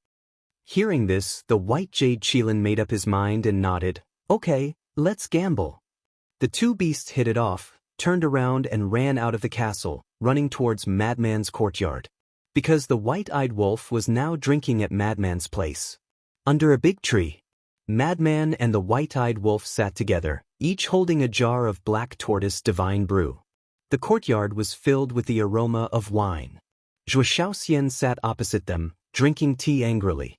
Hearing this, the white jade Qilin made up his mind and nodded, Okay, let's gamble. The two beasts hit it off, turned around and ran out of the castle, running towards Madman's courtyard. Because the white-eyed wolf was now drinking at Madman's place. Under a big tree, Madman and the white-eyed wolf sat together, each holding a jar of black tortoise divine brew. The courtyard was filled with the aroma of wine. Zhuo Xiaoxian sat opposite them, drinking tea angrily.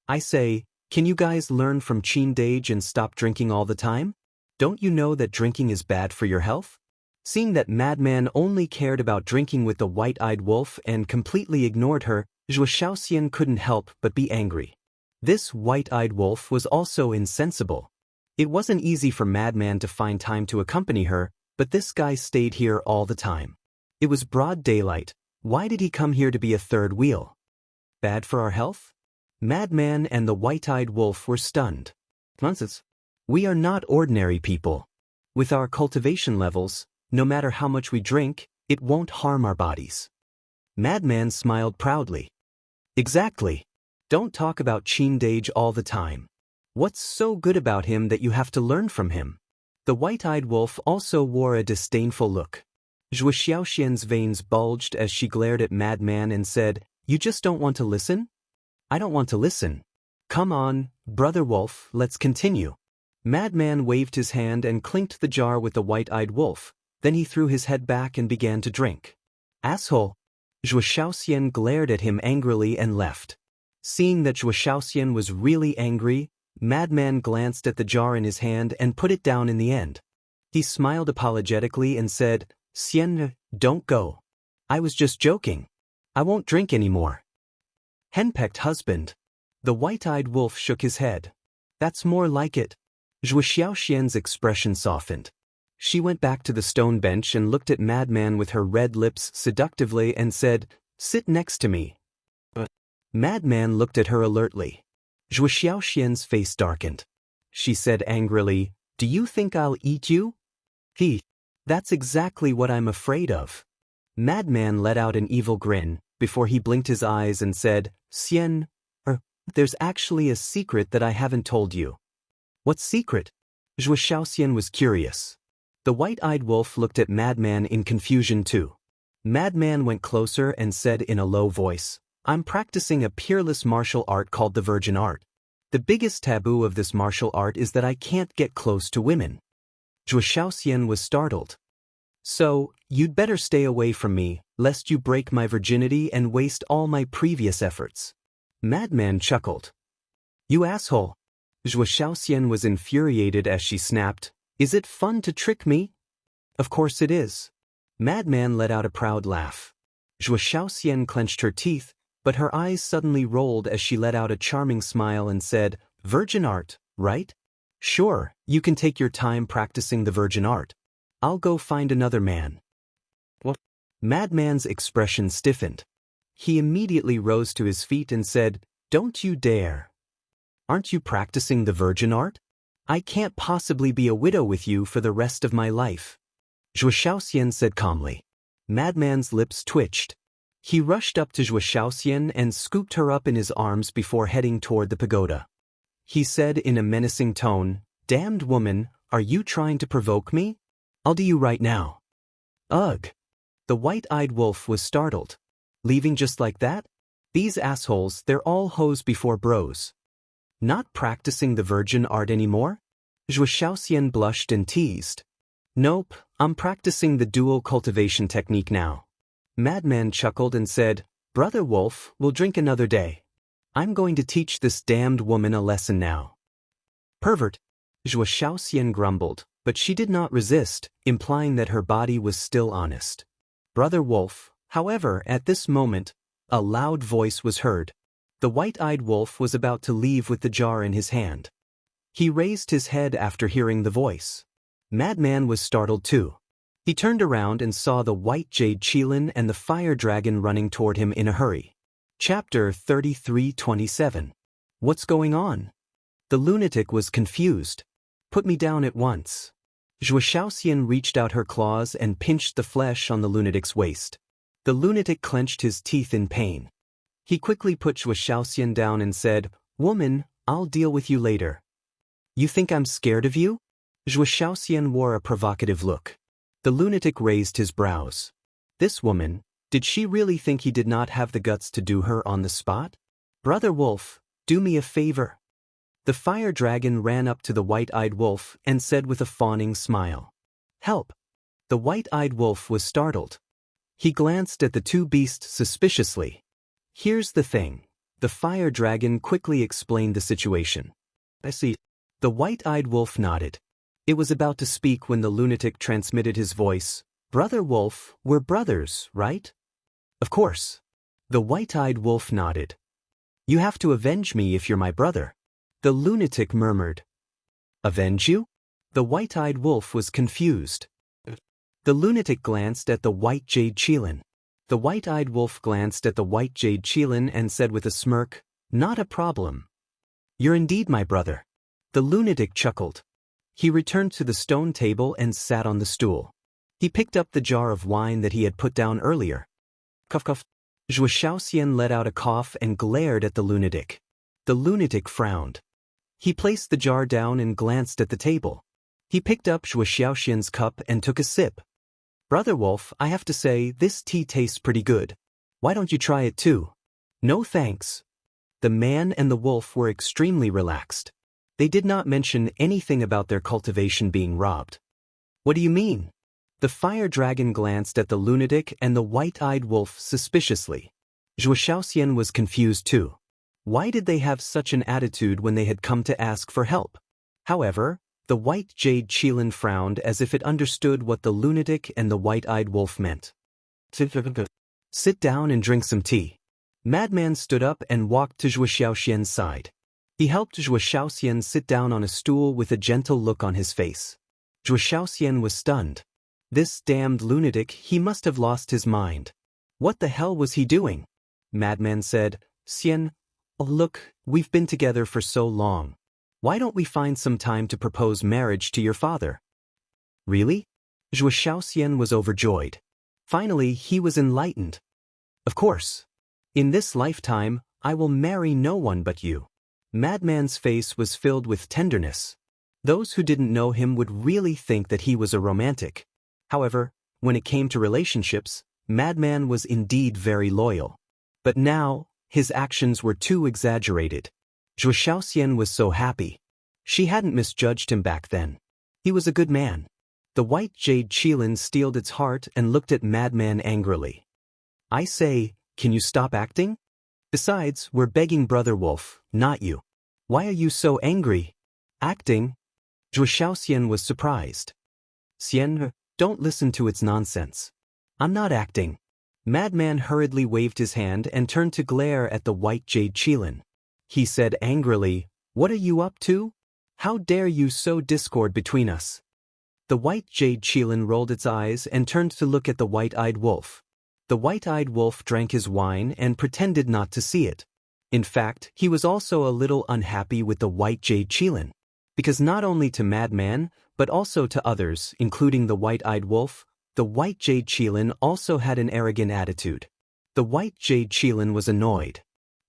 I say, can you guys learn from Qin Dage and stop drinking all the time? Don't you know that drinking is bad for your health? Seeing that Madman only cared about drinking with the white-eyed wolf and completely ignored her, Zhuo Xiaoxian couldn't help but be angry. This white-eyed wolf was also insensible. It wasn't easy for Madman to find time to accompany her, but this guy stayed here all the time. It was broad daylight. Why did he come here to be a third wheel? Bad for our health? Madman and the white-eyed wolf were stunned. Nonsense. We are not ordinary people. With our cultivation levels, no matter how much we drink, it won't harm our bodies. Madman smiled proudly. Exactly. Don't talk about Qin Dage all the time. What's so good about him that you have to learn from him? The white-eyed wolf also wore a disdainful look. Zhuo Xiaoxian's veins bulged as she glared at Madman and said, You just don't want to listen? I don't want to listen. Come on, brother wolf, let's continue. Madman waved his hand and clinked the jar with the white-eyed wolf. Then he threw his head back and began to drink. Asshole! Zhuo Xiaoxian glared at him angrily and left. Seeing that Zhuo Xiaoxian was really angry, Madman glanced at the jar in his hand and put it down in the end. He smiled apologetically and said, Xian, don't go. I was just joking. I won't drink anymore. Henpecked husband. The white-eyed wolf shook his head. That's more like it. Zhuo Xiaoxian's expression softened. She went back to the stone bench and looked at Madman with her red lips seductively and said, Sit next to me. Madman looked at her alertly. Zhuo Xiaoxian's face darkened. She said angrily, Do you think I'll eat you? That's exactly what I'm afraid of. Madman let out an evil grin, before he blinked his eyes and said, Xian, there's actually a secret that I haven't told you. What secret? Zhuo Xiaoxian was curious. The white-eyed wolf looked at Madman in confusion too. Madman went closer and said in a low voice, "I'm practicing a peerless martial art called the virgin art. The biggest taboo of this martial art is that I can't get close to women." Zhuo Xiaoxian was startled. "So, you'd better stay away from me, lest you break my virginity and waste all my previous efforts." Madman chuckled. "You asshole." Zhuo Xiaoxian was infuriated as she snapped, "Is it fun to trick me?" "Of course it is." Madman let out a proud laugh. Zhuo Xiaoxian clenched her teeth, but her eyes suddenly rolled as she let out a charming smile and said, "Virgin art, right? Sure, you can take your time practicing the virgin art. I'll go find another man." "What?" Madman's expression stiffened. He immediately rose to his feet and said, "Don't you dare. Aren't you practicing the virgin art? I can't possibly be a widow with you for the rest of my life." Zhuo Xiaoxian said calmly. Madman's lips twitched. He rushed up to Zhuo Xiaoxian and scooped her up in his arms before heading toward the pagoda. He said in a menacing tone, "Damned woman, are you trying to provoke me? I'll do you right now." "Ugh." The white-eyed wolf was startled. "Leaving just like that? These assholes, they're all hoes before bros. Not practicing the virgin art anymore?" Zhuo Xiaoxian blushed and teased. "Nope, I'm practicing the dual cultivation technique now." Madman chuckled and said, "Brother Wolf, we'll drink another day. I'm going to teach this damned woman a lesson now." "Pervert." Zhuo Xiaoxian grumbled, but she did not resist, implying that her body was still honest. Brother Wolf, however, at this moment, a loud voice was heard. The white-eyed wolf was about to leave with the jar in his hand. He raised his head after hearing the voice. Madman was startled too. He turned around and saw the white jade Qilin and the fire dragon running toward him in a hurry. Chapter 33:27. What's going on? The lunatic was confused. "Put me down at once." Zhuo Xiaoxian reached out her claws and pinched the flesh on the lunatic's waist. The lunatic clenched his teeth in pain. He quickly put Zhuo Xiaoxian down and said, "Woman, I'll deal with you later." "You think I'm scared of you?" Zhuo Xiaoxian wore a provocative look. The lunatic raised his brows. This woman, did she really think he did not have the guts to do her on the spot? "Brother Wolf, do me a favor." The fire dragon ran up to the white-eyed wolf and said with a fawning smile, "Help." The white-eyed wolf was startled. He glanced at the two beasts suspiciously. "Here's the thing." The fire dragon quickly explained the situation. "I see." The white-eyed wolf nodded. It was about to speak when the lunatic transmitted his voice. "Brother Wolf, we're brothers, right?" "Of course." The white-eyed wolf nodded. "You have to avenge me if you're my brother." The lunatic murmured. "Avenge you?" The white-eyed wolf was confused. The lunatic glanced at the white jade Qilin. The white-eyed wolf glanced at the white jade Qilin and said with a smirk, "Not a problem. You're indeed my brother." The lunatic chuckled. He returned to the stone table and sat on the stool. He picked up the jar of wine that he had put down earlier. Cough cough. Zhuo Xiaoxian let out a cough and glared at the lunatic. The lunatic frowned. He placed the jar down and glanced at the table. He picked up Zhuo Xiaoxian's cup and took a sip. "Brother Wolf, I have to say, this tea tastes pretty good. Why don't you try it too?" "No thanks." The man and the wolf were extremely relaxed. They did not mention anything about their cultivation being robbed. "What do you mean?" The fire dragon glanced at the lunatic and the white-eyed wolf suspiciously. Zhuo Xiaoxian was confused too. Why did they have such an attitude when they had come to ask for help? However, the white jade Qilin frowned as if it understood what the lunatic and the white-eyed wolf meant. "Sit down and drink some tea." Madman stood up and walked to Zhuo Xiaoxian's side. He helped Zhuo Xiaoxian sit down on a stool with a gentle look on his face. Zhuo Xiaoxian was stunned. This damned lunatic, he must have lost his mind. What the hell was he doing? Madman said, "Xian, oh look, we've been together for so long. Why don't we find some time to propose marriage to your father?" "Really?" Zhuo Xiaoxian was overjoyed. Finally, he was enlightened. "Of course. In this lifetime, I will marry no one but you." Madman's face was filled with tenderness. Those who didn't know him would really think that he was a romantic. However, when it came to relationships, Madman was indeed very loyal. But now, his actions were too exaggerated. Zhuo Xiaoxian was so happy. She hadn't misjudged him back then. He was a good man. The white jade Qilin steeled its heart and looked at Madman angrily. I say, can you stop acting? Besides, we're begging Brother Wolf, not you. Why are you so angry? Acting? Zhuo Xiaoxian was surprised. Xian, don't listen to its nonsense. I'm not acting. Madman hurriedly waved his hand and turned to glare at the white jade Qilin. He said angrily, what are you up to? How dare you sow discord between us? The white jade Qilin rolled its eyes and turned to look at the white-eyed wolf. The white-eyed wolf drank his wine and pretended not to see it. In fact, he was also a little unhappy with the white jade Qilin, because not only to Madman, but also to others, including the white-eyed wolf, the white jade Qilin also had an arrogant attitude. The white jade Qilin was annoyed.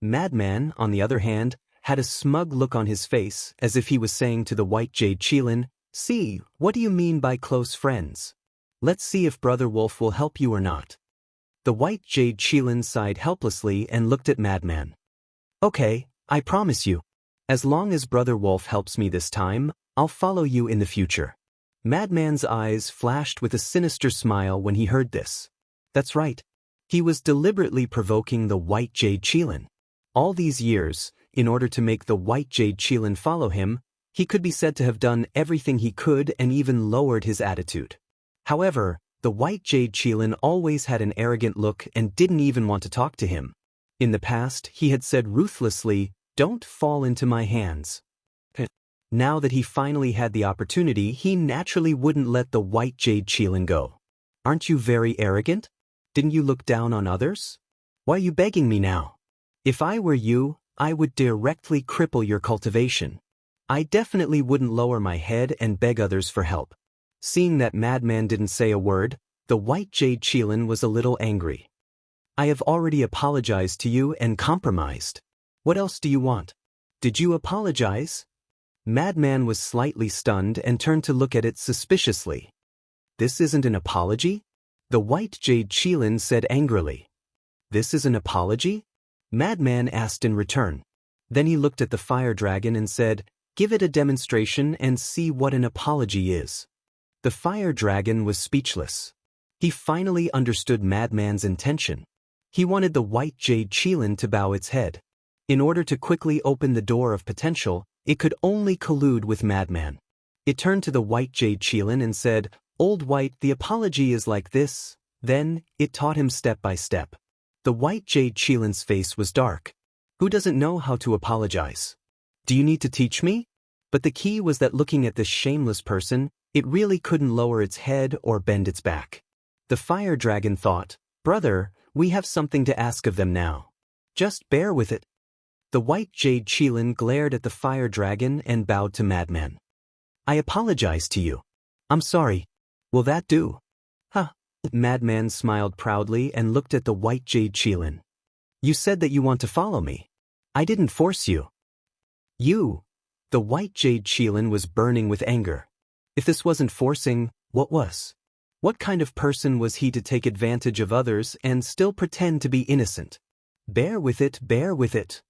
Madman, on the other hand, had a smug look on his face, as if he was saying to the white jade Qilin, see, what do you mean by close friends? Let's see if Brother Wolf will help you or not. The white jade Qilin sighed helplessly and looked at Madman. Okay, I promise you. As long as Brother Wolf helps me this time, I'll follow you in the future. Madman's eyes flashed with a sinister smile when he heard this. That's right. He was deliberately provoking the white jade Qilin. All these years, in order to make the white jade Qilin follow him, he could be said to have done everything he could and even lowered his attitude. However, the white jade Qilin always had an arrogant look and didn't even want to talk to him. In the past, he had said ruthlessly, don't fall into my hands. Now that he finally had the opportunity, he naturally wouldn't let the white jade Qilin go. Aren't you very arrogant? Didn't you look down on others? Why are you begging me now? If I were you, I would directly cripple your cultivation. I definitely wouldn't lower my head and beg others for help. Seeing that Madman didn't say a word, the white jade Qilin was a little angry. I have already apologized to you and compromised. What else do you want? Did you apologize? Madman was slightly stunned and turned to look at it suspiciously. This isn't an apology? The white jade Qilin said angrily. This is an apology? Madman asked in return. Then he looked at the fire dragon and said, give it a demonstration and see what an apology is. The fire dragon was speechless. He finally understood Madman's intention. He wanted the white jade Qilin to bow its head. In order to quickly open the door of potential, it could only collude with Madman. It turned to the white jade Qilin and said, Old White, the apology is like this. Then, it taught him step by step. The white jade Qilin's face was dark. Who doesn't know how to apologize? Do you need to teach me? But the key was that looking at this shameless person, it really couldn't lower its head or bend its back. The fire dragon thought, Brother, we have something to ask of them now. Just bear with it. The white jade Qilin glared at the fire dragon and bowed to Madman. I apologize to you. I'm sorry. Will that do? Huh. Madman smiled proudly and looked at the white jade Qilin. You said that you want to follow me. I didn't force you. You. The white jade Qilin was burning with anger. If this wasn't forcing, what was? What kind of person was he to take advantage of others and still pretend to be innocent? Bear with it, bear with it.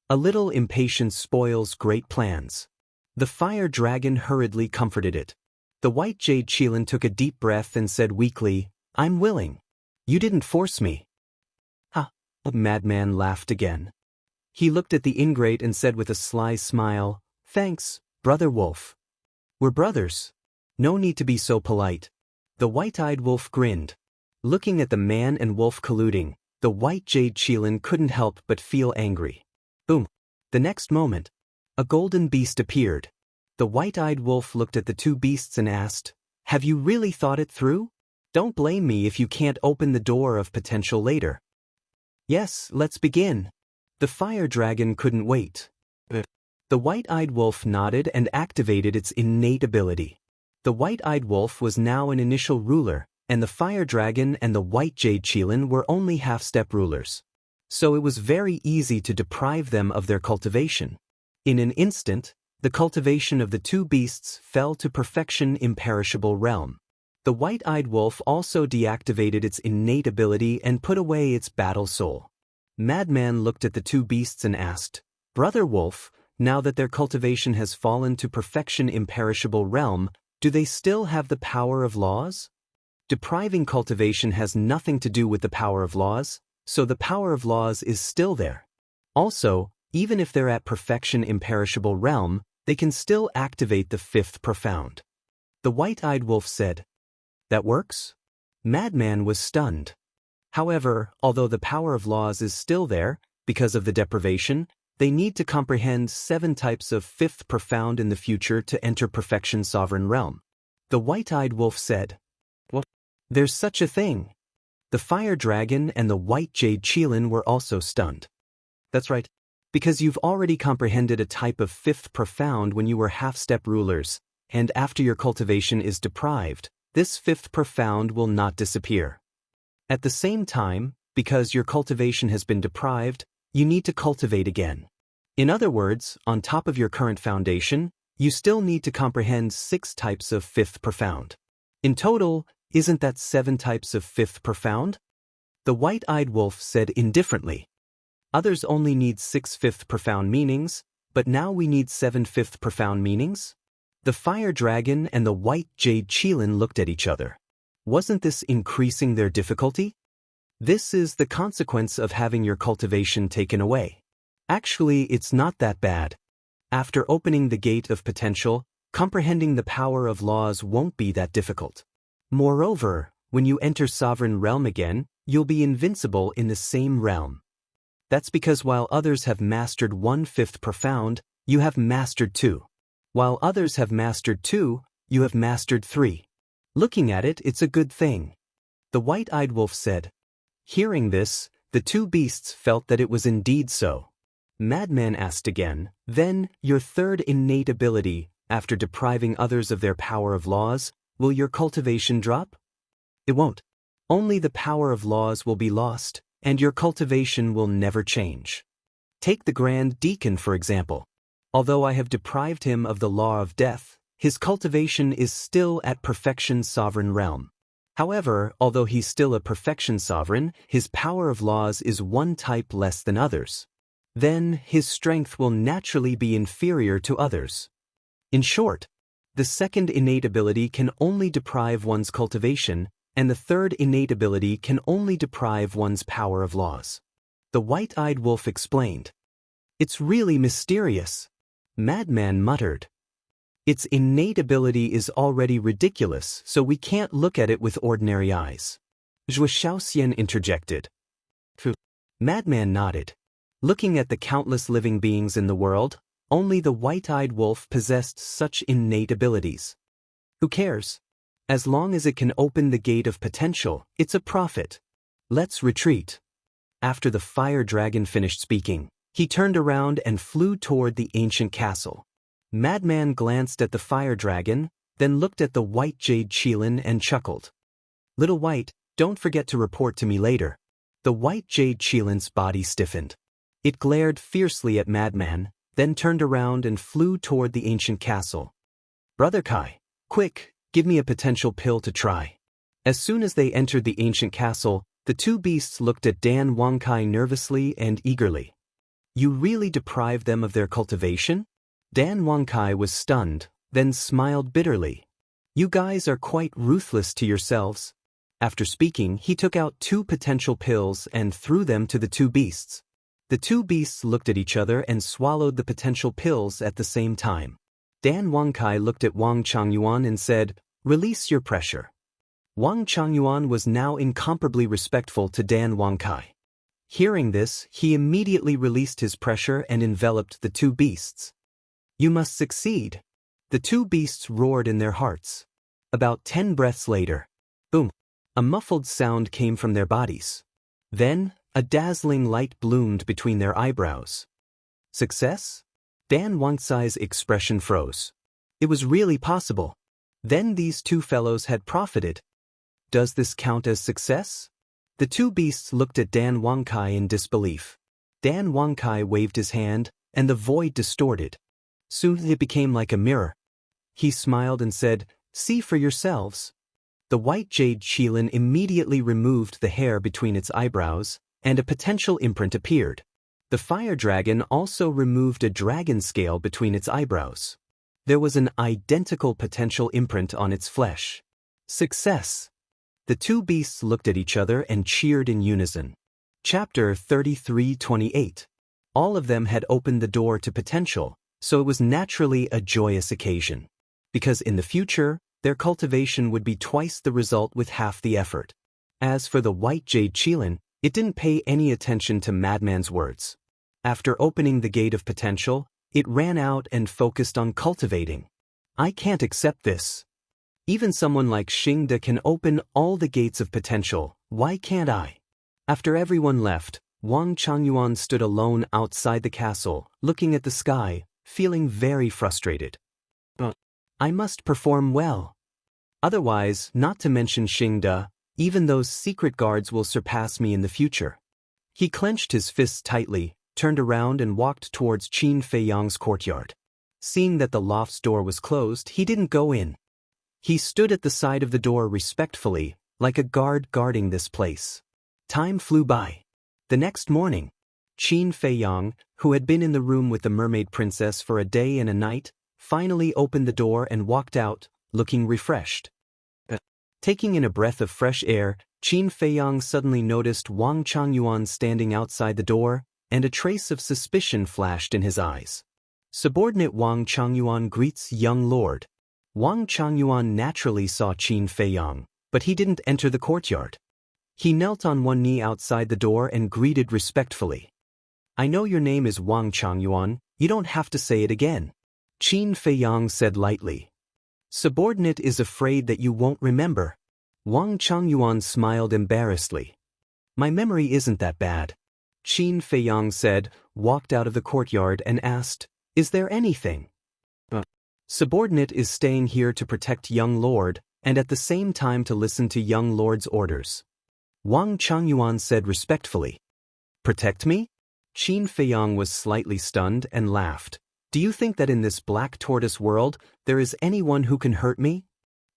A little impatience spoils great plans. The fire dragon hurriedly comforted it. The white jade Qilin took a deep breath and said weakly, I'm willing. You didn't force me. Ha! Madman laughed again. He looked at the ingrate and said with a sly smile, Thanks, Brother Wolf. We're brothers. No need to be so polite. The white-eyed wolf grinned. Looking at the man and wolf colluding, the white jade Qilin couldn't help but feel angry. Boom! The next moment, a golden beast appeared. The white-eyed wolf looked at the two beasts and asked, Have you really thought it through? Don't blame me if you can't open the door of potential later. Yes, let's begin. The fire dragon couldn't wait. The white-eyed wolf nodded and activated its innate ability. The white-eyed wolf was now an initial ruler, and the fire dragon and the white jade Qilin were only half-step rulers. So it was very easy to deprive them of their cultivation. In an instant, The cultivation of the two beasts fell to perfection imperishable realm. The white-eyed wolf also deactivated its innate ability and put away its battle soul. Madman looked at the two beasts and asked, "Brother Wolf, now that their cultivation has fallen to perfection imperishable realm, do they still have the power of laws?" Depriving cultivation has nothing to do with the power of laws, so the power of laws is still there. Also, even if they're at perfection imperishable realm, they can still activate the fifth profound. The white-eyed wolf said, "That works?" Madman was stunned. However, although the power of laws is still there, because of the deprivation, they need to comprehend 7 types of fifth profound in the future to enter perfection sovereign realm. The white-eyed wolf said, "What? There's such a thing." The fire dragon and the white jade qilin were also stunned. "That's right. Because you've already comprehended a type of fifth profound when you were half-step rulers, and after your cultivation is deprived, this fifth profound will not disappear. At the same time, because your cultivation has been deprived, you need to cultivate again. In other words, on top of your current foundation, you still need to comprehend 6 types of fifth profound. In total, isn't that 7 types of fifth profound?" The white-eyed wolf said indifferently. "Others only need 6 fifth profound meanings, but now we need 7 fifth profound meanings?" The fire dragon and the white jade qilin looked at each other. Wasn't this increasing their difficulty? This is the consequence of having your cultivation taken away. Actually, it's not that bad. After opening the gate of potential, comprehending the power of laws won't be that difficult. Moreover, when you enter sovereign realm again, you'll be invincible in the same realm. That's because while others have mastered 1 fifth profound, you have mastered 2. While others have mastered 2, you have mastered 3. Looking at it, it's a good thing." The white-eyed wolf said. Hearing this, the two beasts felt that it was indeed so. Madman asked again, "Then, your third innate ability, after depriving others of their power of laws, will your cultivation drop?" "It won't. Only the power of laws will be lost, and your cultivation will never change. Take the Grand Deacon for example. Although I have deprived him of the law of death, his cultivation is still at perfection sovereign realm. However, although he's still a perfection sovereign, his power of laws is 1 type less than others. Then, his strength will naturally be inferior to others. In short, the second innate ability can only deprive one's cultivation, and the third innate ability can only deprive one's power of laws." The white-eyed wolf explained. "It's really mysterious." Madman muttered. "Its innate ability is already ridiculous, so we can't look at it with ordinary eyes." Zhuo Xiaoxian interjected. Madman nodded. Looking at the countless living beings in the world, only the white-eyed wolf possessed such innate abilities. Who cares? As long as it can open the gate of potential, it's a profit. Let's retreat. After the fire dragon finished speaking, he turned around and flew toward the ancient castle. Madman glanced at the fire dragon, then looked at the white jade qilin and chuckled. "Little White, don't forget to report to me later." The white jade qilin's body stiffened. It glared fiercely at Madman, then turned around and flew toward the ancient castle. "Brother Kai, quick, give me a potential pill to try." As soon as they entered the ancient castle, the two beasts looked at Dan Wangkai nervously and eagerly. "You really deprived them of their cultivation?" Dan Wangkai was stunned, then smiled bitterly. "You guys are quite ruthless to yourselves." After speaking, he took out 2 potential pills and threw them to the two beasts. The two beasts looked at each other and swallowed the potential pills at the same time. Dan Wangkai looked at Wang Changyuan and said, "Release your pressure." Wang Changyuan was now incomparably respectful to Dan Wangkai. Hearing this, he immediately released his pressure and enveloped the two beasts. "You must succeed." The two beasts roared in their hearts. About 10 breaths later, boom, a muffled sound came from their bodies. Then, a dazzling light bloomed between their eyebrows. Success? Dan Wangkai's expression froze. It was really possible. Then these two fellows had profited. Does this count as success? The two beasts looked at Dan Wangkai in disbelief. Dan Wangkai waved his hand, and the void distorted. Soon it became like a mirror. He smiled and said, "See for yourselves." The white jade Qilin immediately removed the hair between its eyebrows, and a potential imprint appeared. The fire dragon also removed a dragon scale between its eyebrows. There was an identical potential imprint on its flesh. Success! The two beasts looked at each other and cheered in unison. Chapter 33:28. All of them had opened the door to potential, so it was naturally a joyous occasion. Because in the future, their cultivation would be twice the result with half the effort. As for the white jade Qilin, it didn't pay any attention to Madman's words. After opening the gate of potential, it ran out and focused on cultivating. I can't accept this. Even someone like Xingde can open all the gates of potential, why can't I? After everyone left, Wang Changyuan stood alone outside the castle, looking at the sky, feeling very frustrated. But I must perform well. Otherwise, not to mention Xingde, even those secret guards will surpass me in the future. He clenched his fists tightly, turned around and walked towards Qin Feiyang's courtyard. Seeing that the loft's door was closed, he didn't go in. He stood at the side of the door respectfully, like a guard guarding this place. Time flew by. The next morning, Qin Feiyang, who had been in the room with the mermaid princess for a day and a night, finally opened the door and walked out, looking refreshed. Taking in a breath of fresh air, Qin Feiyang suddenly noticed Wang Changyuan standing outside the door, and a trace of suspicion flashed in his eyes. Subordinate Wang Changyuan greets young lord. Wang Changyuan naturally saw Qin Feiyang, but he didn't enter the courtyard. He knelt on one knee outside the door and greeted respectfully. I know your name is Wang Changyuan, you don't have to say it again. Qin Feiyang said lightly. Subordinate is afraid that you won't remember. Wang Changyuan smiled embarrassedly. My memory isn't that bad. Qin Feiyang said, walked out of the courtyard and asked, Is there anything? Subordinate is staying here to protect young lord, and at the same time to listen to young lord's orders. Wang Changyuan said respectfully. Protect me? Qin Feiyang was slightly stunned and laughed. Do you think that in this black tortoise world, there is anyone who can hurt me?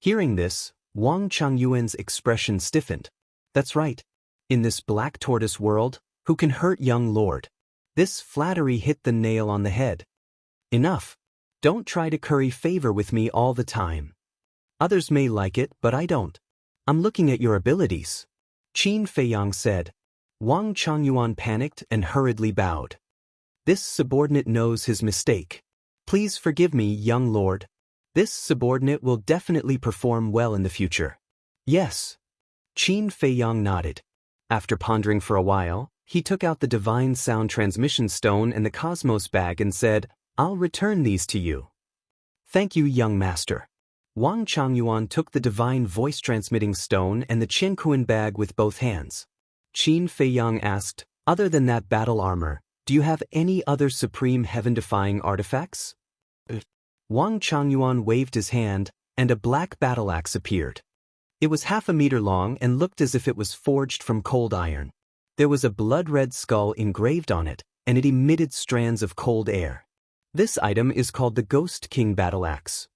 Hearing this, Wang Changyuan's expression stiffened. That's right. In this black tortoise world, who can hurt young lord? This flattery hit the nail on the head. Enough. Don't try to curry favor with me all the time. Others may like it, but I don't. I'm looking at your abilities. Qin Feiyang said. Wang Changyuan panicked and hurriedly bowed. This subordinate knows his mistake. Please forgive me, young lord. This subordinate will definitely perform well in the future. Yes. Qin Feiyang nodded. After pondering for a while, he took out the divine sound transmission stone and the cosmos bag and said, I'll return these to you. Thank you, young master. Wang Changyuan took the divine voice transmitting stone and the Qianquan bag with both hands. Qin Feiyang asked, other than that battle armor, do you have any other supreme heaven-defying artifacts? Wang Changyuan waved his hand, and a black battle axe appeared. It was 1/2 meter long and looked as if it was forged from cold iron. There was a blood-red skull engraved on it, and it emitted strands of cold air. This item is called the Ghost King Battle Axe.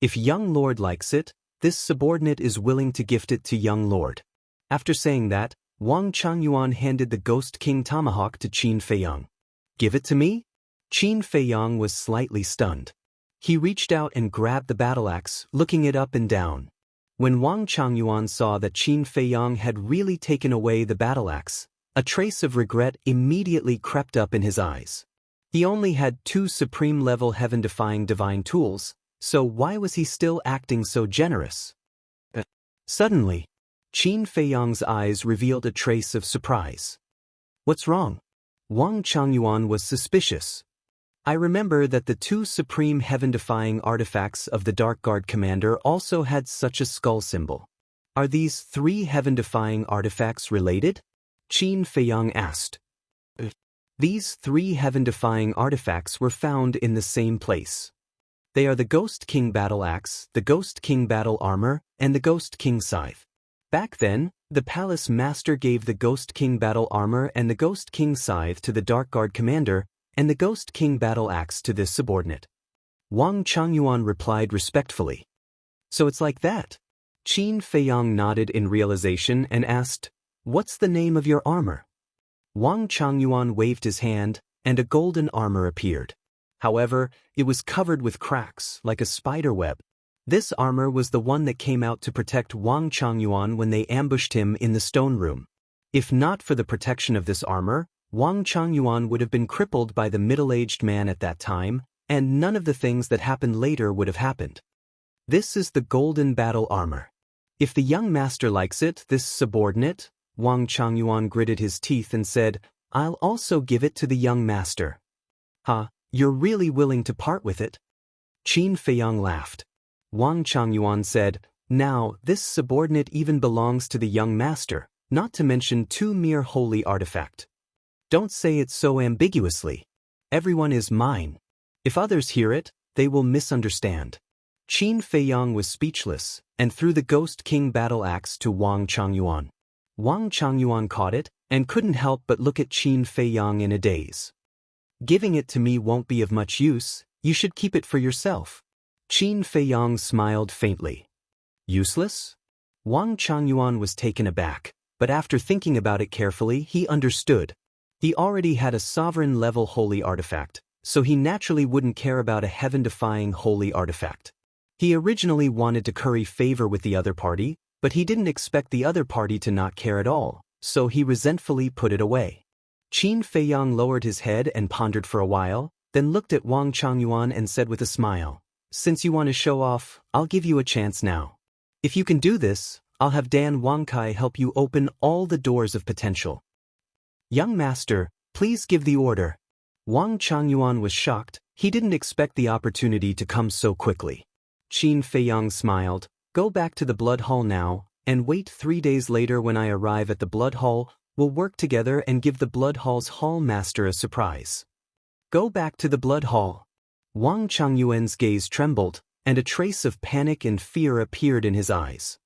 If young lord likes it, this subordinate is willing to gift it to young lord. After saying that, Wang Changyuan handed the Ghost King tomahawk to Qin Feiyang. Give it to me? Qin Feiyang was slightly stunned. He reached out and grabbed the battle axe, looking it up and down. When Wang Changyuan saw that Qin Feiyang had really taken away the battle axe, a trace of regret immediately crept up in his eyes. He only had 2 supreme-level heaven-defying divine tools, so why was he still acting so generous? Suddenly, Qin Feiyang's eyes revealed a trace of surprise. What's wrong? Wang Changyuan was suspicious. I remember that the 2 supreme heaven-defying artifacts of the Dark Guard commander also had such a skull symbol. Are these 3 heaven-defying artifacts related? Qin Feiyang asked. These 3 heaven-defying artifacts were found in the same place. They are the Ghost King Battle Axe, the Ghost King Battle Armor, and the Ghost King Scythe. Back then, the Palace Master gave the Ghost King Battle Armor and the Ghost King Scythe to the Dark Guard commander, and the Ghost King Battle Axe to this subordinate. Wang Changyuan replied respectfully. So it's like that? Qin Feiyang nodded in realization and asked, "What's the name of your armor?" Wang Changyuan waved his hand, and a golden armor appeared. However, it was covered with cracks, like a spider web. This armor was the one that came out to protect Wang Changyuan when they ambushed him in the stone room. If not for the protection of this armor, Wang Changyuan would have been crippled by the middle-aged man at that time, and none of the things that happened later would have happened. This is the golden battle armor. If the young master likes it, this subordinate, Wang Changyuan gritted his teeth and said, "I'll also give it to the young master." "Huh, you're really willing to part with it?" Qin Feiyang laughed. Wang Changyuan said, "Now, this subordinate even belongs to the young master, not to mention 2 mere holy artifact. Don't say it so ambiguously. Everyone is mine. If others hear it, they will misunderstand." Qin Feiyang was speechless, and threw the Ghost King battle axe to Wang Changyuan. Wang Changyuan caught it, and couldn't help but look at Qin Feiyang in a daze. "Giving it to me won't be of much use, you should keep it for yourself." Qin Feiyang smiled faintly. "Useless?" Wang Changyuan was taken aback, but after thinking about it carefully, he understood. He already had a sovereign-level holy artifact, so he naturally wouldn't care about a heaven-defying holy artifact. He originally wanted to curry favor with the other party, but he didn't expect the other party to not care at all, so he resentfully put it away. Qin Feiyang lowered his head and pondered for a while, then looked at Wang Changyuan and said with a smile, "Since you want to show off, I'll give you a chance now. If you can do this, I'll have Dan Wangkai help you open all the doors of potential." "Young master, please give the order." Wang Changyuan was shocked. He didn't expect the opportunity to come so quickly. Qin Feiyang smiled, "Go back to the Blood Hall now, and wait 3 days later when I arrive at the Blood Hall. We'll work together and give the Blood Hall's Hall Master a surprise." "Go back to the Blood Hall." Wang Changyuan's gaze trembled, and a trace of panic and fear appeared in his eyes.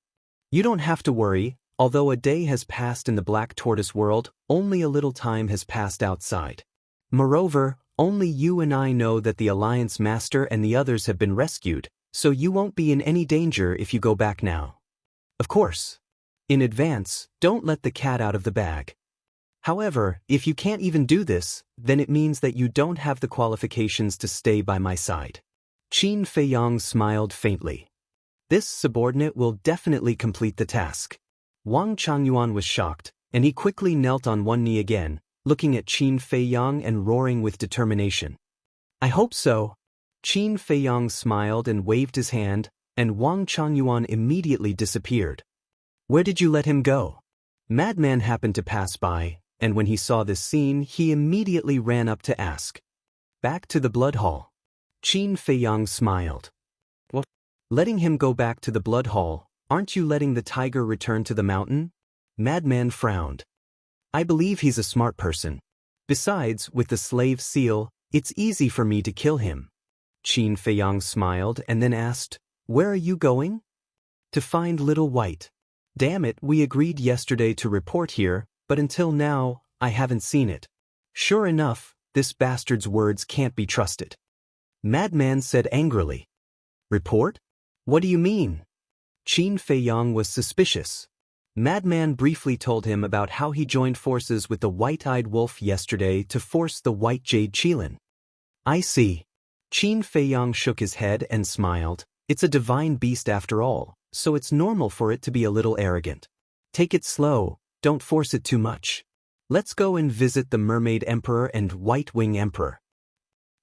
"You don't have to worry. Although a day has passed in the Black Tortoise world, only a little time has passed outside. Moreover, only you and I know that the Alliance Master and the others have been rescued, so you won't be in any danger if you go back now. Of course. In advance, don't let the cat out of the bag. However, if you can't even do this, then it means that you don't have the qualifications to stay by my side." Qin Feiyang smiled faintly. "This subordinate will definitely complete the task." Wang Changyuan was shocked, and he quickly knelt on one knee again, looking at Qin Feiyang and roaring with determination. "I hope so." Qin Feiyang smiled and waved his hand, and Wang Changyuan immediately disappeared. "Where did you let him go?" Madman happened to pass by, and when he saw this scene, he immediately ran up to ask. "Back to the Blood Hall." Qin Feiyang smiled. "What? Letting him go back to the Blood Hall? Aren't you letting the tiger return to the mountain?" Madman frowned. "I believe he's a smart person. Besides, with the slave seal, it's easy for me to kill him." Qin Feiyang smiled and then asked, "Where are you going?" "To find Little White. Damn it, we agreed yesterday to report here, but until now, I haven't seen it." "Sure enough, this bastard's words can't be trusted." Madman said angrily. "Report? What do you mean?" Qin Feiyang was suspicious. Madman briefly told him about how he joined forces with the White-Eyed Wolf yesterday to force the White Jade Qilin. "I see." Qin Feiyang shook his head and smiled. "It's a divine beast after all, so it's normal for it to be a little arrogant. Take it slow, don't force it too much. Let's go and visit the Mermaid Emperor and White Wing Emperor."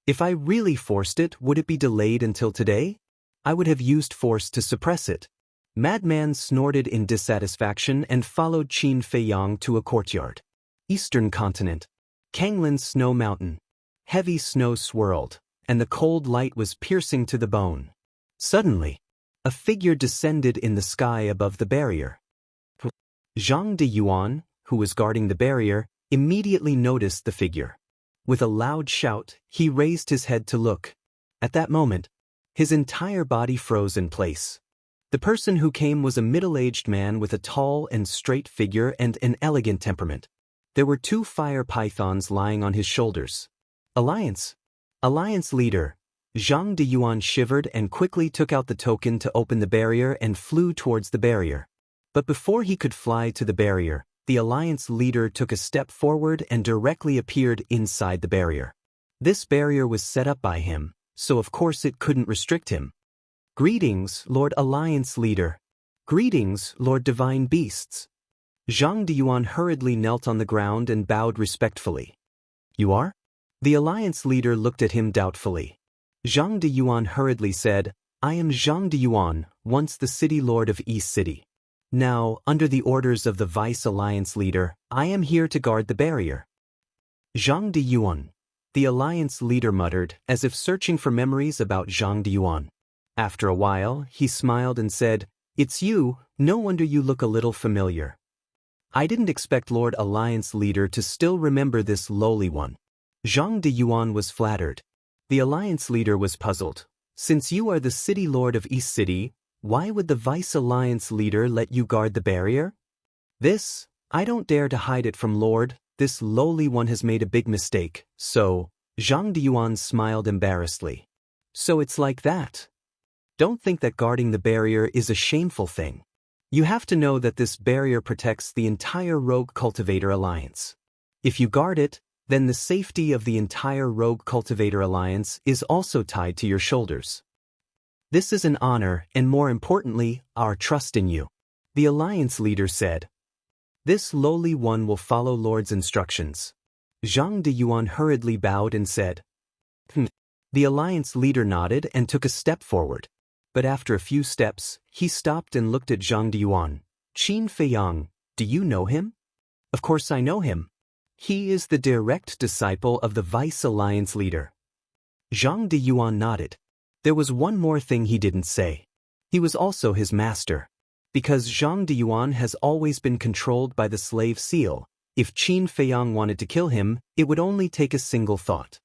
"If I really forced it, would it be delayed until today? I would have used force to suppress it." Madman snorted in dissatisfaction and followed Qin Feiyang to a courtyard. Eastern continent. Kanglin Snow Mountain. Heavy snow swirled, and the cold light was piercing to the bone. Suddenly, a figure descended in the sky above the barrier. Zhang De Yuan, who was guarding the barrier, immediately noticed the figure. With a loud shout, he raised his head to look. At that moment, his entire body froze in place. The person who came was a middle-aged man with a tall and straight figure and an elegant temperament. There were 2 fire pythons lying on his shoulders. Alliance leader, Zhang Deyuan shivered and quickly took out the token to open the barrier and flew towards the barrier. But before he could fly to the barrier, the alliance leader took a step forward and directly appeared inside the barrier. This barrier was set up by him, so of course it couldn't restrict him. "Greetings, Lord Alliance Leader. Greetings, Lord Divine Beasts." Zhang Deyuan hurriedly knelt on the ground and bowed respectfully. "You are?" The alliance leader looked at him doubtfully. Zhang Deyuan hurriedly said, "I am Zhang Deyuan, once the city lord of East City. Now, under the orders of the Vice Alliance leader, I am here to guard the barrier." "Zhang Deyuan," the alliance leader muttered, as if searching for memories about Zhang Deyuan. After a while, he smiled and said, "It's you, no wonder you look a little familiar. I didn't expect Lord Alliance leader to still remember this lowly one." Zhang Deyuan was flattered. The alliance leader was puzzled. "Since you are the city lord of East City, why would the Vice Alliance leader let you guard the barrier?" "This, I don't dare to hide it from Lord. This lowly one has made a big mistake, so..." Zhang Deyuan smiled embarrassedly. "So it's like that. Don't think that guarding the barrier is a shameful thing. You have to know that this barrier protects the entire Rogue Cultivator Alliance. If you guard it, then the safety of the entire Rogue Cultivator Alliance is also tied to your shoulders. This is an honor and, more importantly, our trust in you," the alliance leader said. "This lowly one will follow Lord's instructions." Zhang Deyuan hurriedly bowed and said, The alliance leader nodded and took a step forward. But after a few steps, he stopped and looked at Zhang Deyuan. "Qin Feiyang, do you know him?" "Of course I know him. He is the direct disciple of the Vice Alliance leader." Zhang Deyuan nodded. There was one more thing he didn't say. He was also his master. Because Zhang Deyuan has always been controlled by the slave seal, if Qin Feiyang wanted to kill him, it would only take a single thought.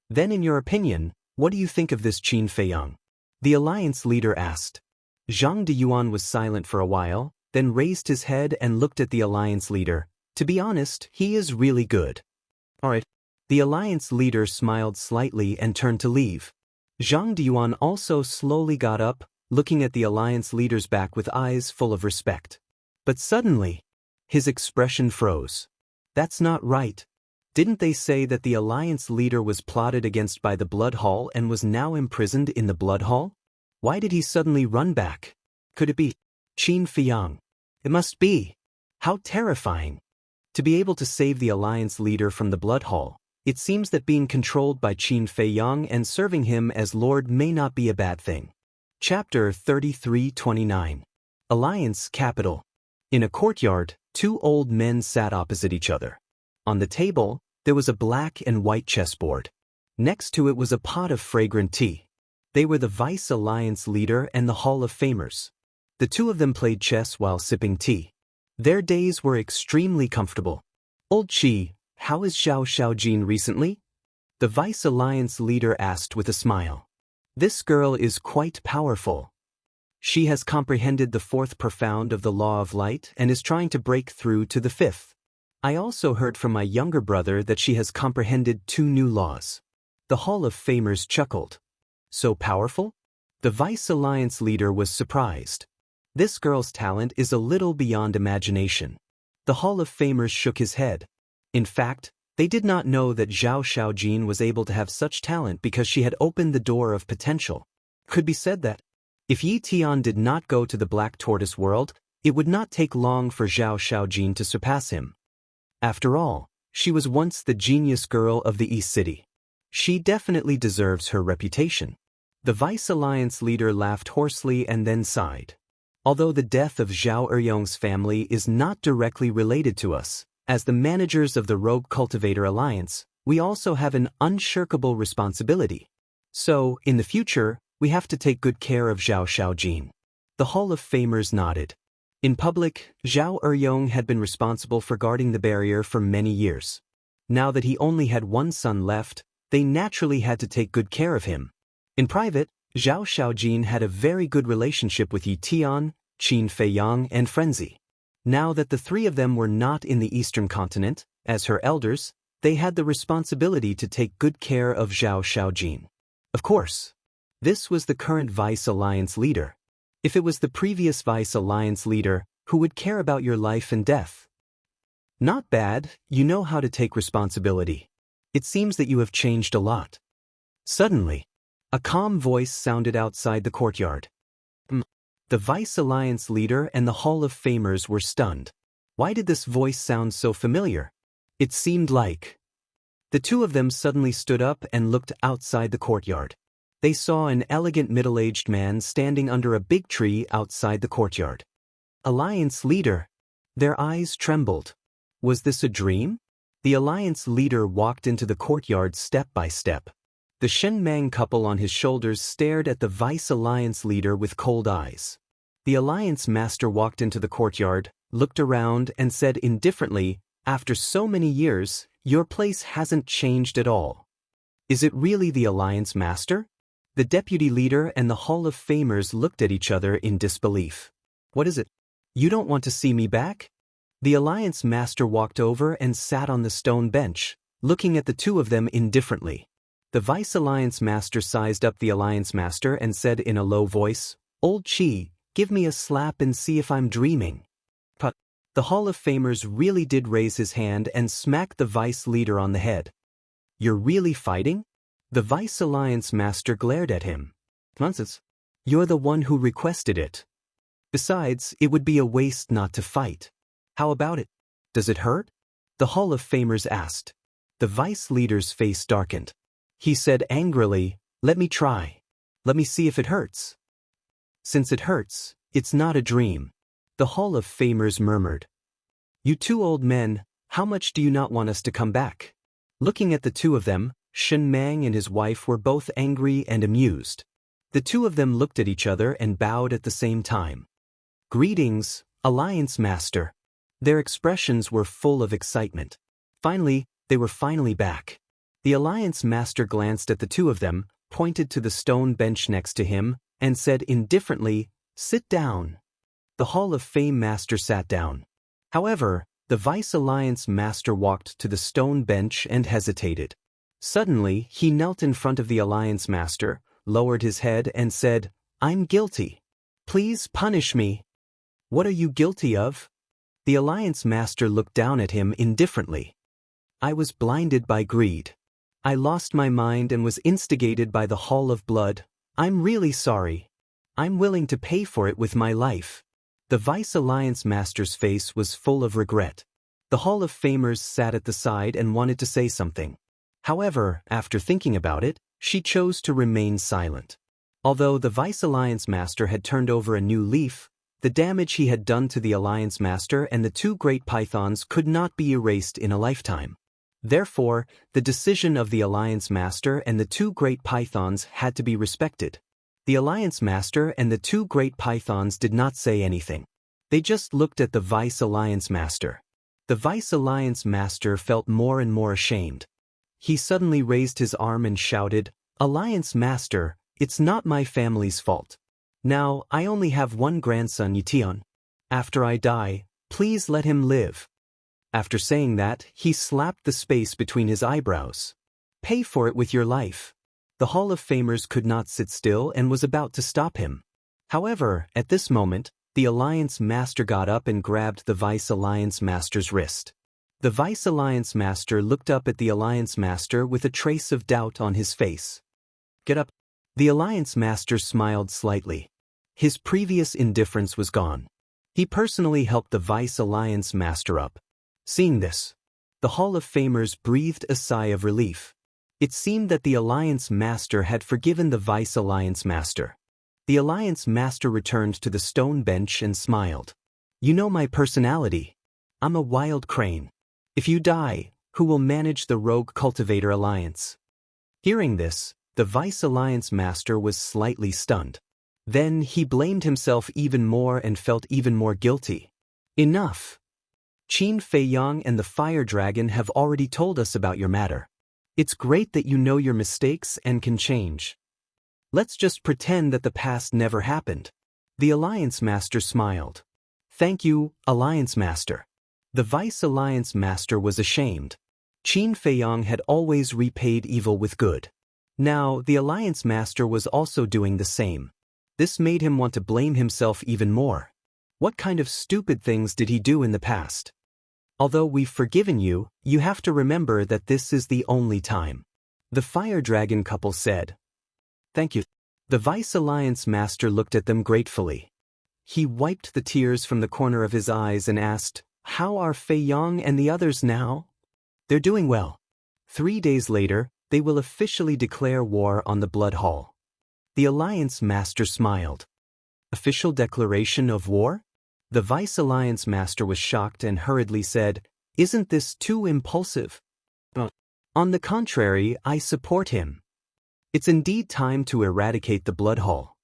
"Then in your opinion, what do you think of this Qin Feiyang?" the alliance leader asked. Zhang Deyuan was silent for a while, then raised his head and looked at the alliance leader. "To be honest, he is really good." "All right." The alliance leader smiled slightly and turned to leave. Zhang Deyuan also slowly got up, looking at the alliance leader's back with eyes full of respect. But suddenly, his expression froze. "That's not right. Didn't they say that the alliance leader was plotted against by the Blood Hall and was now imprisoned in the Blood Hall? Why did he suddenly run back? Could it be Qin Feiyang? It must be. How terrifying. To be able to save the alliance leader from the Blood Hall, it seems that being controlled by Qin Feiyang and serving him as Lord may not be a bad thing." Chapter 33-29. Alliance Capital. In a courtyard, two old men sat opposite each other. On the table, there was a black and white chessboard. Next to it was a pot of fragrant tea. They were the Vice Alliance leader and the Hall of Famers. The two of them played chess while sipping tea. Their days were extremely comfortable. "Old Qi, how is Zhao Xiaojin recently?" the Vice Alliance leader asked with a smile. "This girl is quite powerful. She has comprehended the fourth profound of the Law of Light and is trying to break through to the fifth. I also heard from my younger brother that she has comprehended 2 new laws." The Hall of Famers chuckled. "So powerful?" The Vice Alliance leader was surprised. "This girl's talent is a little beyond imagination." The Hall of Famers shook his head. In fact, they did not know that Zhao Xiaojin was able to have such talent because she had opened the door of potential. Could be said that, if Yi Tian did not go to the Black Tortoise world, it would not take long for Zhao Xiaojin to surpass him. After all, she was once the genius girl of the East City. She definitely deserves her reputation. The Vice Alliance leader laughed hoarsely and then sighed. "Although the death of Zhao Eryong's family is not directly related to us, as the managers of the Rogue Cultivator Alliance, we also have an unshirkable responsibility. So, in the future, we have to take good care of Zhao Xiaojin." The Hall of Famers nodded. In public, Zhao Eryong had been responsible for guarding the barrier for many years. Now that he only had one son left, they naturally had to take good care of him. In private, Zhao Xiaojin had a very good relationship with Yi Tian, Qin Feiyang, and Frenzy. Now that the 3 of them were not in the Eastern continent, as her elders, they had the responsibility to take good care of Zhao Xiaojin. Of course. This was the current Vice Alliance leader. If it was the previous Vice Alliance leader, who would care about your life and death? Not bad, you know how to take responsibility. It seems that you have changed a lot. Suddenly, a calm voice sounded outside the courtyard. The Vice Alliance leader and the Hall of Famers were stunned. Why did this voice sound so familiar? It seemed like... The two of them suddenly stood up and looked outside the courtyard. They saw an elegant middle-aged man standing under a big tree outside the courtyard. Alliance leader. Their eyes trembled. Was this a dream? The Alliance leader walked into the courtyard step by step. The Shen Mang couple on his shoulders stared at the Vice Alliance leader with cold eyes. The Alliance master walked into the courtyard, looked around and said indifferently, "After so many years, your place hasn't changed at all." Is it really the Alliance master? The deputy leader and the Hall of Famers looked at each other in disbelief. What is it? You don't want to see me back? The Alliance master walked over and sat on the stone bench, looking at the two of them indifferently. The Vice Alliance master sized up the Alliance master and said in a low voice, "Old Chi, give me a slap and see if I'm dreaming." But the Hall of Famers really did raise his hand and smacked the Vice leader on the head. You're really fighting? The Vice Alliance master glared at him. Nonsense. You're the one who requested it. Besides, it would be a waste not to fight. How about it? Does it hurt? The Hall of Famers asked. The Vice leader's face darkened. He said angrily, "Let me try. Let me see if it hurts." Since it hurts, it's not a dream. The Hall of Famers murmured. You two old men, how much do you not want us to come back? Looking at the two of them, Shen Mang and his wife were both angry and amused. The two of them looked at each other and bowed at the same time. Greetings, Alliance Master. Their expressions were full of excitement. Finally, they were finally back. The Alliance Master glanced at the two of them, pointed to the stone bench next to him, and said indifferently, "Sit down." The Hall of Fame Master sat down. However, the Vice Alliance Master walked to the stone bench and hesitated. Suddenly, he knelt in front of the Alliance Master, lowered his head and said, "I'm guilty. Please punish me." What are you guilty of? The Alliance Master looked down at him indifferently. I was blinded by greed. I lost my mind and was instigated by the Hall of Blood. I'm really sorry. I'm willing to pay for it with my life. The Vice Alliance Master's face was full of regret. The Hall of Famers sat at the side and wanted to say something. However, after thinking about it, she chose to remain silent. Although the Vice Alliance Master had turned over a new leaf, the damage he had done to the Alliance Master and the two great pythons could not be erased in a lifetime. Therefore, the decision of the Alliance Master and the two great pythons had to be respected. The Alliance Master and the two great pythons did not say anything. They just looked at the Vice Alliance Master. The Vice Alliance Master felt more and more ashamed. He suddenly raised his arm and shouted, "Alliance Master, it's not my family's fault. Now, I only have one grandson, Yition. After I die, please let him live." After saying that, he slapped the space between his eyebrows. Pay for it with your life. The Hall of Famers could not sit still and was about to stop him. However, at this moment, the Alliance Master got up and grabbed the Vice Alliance Master's wrist. The Vice Alliance Master looked up at the Alliance Master with a trace of doubt on his face. Get up. The Alliance Master smiled slightly. His previous indifference was gone. He personally helped the Vice Alliance Master up. Seeing this, the Hall of Famers breathed a sigh of relief. It seemed that the Alliance Master had forgiven the Vice Alliance Master. The Alliance Master returned to the stone bench and smiled. You know my personality. I'm a wild crane. If you die, who will manage the Rogue Cultivator Alliance? Hearing this, the Vice Alliance Master was slightly stunned. Then he blamed himself even more and felt even more guilty. Enough! Qin Feiyang and the Fire Dragon have already told us about your matter. It's great that you know your mistakes and can change. Let's just pretend that the past never happened. The Alliance Master smiled. Thank you, Alliance Master. The Vice Alliance Master was ashamed. Qin Feiyang had always repaid evil with good. Now, the Alliance Master was also doing the same. This made him want to blame himself even more. What kind of stupid things did he do in the past? Although we've forgiven you, you have to remember that this is the only time. The Fire Dragon couple said. Thank you. The Vice Alliance Master looked at them gratefully. He wiped the tears from the corner of his eyes and asked, "How are Fei Yong and the others now?" "They're doing well. 3 days later, they will officially declare war on the Blood Hall." The Alliance Master smiled. Official declaration of war? The Vice Alliance Master was shocked and hurriedly said, "Isn't this too impulsive?" "On the contrary, I support him. It's indeed time to eradicate the Blood Hall.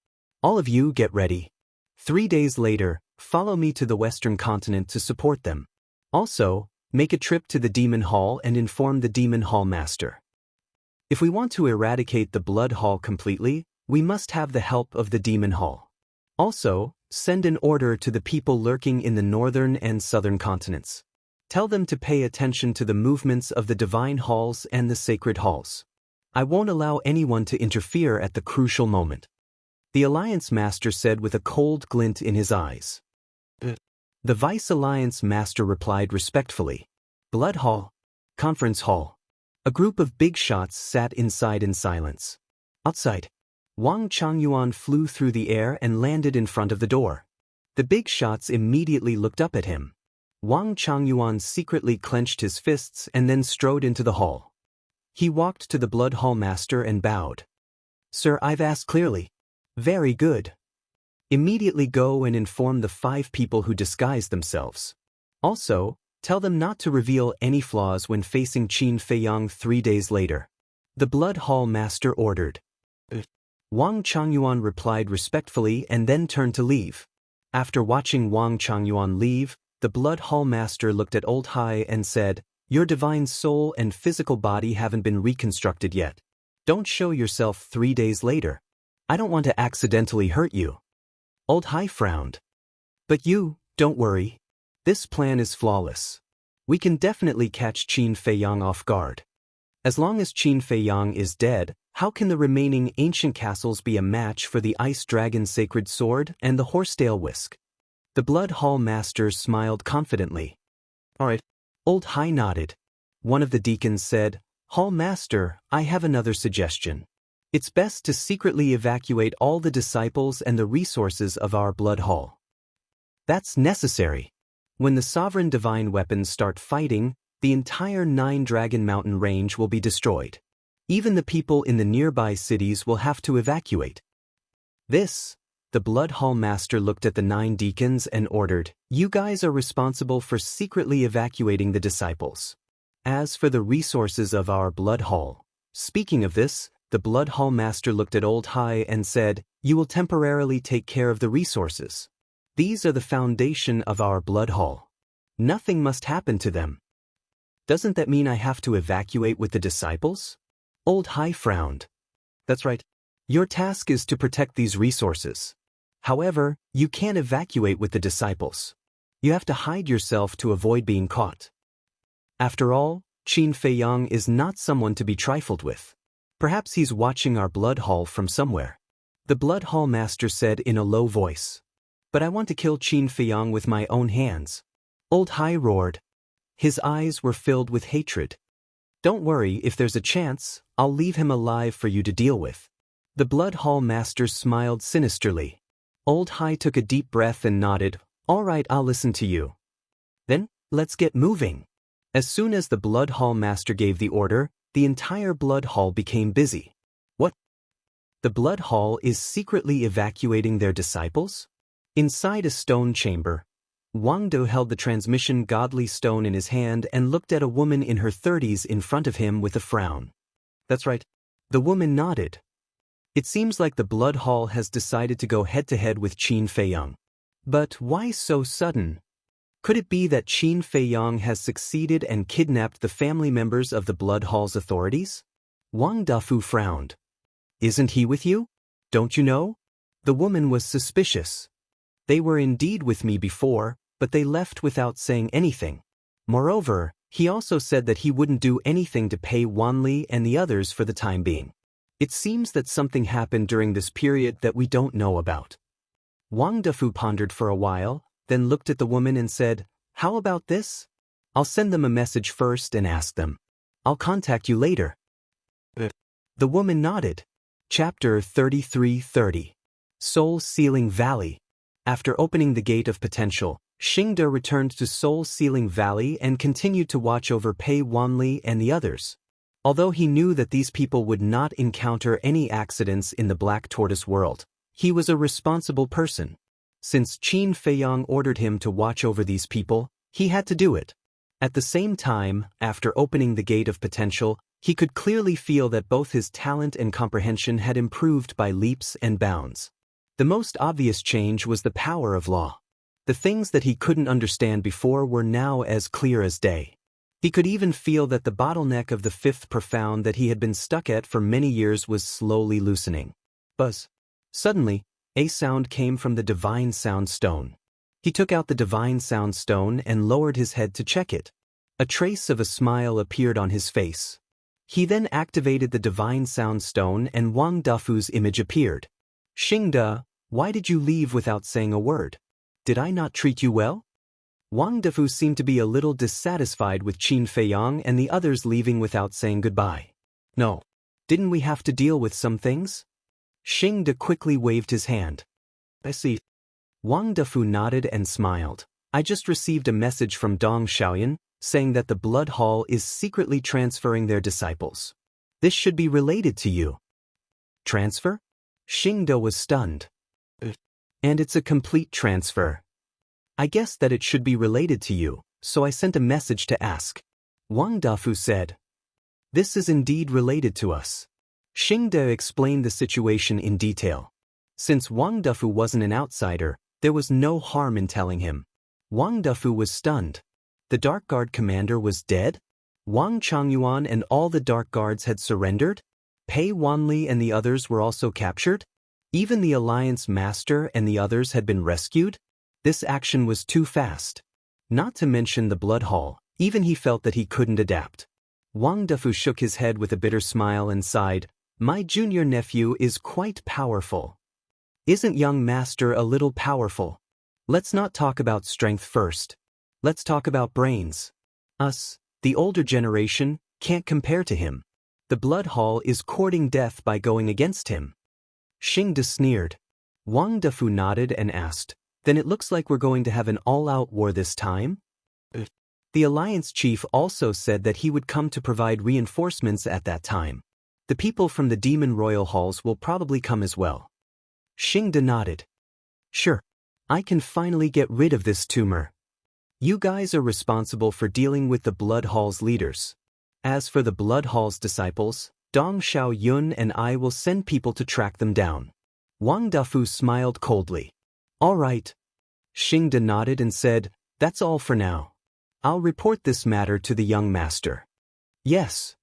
All of you get ready. 3 days later, follow me to the Western continent to support them. Also, make a trip to the Demon Hall and inform the Demon Hall Master. If we want to eradicate the Blood Hall completely, we must have the help of the Demon Hall. Also, send an order to the people lurking in the northern and southern continents. Tell them to pay attention to the movements of the Divine Halls and the Sacred Halls. I won't allow anyone to interfere at the crucial moment." The Alliance Master said with a cold glint in his eyes. The Vice Alliance Master replied respectfully. "Blood Hall. Conference Hall." A group of big shots sat inside in silence. Outside, Wang Changyuan flew through the air and landed in front of the door. The big shots immediately looked up at him. Wang Changyuan secretly clenched his fists and then strode into the hall. He walked to the Blood Hall Master and bowed. "Sir, I've asked clearly." "Very good. Immediately go and inform the 5 people who disguised themselves. Also, tell them not to reveal any flaws when facing Qin Feiyang 3 days later." The Blood Hall Master ordered. Wang Changyuan replied respectfully and then turned to leave. After watching Wang Changyuan leave, the Blood Hall Master looked at Old Hai and said, "Your divine soul and physical body haven't been reconstructed yet. Don't show yourself 3 days later. I don't want to accidentally hurt you." Old Hai frowned. "But you, don't worry. This plan is flawless. We can definitely catch Qin Feiyang off guard. As long as Qin Feiyang is dead, how can the remaining ancient castles be a match for the Ice Dragon Sacred Sword and the Horsetail Whisk?" The Blood Hall Master smiled confidently. "All right." Old Hai nodded. One of the deacons said, "Hall Master, I have another suggestion. It's best to secretly evacuate all the disciples and the resources of our Blood Hall. That's necessary. When the Sovereign Divine Weapons start fighting, the entire 9-Dragon Mountain range will be destroyed. Even the people in the nearby cities will have to evacuate." The Blood Hall Master looked at the 9 deacons and ordered, "You guys are responsible for secretly evacuating the disciples. As for the resources of our Blood Hall." Speaking of this, the Blood Hall Master looked at Old Hai and said, "You will temporarily take care of the resources. These are the foundation of our Blood Hall. Nothing must happen to them." "Doesn't that mean I have to evacuate with the disciples?" Old Hai frowned. "That's right. Your task is to protect these resources. However, you can't evacuate with the disciples. You have to hide yourself to avoid being caught. After all, Qin Feiyang is not someone to be trifled with. Perhaps he's watching our Blood Hall from somewhere." The Blood Hall Master said in a low voice. "But I want to kill Qin Feiyang with my own hands." Old Hai roared. His eyes were filled with hatred. "Don't worry, if there's a chance, I'll leave him alive for you to deal with." The Blood Hall Master smiled sinisterly. Old Hai took a deep breath and nodded. "All right, I'll listen to you." "Then, let's get moving." As soon as the Blood Hall Master gave the order, the entire Blood Hall became busy. What? The Blood Hall is secretly evacuating their disciples? Inside a stone chamber, Wang Do held the transmission godly stone in his hand and looked at a woman in her 30s in front of him with a frown. "That's right." The woman nodded. "It seems like the Blood Hall has decided to go head-to-head with Qin Feiyang. But why so sudden? Could it be that Qin Feiyang has succeeded and kidnapped the family members of the Blood Hall's authorities?" Wang Dafu frowned. "Isn't he with you? Don't you know?" The woman was suspicious. "They were indeed with me before, but they left without saying anything. Moreover, he also said that he wouldn't do anything to pay Wanli and the others for the time being." It seems that something happened during this period that we don't know about. Wang Defu pondered for a while, then looked at the woman and said, "How about this? I'll send them a message first and ask them. I'll contact you later." The woman nodded. Chapter 33:30. Soul Sealing Valley. After opening the gate of potential, Xingde returned to Soul Sealing Valley and continued to watch over Pei Wanli and the others. Although he knew that these people would not encounter any accidents in the Black Tortoise world, he was a responsible person. Since Qin Feiyang ordered him to watch over these people, he had to do it. At the same time, after opening the gate of potential, he could clearly feel that both his talent and comprehension had improved by leaps and bounds. The most obvious change was the power of law. The things that he couldn't understand before were now as clear as day. He could even feel that the bottleneck of the fifth profound that he had been stuck at for many years was slowly loosening. Buzz. Suddenly, a sound came from the Divine Sound Stone. He took out the Divine Sound Stone and lowered his head to check it. A trace of a smile appeared on his face. He then activated the Divine Sound Stone and Wang Defu's image appeared. "Xingde, why did you leave without saying a word? Did I not treat you well?" Wang Defu seemed to be a little dissatisfied with Qin Feiyang and the others leaving without saying goodbye. "No. Didn't we have to deal with some things?" Xingde quickly waved his hand. "I see." Wang Defu nodded and smiled. "I just received a message from Dong Xiaoyan, saying that the Blood Hall is secretly transferring their disciples. This should be related to you." "Transfer?" Xingde was stunned. "And it's a complete transfer. I guess that it should be related to you, so I sent a message to ask." Wang Defu said, "This is indeed related to us." Xingde explained the situation in detail. Since Wang Defu wasn't an outsider, there was no harm in telling him. Wang Defu was stunned. The Dark Guard commander was dead? Wang Changyuan and all the Dark Guards had surrendered? Pei Wanli and the others were also captured? Even the Alliance Master and the others had been rescued? This action was too fast. Not to mention the Blood Hall, even he felt that he couldn't adapt. Wang Defu shook his head with a bitter smile and sighed, "My junior nephew is quite powerful." "Isn't young master a little powerful? Let's not talk about strength first. Let's talk about brains. Us, the older generation, can't compare to him. The Blood Hall is courting death by going against him." Xingde sneered. Wang Defu nodded and asked, "Then it looks like we're going to have an all-out war this time?" The Alliance Chief also said that he would come to provide reinforcements at that time. The people from the Demon Royal Halls will probably come as well. Xingde nodded. "Sure. I can finally get rid of this tumor. You guys are responsible for dealing with the Blood Hall's leaders. As for the Blood Hall's disciples, Dong Xiaoyun and I will send people to track them down." Wang Defu smiled coldly. "All right." Xingde nodded and said, "That's all for now. I'll report this matter to the young master." "Yes."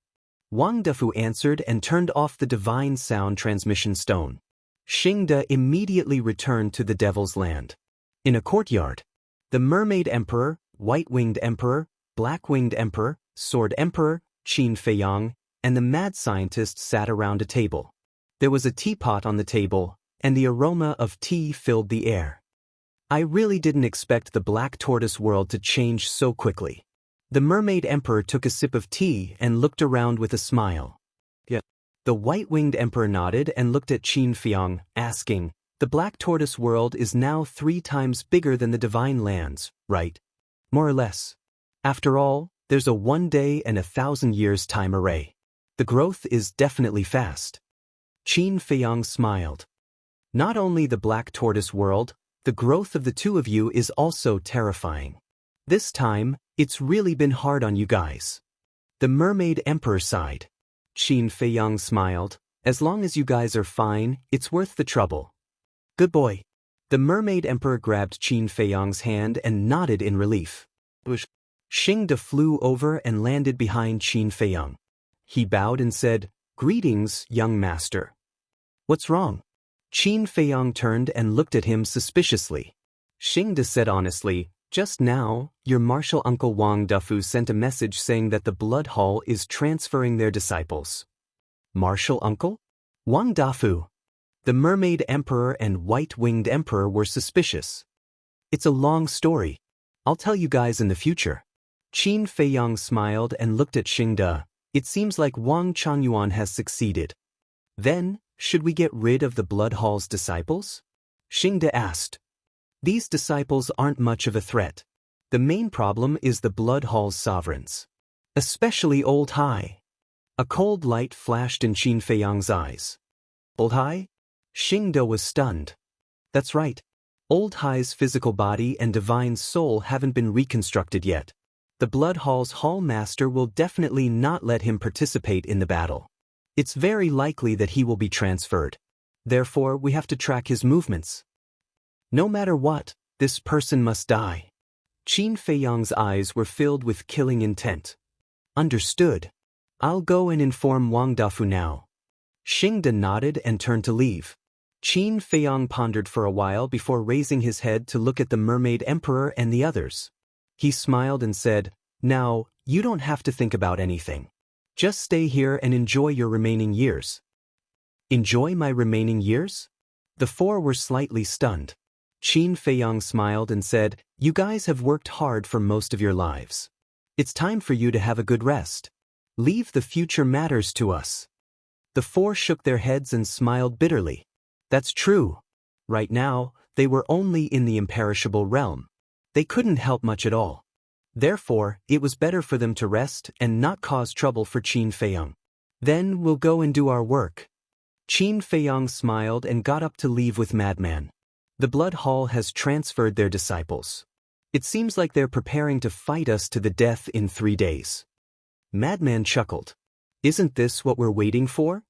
Wang Defu answered and turned off the Divine Sound Transmission Stone. Xingde immediately returned to the Devil's Land. In a courtyard, the Mermaid Emperor, White-Winged Emperor, Black-Winged Emperor, Sword Emperor, Qin Feiyang, and the mad scientist sat around a table. There was a teapot on the table, and the aroma of tea filled the air. I really didn't expect the Black Tortoise world to change so quickly. The Mermaid Emperor took a sip of tea and looked around with a smile. Yeah. The White-Winged Emperor nodded and looked at Qin Feiyang, asking, "The Black Tortoise world is now 3 times bigger than the Divine Lands, right? More or less. After all, there's a 1 day and 1,000 years time array. The growth is definitely fast." Qin Feiyang smiled. "Not only the Black Tortoise world, the growth of the two of you is also terrifying. This time, it's really been hard on you guys." The Mermaid Emperor sighed. Qin Feiyang smiled. "As long as you guys are fine, it's worth the trouble." "Good boy." The Mermaid Emperor grabbed Qin Feiyang's hand and nodded in relief. Xingde flew over and landed behind Qin Feiyang. He bowed and said, "Greetings, young master." "What's wrong?" Qin Feiyang turned and looked at him suspiciously. Xingde said honestly, "Just now, your martial uncle Wang Defu sent a message saying that the Blood Hall is transferring their disciples." "Martial uncle?" Wang Dafu, the Mermaid Emperor and White-Winged Emperor were suspicious. It's a long story. I'll tell you guys in the future. Qin Feiyang smiled and looked at Xingde. It seems like Wang Changyuan has succeeded. Then, should we get rid of the Blood Hall's disciples? Xingde asked. These disciples aren't much of a threat. The main problem is the Blood Hall's sovereigns. Especially Old Hai. A cold light flashed in Qin Feiyang's eyes. Old Hai? Xingde was stunned. That's right. Old Hai's physical body and divine soul haven't been reconstructed yet. The Blood Hall's Hall Master will definitely not let him participate in the battle. It's very likely that he will be transferred. Therefore, we have to track his movements. No matter what, this person must die. Qin Feiyang's eyes were filled with killing intent. Understood. I'll go and inform Wang Dafu now. Xingde nodded and turned to leave. Qin Feiyang pondered for a while before raising his head to look at the Mermaid Emperor and the others. He smiled and said, Now, you don't have to think about anything. Just stay here and enjoy your remaining years. Enjoy my remaining years? The four were slightly stunned. Qin Feiyang smiled and said, You guys have worked hard for most of your lives. It's time for you to have a good rest. Leave the future matters to us. The four shook their heads and smiled bitterly. That's true. Right now, they were only in the imperishable realm. They couldn't help much at all. Therefore, it was better for them to rest and not cause trouble for Qin Feiyang. Then we'll go and do our work. Qin Feiyang smiled and got up to leave with Madman. The Blood Hall has transferred their disciples. It seems like they're preparing to fight us to the death in 3 days. Madman chuckled. Isn't this what we're waiting for?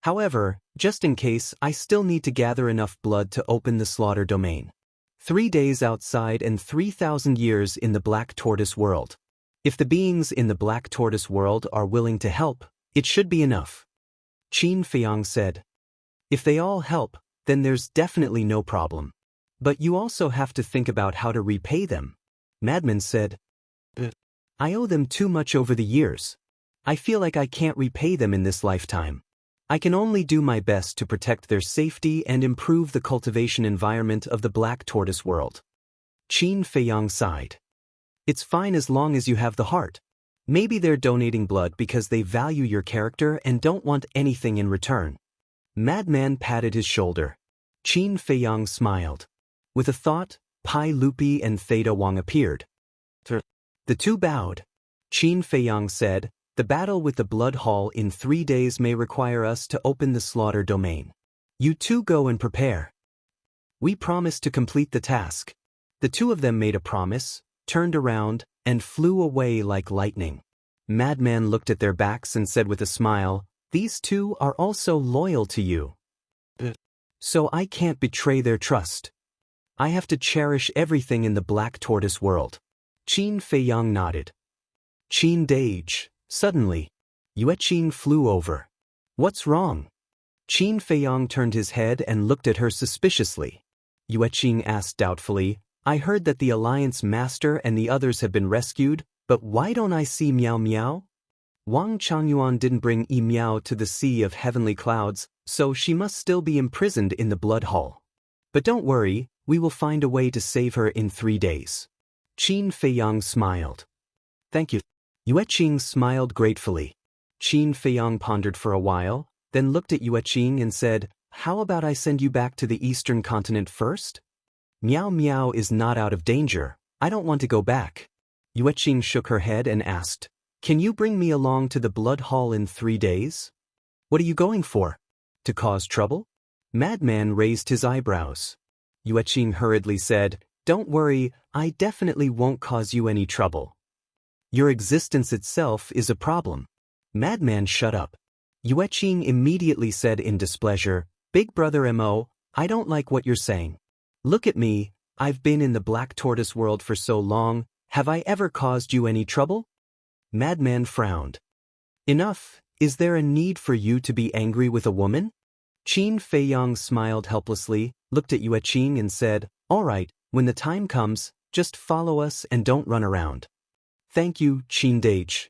However, just in case, I still need to gather enough blood to open the slaughter domain. 3 days outside and 3,000 years in the Black Tortoise world. If the beings in the Black Tortoise world are willing to help, it should be enough. Qin Feiyang said. If they all help, then there's definitely no problem. But you also have to think about how to repay them. Madman said. I owe them too much over the years. I feel like I can't repay them in this lifetime. I can only do my best to protect their safety and improve the cultivation environment of the Black Tortoise world. Qin Feiyang sighed. It's fine as long as you have the heart. Maybe they're donating blood because they value your character and don't want anything in return. Madman patted his shoulder. Qin Feiyang smiled. With a thought, Pai Lupi and Theta Wang appeared. The two bowed. Qin Feiyang said, The battle with the Blood Hall in 3 days may require us to open the slaughter domain. You two go and prepare. We promise to complete the task. The two of them made a promise, turned around, and flew away like lightning. Madman looked at their backs and said with a smile, These two are also loyal to you. So I can't betray their trust. I have to cherish everything in the Black Tortoise world. Qin Feiyang nodded. Qin Dage. Suddenly, Yueqing flew over. What's wrong? Qin Feiyang turned his head and looked at her suspiciously. Yueqing asked doubtfully, I heard that the Alliance Master and the others have been rescued, but why don't I see Miao Miao? Wang Changyuan didn't bring Yi Miao to the Sea of Heavenly Clouds, so she must still be imprisoned in the Blood Hall. But don't worry, we will find a way to save her in 3 days. Qin Feiyang smiled. Thank you. Yueqing smiled gratefully. Qin Feiyang pondered for a while, then looked at Yueqing and said, How about I send you back to the Eastern continent first? Miao Miao is not out of danger. I don't want to go back. Yueqing shook her head and asked, Can you bring me along to the Blood Hall in 3 days? What are you going for? To cause trouble? Madman raised his eyebrows. Yueqing hurriedly said, Don't worry, I definitely won't cause you any trouble. Your existence itself is a problem. Madman shut up. Yueqing immediately said in displeasure, Big Brother Mo, I don't like what you're saying. Look at me, I've been in the Black Tortoise world for so long, have I ever caused you any trouble? Madman frowned. Enough, is there a need for you to be angry with a woman? Qin Feiyang smiled helplessly, looked at Yueqing and said, All right, when the time comes, just follow us and don't run around. Thank you, Qin Dage.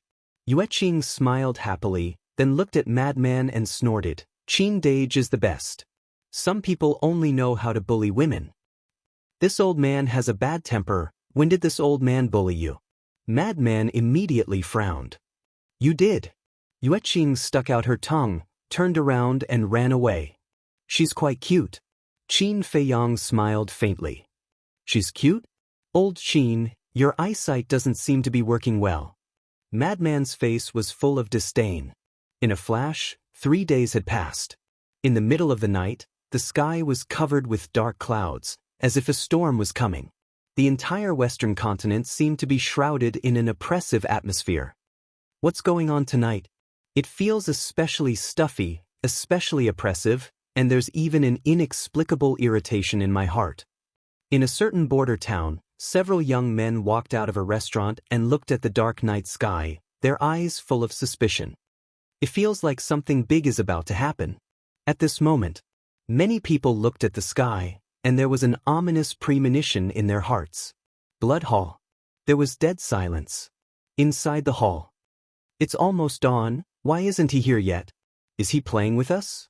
Yueqing smiled happily, then looked at Madman and snorted. Qin Dage is the best. Some people only know how to bully women. This old man has a bad temper. When did this old man bully you? Madman immediately frowned. You did. Yue Qing stuck out her tongue, turned around and ran away. She's quite cute. Qin Feiyang smiled faintly. She's cute? Old Qin, your eyesight doesn't seem to be working well. Madman's face was full of disdain. In a flash, 3 days had passed. In the middle of the night, the sky was covered with dark clouds, as if a storm was coming. The entire Western continent seemed to be shrouded in an oppressive atmosphere. What's going on tonight? It feels especially stuffy, especially oppressive, and there's even an inexplicable irritation in my heart. In a certain border town, several young men walked out of a restaurant and looked at the dark night sky, their eyes full of suspicion. It feels like something big is about to happen. At this moment, many people looked at the sky, and there was an ominous premonition in their hearts. Blood Hall. There was dead silence. Inside the hall. It's almost dawn. Why isn't he here yet? Is he playing with us?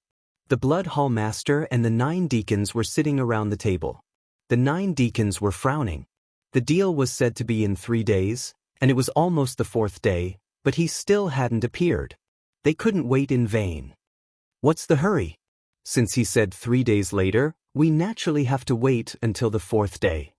The Blood Hall Master and the 9 deacons were sitting around the table. The 9 deacons were frowning. The deal was said to be in 3 days, and it was almost the 4th day, but he still hadn't appeared. They couldn't wait in vain. What's the hurry? Since he said 3 days later, we naturally have to wait until the 4th day.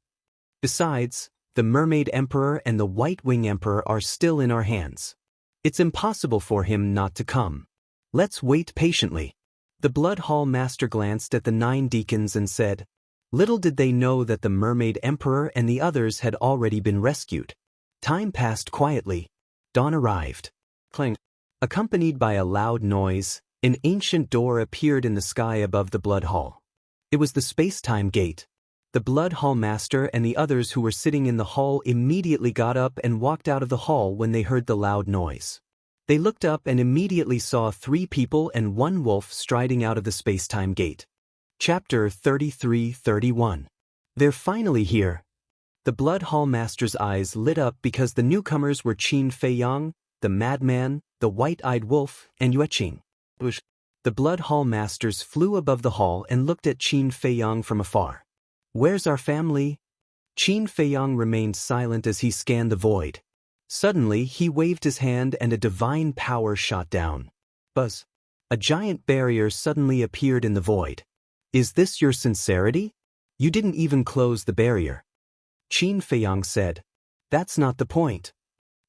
Besides, the Mermaid Emperor and the White Wing Emperor are still in our hands. It's impossible for him not to come. Let's wait patiently. The Blood Hall Master glanced at the 9 deacons and said, little did they know that the Mermaid Emperor and the others had already been rescued. Time passed quietly. Dawn arrived. Clang. Accompanied by a loud noise, an ancient door appeared in the sky above the Blood Hall. It was the space-time gate. The Blood Hall Master and the others who were sitting in the hall immediately got up and walked out of the hall when they heard the loud noise. They looked up and immediately saw 3 people and 1 wolf striding out of the space-time gate. Chapter 33-31. They're finally here. The Blood Hall Master's eyes lit up because the newcomers were Qin Feiyang, the Madman, the White-Eyed Wolf, and Yue Qing. The Blood Hall Masters flew above the hall and looked at Qin Feiyang from afar. Where's our family? Qin Feiyang remained silent as he scanned the void. Suddenly, he waved his hand and a divine power shot down. Buzz. A giant barrier suddenly appeared in the void. Is this your sincerity? You didn't even close the barrier. Qin Feiyang said. That's not the point.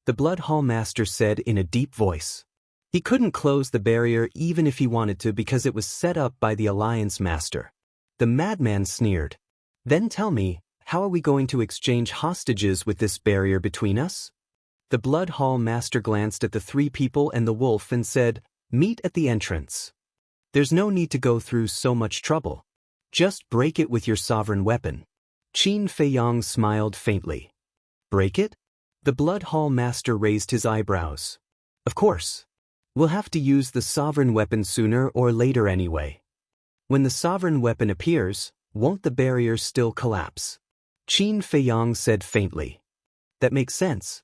The Blood Hall Master said in a deep voice. He couldn't close the barrier even if he wanted to because it was set up by the Alliance Master. The madman sneered. Then tell me, how are we going to exchange hostages with this barrier between us? The Blood Hall Master glanced at the 3 people and the wolf and said, meet at the entrance. There's no need to go through so much trouble. Just break it with your sovereign weapon. Qin Feiyang smiled faintly. Break it? The Blood Hall Master raised his eyebrows. Of course. We'll have to use the sovereign weapon sooner or later anyway. When the sovereign weapon appears, won't the barrier still collapse? Qin Feiyang said faintly. That makes sense.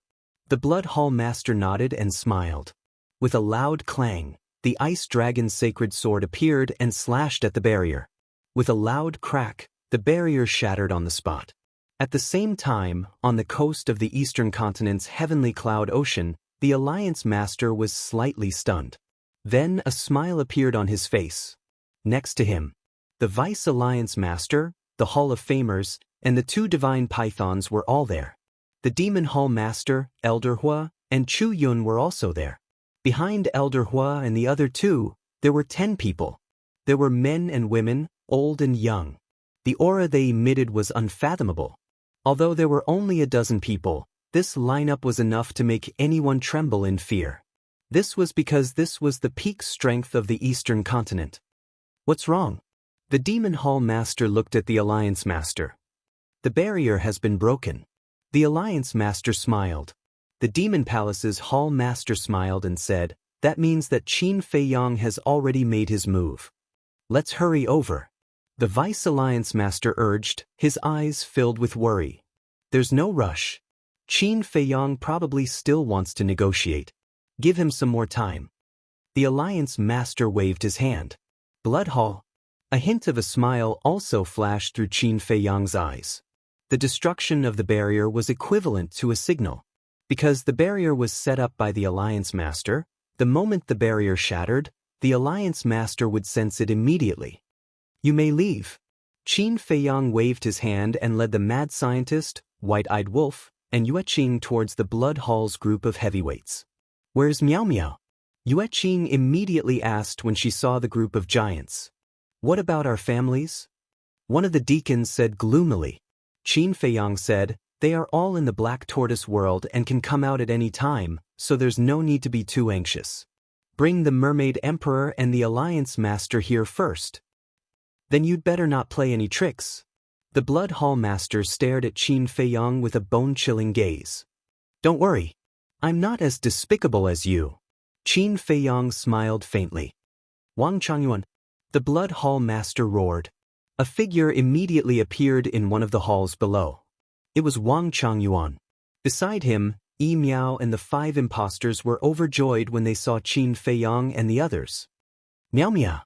The Blood Hall Master nodded and smiled. With a loud clang, the Ice Dragon's sacred sword appeared and slashed at the barrier. With a loud crack, the barrier shattered on the spot. At the same time, on the coast of the eastern continent's heavenly cloud ocean, the Alliance Master was slightly stunned. Then a smile appeared on his face. Next to him, the Vice Alliance Master, the Hall of Famers, and the 2 divine pythons were all there. The Demon Hall Master, Elder Hua, and Chu Yun were also there. Behind Elder Hua and the other 2, there were 10 people. There were men and women, old and young. The aura they emitted was unfathomable. Although there were only a dozen people, this lineup was enough to make anyone tremble in fear. This was because this was the peak strength of the Eastern continent. What's wrong? The Demon Hall Master looked at the Alliance Master. The barrier has been broken. The Alliance Master smiled. The Demon Palace's Hall Master smiled and said, that means that Qin Feiyang has already made his move. Let's hurry over. The Vice Alliance Master urged, his eyes filled with worry. There's no rush. Qin Feiyang probably still wants to negotiate. Give him some more time. The Alliance Master waved his hand. Blood Hall. A hint of a smile also flashed through Qin Feiyang's eyes. The destruction of the barrier was equivalent to a signal. Because the barrier was set up by the Alliance Master, the moment the barrier shattered, the Alliance Master would sense it immediately. You may leave. Qin Feiyang waved his hand and led the mad scientist, White-Eyed Wolf, and Yueqing towards the Blood Hall's group of heavyweights. Where's Miao Miao? Yueqing immediately asked when she saw the group of giants. What about our families? One of the deacons said gloomily. Qin Feiyang said, they are all in the Black Tortoise world and can come out at any time, so there's no need to be too anxious. Bring the Mermaid Emperor and the Alliance Master here first. Then you'd better not play any tricks. The Blood Hall Master stared at Qin Feiyang with a bone-chilling gaze. Don't worry. I'm not as despicable as you. Qin Feiyang smiled faintly. Wang Changyuan. The Blood Hall Master roared. A figure immediately appeared in one of the halls below. It was Wang Changyuan. Beside him, Yi Miao and the 5 impostors were overjoyed when they saw Qin Feiyang and the others. Miao Miao.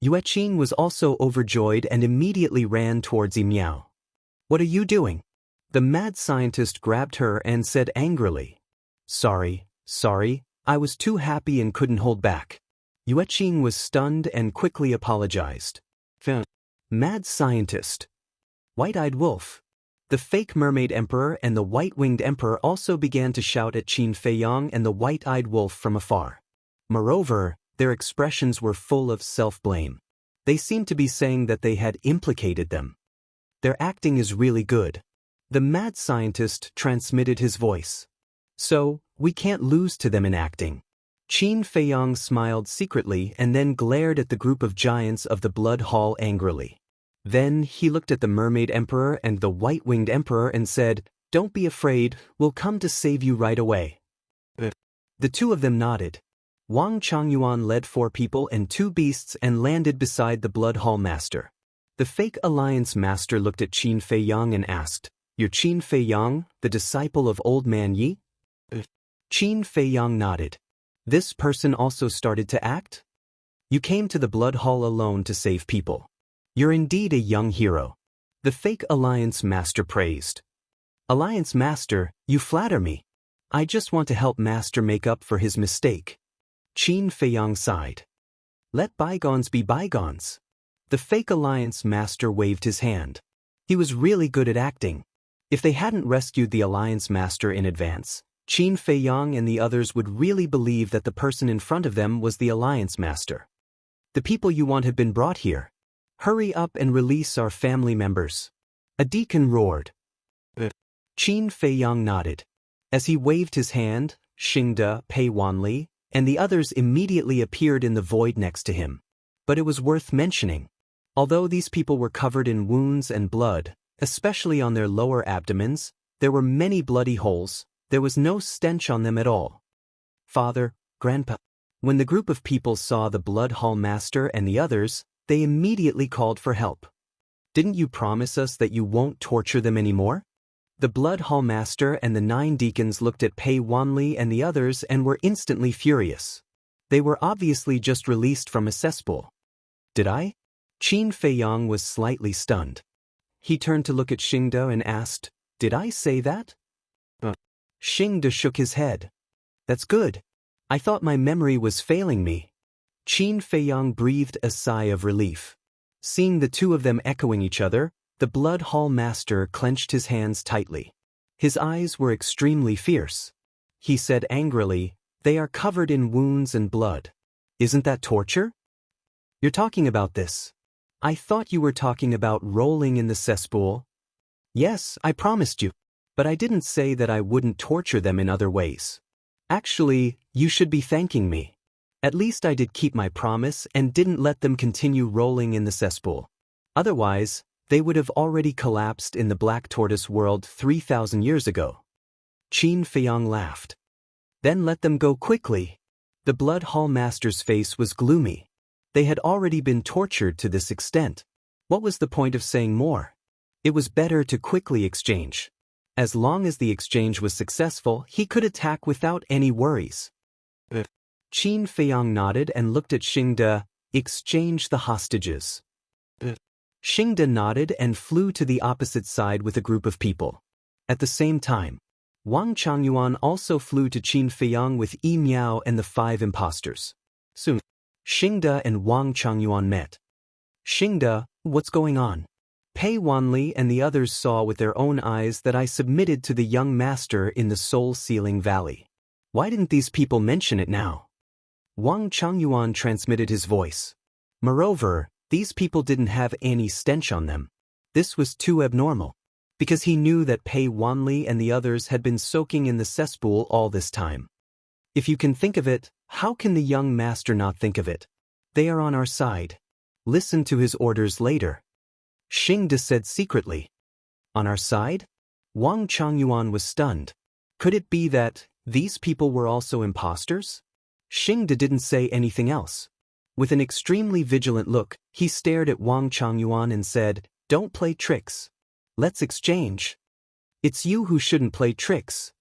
Yueqing was also overjoyed and immediately ran towards Yi Miao. What are you doing? The mad scientist grabbed her and said angrily. Sorry, I was too happy and couldn't hold back. Yueqing was stunned and quickly apologized. Mad scientist. White-Eyed Wolf. The fake Mermaid Emperor and the White-Winged Emperor also began to shout at Qin Feiyang and the White-Eyed Wolf from afar. Moreover, their expressions were full of self-blame. They seemed to be saying that they had implicated them. Their acting is really good. The mad scientist transmitted his voice. So, we can't lose to them in acting. Qin Feiyang smiled secretly and then glared at the group of giants of the Blood Hall angrily. Then he looked at the Mermaid Emperor and the White-Winged Emperor and said, Don't be afraid, we'll come to save you right away. The two of them nodded. Wang Changyuan led 4 people and 2 beasts and landed beside the Blood Hall Master. The fake Alliance Master looked at Qin Feiyang and asked, You're Qin Feiyang, the disciple of Old Man Yi? Qin Feiyang nodded. This person also started to act? You came to the Blood Hall alone to save people. You're indeed a young hero. The fake Alliance Master praised. Alliance Master, you flatter me. I just want to help Master make up for his mistake. Qin Feiyang sighed. Let bygones be bygones. The fake Alliance Master waved his hand. He was really good at acting. If they hadn't rescued the Alliance Master in advance, Qin Feiyang and the others would really believe that the person in front of them was the Alliance Master. The people you want have been brought here. Hurry up and release our family members. A deacon roared. Qin Feiyang nodded. As he waved his hand, Xingde, Pei Wanli, and the others immediately appeared in the void next to him. But it was worth mentioning. Although these people were covered in wounds and blood, especially on their lower abdomens, there were many bloody holes. There was no stench on them at all. Father, Grandpa. When the group of people saw the Blood Hall Master and the others, they immediately called for help. Didn't you promise us that you won't torture them anymore? The Blood Hall Master and the 9 deacons looked at Pei Wanli and the others and were instantly furious. They were obviously just released from a cesspool. Did I? Qin Feiyang was slightly stunned. He turned to look at Xingde and asked, Did I say that? Xingde shook his head. That's good. I thought my memory was failing me. Qin Feiyang breathed a sigh of relief. Seeing the two of them echoing each other, the Blood Hall Master clenched his hands tightly. His eyes were extremely fierce. He said angrily, They are covered in wounds and blood. Isn't that torture? You're talking about this. I thought you were talking about rolling in the cesspool. Yes, I promised you. But I didn't say that I wouldn't torture them in other ways. Actually, you should be thanking me. At least I did keep my promise and didn't let them continue rolling in the cesspool. Otherwise, they would have already collapsed in the Black Tortoise world 3,000 years ago. Qin Feiyang laughed. Then let them go quickly. The Blood Hall Master's face was gloomy. They had already been tortured to this extent. What was the point of saying more? It was better to quickly exchange. As long as the exchange was successful, he could attack without any worries. Qin Feiyang nodded and looked at Xingde. Exchange the hostages. Xingda nodded and flew to the opposite side with a group of people. At the same time, Wang Changyuan also flew to Qin Feiyang with Yi Miao and the 5 impostors. Soon, Xingda and Wang Changyuan met. Xingda, what's going on? Pei Wanli and the others saw with their own eyes that I submitted to the young master in the soul-sealing valley. Why didn't these people mention it now? Wang Changyuan transmitted his voice. Moreover, these people didn't have any stench on them. This was too abnormal, because he knew that Pei Wanli and the others had been soaking in the cesspool all this time. If you can think of it, how can the young master not think of it? They are on our side. Listen to his orders later. Xingda said secretly. On our side? Wang Changyuan was stunned. Could it be that these people were also impostors? Xingda didn't say anything else. With an extremely vigilant look, he stared at Wang Changyuan and said, "Don't play tricks. Let's exchange." "It's you who shouldn't play tricks."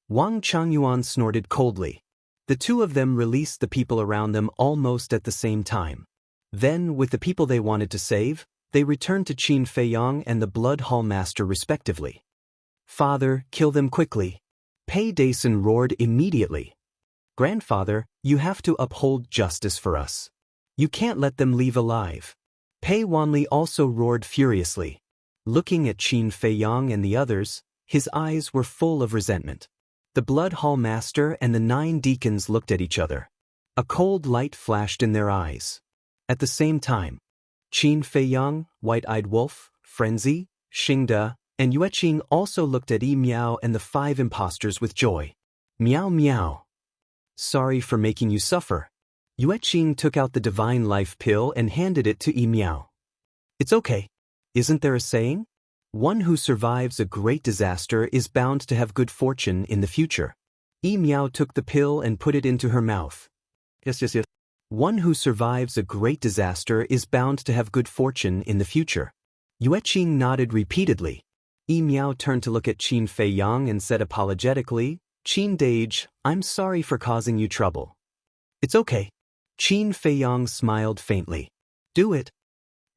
Wang Changyuan snorted coldly. The two of them released the people around them almost at the same time. Then, with the people they wanted to save, they returned to Qin Feiyang and the Blood Hall Master respectively. "Father, kill them quickly." Pei Dason roared immediately. "Grandfather, you have to uphold justice for us. You can't let them leave alive." Pei Wanli also roared furiously. Looking at Qin Feiyang and the others, his eyes were full of resentment. The Blood Hall Master and the 9 deacons looked at each other. A cold light flashed in their eyes. At the same time, Qin Feiyang, White-Eyed Wolf, Frenzy, Xingda, and Yueqing also looked at Yi Miao and the 5 impostors with joy. "Miao Miao. Sorry for making you suffer." Yueqing took out the divine life pill and handed it to Yi Miao. "It's okay. Isn't there a saying? One who survives a great disaster is bound to have good fortune in the future." Yi Miao took the pill and put it into her mouth. Yes. One who survives a great disaster is bound to have good fortune in the future. Yueqing nodded repeatedly. Yi Miao turned to look at Qin Feiyang and said apologetically, "Qin Dage, I'm sorry for causing you trouble." "It's okay." Qin Feiyang smiled faintly. "Do it."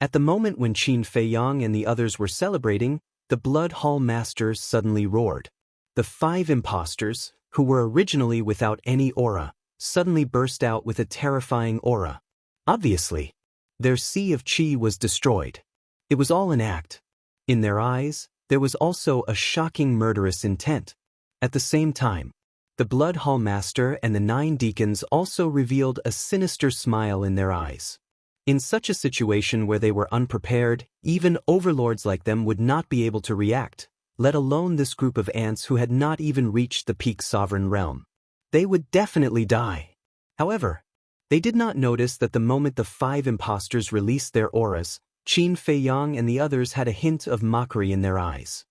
At the moment when Qin Feiyang and the others were celebrating, the Blood Hall Master suddenly roared. The 5 impostors, who were originally without any aura, suddenly burst out with a terrifying aura. Obviously, their sea of qi was destroyed. It was all an act. In their eyes, there was also a shocking murderous intent. At the same time, the Blood Hall Master and the 9 deacons also revealed a sinister smile in their eyes. In such a situation where they were unprepared, even overlords like them would not be able to react, let alone this group of ants who had not even reached the peak sovereign realm. They would definitely die. However, they did not notice that the moment the 5 impostors released their auras, Qin Feiyang and the others had a hint of mockery in their eyes.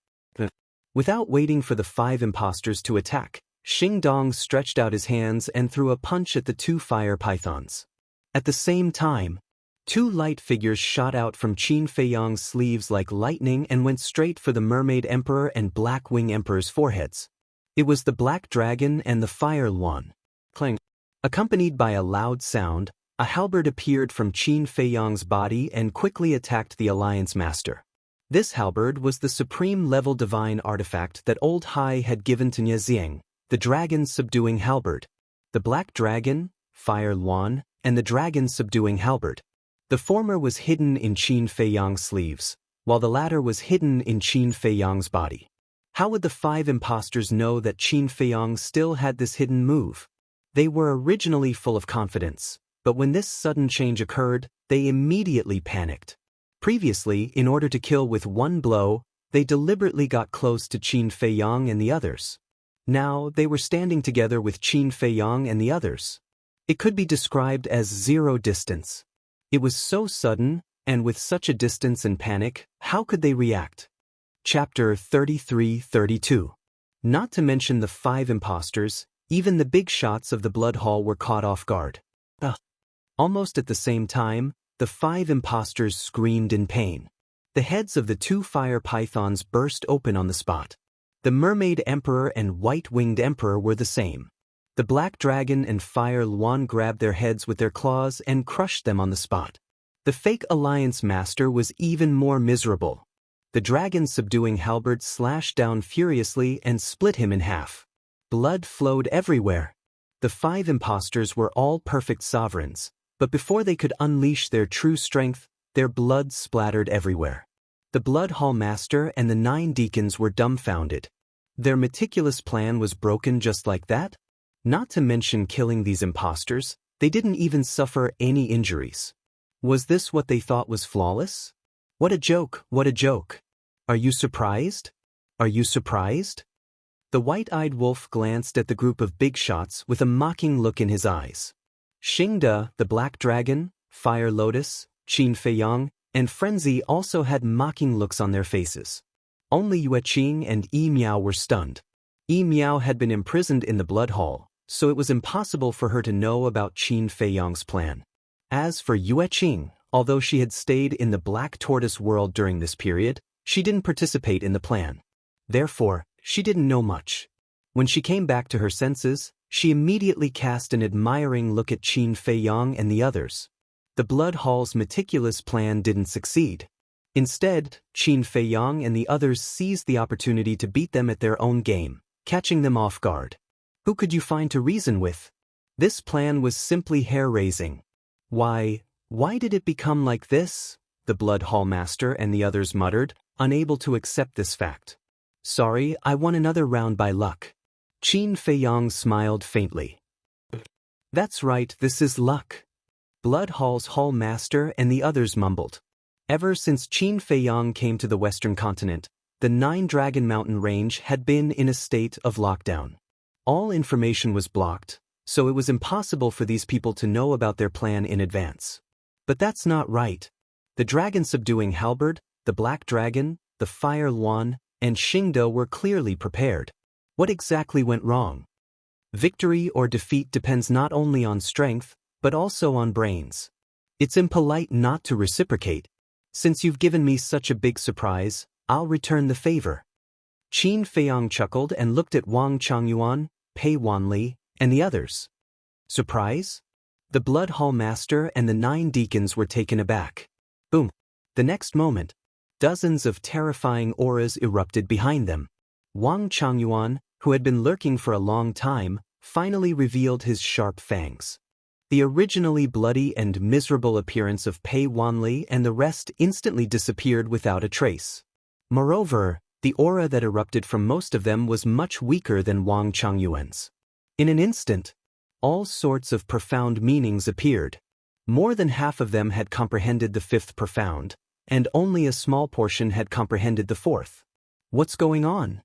Without waiting for the 5 impostors to attack, Xing Dong stretched out his hands and threw a punch at the 2 fire pythons. At the same time, 2 light figures shot out from Qin Feiyang's sleeves like lightning and went straight for the Mermaid Emperor and Black Wing Emperor's foreheads. It was the Black Dragon and the Fire Luan. Clang. Accompanied by a loud sound, a halberd appeared from Qin Feiyang's body and quickly attacked the Alliance Master. This halberd was the supreme-level divine artifact that Old Hai had given to Niezieng, the dragon's subduing halberd. The Black Dragon, Fire Luan, and the dragon's subduing halberd. The former was hidden in Qin Feiyang's sleeves, while the latter was hidden in Qin Feiyang's body. How would the 5 impostors know that Qin Feiyang still had this hidden move? They were originally full of confidence, but when this sudden change occurred, they immediately panicked. Previously, in order to kill with one blow, they deliberately got close to Qin Feiyang and the others. Now, they were standing together with Qin Feiyang and the others. It could be described as zero distance. It was so sudden, and with such a distance and panic, how could they react? Chapter 33-32. Not to mention the 5 impostors, even the big shots of the Blood Hall were caught off guard. Almost at the same time, the 5 impostors screamed in pain. The heads of the 2 fire pythons burst open on the spot. The Mermaid Emperor and White-Winged Emperor were the same. The Black Dragon and Fire Luan grabbed their heads with their claws and crushed them on the spot. The fake Alliance Master was even more miserable. The dragon's subduing halberd slashed down furiously and split him in half. Blood flowed everywhere. The 5 impostors were all perfect sovereigns, but before they could unleash their true strength, their blood splattered everywhere. The Blood Hall Master and the 9 deacons were dumbfounded. Their meticulous plan was broken just like that? Not to mention killing these impostors, they didn't even suffer any injuries. Was this what they thought was flawless? What a joke, what a joke. Are you surprised? Are you surprised? The white-eyed wolf glanced at the group of big shots with a mocking look in his eyes. Xingde, the Black Dragon, Fire Lotus, Qin Feiyang, and Frenzy also had mocking looks on their faces. Only Yueqing and Yi Miao were stunned. Yi Miao had been imprisoned in the Blood Hall, so it was impossible for her to know about Qin Feiyang's plan. As for Yueqing, although she had stayed in the Black Tortoise world during this period, she didn't participate in the plan. Therefore, she didn't know much. When she came back to her senses, she immediately cast an admiring look at Qin Feiyang and the others. The Blood Hall's meticulous plan didn't succeed. Instead, Qin Feiyang and the others seized the opportunity to beat them at their own game, catching them off guard. Who could you find to reason with? This plan was simply hair-raising. Why did it become like this? The Blood Hall Master and the others muttered, unable to accept this fact. Sorry, I won another round by luck. Qin Feiyang smiled faintly. That's right, this is luck. Blood Hall's Hall Master and the others mumbled. Ever since Qin Feiyang came to the Western continent, the 9 Dragon Mountain Range had been in a state of lockdown. All information was blocked, so it was impossible for these people to know about their plan in advance. But that's not right. The dragon subduing halberd, the Black Dragon, the Fire Luan, and Xingde were clearly prepared. What exactly went wrong? Victory or defeat depends not only on strength, but also on brains. It's impolite not to reciprocate. Since you've given me such a big surprise, I'll return the favor. Qin Feiyang chuckled and looked at Wang Changyuan, Pei Wanli, and the others. Surprise? The Blood Hall Master and the 9 deacons were taken aback. Boom! The next moment, dozens of terrifying auras erupted behind them. Wang Changyuan, who had been lurking for a long time, finally revealed his sharp fangs. The originally bloody and miserable appearance of Pei Wanli and the rest instantly disappeared without a trace. Moreover, the aura that erupted from most of them was much weaker than Wang Changyuan's. In an instant, all sorts of profound meanings appeared. More than half of them had comprehended the 5th profound, and only a small portion had comprehended the 4th. What's going on?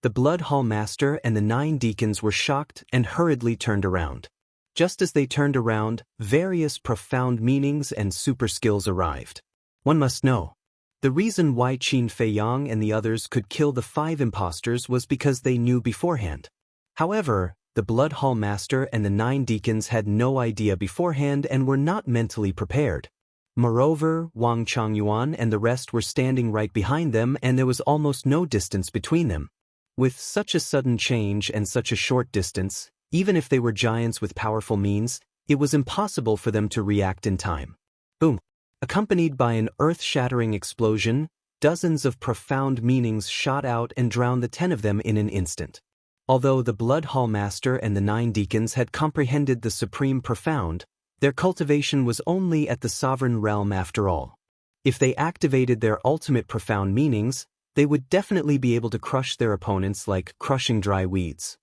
The Blood Hall Master and the 9 deacons were shocked and hurriedly turned around. Just as they turned around, various profound meanings and super skills arrived. One must know. The reason why Qin Feiyang and the others could kill the 5 impostors was because they knew beforehand. However, the Blood Hall Master and the 9 deacons had no idea beforehand and were not mentally prepared. Moreover, Wang Changyuan and the rest were standing right behind them and there was almost no distance between them. With such a sudden change and such a short distance, even if they were giants with powerful means, it was impossible for them to react in time. Boom! Accompanied by an earth-shattering explosion, dozens of profound meanings shot out and drowned the 10 of them in an instant. Although the Blood Hall Master and the 9 deacons had comprehended the supreme profound, their cultivation was only at the sovereign realm after all. If they activated their ultimate profound meanings, they would definitely be able to crush their opponents like crushing dry weeds.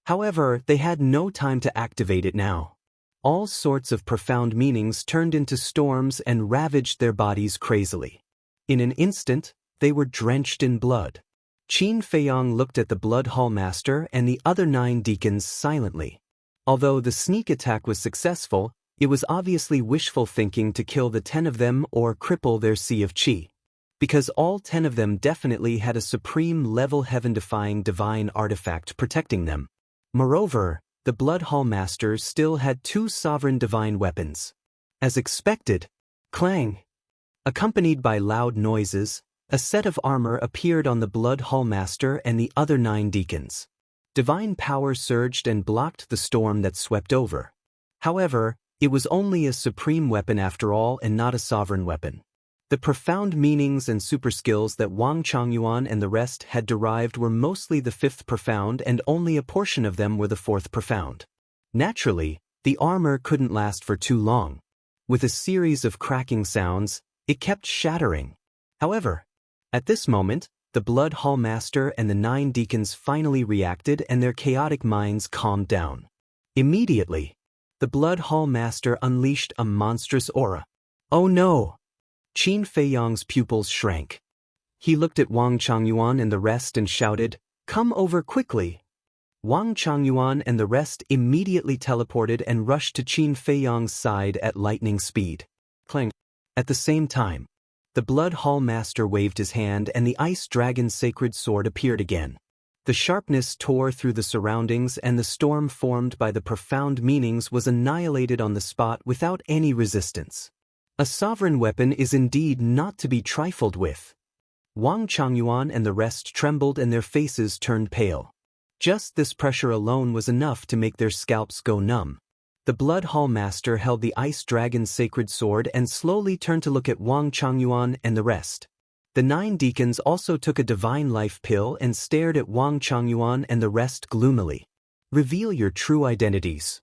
However, they had no time to activate it now. All sorts of profound meanings turned into storms and ravaged their bodies crazily. In an instant, they were drenched in blood. Qin Feiyang looked at the Blood Hall Master and the other 9 deacons silently. Although the sneak attack was successful, it was obviously wishful thinking to kill the 10 of them or cripple their sea of qi. Because all 10 of them definitely had a supreme-level heaven-defying divine artifact protecting them. Moreover, the Blood Hall Master still had 2 sovereign divine weapons. As expected, clang! Accompanied by loud noises, a set of armor appeared on the Blood Hall Master and the other 9 deacons. Divine power surged and blocked the storm that swept over. However, it was only a supreme weapon after all and not a sovereign weapon. The profound meanings and super skills that Wang Changyuan and the rest had derived were mostly the fifth profound, and only a portion of them were the fourth profound. Naturally, the armor couldn't last for too long. With a series of cracking sounds, it kept shattering. However, at this moment, the Blood Hall Master and the 9 deacons finally reacted and their chaotic minds calmed down. Immediately, the Blood Hall Master unleashed a monstrous aura. Oh no! Qin Feiyang's pupils shrank. He looked at Wang Changyuan and the rest and shouted, "Come over quickly!" Wang Changyuan and the rest immediately teleported and rushed to Qin Feiyang's side at lightning speed. Clang! At the same time, the Blood Hall Master waved his hand and the Ice Dragon's sacred sword appeared again. The sharpness tore through the surroundings and the storm formed by the profound meanings was annihilated on the spot without any resistance. A sovereign weapon is indeed not to be trifled with. Wang Changyuan and the rest trembled and their faces turned pale. Just this pressure alone was enough to make their scalps go numb. The Blood Hall Master held the Ice Dragon's sacred sword and slowly turned to look at Wang Changyuan and the rest. The 9 deacons also took a divine life pill and stared at Wang Changyuan and the rest gloomily. "Reveal your true identities."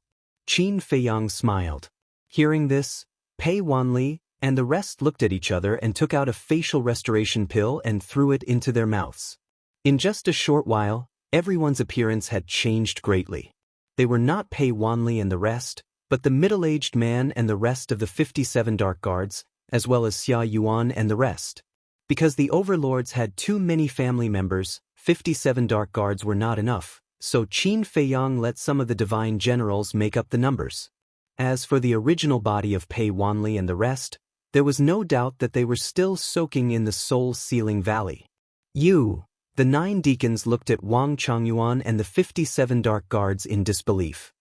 Qin Feiyang smiled. Hearing this, Pei Wanli and the rest looked at each other and took out a facial restoration pill and threw it into their mouths. In just a short while, everyone's appearance had changed greatly. They were not Pei Wanli and the rest, but the middle-aged man and the rest of the 57 Dark Guards, as well as Xia Yuan and the rest. Because the overlords had too many family members, 57 Dark Guards were not enough, so Qin Feiyang let some of the divine generals make up the numbers. As for the original body of Pei Wanli and the rest, there was no doubt that they were still soaking in the soul-sealing valley. The 9 deacons looked at Wang Changyuan and the 57 Dark Guards in disbelief.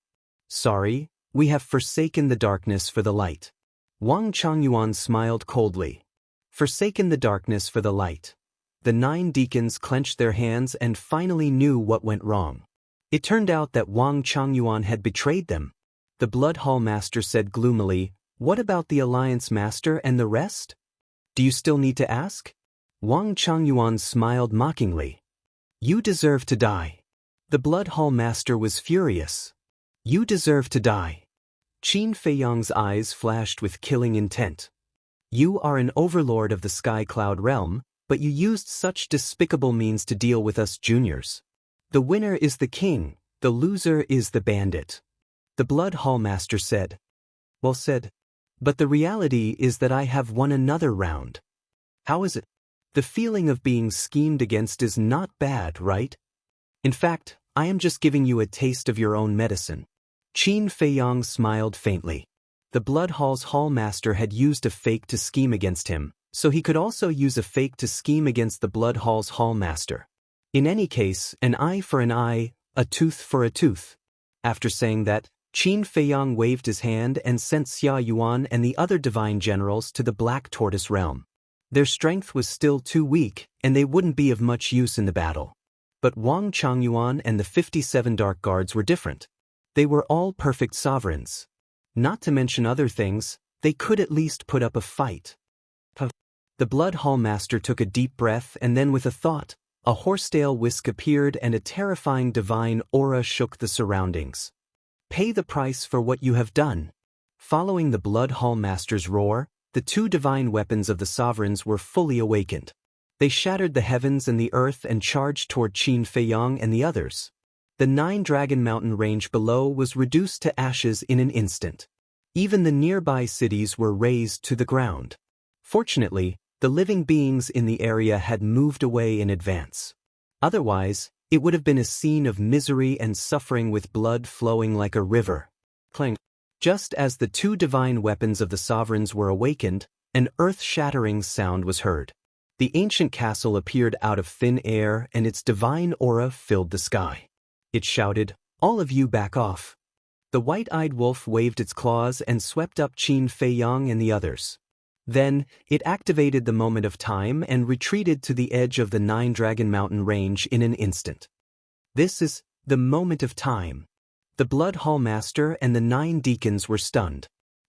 "Sorry, we have forsaken the darkness for the light." Wang Changyuan smiled coldly. "Forsaken the darkness for the light." The 9 deacons clenched their hands and finally knew what went wrong. It turned out that Wang Changyuan had betrayed them. The Blood Hall Master said gloomily, "What about the Alliance Master and the rest? Do you still need to ask?" Wang Changyuan smiled mockingly. "You deserve to die." The Blood Hall Master was furious. "You deserve to die." Qin Feiyang's eyes flashed with killing intent. "You are an overlord of the Sky Cloud realm, but you used such despicable means to deal with us juniors. The winner is the king, the loser is the bandit." The Blood Hall Master said. "Well said. But the reality is that I have won another round." "How is it?" "The feeling of being schemed against is not bad, right? In fact, I am just giving you a taste of your own medicine." Qin Feiyang smiled faintly. The Blood Hall's Hall Master had used a fake to scheme against him, so he could also use a fake to scheme against the Blood Hall's Hall Master. In any case, an eye for an eye, a tooth for a tooth. After saying that, Qin Feiyang waved his hand and sent Xia Yuan and the other divine generals to the Black Tortoise realm. Their strength was still too weak, and they wouldn't be of much use in the battle. But Wang Changyuan and the 57 Dark Guards were different. They were all perfect sovereigns. Not to mention other things, they could at least put up a fight. The Blood Hall Master took a deep breath and then with a thought, a horsetail whisk appeared and a terrifying divine aura shook the surroundings. "Pay the price for what you have done." Following the Blood Hall Master's roar, the 2 divine weapons of the sovereigns were fully awakened. They shattered the heavens and the earth and charged toward Qin Feiyang and the others. The 9-dragon mountain range below was reduced to ashes in an instant. Even the nearby cities were razed to the ground. Fortunately, the living beings in the area had moved away in advance. Otherwise, it would have been a scene of misery and suffering with blood flowing like a river. Clang. Just as the 2 divine weapons of the sovereigns were awakened, an earth-shattering sound was heard. The ancient castle appeared out of thin air and its divine aura filled the sky. It shouted, "All of you back off." The white-eyed wolf waved its claws and swept up Qin Feiyang and the others. Then, it activated the moment of time and retreated to the edge of the 9-dragon mountain range in an instant. This The moment of time. The Blood Hall Master and the 9 deacons were stunned.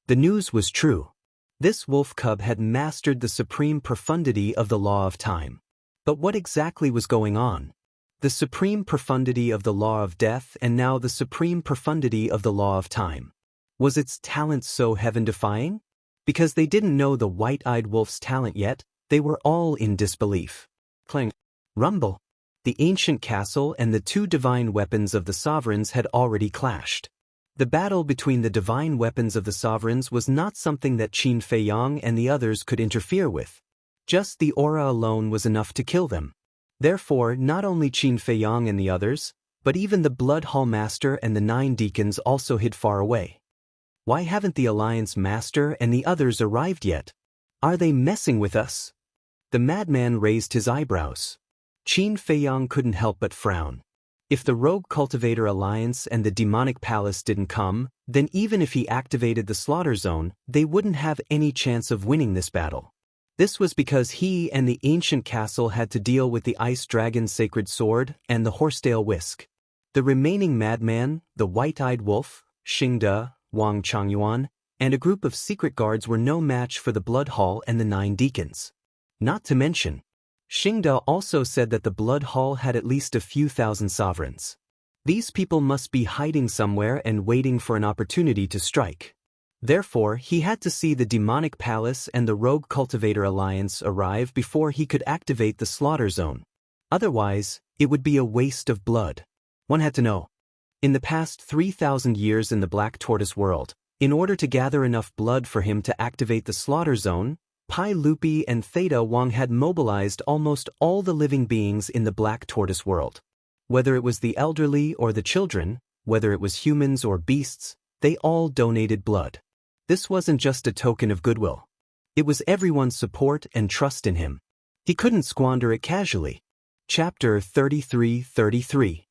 The news was true. This wolf cub had mastered the supreme profundity of the law of time. But what exactly was going on? The supreme profundity of the law of death and now the supreme profundity of the law of time. Was its talent so heaven-defying? Because they didn't know the white-eyed wolf's talent yet, they were all in disbelief. Clang. Rumble. The ancient castle and the 2 divine weapons of the sovereigns had already clashed. The battle between the divine weapons of the sovereigns was not something that Qin Feiyang and the others could interfere with. Just the aura alone was enough to kill them. Therefore, not only Qin Feiyang and the others, but even the Blood Hall Master and the 9 deacons also hid far away. Why haven't the Alliance Master and the others arrived yet? Are they messing with us? The madman raised his eyebrows. Qin Feiyang couldn't help but frown. If the Rogue Cultivator Alliance and the Demonic Palace didn't come, then even if he activated the Slaughter Zone, they wouldn't have any chance of winning this battle. This was because he and the ancient castle had to deal with the Ice Dragon's Sacred Sword and the Horsetail Whisk. The remaining madman, the White-Eyed Wolf, Xingde, Wang Changyuan, and a group of secret guards were no match for the Blood Hall and the 9 deacons. Not to mention, Xingde also said that the Blood Hall had at least a few thousand sovereigns. These people must be hiding somewhere and waiting for an opportunity to strike. Therefore, he had to see the Demonic Palace and the Rogue Cultivator Alliance arrive before he could activate the Slaughter Zone. Otherwise, it would be a waste of blood. One had to know. In the past 3,000 years in the Black Tortoise world, in order to gather enough blood for him to activate the Slaughter Zone, Pai Lupi and Theta Wang had mobilized almost all the living beings in the Black Tortoise world. Whether it was the elderly or the children, whether it was humans or beasts, they all donated blood. This wasn't just a token of goodwill. It was everyone's support and trust in him. He couldn't squander it casually. Chapter 33-33.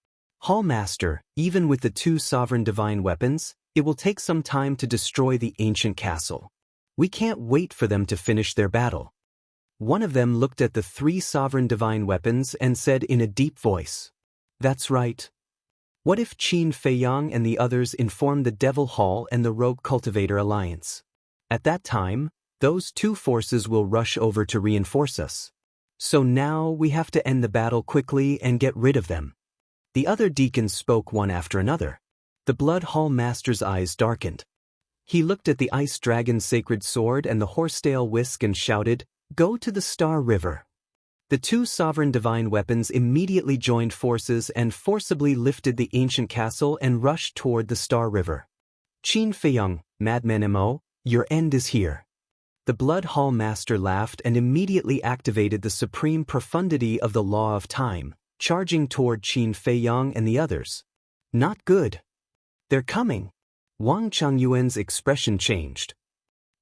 Hallmaster, even with the 2 sovereign divine weapons, it will take some time to destroy the ancient castle. We can't wait for them to finish their battle. One of them looked at the 3 sovereign divine weapons and said in a deep voice, "That's right. What if Qin Feiyang and the others inform the Devil Hall and the Rogue Cultivator Alliance? At that time, those 2 forces will rush over to reinforce us. So now we have to end the battle quickly and get rid of them." The other deacons spoke one after another. The Blood Hall Master's eyes darkened. He looked at the Ice Dragon's Sacred Sword and the Horsetail Whisk and shouted, "Go to the Star River." The 2 sovereign divine weapons immediately joined forces and forcibly lifted the ancient castle and rushed toward the Star River. "Qin Feiyang, Madman Mo, your end is here." The Blood Hall Master laughed and immediately activated the supreme profundity of the law of time, charging toward Qin Feiyang and the others. "Not good. They're coming." Wang Changyuan's expression changed.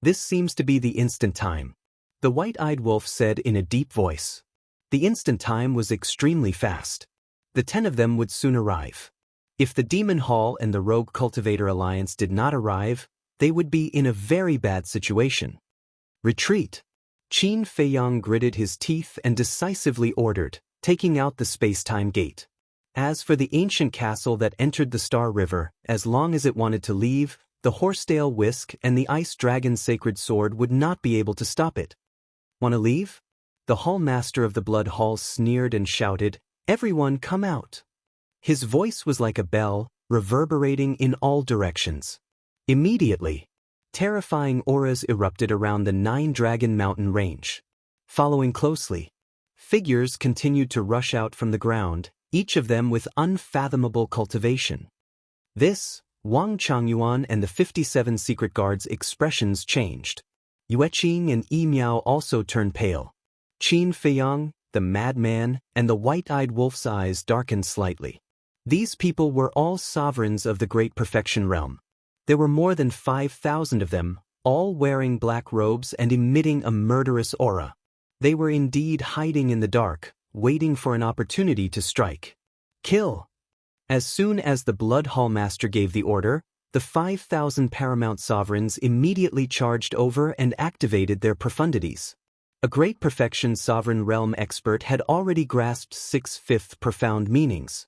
"This seems to be the instant time," the white-eyed wolf said in a deep voice. The instant time was extremely fast. The 10 of them would soon arrive. If the Demon Hall and the Rogue Cultivator Alliance did not arrive, they would be in a very bad situation. "Retreat." Qin Feiyang gritted his teeth and decisively ordered, taking out the space-time gate. As for the ancient castle that entered the Star River, as long as it wanted to leave, the Horsetail Whisk and the Ice Dragon's Sacred Sword would not be able to stop it. "Want to leave?" The Hall Master of the Blood Hall sneered and shouted, "Everyone come out." His voice was like a bell, reverberating in all directions. Immediately, terrifying auras erupted around the 9-Dragon Mountain range. Following closely, figures continued to rush out from the ground, each of them with unfathomable cultivation. This, Wang Changyuan and the 57 secret guards' expressions changed. Yueqing and Yi Miao also turned pale. Qin Feiyang, the madman, and the white-eyed wolf's eyes darkened slightly. These people were all sovereigns of the Great Perfection Realm. There were more than 5,000 of them, all wearing black robes and emitting a murderous aura. They were indeed hiding in the dark, waiting for an opportunity to strike. Kill! As soon as the Blood Hall Master gave the order, the 5,000 paramount sovereigns immediately charged over and activated their profundities. A Great Perfection Sovereign Realm expert had already grasped 6/5 profound meanings.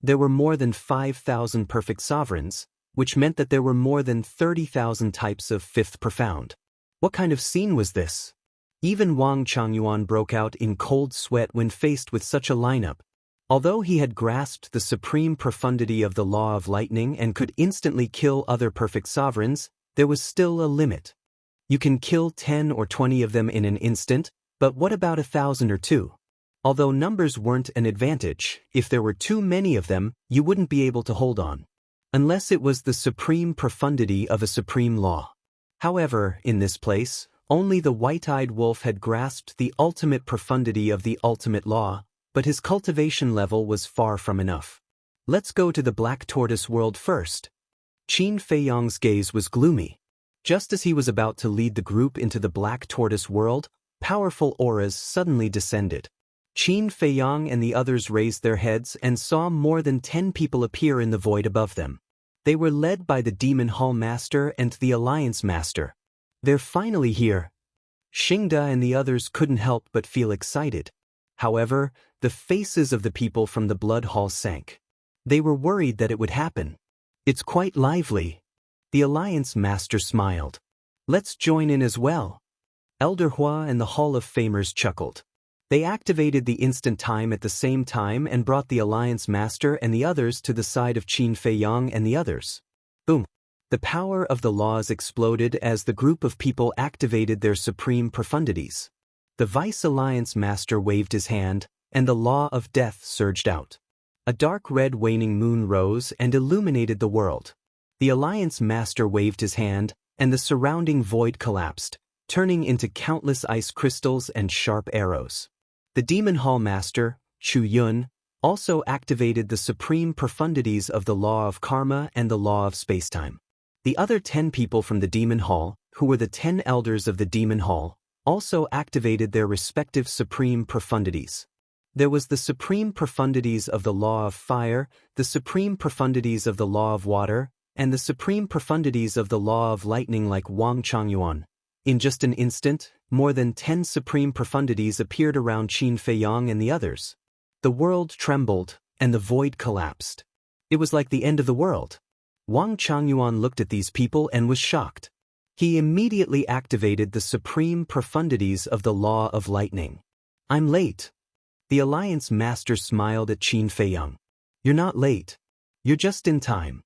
There were more than 5,000 perfect sovereigns, which meant that there were more than 30,000 types of fifth profound. What kind of scene was this? Even Wang Changyuan broke out in cold sweat when faced with such a lineup. Although he had grasped the supreme profundity of the law of lightning and could instantly kill other perfect sovereigns, there was still a limit. You can kill 10 or 20 of them in an instant, but what about 1,000 or 2? Although numbers weren't an advantage, if there were too many of them, you wouldn't be able to hold on. Unless it was the supreme profundity of a supreme law. However, in this place, only the white-eyed wolf had grasped the ultimate profundity of the ultimate law, but his cultivation level was far from enough. Let's go to the black tortoise world first. Qin Feiyang's gaze was gloomy. Just as he was about to lead the group into the black tortoise world, powerful auras suddenly descended. Qin Feiyang and the others raised their heads and saw more than 10 people appear in the void above them. They were led by the Demon Hall Master and the Alliance Master. They're finally here. Xingda and the others couldn't help but feel excited. However, the faces of the people from the Blood Hall sank. They were worried that it would happen. It's quite lively. The Alliance Master smiled. Let's join in as well. Elder Hua and the Hall of Famers chuckled. They activated the instant time at the same time and brought the Alliance Master and the others to the side of Qin Feiyang and the others. Boom! The power of the laws exploded as the group of people activated their supreme profundities. The Vice Alliance Master waved his hand, and the law of death surged out. A dark red waning moon rose and illuminated the world. The Alliance Master waved his hand, and the surrounding void collapsed, turning into countless ice crystals and sharp arrows. The Demon Hall Master, Chu Yun, also activated the supreme profundities of the law of karma and the law of spacetime. The other 10 people from the Demon Hall, who were the 10 elders of the Demon Hall, also activated their respective supreme profundities. There was the supreme profundities of the law of fire, the supreme profundities of the law of water, and the supreme profundities of the law of lightning like Wang Changyuan. In just an instant, more than 10 supreme profundities appeared around Qin Feiyang and the others. The world trembled, and the void collapsed. It was like the end of the world. Wang Changyuan looked at these people and was shocked. He immediately activated the supreme profundities of the law of lightning. I'm late. The Alliance Master smiled at Qin Feiyang. You're not late. You're just in time.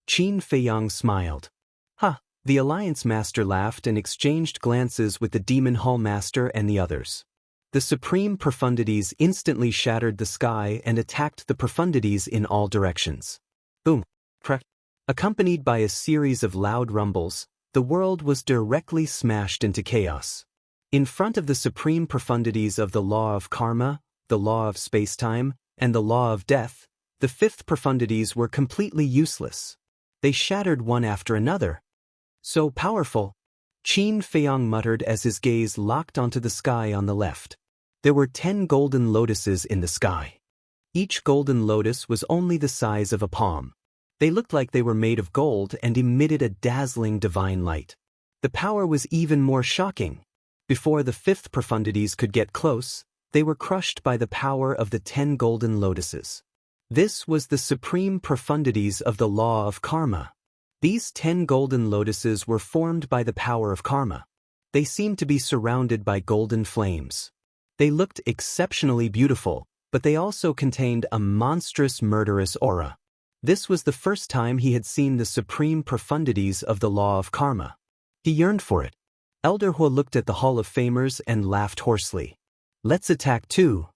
Qin Feiyang smiled. Ha! The Alliance Master laughed and exchanged glances with the Demon Hall Master and the others. The supreme profundities instantly shattered the sky and attacked the profundities in all directions. Boom! Crack! Accompanied by a series of loud rumbles, the world was directly smashed into chaos. In front of the supreme profundities of the law of karma, the law of spacetime, and the law of death, the fifth profundities were completely useless. They shattered one after another. So powerful, Qin Feiyang muttered as his gaze locked onto the sky on the left. There were 10 golden lotuses in the sky. Each golden lotus was only the size of a palm. They looked like they were made of gold and emitted a dazzling divine light. The power was even more shocking. Before the fifth profundities could get close, they were crushed by the power of the 10 golden lotuses. This was the supreme profundities of the law of karma. These 10 golden lotuses were formed by the power of karma. They seemed to be surrounded by golden flames. They looked exceptionally beautiful, but they also contained a monstrous murderous aura. This was the first time he had seen the supreme profundities of the law of karma. He yearned for it. Elder Hua looked at the Hall of Famers and laughed hoarsely. Let's attack too.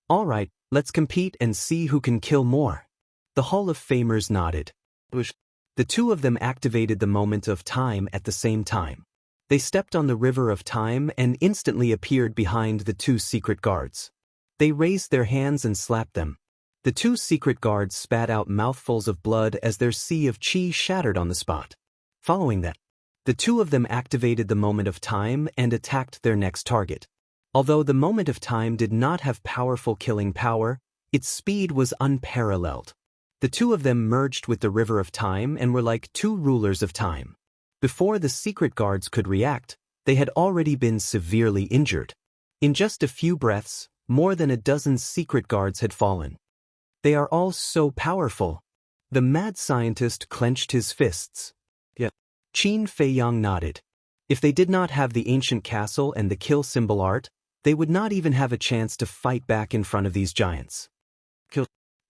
All right, let's compete and see who can kill more. The Hall of Famers nodded. The two of them activated the moment of time at the same time. They stepped on the river of time and instantly appeared behind the 2 secret guards. They raised their hands and slapped them. The 2 secret guards spat out mouthfuls of blood as their sea of chi shattered on the spot. Following that, the 2 of them activated the moment of time and attacked their next target. Although the moment of time did not have powerful killing power, its speed was unparalleled. The 2 of them merged with the river of time and were like 2 rulers of time. Before the secret guards could react, they had already been severely injured. In just a few breaths, more than a dozen secret guards had fallen. They are all so powerful. The mad scientist clenched his fists. Yeah. Qin Feiyang nodded. If they did not have the ancient castle and the kill symbol art, they would not even have a chance to fight back in front of these giants.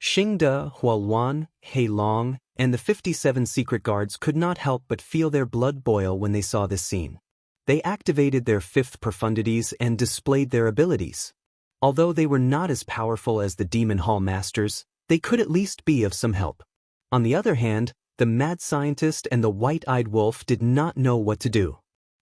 Xingde, Hualuan, He Long, and the 57 secret guards could not help but feel their blood boil when they saw this scene. They activated their fifth profundities and displayed their abilities. Although they were not as powerful as the Demon Hall Masters, they could at least be of some help. On the other hand, the mad scientist and the white-eyed wolf did not know what to do.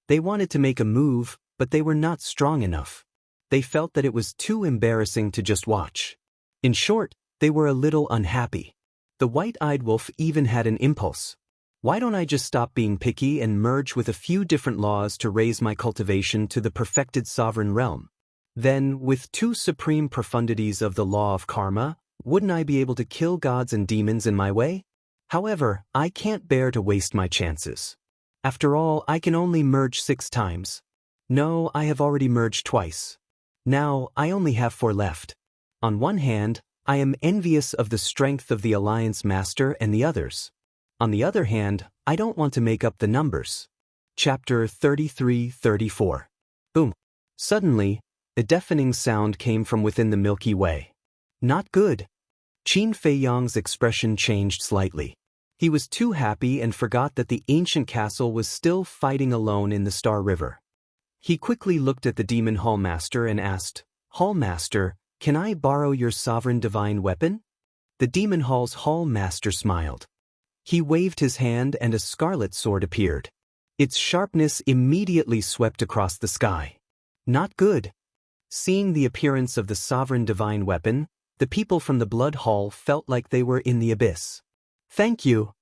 They wanted to make a move, but they were not strong enough. They felt that it was too embarrassing to just watch. In short, they were a little unhappy. The white-eyed wolf even had an impulse. Why don't I just stop being picky and merge with a few different laws to raise my cultivation to the perfected sovereign realm? Then, with 2 supreme profundities of the law of karma, wouldn't I be able to kill gods and demons in my way? However, I can't bear to waste my chances. After all, I can only merge 6 times. No, I have already merged twice. Now, I only have 4 left. On one hand, I am envious of the strength of the Alliance Master and the others. On the other hand, I don't want to make up the numbers. Chapter 33-34. Boom. Suddenly, a deafening sound came from within the Milky Way. Not good. Qin Feiyang's expression changed slightly. He was too happy and forgot that the ancient castle was still fighting alone in the Star River. He quickly looked at the Demon Hall Master and asked, "Hall Master, can I borrow your sovereign divine weapon?" The Demon Hall's Hall Master smiled. He waved his hand and a scarlet sword appeared. Its sharpness immediately swept across the sky. Not good. Seeing the appearance of the sovereign divine weapon, the people from the Blood Hall felt like they were in the abyss. "Thank you."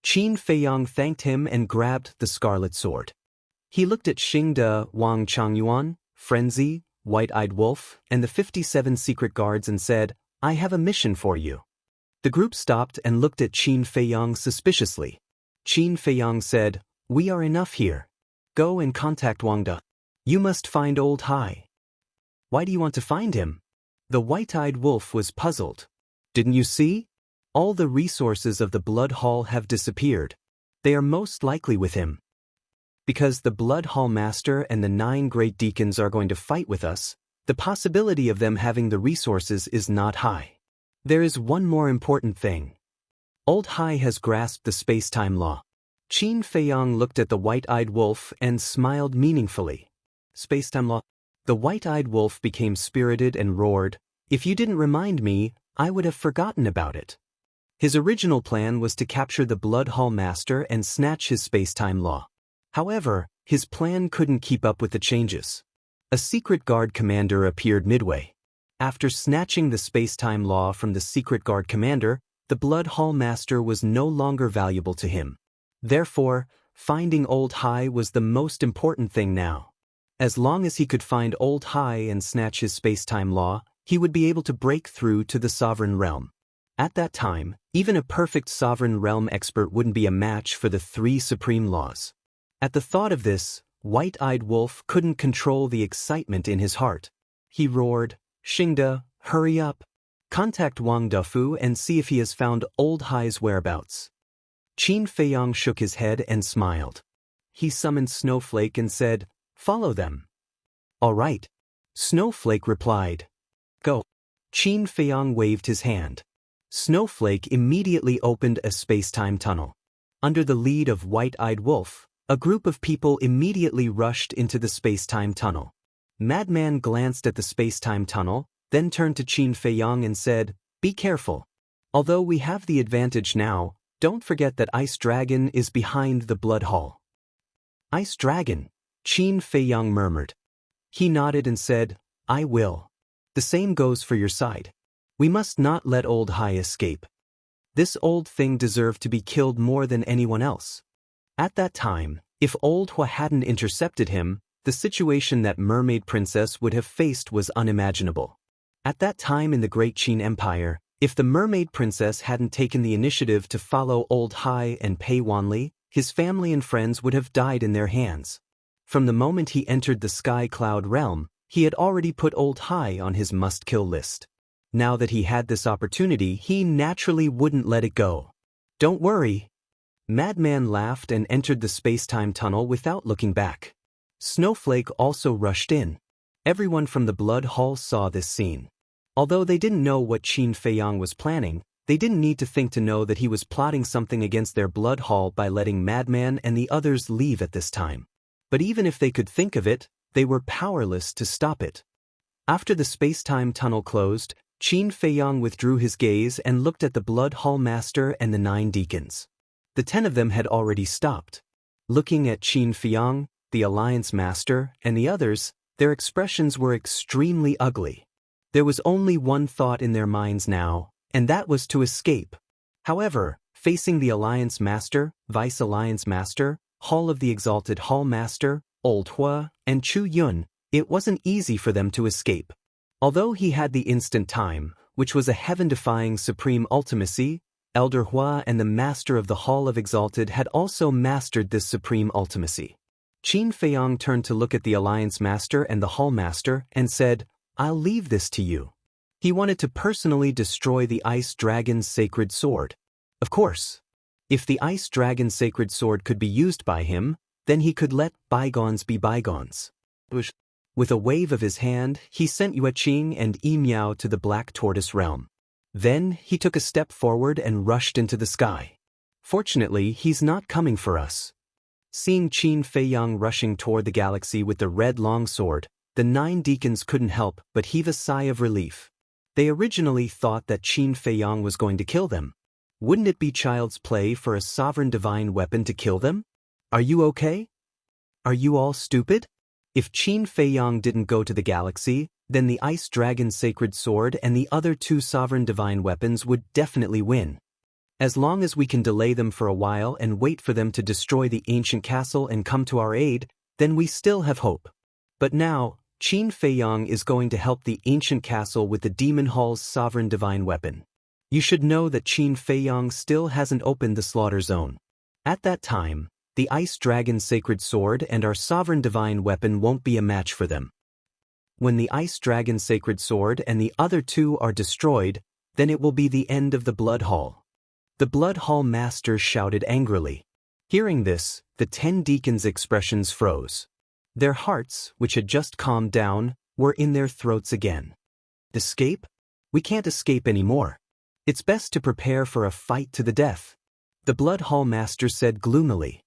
Qin Feiyang thanked him and grabbed the scarlet sword. He looked at Xingde, Wang Changyuan, Frenzy, White-Eyed Wolf, and the 57 secret guards and said, "I have a mission for you." The group stopped and looked at Qin Feiyang suspiciously. Qin Feiyang said, "We are enough here. Go and contact Wang De. You must find Old Hai." "Why do you want to find him?" The white-eyed wolf was puzzled. "Didn't you see? All the resources of the Blood Hall have disappeared. They are most likely with him. Because the Blood Hall Master and the 9 great deacons are going to fight with us, the possibility of them having the resources is not high. There is one more important thing. Old Hai has grasped the space-time law." Qin Feiyang looked at the white-eyed wolf and smiled meaningfully. "Space-time law?" The white-eyed wolf became spirited and roared, "If you didn't remind me, I would have forgotten about it." His original plan was to capture the Blood Hall Master and snatch his space-time law. However, his plan couldn't keep up with the changes. A secret guard commander appeared midway. After snatching the space-time law from the secret guard commander, the Blood Hall Master was no longer valuable to him. Therefore, finding Old Hai was the most important thing now. As long as he could find Old Hai and snatch his space-time law, he would be able to break through to the sovereign realm. At that time, even a perfect sovereign realm expert wouldn't be a match for the 3 supreme laws. At the thought of this, White-Eyed Wolf couldn't control the excitement in his heart. He roared, "Xingde, hurry up. Contact Wang Defu and see if he has found Old Hai's whereabouts." Qin Feiyang shook his head and smiled. He summoned Snowflake and said, "Follow them." "All right." Snowflake replied. "Go." Qin Feiyang waved his hand. Snowflake immediately opened a space-time tunnel. Under the lead of White-Eyed Wolf, a group of people immediately rushed into the space-time tunnel. Madman glanced at the space-time tunnel, then turned to Qin Feiyang and said, "Be careful. Although we have the advantage now, don't forget that Ice Dragon is behind the Blood Hall." "Ice Dragon?" Qin Feiyang murmured. He nodded and said, "I will. The same goes for your side. We must not let Old Hai escape. This old thing deserved to be killed more than anyone else." At that time, if Old Hua hadn't intercepted him, the situation that Mermaid Princess would have faced was unimaginable. At that time in the Great Qin Empire, if the Mermaid Princess hadn't taken the initiative to follow Old Hai and Pei Wanli, his family and friends would have died in their hands. From the moment he entered the Sky Cloud realm, he had already put Old Hai on his must-kill list. Now that he had this opportunity, he naturally wouldn't let it go. Don't worry. Madman laughed and entered the space-time tunnel without looking back. Snowflake also rushed in. Everyone from the Blood Hall saw this scene. Although they didn't know what Qin Feiyang was planning, they didn't need to think to know that he was plotting something against their Blood Hall by letting Madman and the others leave at this time. But even if they could think of it, they were powerless to stop it. After the space-time tunnel closed, Qin Feiyang withdrew his gaze and looked at the Blood Hall Master and the 9 deacons. The 10 of them had already stopped. Looking at Qin Feiyang, the Alliance Master, and the others, their expressions were extremely ugly. There was only one thought in their minds now, and that was to escape. However, facing the Alliance Master, Vice Alliance Master, Hall of the Exalted Hall Master, Old Hua, and Chu Yun, it wasn't easy for them to escape. Although he had the instant time, which was a heaven-defying supreme ultimacy, Elder Hua and the Master of the Hall of Exalted had also mastered this supreme ultimacy. Qin Feiyang turned to look at the Alliance Master and the Hall Master and said, "I'll leave this to you." He wanted to personally destroy the Ice Dragon's sacred sword. Of course, if the Ice Dragon's sacred sword could be used by him, then he could let bygones be bygones. With a wave of his hand, he sent Yueqing and Yi Miao to the Black Tortoise realm. Then he took a step forward and rushed into the sky. Fortunately, he's not coming for us. Seeing Qin Feiyang rushing toward the galaxy with the red longsword, the 9 deacons couldn't help but heave a sigh of relief. They originally thought that Qin Feiyang was going to kill them. Wouldn't it be child's play for a sovereign divine weapon to kill them? Are you okay? Are you all stupid? If Qin Feiyang didn't go to the galaxy, then the Ice Dragon's sacred sword and the other 2 sovereign divine weapons would definitely win. As long as we can delay them for a while and wait for them to destroy the ancient castle and come to our aid, then we still have hope. But now, Qin Feiyang is going to help the ancient castle with the Demon Hall's sovereign divine weapon. You should know that Qin Feiyang still hasn't opened the slaughter zone. At that time, the Ice Dragon's sacred sword and our sovereign divine weapon won't be a match for them. When the Ice Dragon's sacred sword and the other 2 are destroyed, then it will be the end of the Blood Hall. The Blood Hall Master shouted angrily. Hearing this, the 10 deacons' expressions froze. Their hearts, which had just calmed down, were in their throats again. Escape? We can't escape anymore. It's best to prepare for a fight to the death, the Blood Hall Master said gloomily.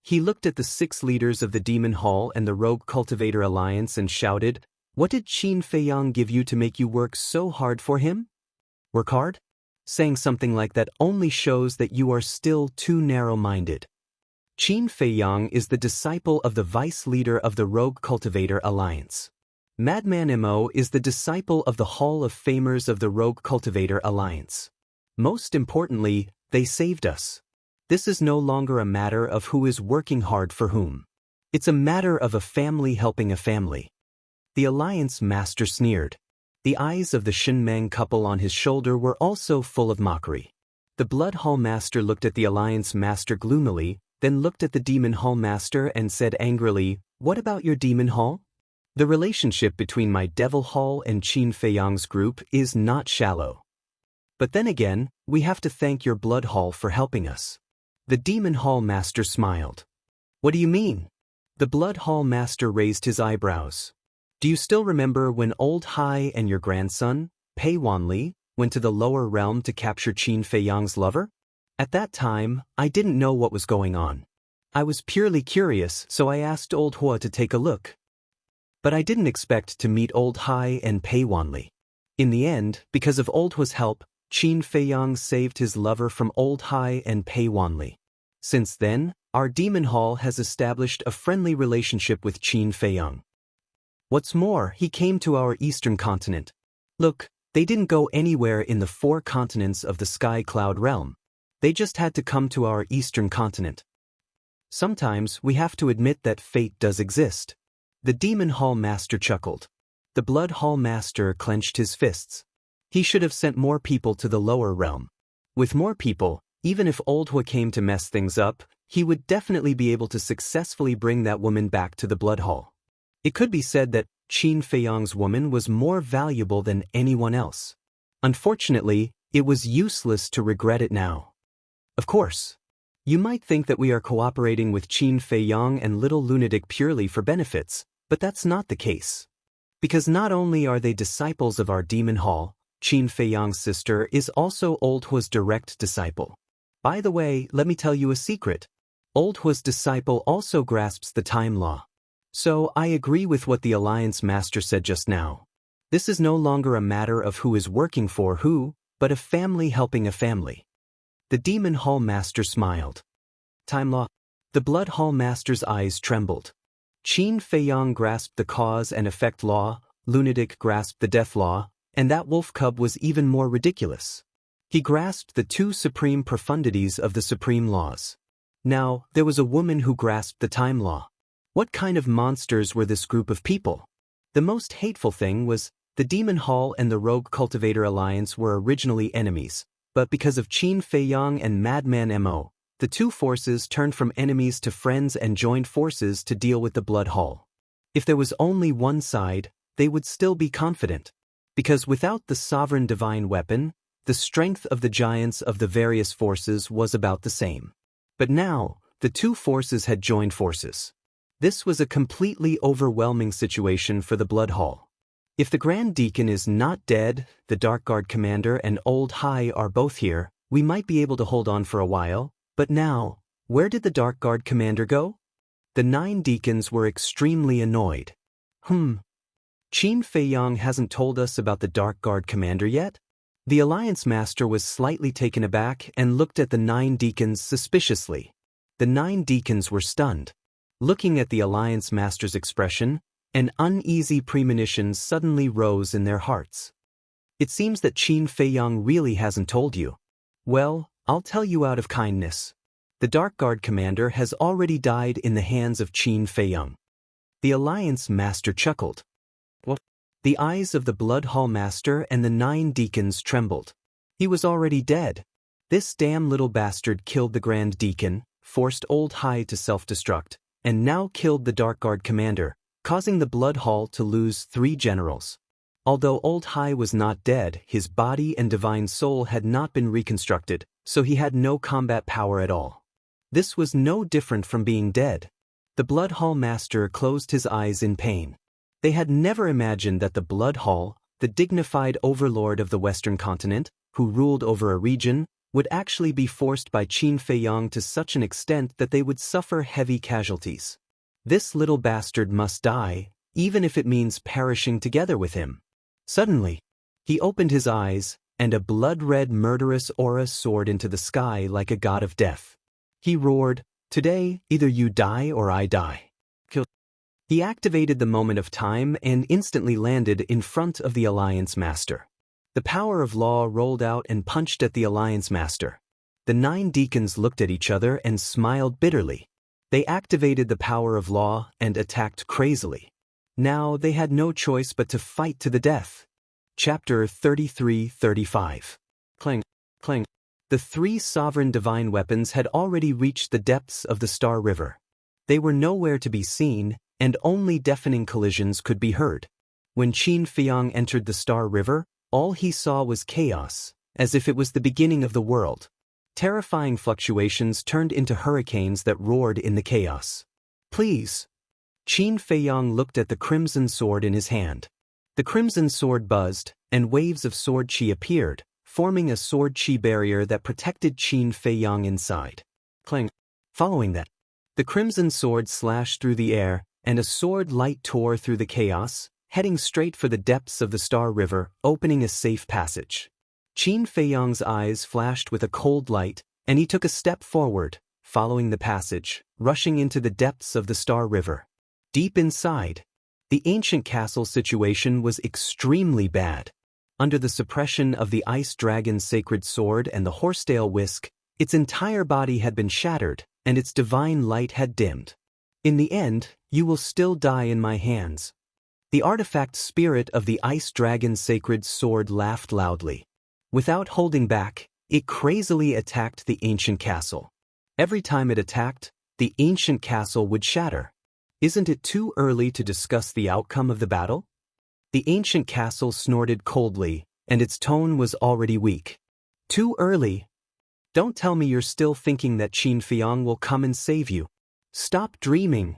He looked at the 6 leaders of the Demon Hall and the Rogue Cultivator Alliance and shouted, "What did Qin Feiyang give you to make you work so hard for him? Work hard?" Saying something like that only shows that you are still too narrow-minded. Qin Feiyang is the disciple of the vice leader of the Rogue Cultivator Alliance. Madman Mo is the disciple of the Hall of Famers of the Rogue Cultivator Alliance. Most importantly, they saved us. This is no longer a matter of who is working hard for whom. It's a matter of a family helping a family. The Alliance Master sneered. The eyes of the Shinmeng couple on his shoulder were also full of mockery. The Blood Hall Master looked at the Alliance Master gloomily, then looked at the Demon Hall Master and said angrily, "What about your Demon Hall? The relationship between my Devil Hall and Qin Feiyang's group is not shallow. But then again, we have to thank your Blood Hall for helping us." The Demon Hall Master smiled. "What do you mean?" The Blood Hall Master raised his eyebrows. "Do you still remember when Old Hai and your grandson, Pei Wanli, went to the lower realm to capture Qin Feiyang's lover? At that time, I didn't know what was going on. I was purely curious, so I asked Old Hua to take a look. But I didn't expect to meet Old Hai and Pei Wanli. In the end, because of Old Hua's help, Qin Feiyang saved his lover from Old Hai and Pei Wanli. Since then, our Demon Hall has established a friendly relationship with Qin Feiyang. What's more, he came to our eastern continent. Look, they didn't go anywhere in the 4 continents of the Sky Cloud realm. They just had to come to our eastern continent. Sometimes we have to admit that fate does exist." The Demon Hall Master chuckled. The Blood Hall Master clenched his fists. He should have sent more people to the lower realm. With more people, even if Old Hua came to mess things up, he would definitely be able to successfully bring that woman back to the Blood Hall. It could be said that Qin Feiyang's woman was more valuable than anyone else. Unfortunately, it was useless to regret it now. Of course. You might think that we are cooperating with Qin Feiyang and Little Lunatic purely for benefits, but that's not the case. Because not only are they disciples of our demon hall, Qin Feiyang's sister is also Old Hua's direct disciple. By the way, let me tell you a secret. Old Hua's disciple also grasps the time law. So I agree with what the Alliance Master said just now. This is no longer a matter of who is working for who, but a family helping a family. The Demon Hall Master smiled. Time law. The Blood Hall Master's eyes trembled. Qin Feiyang grasped the cause and effect law, Lunatic grasped the death law, and that wolf cub was even more ridiculous. He grasped the two supreme profundities of the supreme laws. Now, there was a woman who grasped the time law. What kind of monsters were this group of people? The most hateful thing was, the Demon Hall and the Rogue Cultivator Alliance were originally enemies, but because of Qin Feiyang and Madman Mo, the two forces turned from enemies to friends and joined forces to deal with the Blood Hall. If there was only one side, they would still be confident. Because without the sovereign divine weapon, the strength of the giants of the various forces was about the same. But now, the two forces had joined forces. This was a completely overwhelming situation for the Blood Hall. If the Grand Deacon is not dead, the Dark Guard Commander and Old High are both here, we might be able to hold on for a while, but now, where did the Dark Guard Commander go? The 9 deacons were extremely annoyed. Qin Feiyang hasn't told us about the Dark Guard Commander yet? The Alliance Master was slightly taken aback and looked at the 9 deacons suspiciously. The 9 deacons were stunned. Looking at the Alliance Master's expression, an uneasy premonition suddenly rose in their hearts. It seems that Qin Feiyang really hasn't told you. Well, I'll tell you out of kindness. The Dark Guard Commander has already died in the hands of Qin Feiyang. The Alliance Master chuckled. What? The eyes of the Blood Hall Master and the 9 deacons trembled. He was already dead. This damn little bastard killed the Grand Deacon, forced Old High to self-destruct, and now killed the Dark Guard Commander, causing the Blood Hall to lose 3 generals. Although Old High was not dead, his body and divine soul had not been reconstructed, so he had no combat power at all. This was no different from being dead. The Blood Hall Master closed his eyes in pain. They had never imagined that the Blood Hall, the dignified overlord of the Western continent, who ruled over a region, would actually be forced by Qin Feiyang to such an extent that they would suffer heavy casualties. This little bastard must die, even if it means perishing together with him. Suddenly, he opened his eyes, and a blood-red murderous aura soared into the sky like a god of death. He roared, "Today, either you die or I die." He activated the moment of time and instantly landed in front of the Alliance Master. The power of law rolled out and punched at the Alliance Master. The 9 deacons looked at each other and smiled bitterly. They activated the power of law and attacked crazily. Now they had no choice but to fight to the death. Chapter 33-35. Clang, clang. The 3 sovereign divine weapons had already reached the depths of the Star River. They were nowhere to be seen, and only deafening collisions could be heard. When Qin Feiyang entered the Star River, all he saw was chaos, as if it was the beginning of the world. Terrifying fluctuations turned into hurricanes that roared in the chaos. Please. Qin Feiyang looked at the crimson sword in his hand. The crimson sword buzzed, and waves of sword chi appeared, forming a sword chi barrier that protected Qin Feiyang inside. Clang. Following that, the crimson sword slashed through the air, and a sword light tore through the chaos, heading straight for the depths of the Star River, opening a safe passage. Qin Feiyang's eyes flashed with a cold light, and he took a step forward, following the passage, rushing into the depths of the Star River. Deep inside, the ancient castle situation was extremely bad. Under the suppression of the Ice Dragon's sacred sword and the horsetail whisk, its entire body had been shattered, and its divine light had dimmed. In the end, you will still die in my hands. The artifact spirit of the Ice Dragon's sacred sword laughed loudly. Without holding back, it crazily attacked the ancient castle. Every time it attacked, the ancient castle would shatter. Isn't it too early to discuss the outcome of the battle? The ancient castle snorted coldly, and its tone was already weak. Too early. Don't tell me you're still thinking that Qin Feiyang will come and save you. Stop dreaming.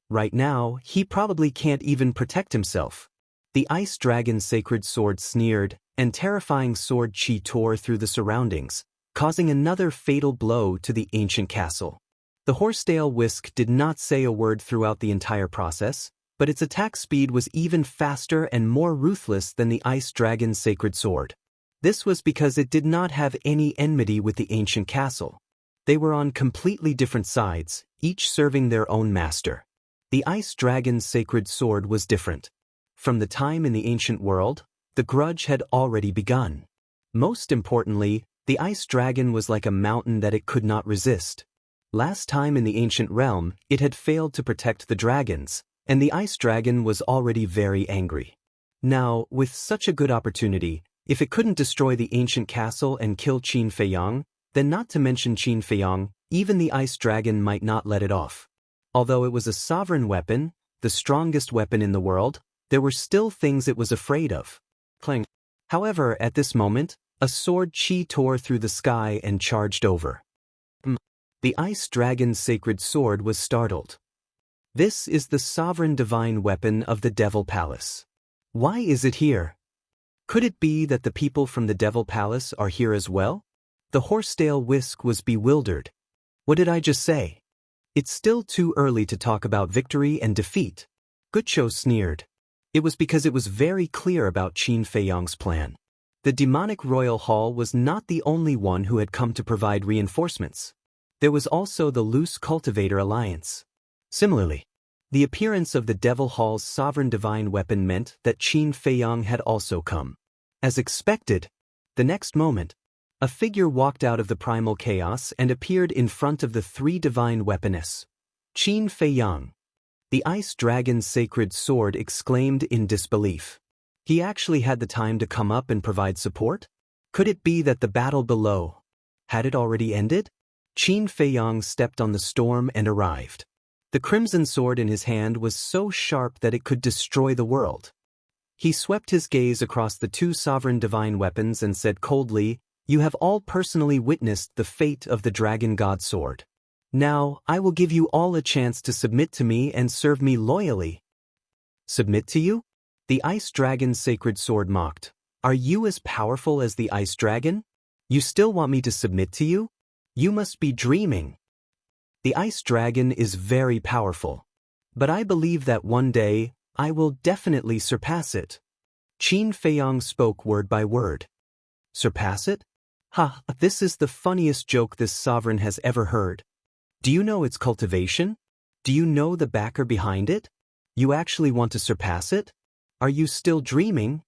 Right now, he probably can't even protect himself. The ice dragon's sacred sword sneered, and terrifying sword chi tore through the surroundings, causing another fatal blow to the ancient castle. The horsetail whisk did not say a word throughout the entire process, but its attack speed was even faster and more ruthless than the ice dragon's sacred sword. This was because it did not have any enmity with the ancient castle. They were on completely different sides, each serving their own master. The ice dragon's sacred sword was different. From the time in the ancient world, the grudge had already begun. Most importantly, the ice dragon was like a mountain that it could not resist. Last time in the ancient realm, it had failed to protect the dragons, and the ice dragon was already very angry. Now, with such a good opportunity, if it couldn't destroy the ancient castle and kill Qin Feiyang, then not to mention Qin Feiyang, even the ice dragon might not let it off. Although it was a sovereign weapon, the strongest weapon in the world, there were still things it was afraid of. Clang. However, at this moment, a sword chi tore through the sky and charged over. The ice dragon's sacred sword was startled. This is the sovereign divine weapon of the Devil Palace. Why is it here? Could it be that the people from the Devil Palace are here as well? The horsetail whisk was bewildered. What did I just say? It's still too early to talk about victory and defeat. Gucho sneered. It was because it was very clear about Qin Feiyang's plan. The demonic royal hall was not the only one who had come to provide reinforcements. There was also the loose cultivator alliance. Similarly, the appearance of the Devil Hall's sovereign divine weapon meant that Qin Feiyang had also come. As expected, the next moment, a figure walked out of the primal chaos and appeared in front of the three divine weaponess. Qin Feiyang. The ice dragon's sacred sword exclaimed in disbelief. He actually had the time to come up and provide support? Could it be that the battle below had it already ended? Qin Feiyang stepped on the storm and arrived. The crimson sword in his hand was so sharp that it could destroy the world. He swept his gaze across the two sovereign divine weapons and said coldly, "You have all personally witnessed the fate of the dragon god sword. Now, I will give you all a chance to submit to me and serve me loyally." Submit to you? The ice dragon's sacred sword mocked. Are you as powerful as the ice dragon? You still want me to submit to you? You must be dreaming. The ice dragon is very powerful. But I believe that one day, I will definitely surpass it. Qin Feiyang spoke word by word. Surpass it? Ha, this is the funniest joke this sovereign has ever heard. Do you know its cultivation? Do you know the backer behind it? You actually want to surpass it? Are you still dreaming?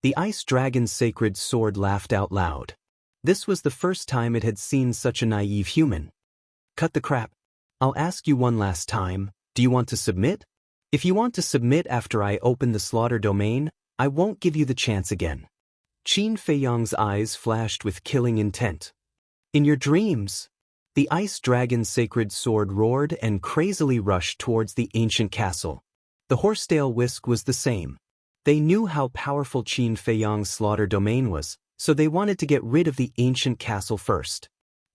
The ice dragon's sacred sword laughed out loud. This was the first time it had seen such a naive human. Cut the crap. I'll ask you one last time, do you want to submit? If you want to submit after I open the slaughter domain, I won't give you the chance again. Qin Feiyang's eyes flashed with killing intent. In your dreams, the ice dragon's sacred sword roared and crazily rushed towards the ancient castle. The horsetail whisk was the same. They knew how powerful Qin Feiyang's slaughter domain was, so they wanted to get rid of the ancient castle first.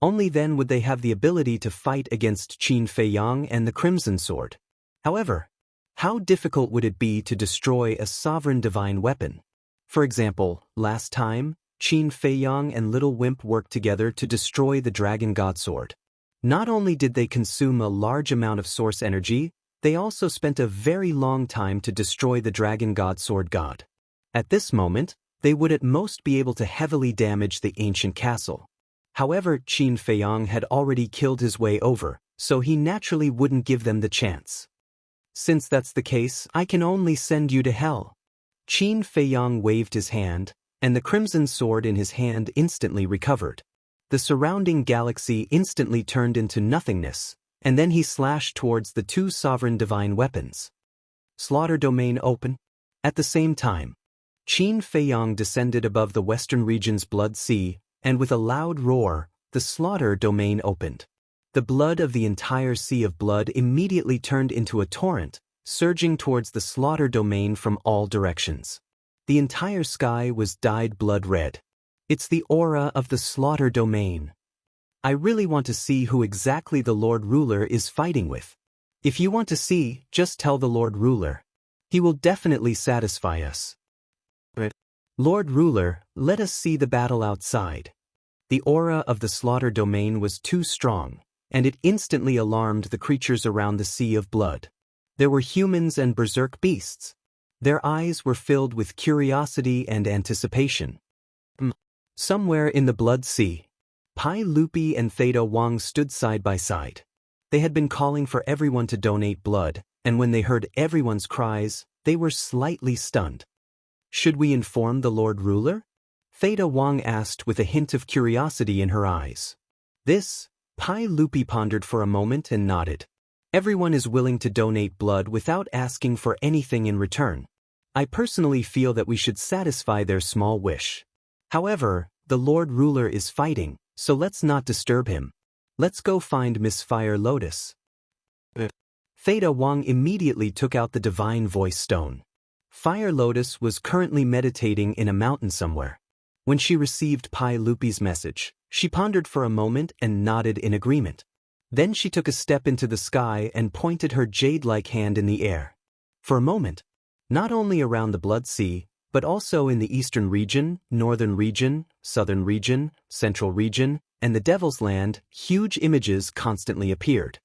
Only then would they have the ability to fight against Qin Feiyang and the Crimson Sword. However, how difficult would it be to destroy a sovereign divine weapon? For example, last time, Qin Feiyang and Little Wimp worked together to destroy the Dragon God Sword. Not only did they consume a large amount of source energy, they also spent a very long time to destroy the Dragon God Sword God. At this moment, they would at most be able to heavily damage the ancient castle. However, Qin Feiyang had already killed his way over, so he naturally wouldn't give them the chance. Since that's the case, I can only send you to hell. Qin Feiyang waved his hand, and the crimson sword in his hand instantly recovered. The surrounding galaxy instantly turned into nothingness, and then he slashed towards the two sovereign divine weapons. Slaughter domain open. At the same time, Qin Feiyang descended above the western region's blood sea, and with a loud roar, the slaughter domain opened. The blood of the entire sea of blood immediately turned into a torrent, surging towards the slaughter domain from all directions. The entire sky was dyed blood red. It's the aura of the slaughter domain. I really want to see who exactly the Lord Ruler is fighting with. If you want to see, just tell the Lord Ruler. He will definitely satisfy us. Lord Ruler, let us see the battle outside. The aura of the slaughter domain was too strong, and it instantly alarmed the creatures around the sea of blood. There were humans and berserk beasts. Their eyes were filled with curiosity and anticipation. Somewhere in the Blood Sea, Pai Lupi and Theta Wang stood side by side. They had been calling for everyone to donate blood, and when they heard everyone's cries, they were slightly stunned. Should we inform the Lord Ruler? Theta Wang asked with a hint of curiosity in her eyes. This, Pai Lupi pondered for a moment and nodded. Everyone is willing to donate blood without asking for anything in return. I personally feel that we should satisfy their small wish. However, the Lord Ruler is fighting, so let's not disturb him. Let's go find Miss Fire Lotus. Theta Wang immediately took out the Divine Voice Stone. Fire Lotus was currently meditating in a mountain somewhere. When she received Pai Lupi's message, she pondered for a moment and nodded in agreement. Then she took a step into the sky and pointed her jade-like hand in the air. For a moment, not only around the Blood Sea, but also in the eastern region, northern region, southern region, central region, and the Devil's Land, huge images constantly appeared.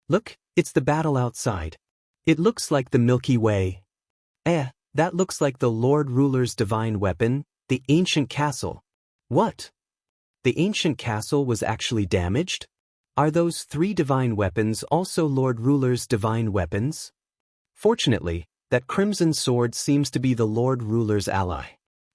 Look, it's the battle outside. It looks like the Milky Way. That looks like the Lord Ruler's divine weapon, the ancient castle. What? The ancient castle was actually damaged? Are those 3 divine weapons also Lord Ruler's divine weapons? Fortunately, that crimson sword seems to be the Lord Ruler's ally.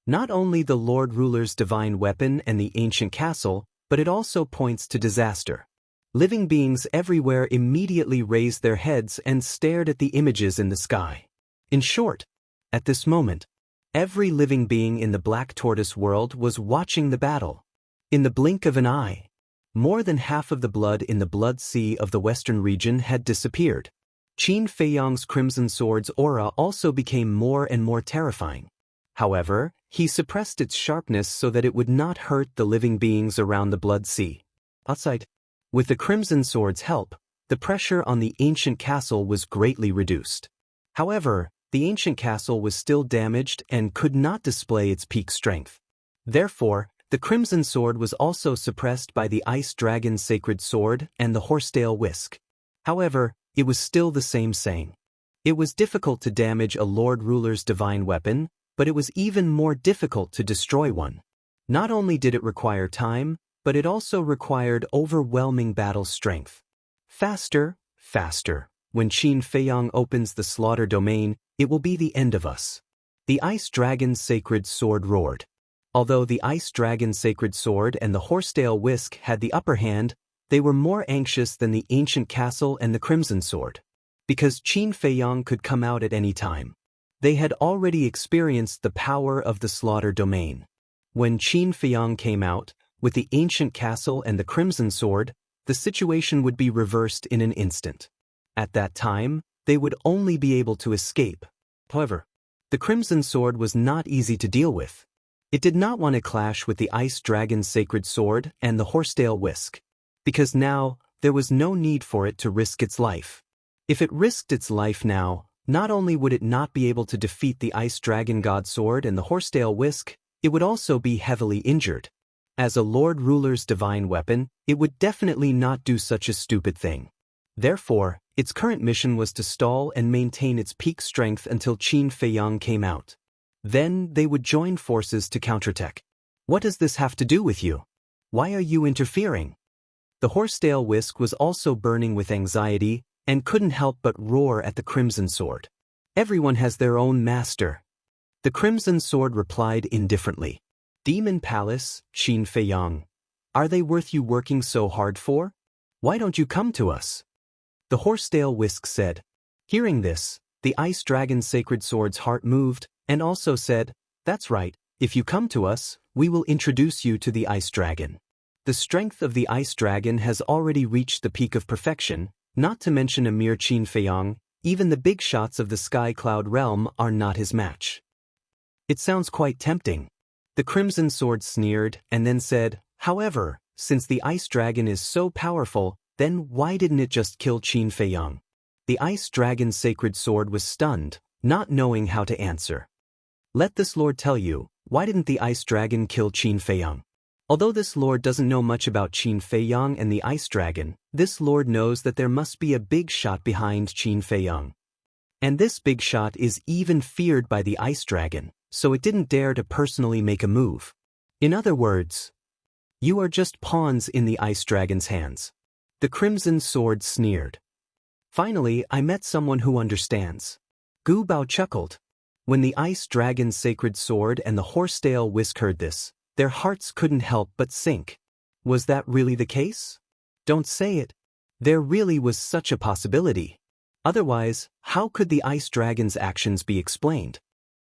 Not only the Lord Ruler's divine weapon and the ancient castle, but it also points to disaster. Living beings everywhere immediately raised their heads and stared at the images in the sky. In short, at this moment, every living being in the Black Tortoise world was watching the battle. In the blink of an eye, more than half of the blood in the Blood Sea of the Western region had disappeared. Qin Feiyang's Crimson Sword's aura also became more and more terrifying. However, he suppressed its sharpness so that it would not hurt the living beings around the Blood Sea. Outside, with the Crimson Sword's help, the pressure on the ancient castle was greatly reduced. However, the ancient castle was still damaged and could not display its peak strength. Therefore, the Crimson Sword was also suppressed by the Ice Dragon's Sacred Sword and the Horsetail Whisk. However, it was still the same saying. It was difficult to damage a Lord Ruler's divine weapon, but it was even more difficult to destroy one. Not only did it require time, but it also required overwhelming battle strength. Faster, faster. When Qin Feiyang opens the slaughter domain, it will be the end of us. The Ice Dragon's Sacred Sword roared. Although the Ice Dragon's Sacred Sword and the Horsetail Whisk had the upper hand, they were more anxious than the ancient castle and the Crimson Sword. Because Qin Feiyang could come out at any time. They had already experienced the power of the slaughter domain. When Qin Feiyang came out, with the ancient castle and the Crimson Sword, the situation would be reversed in an instant. At that time, they would only be able to escape. However, the Crimson Sword was not easy to deal with. It did not want to clash with the Ice Dragon's Sacred Sword and the Horsetail Whisk, because now there was no need for it to risk its life. If it risked its life now, not only would it not be able to defeat the Ice Dragon God Sword and the Horsetail Whisk, it would also be heavily injured. As a Lord Ruler's divine weapon, it would definitely not do such a stupid thing. Therefore, its current mission was to stall and maintain its peak strength until Qin Feiyang came out. Then they would join forces to counterattack. What does this have to do with you? Why are you interfering? The Horsetail Whisk was also burning with anxiety and couldn't help but roar at the Crimson Sword. Everyone has their own master. The Crimson Sword replied indifferently. Demon Palace, Qin Feiyang. Are they worth you working so hard for? Why don't you come to us? The Horsetail Whisk said. Hearing this, the Ice Dragon's Sacred Sword's heart moved, and also said, That's right, if you come to us, we will introduce you to the Ice Dragon. The strength of the Ice Dragon has already reached the peak of perfection, not to mention a mere Qin Feiyang, even the big shots of the Sky Cloud realm are not his match. It sounds quite tempting. The Crimson Sword sneered and then said, however, since the ice dragon is so powerful, then why didn't it just kill Qin Feiyang? The ice dragon's sacred sword was stunned, not knowing how to answer. Let this lord tell you, why didn't the ice dragon kill Qin Feiyang? Although this lord doesn't know much about Qin Feiyang and the ice dragon, this lord knows that there must be a big shot behind Qin Feiyang. And this big shot is even feared by the ice dragon, so it didn't dare to personally make a move. In other words, you are just pawns in the ice dragon's hands. The Crimson Sword sneered. Finally, I met someone who understands. Gu Bao chuckled. When the ice dragon's sacred sword and the horsetail whisk heard this, their hearts couldn't help but sink. Was that really the case? Don't say it. There really was such a possibility. Otherwise, how could the ice dragon's actions be explained?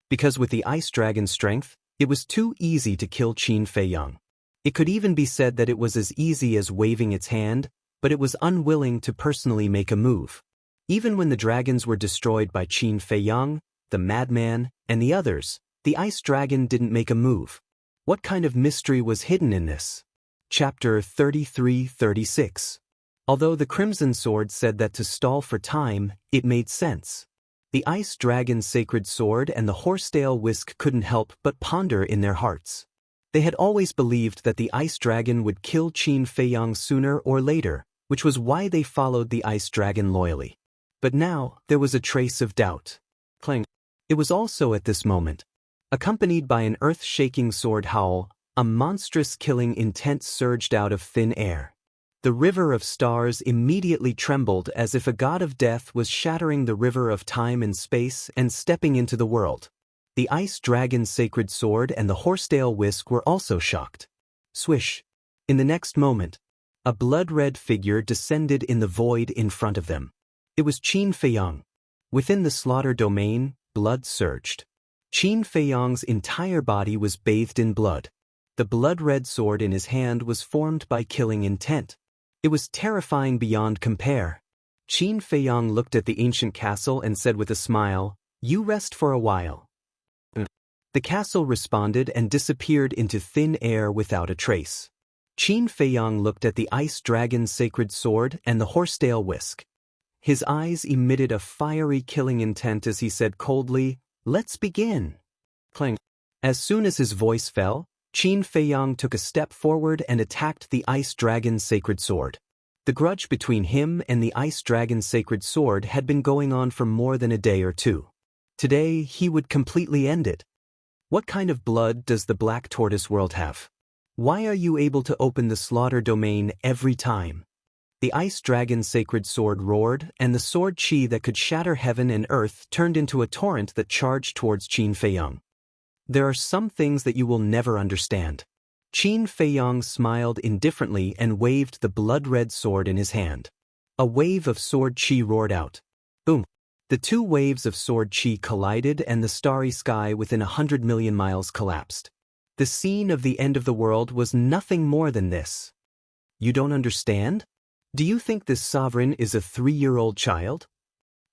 Because with the ice dragon's strength, it was too easy to kill Qin Feiyang. It could even be said that it was as easy as waving its hand, but it was unwilling to personally make a move. Even when the dragons were destroyed by Qin Feiyang, the madman, and the others, the ice dragon didn't make a move. What kind of mystery was hidden in this? Chapter 33-36. Although the Crimson Sword said that to stall for time, it made sense. The ice dragon's sacred sword and the horsetail whisk couldn't help but ponder in their hearts. They had always believed that the ice dragon would kill Qin Feiyang sooner or later, which was why they followed the ice dragon loyally. But now, there was a trace of doubt. Clang. It was also at this moment, accompanied by an earth-shaking sword howl, a monstrous killing intent surged out of thin air. The river of stars immediately trembled as if a god of death was shattering the river of time and space and stepping into the world. The ice dragon's sacred sword and the horsetail whisk were also shocked. Swish. In the next moment, a blood-red figure descended in the void in front of them. It was Qin Feiyang. Within the slaughter domain, blood surged. Qin Feiyang's entire body was bathed in blood. The blood-red sword in his hand was formed by killing intent. It was terrifying beyond compare. Qin Feiyang looked at the ancient castle and said with a smile, "You rest for a while." The castle responded and disappeared into thin air without a trace. Qin Feiyang looked at the ice dragon's sacred sword and the horsetail whisk. His eyes emitted a fiery killing intent as he said coldly, "Let's begin." Clang. As soon as his voice fell, Qin Feiyang took a step forward and attacked the ice dragon's sacred sword. The grudge between him and the ice dragon's sacred sword had been going on for more than a day or two. Today, he would completely end it. What kind of blood does the Black Tortoise world have? Why are you able to open the slaughter domain every time? The ice dragon's sacred sword roared, and the sword chi that could shatter heaven and earth turned into a torrent that charged towards Qin Feiyang. There are some things that you will never understand. Qin Feiyang smiled indifferently and waved the blood-red sword in his hand. A wave of sword chi roared out. Boom! The two waves of sword chi collided and the starry sky within 100 million miles collapsed. The scene of the end of the world was nothing more than this. You don't understand? Do you think this sovereign is a 3-year-old child?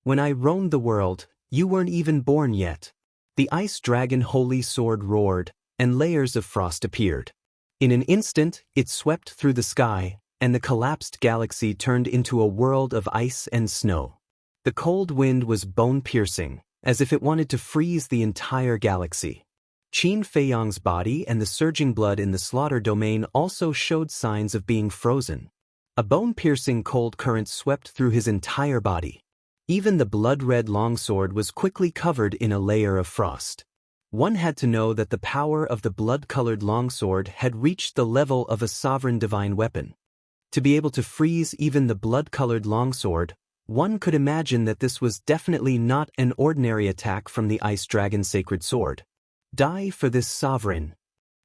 When I roamed the world, you weren't even born yet. The ice dragon holy sword roared, and layers of frost appeared. In an instant, it swept through the sky, and the collapsed galaxy turned into a world of ice and snow. The cold wind was bone-piercing, as if it wanted to freeze the entire galaxy. Qin Feiyang's body and the surging blood in the slaughter domain also showed signs of being frozen. A bone-piercing cold current swept through his entire body. Even the blood-red longsword was quickly covered in a layer of frost. One had to know that the power of the blood-colored longsword had reached the level of a sovereign divine weapon. To be able to freeze even the blood-colored longsword, one could imagine that this was definitely not an ordinary attack from the ice dragon's sacred sword. Die for this sovereign.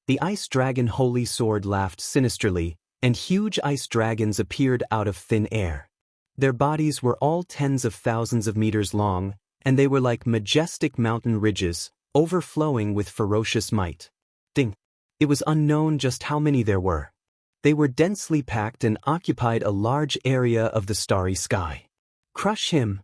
The ice dragon holy sword laughed sinisterly, and huge ice dragons appeared out of thin air. Their bodies were all tens of thousands of meters long, and they were like majestic mountain ridges, overflowing with ferocious might. Ding! It was unknown just how many there were. They were densely packed and occupied a large area of the starry sky. Crush him!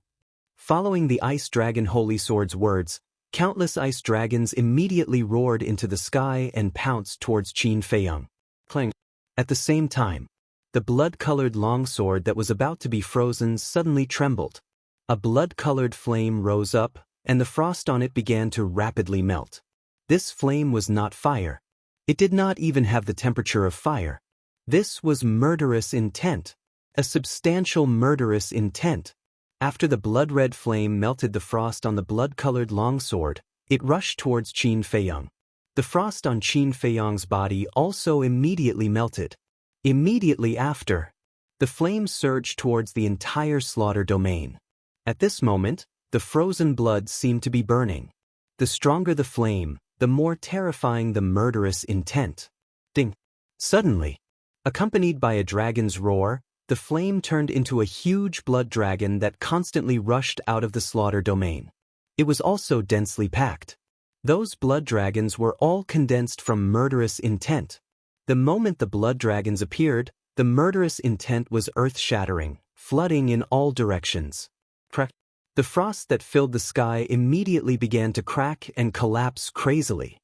Following the ice dragon holy sword's words, Countless ice dragons immediately roared into the sky and pounced towards Qin Feiyang. Clang. At the same time, the blood-colored longsword that was about to be frozen suddenly trembled. A blood-colored flame rose up, and the frost on it began to rapidly melt. This flame was not fire. It did not even have the temperature of fire. This was murderous intent. A substantial murderous intent. After the blood-red flame melted the frost on the blood-colored longsword, it rushed towards Qin Feiyang. The frost on Qin Feiyang's body also immediately melted. Immediately after, the flame surged towards the entire slaughter domain. At this moment, the frozen blood seemed to be burning. The stronger the flame, the more terrifying the murderous intent. Ding! Suddenly, accompanied by a dragon's roar, the flame turned into a huge blood dragon that constantly rushed out of the slaughter domain. It was also densely packed. Those blood dragons were all condensed from murderous intent. The moment the blood dragons appeared, the murderous intent was earth-shattering, flooding in all directions. Crack! The frost that filled the sky immediately began to crack and collapse crazily.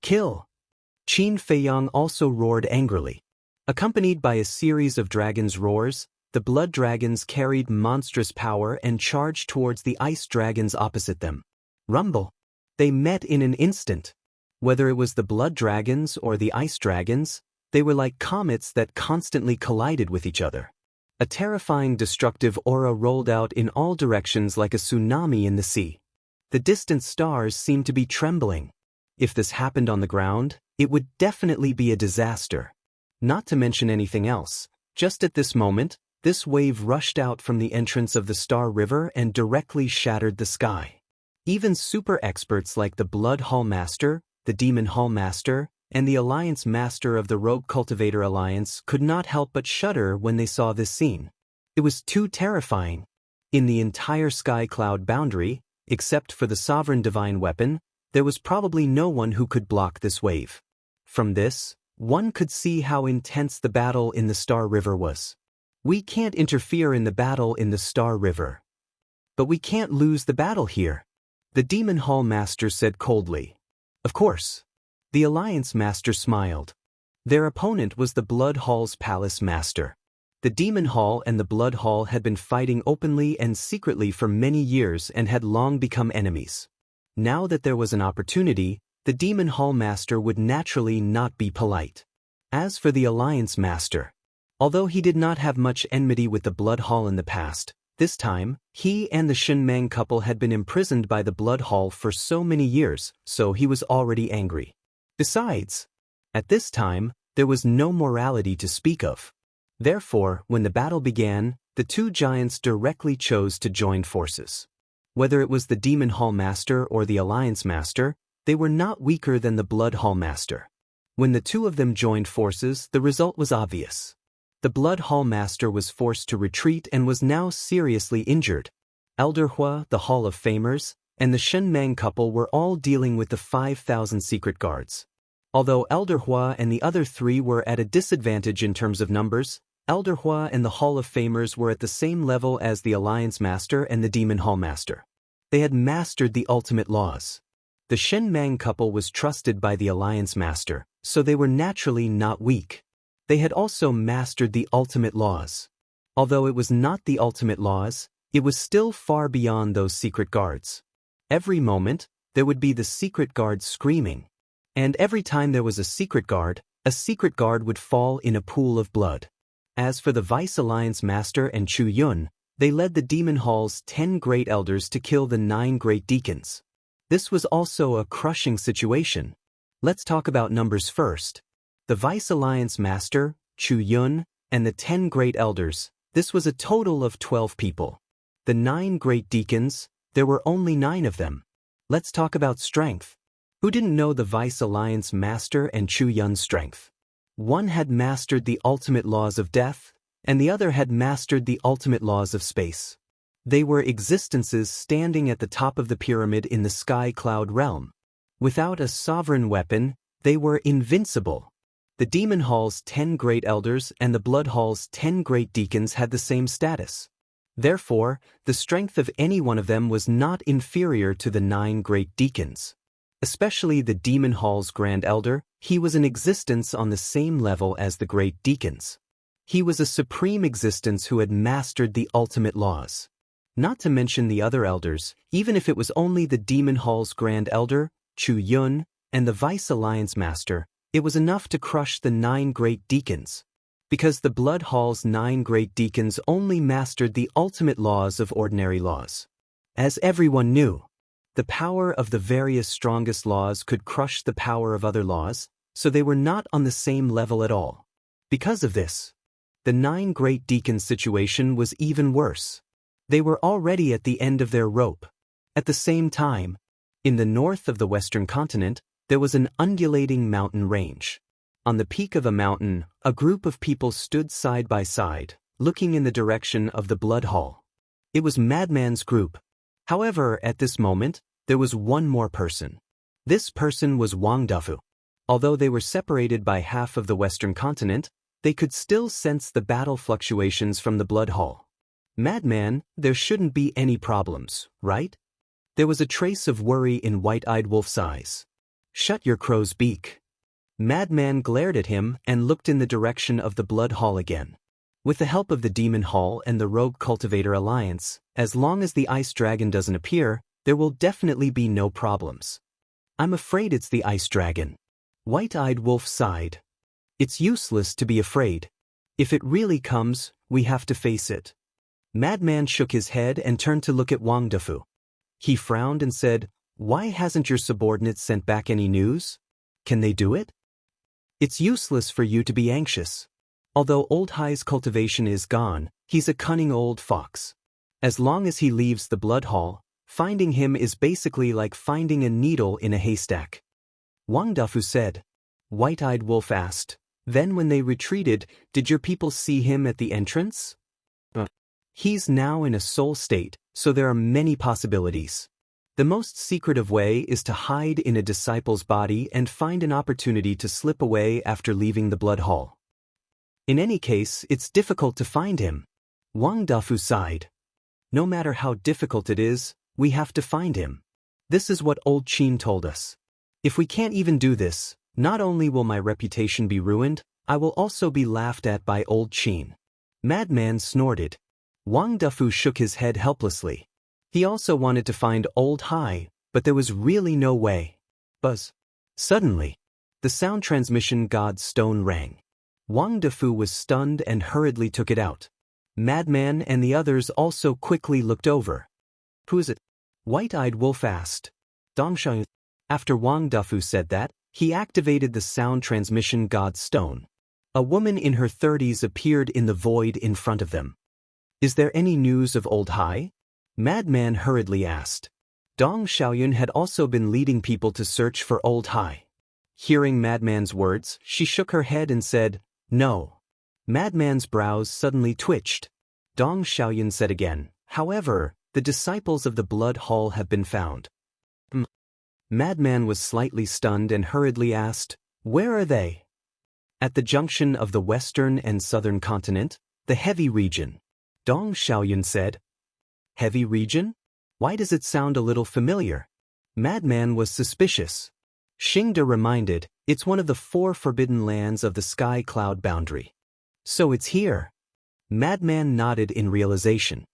Kill! Qin Feiyang also roared angrily. Accompanied by a series of dragons' roars, the blood dragons carried monstrous power and charged towards the ice dragons opposite them. Rumble! They met in an instant. Whether it was the blood dragons or the ice dragons, they were like comets that constantly collided with each other. A terrifying destructive aura rolled out in all directions like a tsunami in the sea. The distant stars seemed to be trembling. If this happened on the ground, it would definitely be a disaster. Not to mention anything else, just at this moment, this wave rushed out from the entrance of the Star River and directly shattered the sky. Even super experts like the Blood Hall Master, the Demon Hall Master, and the Alliance Master of the Rogue Cultivator Alliance could not help but shudder when they saw this scene. It was too terrifying. In the entire sky cloud boundary, except for the Sovereign Divine Weapon, there was probably no one who could block this wave. From this, one could see how intense the battle in the Star River was. We can't interfere in the battle in the Star River. But we can't lose the battle here, the Demon Hall Master said coldly. Of course. The Alliance Master smiled. Their opponent was the Blood Hall's Palace Master. The Demon Hall and the Blood Hall had been fighting openly and secretly for many years and had long become enemies. Now that there was an opportunity, the Demon Hall Master would naturally not be polite. As for the Alliance Master, although he did not have much enmity with the Blood Hall in the past, this time, he and the Shenmang couple had been imprisoned by the Blood Hall for so many years, so he was already angry. Besides, at this time, there was no morality to speak of. Therefore, when the battle began, the two giants directly chose to join forces. Whether it was the Demon Hall Master or the Alliance Master, they were not weaker than the Blood Hall Master. When the two of them joined forces, the result was obvious. The Blood Hall Master was forced to retreat and was now seriously injured. Elder Hua, the Hall of Famers, and the Shenmang couple were all dealing with the 5,000 secret guards. Although Elder Hua and the other three were at a disadvantage in terms of numbers, Elder Hua and the Hall of Famers were at the same level as the Alliance Master and the Demon Hall Master. They had mastered the ultimate laws. The Shenmang couple was trusted by the Alliance Master, so they were naturally not weak. They had also mastered the ultimate laws. Although it was not the ultimate laws, it was still far beyond those secret guards. Every moment, there would be the secret guard screaming. And every time there was a secret guard would fall in a pool of blood. As for the Vice Alliance Master and Chu Yun, they led the Demon Hall's 10 Great Elders to kill the 9 Great Deacons. This was also a crushing situation. Let's talk about numbers first. The Vice Alliance Master, Chu Yun, and the 10 Great Elders, this was a total of 12 people. The 9 Great Deacons, there were only 9 of them. Let's talk about strength. Who didn't know the Vice Alliance Master and Chu Yun's strength? One had mastered the ultimate laws of death, and the other had mastered the ultimate laws of space. They were existences standing at the top of the pyramid in the sky cloud realm. Without a sovereign weapon, they were invincible. The Demon Hall's 10 Great Elders and the Blood Hall's 10 Great Deacons had the same status. Therefore, the strength of any one of them was not inferior to the 9 great deacons. Especially the demon hall's Grand Elder, he was an existence on the same level as the great deacons. He was a supreme existence who had mastered the ultimate laws. Not to mention the other elders, even if it was only the demon hall's Grand Elder, Chu Yun, and the Vice Alliance Master, it was enough to crush the 9 great deacons. Because the Blood Hall's 9 great deacons only mastered the ultimate laws of ordinary laws. As everyone knew, the power of the various strongest laws could crush the power of other laws, so they were not on the same level at all. Because of this, the 9 great deacons' situation was even worse. They were already at the end of their rope. At the same time, in the north of the western continent, there was an undulating mountain range. On the peak of a mountain, a group of people stood side by side, looking in the direction of the Blood Hall. It was Madman's group. However, at this moment, there was one more person. This person was Wang Dufu. Although they were separated by half of the western continent, they could still sense the battle fluctuations from the Blood Hall. Madman, there shouldn't be any problems, right? There was a trace of worry in White-Eyed Wolf's eyes. Shut your crow's beak. Madman glared at him and looked in the direction of the Blood Hall again. With the help of the Demon Hall and the Rogue Cultivator Alliance, as long as the Ice Dragon doesn't appear, there will definitely be no problems. I'm afraid it's the Ice Dragon. White-Eyed Wolf sighed. It's useless to be afraid. If it really comes, we have to face it. Madman shook his head and turned to look at Wang Dufu. He frowned and said, "Why hasn't your subordinate sent back any news? Can they do it?" It's useless for you to be anxious. Although Old Hai's cultivation is gone, he's a cunning old fox. As long as he leaves the Blood Hall, finding him is basically like finding a needle in a haystack. Wang Dufu said. White-Eyed Wolf asked, "Then when they retreated, did your people see him at the entrance?" He's now in a soul state, so there are many possibilities. The most secretive way is to hide in a disciple's body and find an opportunity to slip away after leaving the Blood Hall. In any case, it's difficult to find him. Wang Dufu sighed. No matter how difficult it is, we have to find him. This is what old Qin told us. If we can't even do this, not only will my reputation be ruined, I will also be laughed at by old Qin. Madman snorted. Wang Dufu shook his head helplessly. He also wanted to find Old Hai, but there was really no way. Buzz. Suddenly, the sound transmission god's stone rang. Wang Dufu was stunned and hurriedly took it out. Madman and the others also quickly looked over. Who is it? White-Eyed Wolf asked. Dongshan. After Wang Dufu said that, he activated the sound transmission god's stone. A woman in her 30s appeared in the void in front of them. Is there any news of Old Hai? Madman hurriedly asked. Dong Xiaoyun had also been leading people to search for Old Hai. Hearing Madman's words, she shook her head and said, "No." Madman's brows suddenly twitched. Dong Xiaoyun said again, "However, the disciples of the Blood Hall have been found." Madman was slightly stunned and hurriedly asked, "Where are they?" At the junction of the western and southern continent, the Heavy Region. Dong Xiaoyun said. Heavy Region? Why does it sound a little familiar? Madman was suspicious. Xingde reminded, it's one of the 4 forbidden lands of the sky cloud boundary. So it's here. Madman nodded in realization.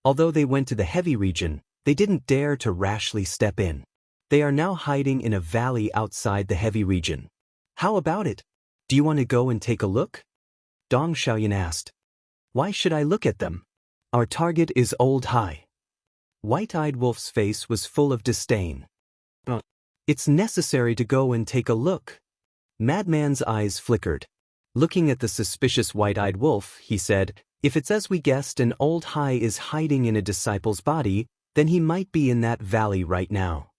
Although they went to the Heavy Region, they didn't dare to rashly step in. They are now hiding in a valley outside the Heavy Region. How about it? Do you want to go and take a look? Dong Xiaoyun asked. Why should I look at them? Our target is Old Hai. White-Eyed Wolf's face was full of disdain. It's necessary to go and take a look. Madman's eyes flickered. Looking at the suspicious White-Eyed Wolf, he said, if it's as we guessed and Old Hai is hiding in a disciple's body, then he might be in that valley right now.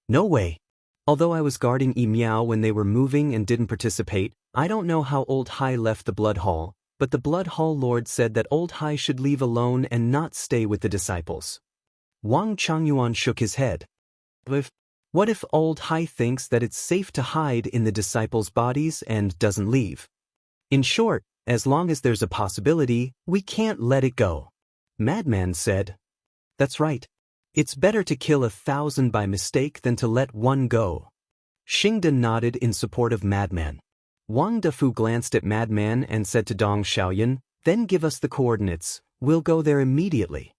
No way. Although I was guarding Yi Miao when they were moving and didn't participate, I don't know how Old Hai left the Blood Hall, but the Blood Hall Lord said that Old Hai should leave alone and not stay with the disciples. Wang Changyuan shook his head. What if Old Hai thinks that it's safe to hide in the disciples' bodies and doesn't leave? In short, as long as there's a possibility, we can't let it go. Madman said, "That's right. It's better to kill 1,000 by mistake than to let one go." Xingde nodded in support of Madman. Wang Defu glanced at Madman and said to Dong Xiaoyun, "Then give us the coordinates, we'll go there immediately."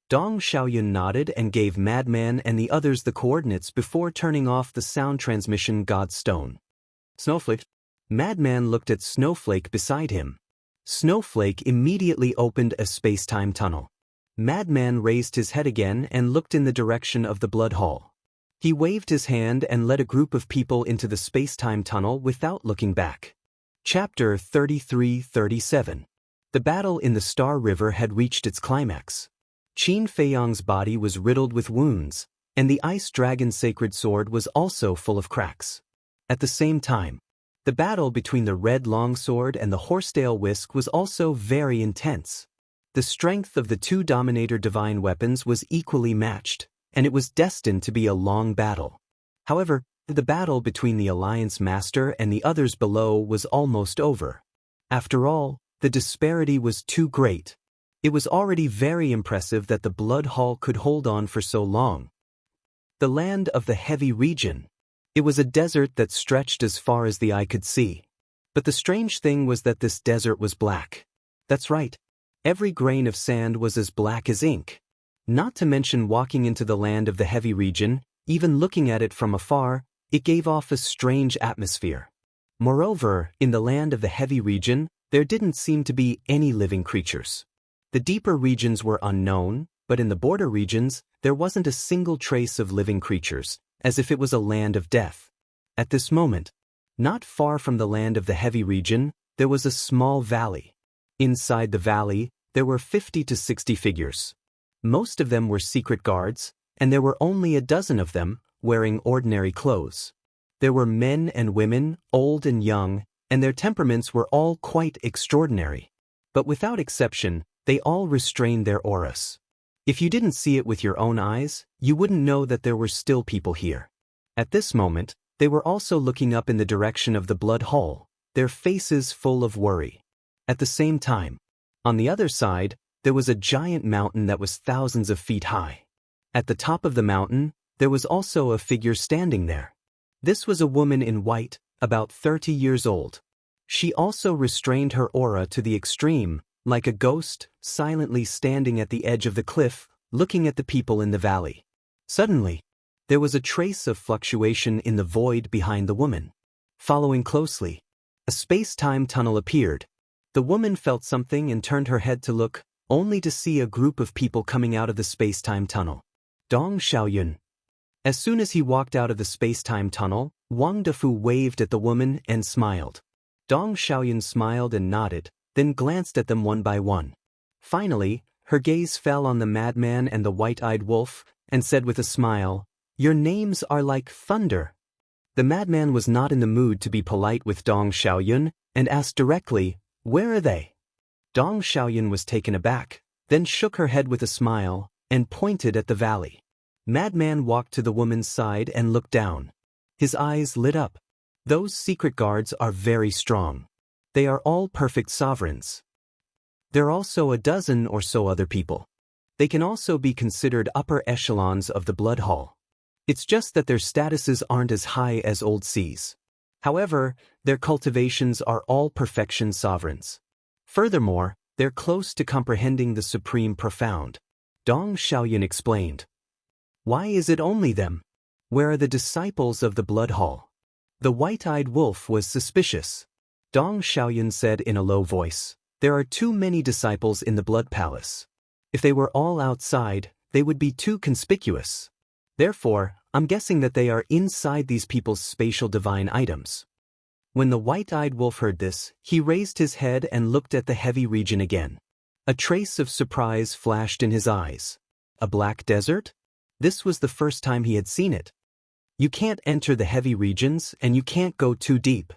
Dong Xiaoyun nodded and gave Madman and the others the coordinates before turning off the sound transmission god stone. Snowflake. Madman looked at Snowflake beside him. Snowflake immediately opened a space-time tunnel. Madman raised his head again and looked in the direction of the blood hall. He waved his hand and led a group of people into the space-time tunnel without looking back. Chapter 33-37. The battle in the Star River had reached its climax. Qin Feiyang's body was riddled with wounds, and the Ice Dragon's sacred sword was also full of cracks. At the same time, the battle between the Red Longsword and the Horsetail Whisk was also very intense. The strength of the two Dominator divine weapons was equally matched, and it was destined to be a long battle. However, the battle between the Alliance Master and the others below was almost over. After all, the disparity was too great. It was already very impressive that the Blood Hall could hold on for so long. The land of the Heavy Region. It was a desert that stretched as far as the eye could see. But the strange thing was that this desert was black. That's right. Every grain of sand was as black as ink. Not to mention walking into the land of the Heavy Region, even looking at it from afar, it gave off a strange atmosphere. Moreover, in the land of the Heavy Region, there didn't seem to be any living creatures. The deeper regions were unknown, but in the border regions, there wasn't a single trace of living creatures, as if it was a land of death. At this moment, not far from the land of the Heavy Region, there was a small valley. Inside the valley, there were 50 to 60 figures. Most of them were secret guards, and there were only a dozen of them, wearing ordinary clothes. There were men and women, old and young, and their temperaments were all quite extraordinary. But without exception, they all restrained their auras. If you didn't see it with your own eyes, you wouldn't know that there were still people here. At this moment, they were also looking up in the direction of the Blood Hall, their faces full of worry. At the same time, on the other side, there was a giant mountain that was thousands of feet high. At the top of the mountain, there was also a figure standing there. This was a woman in white, about 30 years old. She also restrained her aura to the extreme, like a ghost, silently standing at the edge of the cliff, looking at the people in the valley. Suddenly, there was a trace of fluctuation in the void behind the woman. Following closely, a space-time tunnel appeared. The woman felt something and turned her head to look, only to see a group of people coming out of the space-time tunnel. Dong Xiaoyun. As soon as he walked out of the space-time tunnel, Wang Defu waved at the woman and smiled. Dong Xiaoyun smiled and nodded, then glanced at them one by one. Finally, her gaze fell on the madman and the white-eyed wolf, and said with a smile, "Your names are like thunder." The madman was not in the mood to be polite with Dong Xiaoyun, and asked directly, "Where are they?" Dong Xiaoyun was taken aback, then shook her head with a smile, and pointed at the valley. Madman walked to the woman's side and looked down. His eyes lit up. Those secret guards are very strong. They are all perfect sovereigns. There are also a dozen or so other people. They can also be considered upper echelons of the Blood Hall. It's just that their statuses aren't as high as Old Seas. However, their cultivations are all perfection sovereigns. Furthermore, they're close to comprehending the Supreme Profound. Dong Xiaoyun explained. Why is it only them? Where are the disciples of the Blood Hall? The white-eyed wolf was suspicious. Dong Xiaoyun said in a low voice, "There are too many disciples in the Blood Palace. If they were all outside, they would be too conspicuous. Therefore, I'm guessing that they are inside these people's spatial divine items." When the white-eyed wolf heard this, he raised his head and looked at the Heavy Region again. A trace of surprise flashed in his eyes. A black desert? This was the first time he had seen it. You can't enter the Heavy Regions, and you can't go too deep.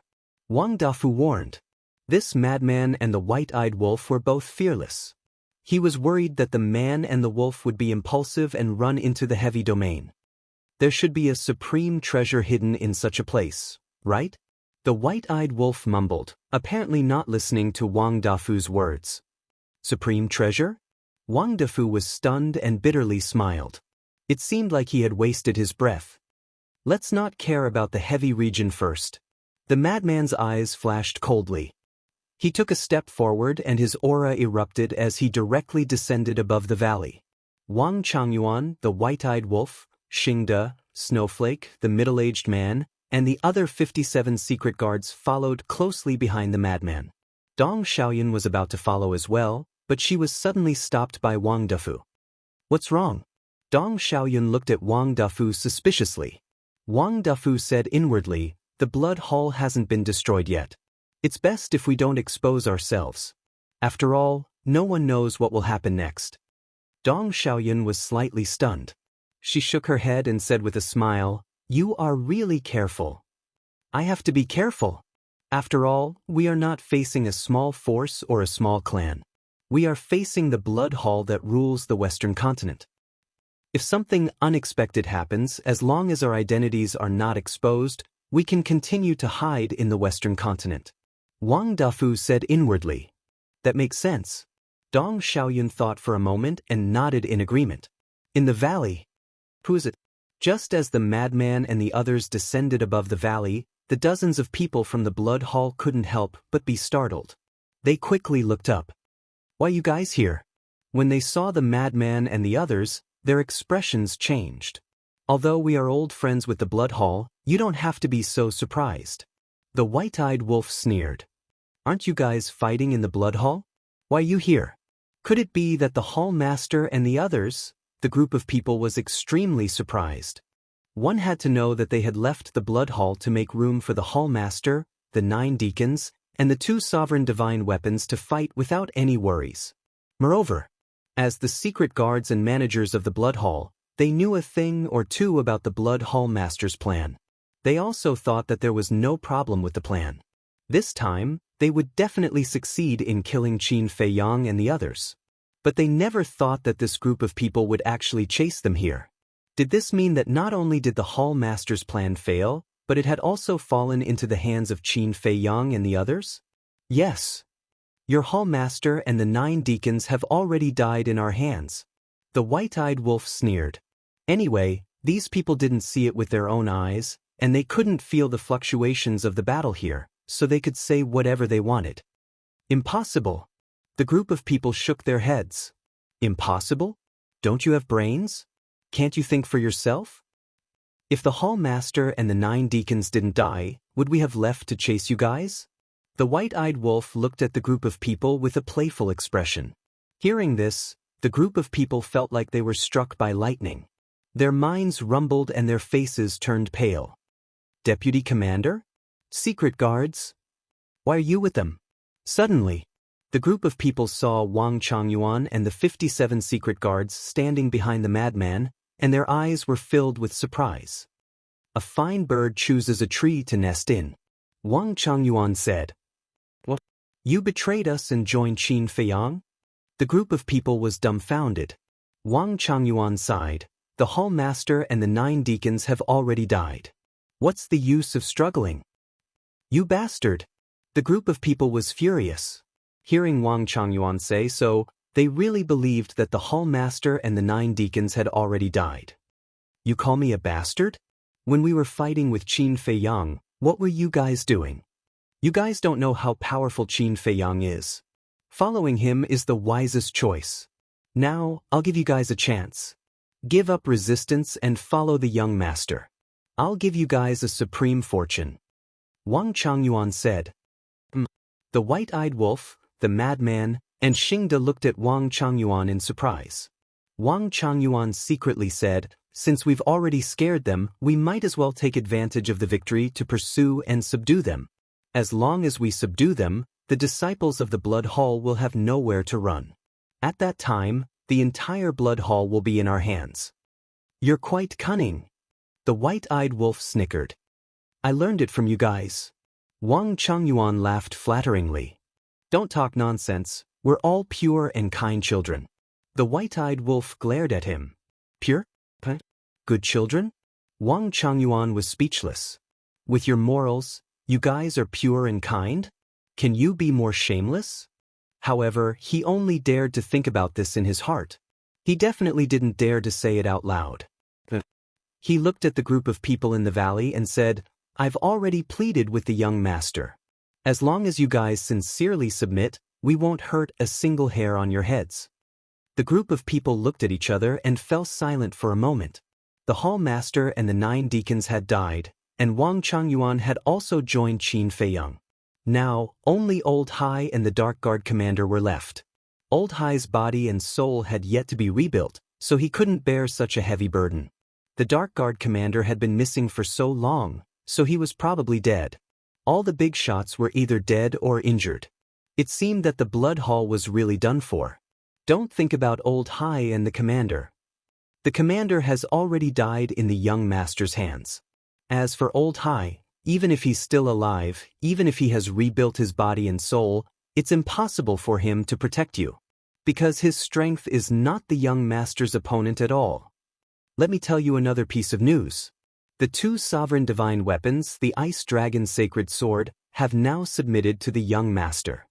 Wang Dafu warned. This madman and the white-eyed wolf were both fearless. He was worried that the man and the wolf would be impulsive and run into the heavy domain. There should be a supreme treasure hidden in such a place, right? The white-eyed wolf mumbled, apparently not listening to Wang Dafu's words. Supreme treasure? Wang Defu was stunned and bitterly smiled. It seemed like he had wasted his breath. Let's not care about the heavy region first. The madman's eyes flashed coldly. He took a step forward and his aura erupted as he directly descended above the valley. Wang Changyuan, the white-eyed wolf, Xingde, Snowflake, the middle-aged man, and the other 57 secret guards followed closely behind the madman. Dong Xiaoyan was about to follow as well, but she was suddenly stopped by Wang Defu. What's wrong? Dong Xiaoyan looked at Wang Defu suspiciously. Wang Defu said inwardly, the blood hall hasn't been destroyed yet. It's best if we don't expose ourselves. After all, no one knows what will happen next. Dong Xiaoyan was slightly stunned. She shook her head and said with a smile, You are really careful. I have to be careful. After all, we are not facing a small force or a small clan. We are facing the blood hall that rules the Western continent. If something unexpected happens, as long as our identities are not exposed, we can continue to hide in the Western continent. Wang Defu said inwardly. That makes sense. Dong Xiaoyan thought for a moment and nodded in agreement. In the valley. Who is it? Just as the madman and the others descended above the valley, the dozens of people from the blood hall couldn't help but be startled. They quickly looked up. Why you guys here? When they saw the madman and the others, their expressions changed. Although we are old friends with the blood hall, you don't have to be so surprised. The white-eyed wolf sneered. Aren't you guys fighting in the blood hall? Why you here? Could it be that the hall master and the others? The group of people was extremely surprised. One had to know that they had left the blood hall to make room for the hall master, the 9 deacons, and the 2 sovereign divine weapons to fight without any worries. Moreover, as the secret guards and managers of the blood hall, they knew a thing or two about the blood hall master's plan. They also thought that there was no problem with the plan. This time, they would definitely succeed in killing Qin Feiyang and the others. But they never thought that this group of people would actually chase them here. Did this mean that not only did the hall master's plan fail, but it had also fallen into the hands of Qin Feiyang and the others? Yes. Your hall master and the 9 deacons have already died in our hands. The white-eyed wolf sneered. Anyway, these people didn't see it with their own eyes, and they couldn't feel the fluctuations of the battle here, so they could say whatever they wanted. Impossible. The group of people shook their heads. Impossible? Don't you have brains? Can't you think for yourself? If the hall master and the 9 deacons didn't die, would we have left to chase you guys? The white-eyed wolf looked at the group of people with a playful expression. Hearing this, the group of people felt like they were struck by lightning. Their minds rumbled and their faces turned pale. Deputy Commander? Secret guards? Why are you with them? Suddenly, the group of people saw Wang Changyuan and the 57 secret guards standing behind the madman, and their eyes were filled with surprise. A fine bird chooses a tree to nest in. Wang Changyuan said. What? You betrayed us and joined Qin Feiyang? The group of people was dumbfounded. Wang Changyuan sighed. The hall master and the 9 deacons have already died. What's the use of struggling? You bastard! The group of people was furious. Hearing Wang Changyuan say so, they really believed that the hall master and the 9 deacons had already died. You call me a bastard? When we were fighting with Qin Feiyang, what were you guys doing? You guys don't know how powerful Qin Feiyang is. Following him is the wisest choice. Now, I'll give you guys a chance. Give up resistance and follow the young master. I'll give you guys a supreme fortune. Wang Changyuan said. The white-eyed wolf, the madman, and Xingde looked at Wang Changyuan in surprise. Wang Changyuan secretly said, since we've already scared them, we might as well take advantage of the victory to pursue and subdue them. As long as we subdue them, the disciples of the blood hall will have nowhere to run. At that time, the entire blood hall will be in our hands. You're quite cunning. The white-eyed wolf snickered. I learned it from you guys. Wang Changyuan laughed flatteringly. Don't talk nonsense, we're all pure and kind children. The white-eyed wolf glared at him. Pure? Good children? Wang Changyuan was speechless. With your morals, you guys are pure and kind? Can you be more shameless? However, he only dared to think about this in his heart. He definitely didn't dare to say it out loud. He looked at the group of people in the valley and said, "I've already pleaded with the young master. As long as you guys sincerely submit, we won't hurt a single hair on your heads." The group of people looked at each other and fell silent for a moment. The hall master and the 9 deacons had died, and Wang Changyuan had also joined Qin Feiyang. Now, only Old Hai and the Dark Guard commander were left. Old Hai's body and soul had yet to be rebuilt, so he couldn't bear such a heavy burden. The Dark Guard commander had been missing for so long, so he was probably dead. All the big shots were either dead or injured. It seemed that the blood hall was really done for. Don't think about Old Hai and the commander. The commander has already died in the young master's hands. As for Old Hai, even if he's still alive, even if he has rebuilt his body and soul, it's impossible for him to protect you. Because his strength is not the young master's opponent at all. Let me tell you another piece of news. The 2 sovereign divine weapons, the Ice Dragon Sacred Sword, have now submitted to the young master.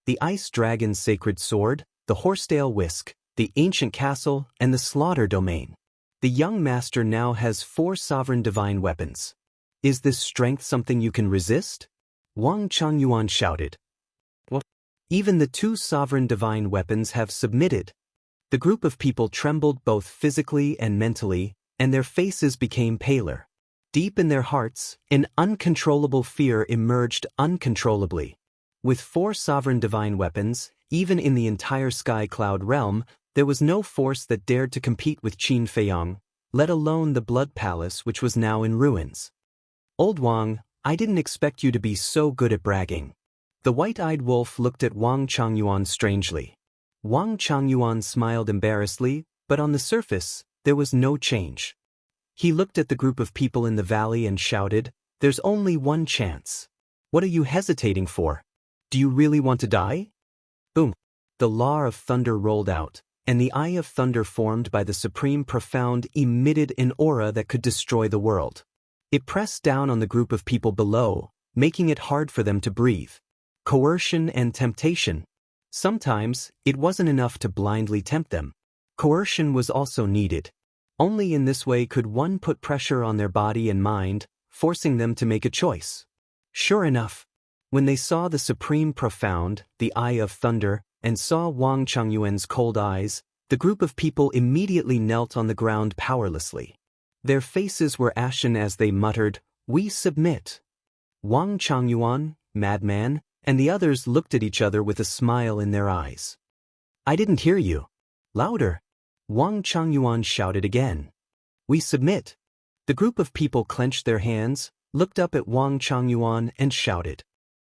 The Ice Dragon Sacred Sword, the Horsetail Whisk, the Ancient Castle, and the Slaughter Domain. The young master now has 4 sovereign divine weapons. Is this strength something you can resist? Wang Changyuan shouted. What? Even the 2 sovereign divine weapons have submitted. The group of people trembled both physically and mentally, and their faces became paler. Deep in their hearts, an uncontrollable fear emerged uncontrollably. With 4 sovereign divine weapons, even in the entire Sky Cloud realm, there was no force that dared to compete with Qin Feiyang, let alone the Blood Palace, which was now in ruins. Old Wang, I didn't expect you to be so good at bragging. The white-eyed wolf looked at Wang Changyuan strangely. Wang Changyuan smiled embarrassedly, but on the surface, there was no change. He looked at the group of people in the valley and shouted, "There's only one chance. What are you hesitating for? Do you really want to die?" Boom! The law of thunder rolled out, and the eye of thunder formed by the Supreme Profound emitted an aura that could destroy the world. It pressed down on the group of people below, making it hard for them to breathe. Coercion and temptation. Sometimes, it wasn't enough to blindly tempt them. Coercion was also needed. Only in this way could one put pressure on their body and mind, forcing them to make a choice. Sure enough, when they saw the Supreme Profound, the Eye of Thunder, and saw Wang Changyuan's cold eyes, the group of people immediately knelt on the ground powerlessly. Their faces were ashen as they muttered, "We submit." Wang Changyuan, madman, and the others looked at each other with a smile in their eyes. "I didn't hear you. Louder." Wang Changyuan shouted again. "We submit." The group of people clenched their hands, looked up at Wang Changyuan and shouted.